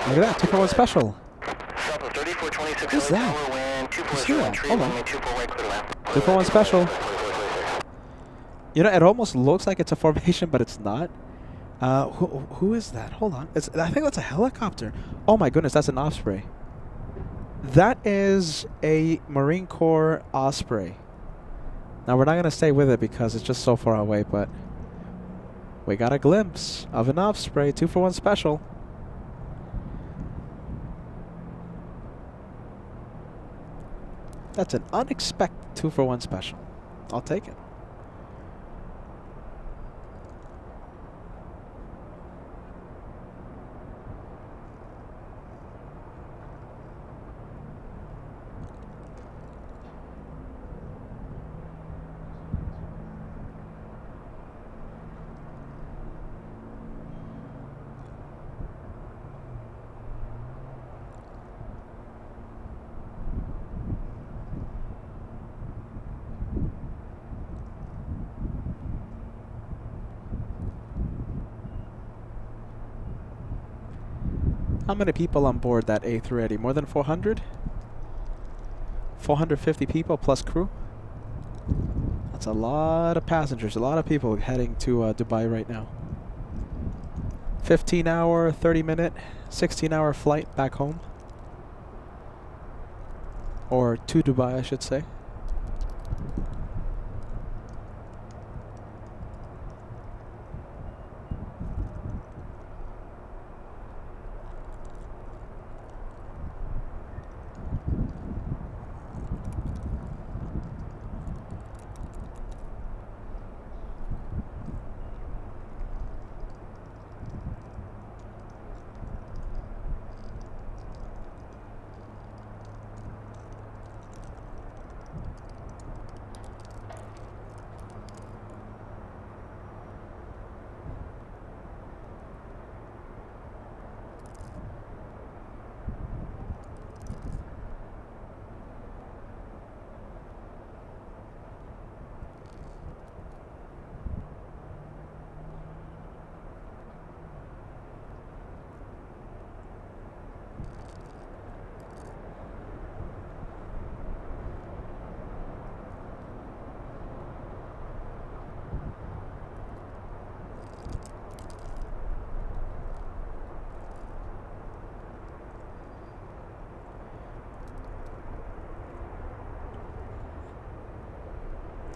Look at that, 2 for 1 special. South of 3426. Who's that? Who's that? Hold on. 2 for 1 special. You know, it almost looks like it's a formation, but it's not. Who is that? Hold on. I think that's a helicopter. Oh my goodness, that's an Osprey. That is a Marine Corps Osprey. Now, we're not going to stay with it because it's just so far away, but we got a glimpse of an Osprey 2 for 1 special. That's an unexpected 2 for 1 special. I'll take it. How many people on board that A380? More than 400? 450 people plus crew? That's a lot of passengers, a lot of people heading to Dubai right now. 15-hour, 30-minute, 16-hour flight back home. Or to Dubai, I should say.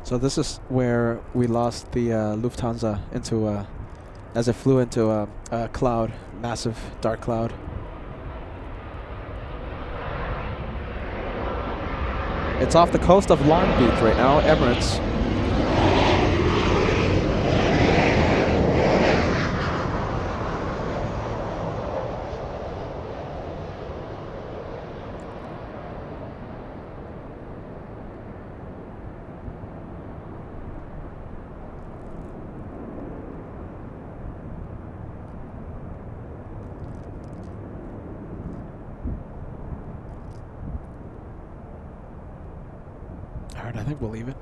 So this is where we lost the Lufthansa into as it flew into a cloud, massive dark cloud. It's off the coast of Long Beach right now, Emirates. Alright, I think we'll leave it.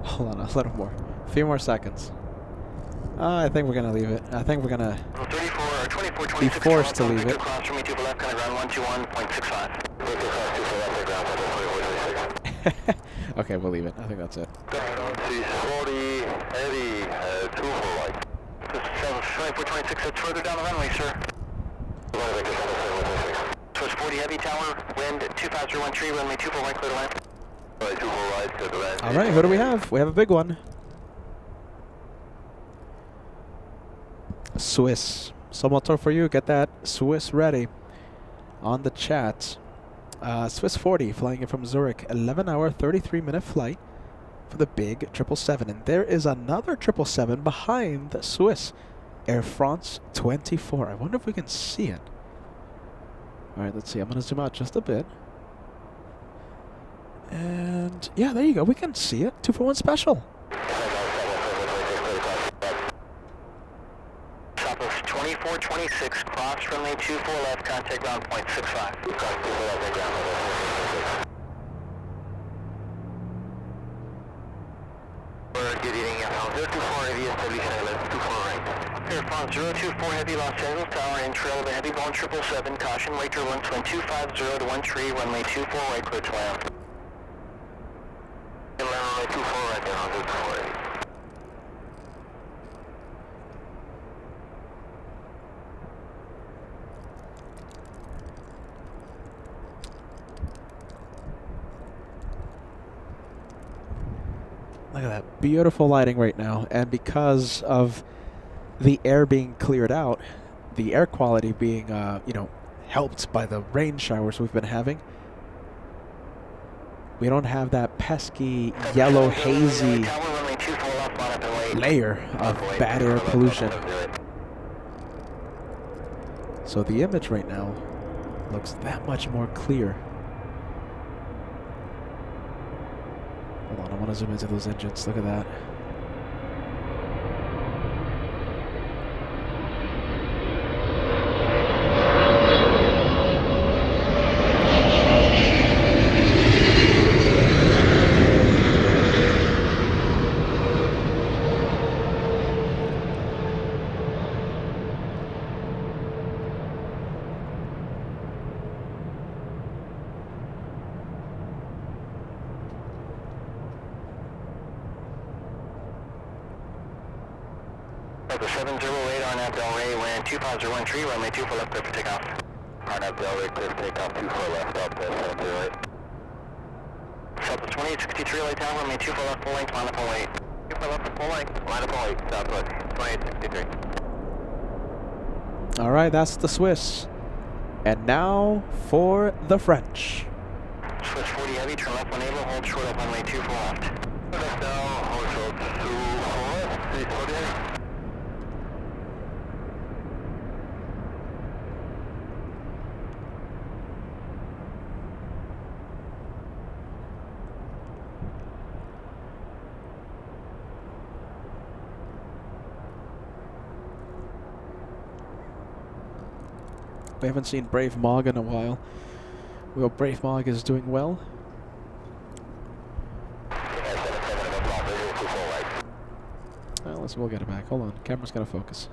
Hold on, a little more. A few more seconds. I think we're gonna leave it. I think we're gonna 34 or 24, be 26. forced to leave it. Across from me to the left, kind of ground 121.65. Okay, we'll leave it. I think that's it. 40, heavy, 2 for right. 2426, that's further down the runway, sir. So it's 40 heavy tower, wind 25013, runway 24 right, clear to land. Right, 2 for right, clear to land. All right, who do we have? We have a big one. Swiss. So motor for you. Get that Swiss ready on the chat. Swiss 40 flying in from Zurich. 11-hour, 33-minute flight for the big 777. And there is another 777 behind the Swiss. Air France 24. I wonder if we can see it. All right, let's see. I'm going to zoom out just a bit. And yeah, there you go. We can see it. 2-for-1 special. Southwest 2426, cross runway 24 left, contact ground 0.65. We're getting 024 heavy, establish ILS 24 right. Air France 024 heavy, Los Angeles Tower, in trail of a heavy Boeing 777, caution, wake turbulence, wind 250 to 13, runway 24 right, clear to land. Runway 24 right, down 024 heavy. Look at that beautiful lighting right now. And because of the air being cleared out, the air quality being, helped by the rain showers we've been having, we don't have that pesky, yellow, hazy layer of bad air pollution. So the image right now looks that much more clear. Hold on, I want to zoom into those engines. Look at that. The 708 Arnab Del Rey, wind 25013, runway 24 left, clear for takeoff. Arnab Del Rey, clear for takeoff, 24 left, up there, 708. Southwest 2863, late tower, runway 24 left, full length, line up 08. 24 left, full length, Line up 08, Southwest 2863. All right, that's the Swiss. And now for the French. Swiss 40 heavy, turn left when able, hold short up runway 24 left. Left now, hold short, 24, 340 heavy. We haven't seen Brave Mog in a while. We hope Brave Mog is doing well. We'll get it back. Hold on. Camera's gotta focus.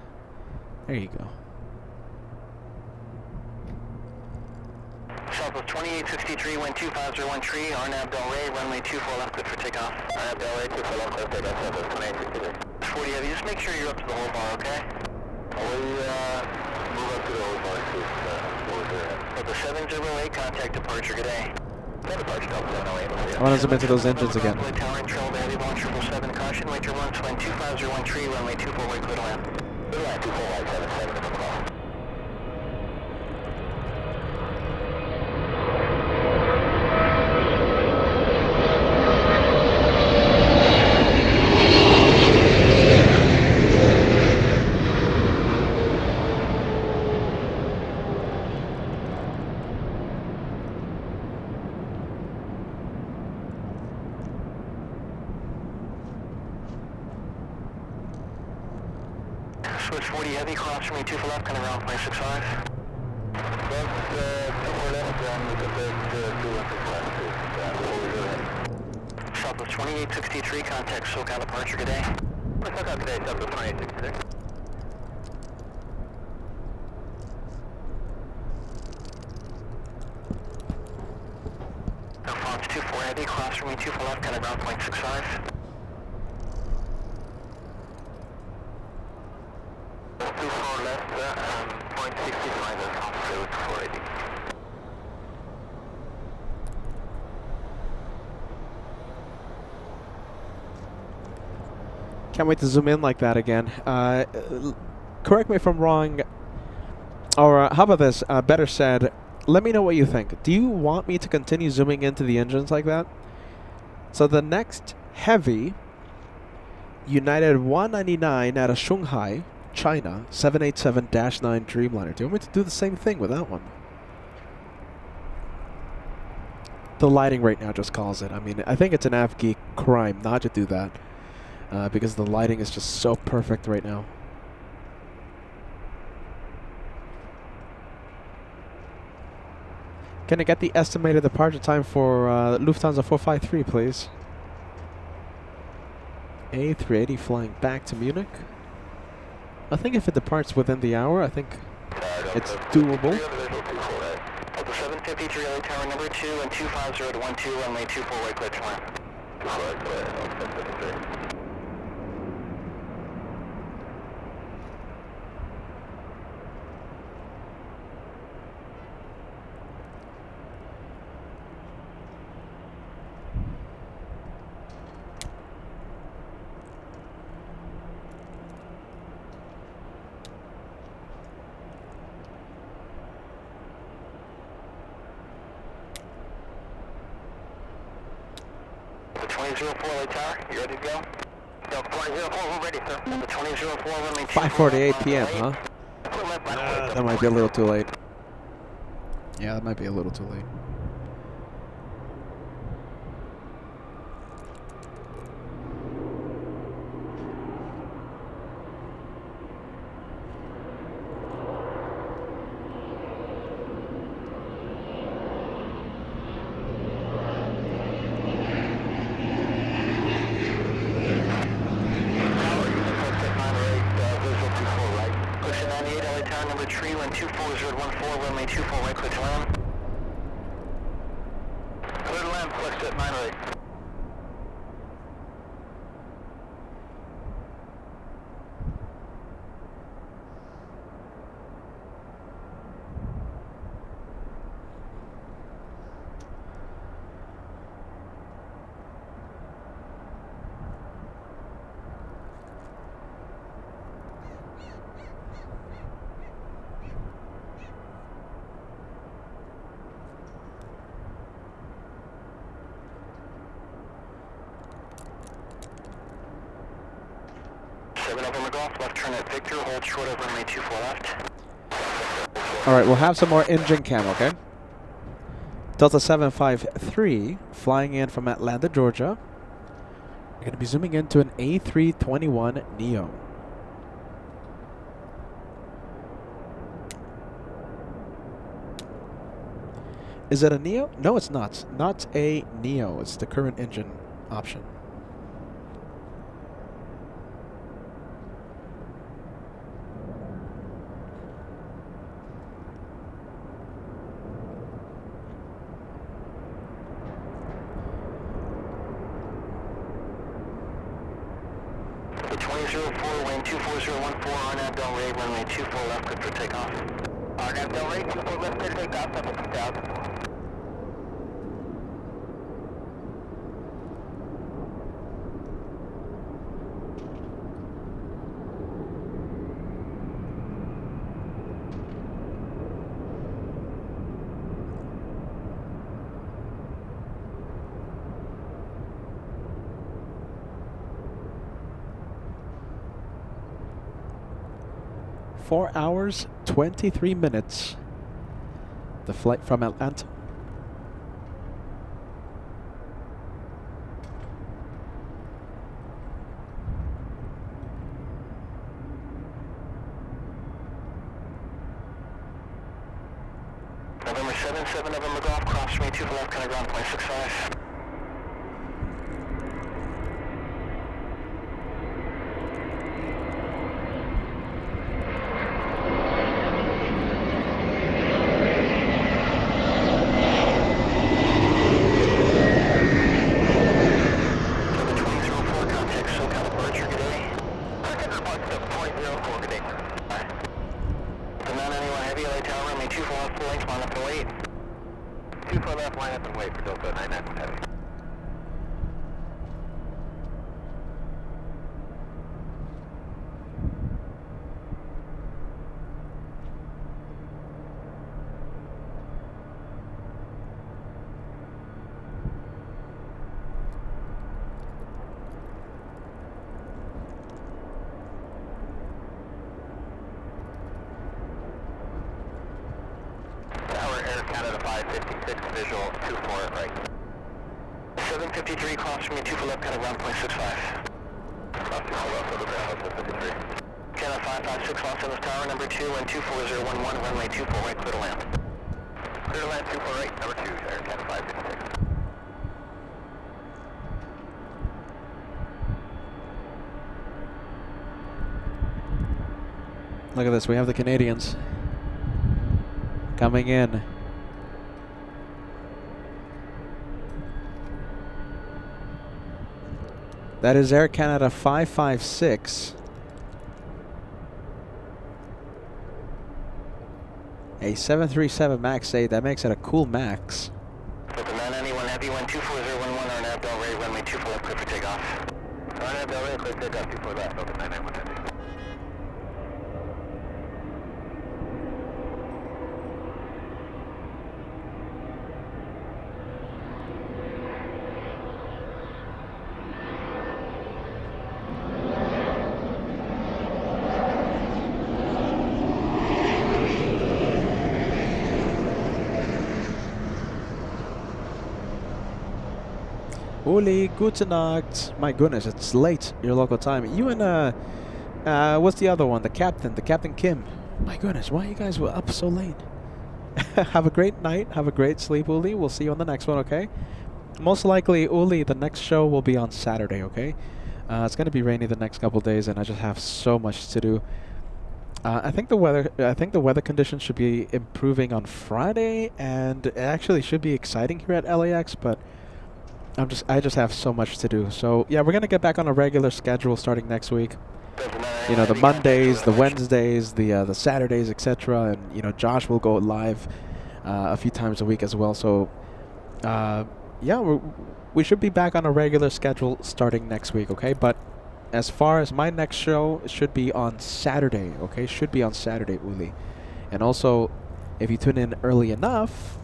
There you go. Southwest 2863, wind 25013, Arnab Del Rey, runway 24 left, good for takeoff. Arnab Del Rey, 24 left, clear for takeoff, Southwest 2863. 40 heavy, just make sure you're up to the whole bar, okay? Move up to the hotel. The 708 contact departure, good day. Departure, Delta 708. I want to zoom into those engines again. Tower trail, heavy ball, 777, caution, wait your launch, wind 2501 tree, runway 24, wait, clear to land. Clear to land, 24, wide 77, come across. Switch 40 heavy, cross from me 2 for left, kind of around 0.65. That's 2 for left, and we can take 2 left for left. Southwest 2863, contact SoCal departure, good day. SoCal today, Southwest 2863. Fox 24 heavy, cross from me 2 for left, kind of around 0.65. 24 left, 0.65 and 480. Can't wait to zoom in like that again. Correct me if I'm wrong, or how about this? Better said, let me know what you think. Do you want me to continue zooming into the engines like that? So the next heavy, United 199 out of Shanghai, China, 787-9 Dreamliner. Do you want me to do the same thing with that one? The lighting right now just calls it. I mean, I think it's an AvGeek crime not to do that, because the lighting is just so perfect right now. Can I get the estimated departure time for Lufthansa 453, please? A380 flying back to Munich. I think if it departs within the hour, I think it's doable. The 753 LA Tower number 2 and 250 to 12, runway 24, way clear to land. 24, clear, 753. The 2004 LA Tower, you ready to go? Delta 2004, we're ready, sir. The 2004 runway 5:48 p.m., huh? That might be a little too late. Yeah, that might be a little too late. number 3, wind 24014, runway 24, right, clear to land. Clear to land, flex at 908. Left turn at Victor, hold short of runway 24 left. Alright, we'll have some more engine cam, okay? Delta 753, flying in from Atlanta, Georgia. We're going to be zooming into an A321 Neo. Is it a Neo? No, it's not. Not a Neo. It's the current engine option. The 2004, wind 24014, RNAV Del Rey, runway 24 left, cleared for takeoff. RNAV Del Rey, 24 left, cleared for takeoff, level 2000. Four hours, 23 minutes. The flight from Atlanta. November 7 November Golf, cross me 2 for left, kind of ground, 0.65. Canada 556, visual 24 at right. 753, cross from me 2 for left, kind of ground, 0.65. Cross 2 for left, over ground, 753. Canada 556, Los Angeles Tower, number 2, and 24011, runway 24 right, clear to land. Clear to land 248, number 2, Air Canada 556. Look at this, we have the Canadians coming in. That is Air Canada 556. A 737 MAX 8, that makes it a cool MAX. Delta 991 Heavy, wind 24011, RNAV Del Rey, runway 24 left, clear for takeoff. RNAV Del Rey, clear takeoff, 24 left, Delta 991 Heavy. Uli, gute Nacht. My goodness, it's late, your local time. You and, what's the other one? The Captain Kim. My goodness, why you guys were up so late? Have a great night. Have a great sleep, Uli. We'll see you on the next one, okay? Most likely, Uli, the next show will be on Saturday, okay? It's going to be rainy the next couple days, and I just have so much to do. I think the weather conditions should be improving on Friday, and it actually should be exciting here at LAX, but I just have so much to do. So yeah, we're gonna get back on a regular schedule starting next week. You know, the Mondays, the Wednesdays, the Saturdays, etc. And you know, Josh will go live a few times a week as well. So yeah, we should be back on a regular schedule starting next week. Okay, but as far as my next show, it should be on Saturday. Okay, should be on Saturday, Uli. And also, if you tune in early enough,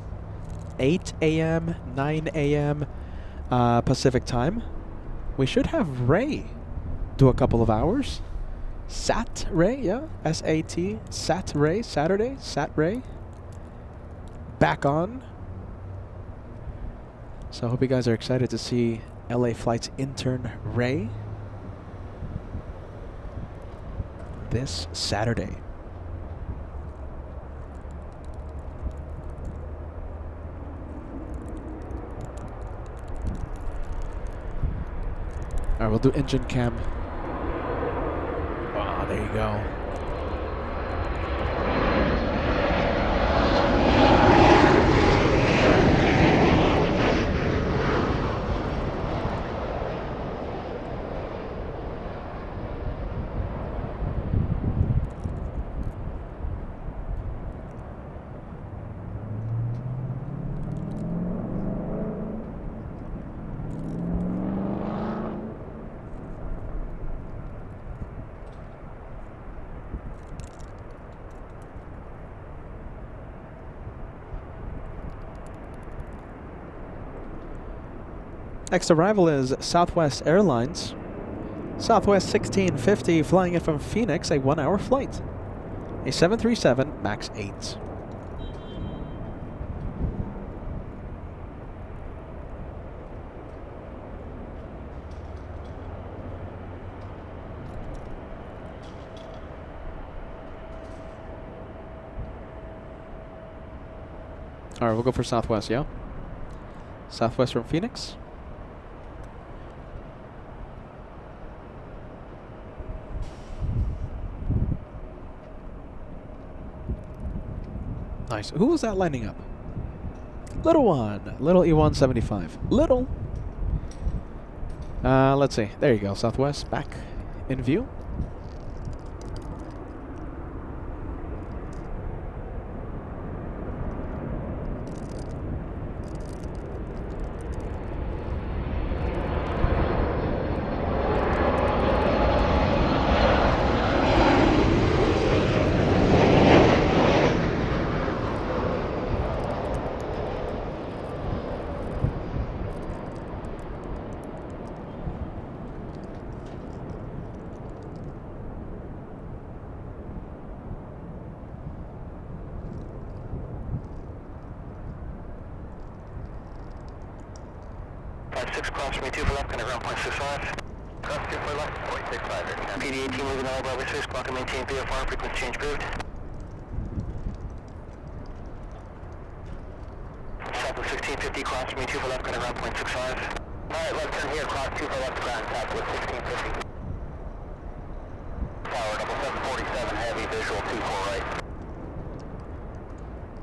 8 a.m., 9 a.m. Pacific time, we should have Ray do a couple of hours. Sat Ray, yeah, S-A-T, Sat Ray, Saturday, Sat Ray, back on. So I hope you guys are excited to see LA Flight's intern Ray this Saturday. Alright, we'll do engine cam. Wow, there you go. Next arrival is Southwest Airlines. Southwest 1650 flying in from Phoenix, a 1-hour flight. A 737 MAX 8. All right, we'll go for Southwest, yeah? Southwest from Phoenix. Nice. Who was that lining up? Little one. Little E175. Little. Let's see. There you go. Southwest back in view. Cross me 2 for left, ground point 65. Cross 2 for left, point 65. PD 18 moving all Bravo 6, clock and maintain VFR, frequency change approved. South of 1650, cross me 2 for left, ground point 65. Alright, left turn here, cross 2 for left, ground south with 1650. Tower, double 747, heavy, visual 24 right.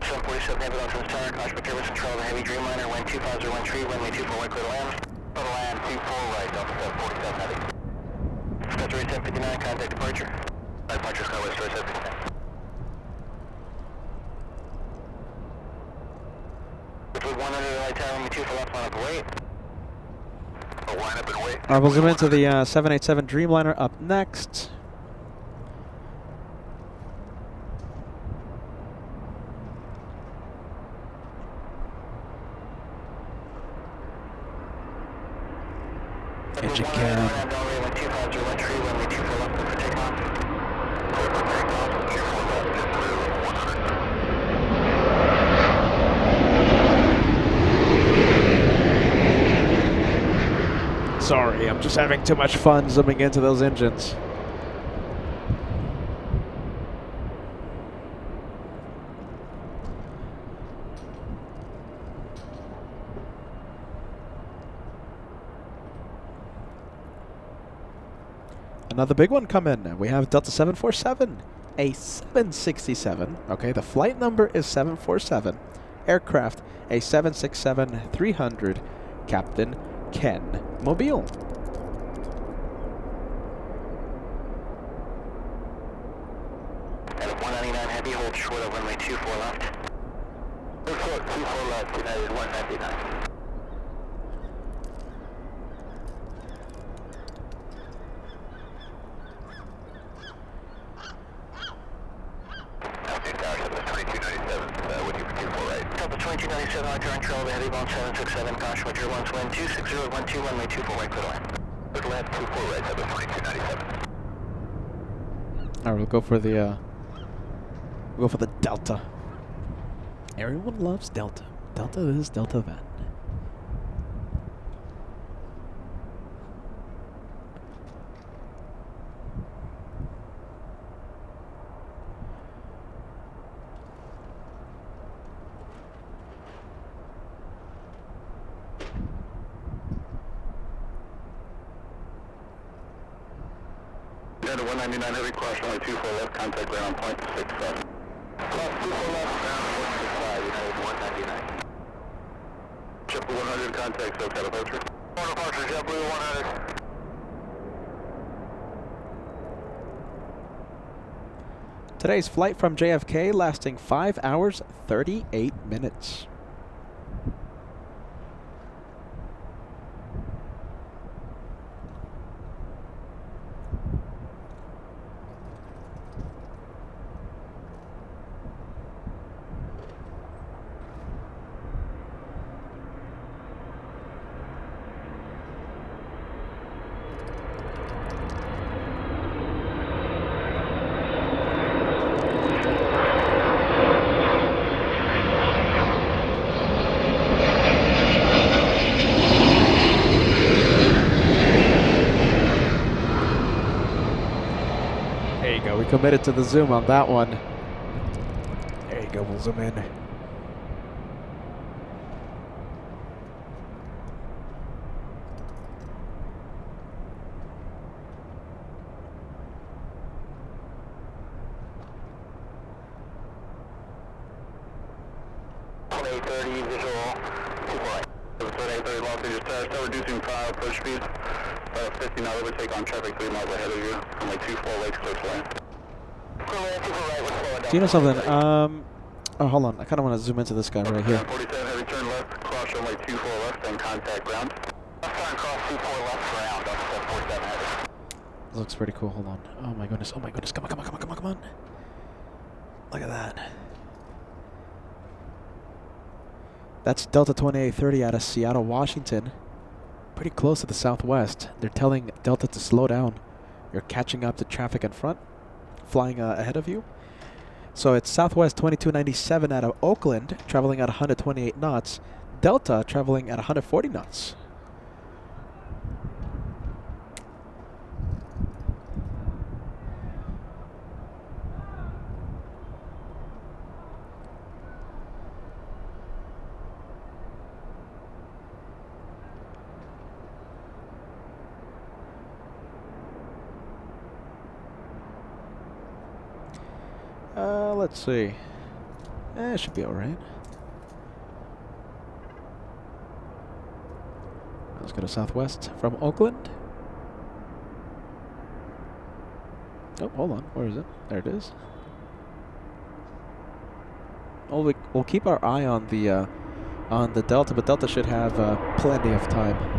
747, heavy left turn tower, caution for turbulence control of the heavy Dreamliner, wind 25013, runway 24 white clear to land. Total land 24 right, Delta 747 heavy. Sky 759, contact departure. Departure Skywest 759. With 100 light tower, runway 2 for left, line up and wait. Oh, line up and wait. Alright, we'll zoom into the 787 Dreamliner up next. Engine cam. Sorry, I'm just having too much fun zooming into those engines. Another big one coming. We have Delta 747, a 767. Okay, the flight number is 747. Aircraft, a 767-300. Captain Ken Mobile. At 199 heavy, hold short of runway 24 left. Hold short, 24 left, United 199. Delta 2297, I turn trail of the heavy bone 767, caution with turbulence wind 26012, runway 24 right, clear to land. Clear to land 24 right, Delta 2297. Alright, we'll go for the Delta. Everyone loves Delta. Delta is Delta then. Delta 199 heavy, cross runway 24 left, contact ground point 67. Cross 24 left, ground 165, United 199. JetBlue 100, contact SoCal departure. Departure, JetBlue 100. Today's flight from JFK lasting 5 hours, 38 minutes. committed to the zoom on that one. There you go, we'll zoom in. Reducing approach speed. 50 now, we'll take on traffic 3 miles ahead of you. From like 24 legs close to lane. Do you know something? Oh, hold on. I kind of want to zoom into this guy right here. 47 heavy turn left, cross runway 24 left, and contact ground. Left turn cross 24 left ground, up to 47 heavy. This looks pretty cool. Hold on. Oh my goodness. Oh my goodness. Come on, come on, come on, come on, come on. Look at that. That's Delta 2830 out of Seattle, Washington. Pretty close to the southwest. They're telling Delta to slow down. You're catching up to traffic in front, flying ahead of you. So it's Southwest 2297 out of Oakland, traveling at 128 knots. Delta traveling at 140 knots. Let's see. It should be alright. Let's go to Southwest from Oakland. Oh, hold on. Where is it? There it is. Oh, we'll keep our eye on the Delta, but Delta should have plenty of time.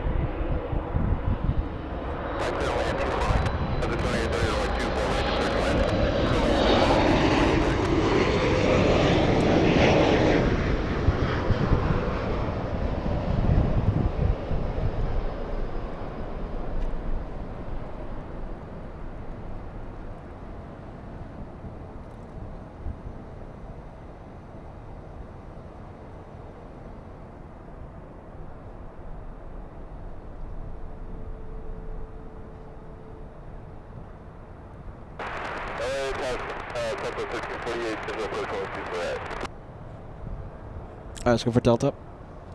Let's go for Delta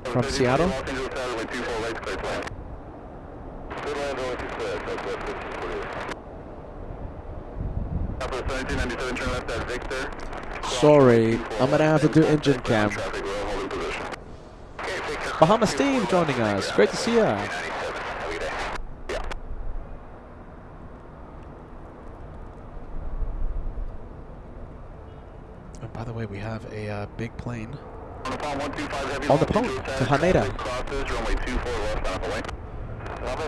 from Seattle. Sorry, I'm gonna have to do engine cam. Bahama Steve joining us. Great to see ya. And by the way, we have a big plane on the pole to Haneda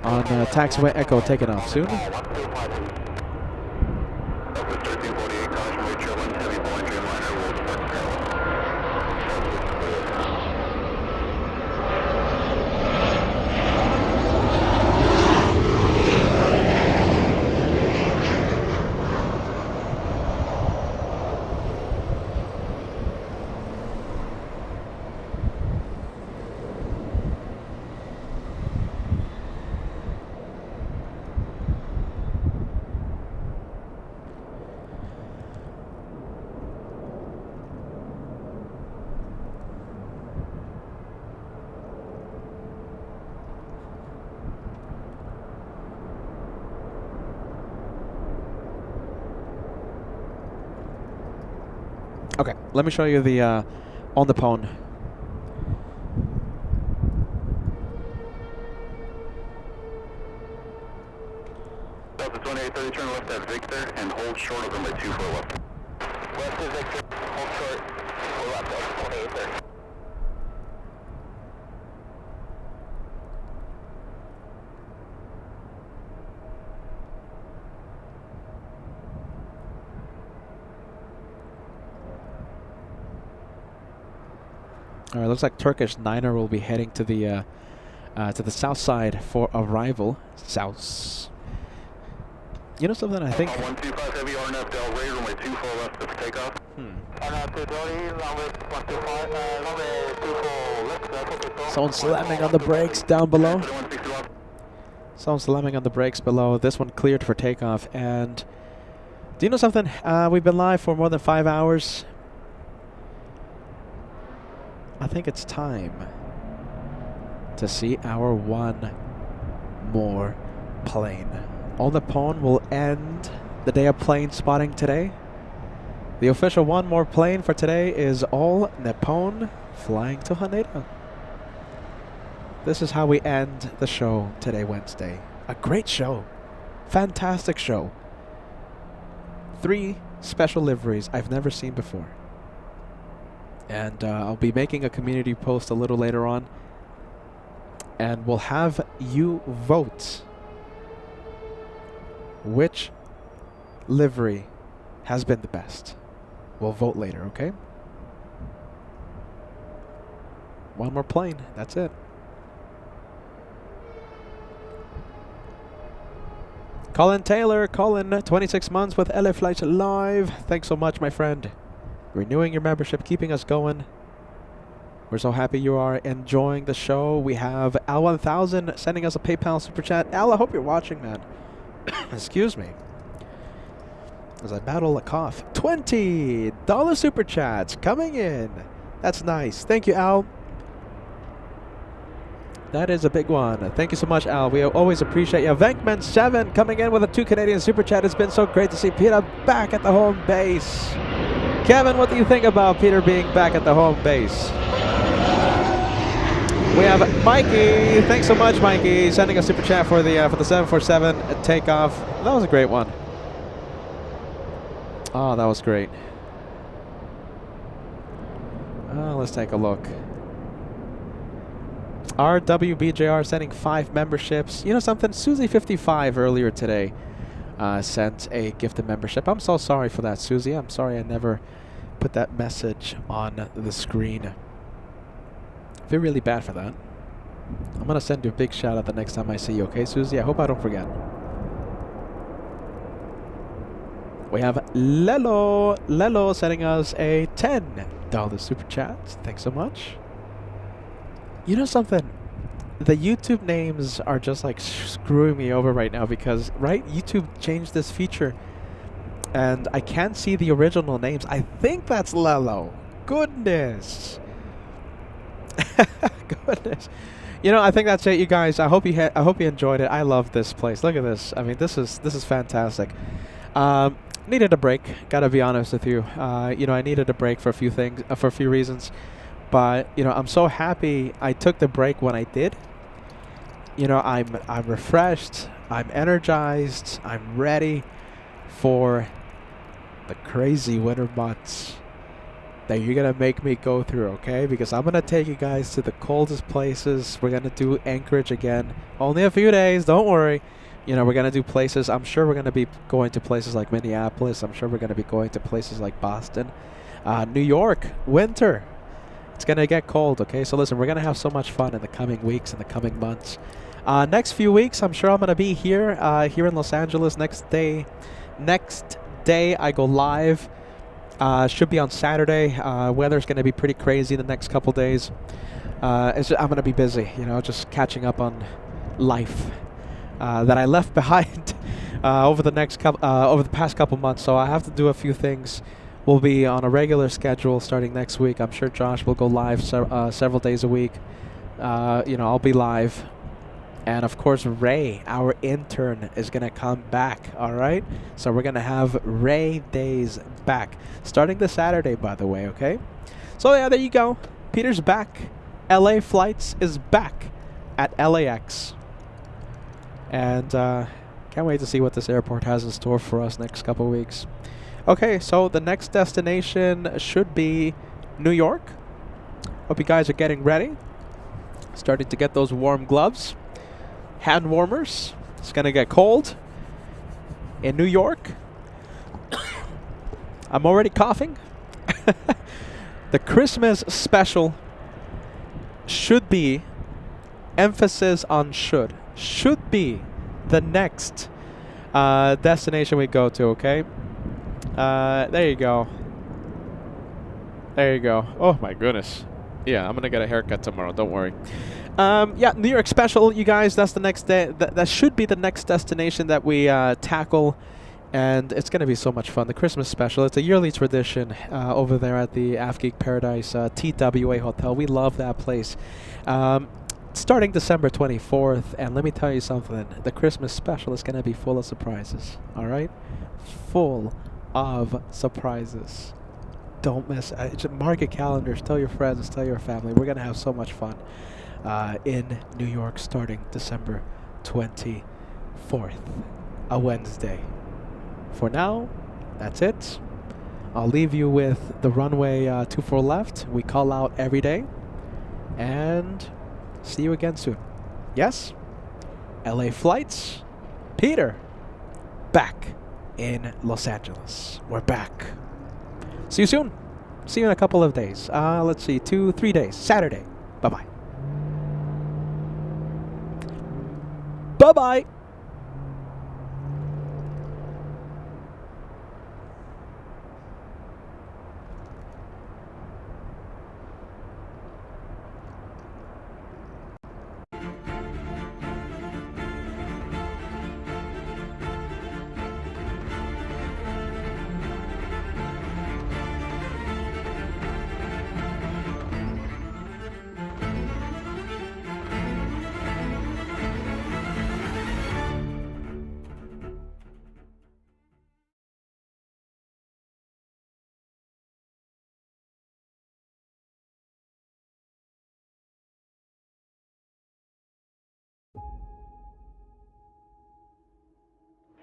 on taxiway Echo taking off soon. Okay, let me show you the on the pone. Delta 2830, turn left at Victor and hold short of them by 24 left. West is Victor, hold short, hold left, Delta 2830. All right, looks like Turkish Niner will be heading to the south side for arrival. South. You know something? I think. 125 heavy RNF Del Rey, runway 24 left for takeoff. Someone's slamming on the brakes down below. Someone's slamming on the brakes below. This one cleared for takeoff, and Do you know something? We've been live for more than 5 hours. I think it's time to see our one more plane. All Nippon will end the day of plane spotting today. The official one more plane for today is All Nippon flying to Haneda. This is how we end the show today, Wednesday. A great show. Fantastic show. 3 special liveries I've never seen before. And I'll be making a community post a little later on. And we'll have you vote which livery has been the best. We'll vote later, okay? One more plane. That's it. Colin Taylor, Colin, 26 months with LA Flights Live. Thanks so much, my friend. Renewing your membership, keeping us going. We're so happy you are enjoying the show. We have Al1000 sending us a PayPal super chat. Al, I hope you're watching, man. Excuse me. As I battle a cough. $20 super chats coming in. That's nice. Thank you, Al. That is a big one. Thank you so much, Al. We always appreciate you. Venkman7 coming in with a 2 Canadian super chat. It's been so great to see Peter back at the home base. Kevin, what do you think about Peter being back at the home base? We have Mikey. Thanks so much, Mikey, sending a super chat for the 747 takeoff. That was a great one. Oh, that was great. Let's take a look. RWBJR sending 5 memberships. You know something? Susie55 earlier today sent a gifted membership. I'm so sorry for that, Susie. I'm sorry I never put that message on the screen. I feel really bad for that. I'm going to send you a big shout out the next time I see you, okay, Susie? I hope I don't forget. We have Lelo. Lelo sending us a $10 super chat. Thanks so much. You know something? The YouTube names are just like screwing me over right now because, right, YouTube changed this feature and I can't see the original names. I think that's Lelo. Goodness. Goodness. You know, I think that's it, you guys. I hope you enjoyed it. I love this place. Look at this. I mean, this is fantastic. Needed a break. Gotta be honest with you. You know, I needed a break for a few things, for a few reasons. But you know, I'm so happy I took the break when I did. You know, I'm refreshed. I'm energized. I'm ready for the crazy winter months that you're gonna make me go through, okay? Because I'm gonna take you guys to the coldest places. We're gonna do Anchorage again. Only a few days, don't worry. You know, we're gonna do places. I'm sure we're gonna be going to places like Minneapolis. I'm sure we're gonna be going to places like Boston, New York. Winter. It's gonna get cold, okay? So listen, we're gonna have so much fun in the coming weeks and the coming months. Next few weeks, I'm sure I'm gonna be here, here in Los Angeles. Next day I go live. Should be on Saturday. Weather's going to be pretty crazy the next couple days. I'm going to be busy, you know, just catching up on life that I left behind over the past couple months. So I have to do a few things. We'll be on a regular schedule starting next week. I'm sure Josh will go live several days a week. You know, I'll be live. And of course, Ray, our intern, is going to come back, all right? So we're going to have Ray Days back, starting this Saturday, by the way, okay? So yeah, there you go. Peter's back. LA Flights is back at LAX. And can't wait to see what this airport has in store for us next couple weeks. Okay, so the next destination should be New York. Hope you guys are getting ready. Starting to get those warm gloves. Hand warmers. It's going to get cold in New York. I'm already coughing. The Christmas special should be, emphasis on should be the next destination we go to, okay? There you go. There you go. Oh my goodness. Yeah, I'm going to get a haircut tomorrow. Don't worry. Yeah, New York special, you guys. That's the next day. That should be the next destination that we tackle And it's going to be so much fun. The Christmas special, it's a yearly tradition over there at the Afgeek Paradise TWA Hotel. We love that place. Starting December 24th, and let me tell you something, the Christmas special is going to be full of surprises, all right? Full of surprises. Don't miss it. Mark your calendars, tell your friends, tell your family. We're going to have so much fun in New York starting December 24th, a Wednesday. For now, that's it. I'll leave you with the runway 24 left. We call out every day. And see you again soon. Yes? LA flights. Peter. Back in Los Angeles. We're back. See you soon. See you in a couple of days. Let's see, 2-3 days. Saturday. Bye-bye. Bye-bye.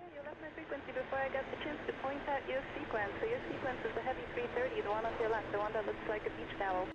You left my frequency before I got the chance to point out your sequence. So your sequence is the heavy 330, the one on your left, the one that looks like a beach towel.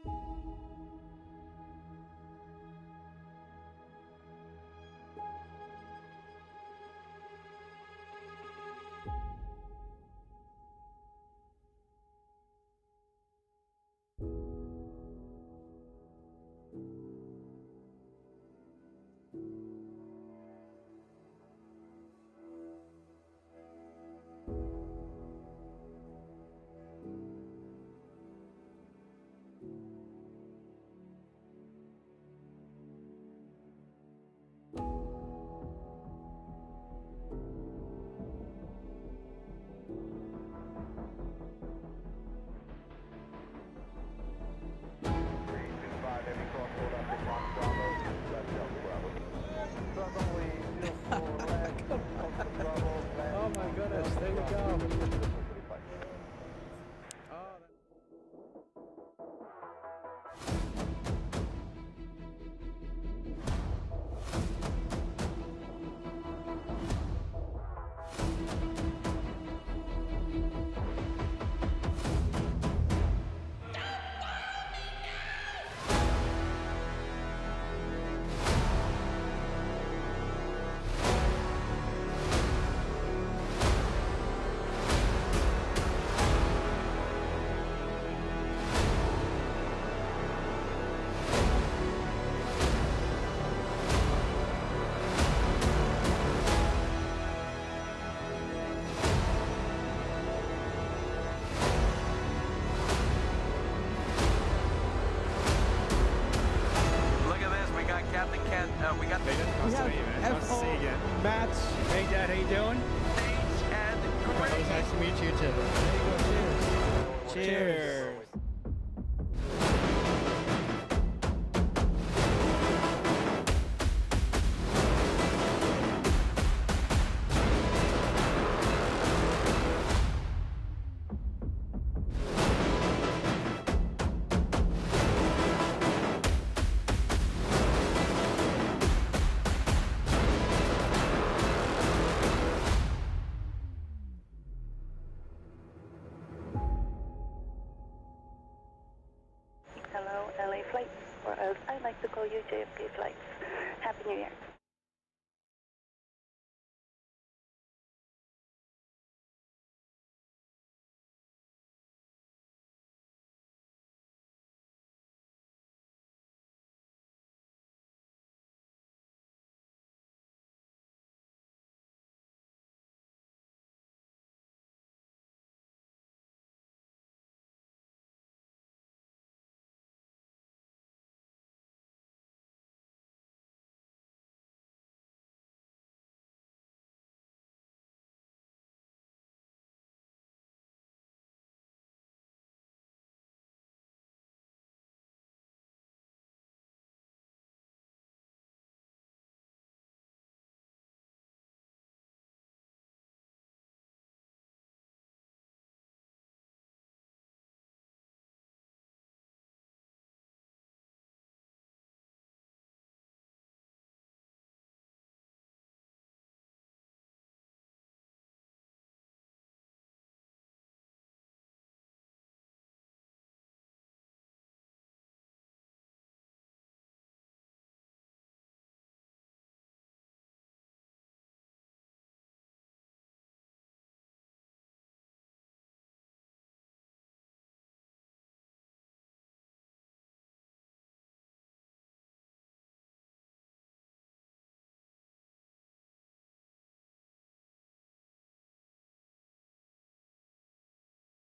Oh my goodness, there you go. We got Nice to meet you, man. Nice to see you again. Matt. Hey, Dad, how you doing? It was nice to meet you, too. Cheers. Hello, LA flights, or as I like to call you, JFK flights. Happy New Year.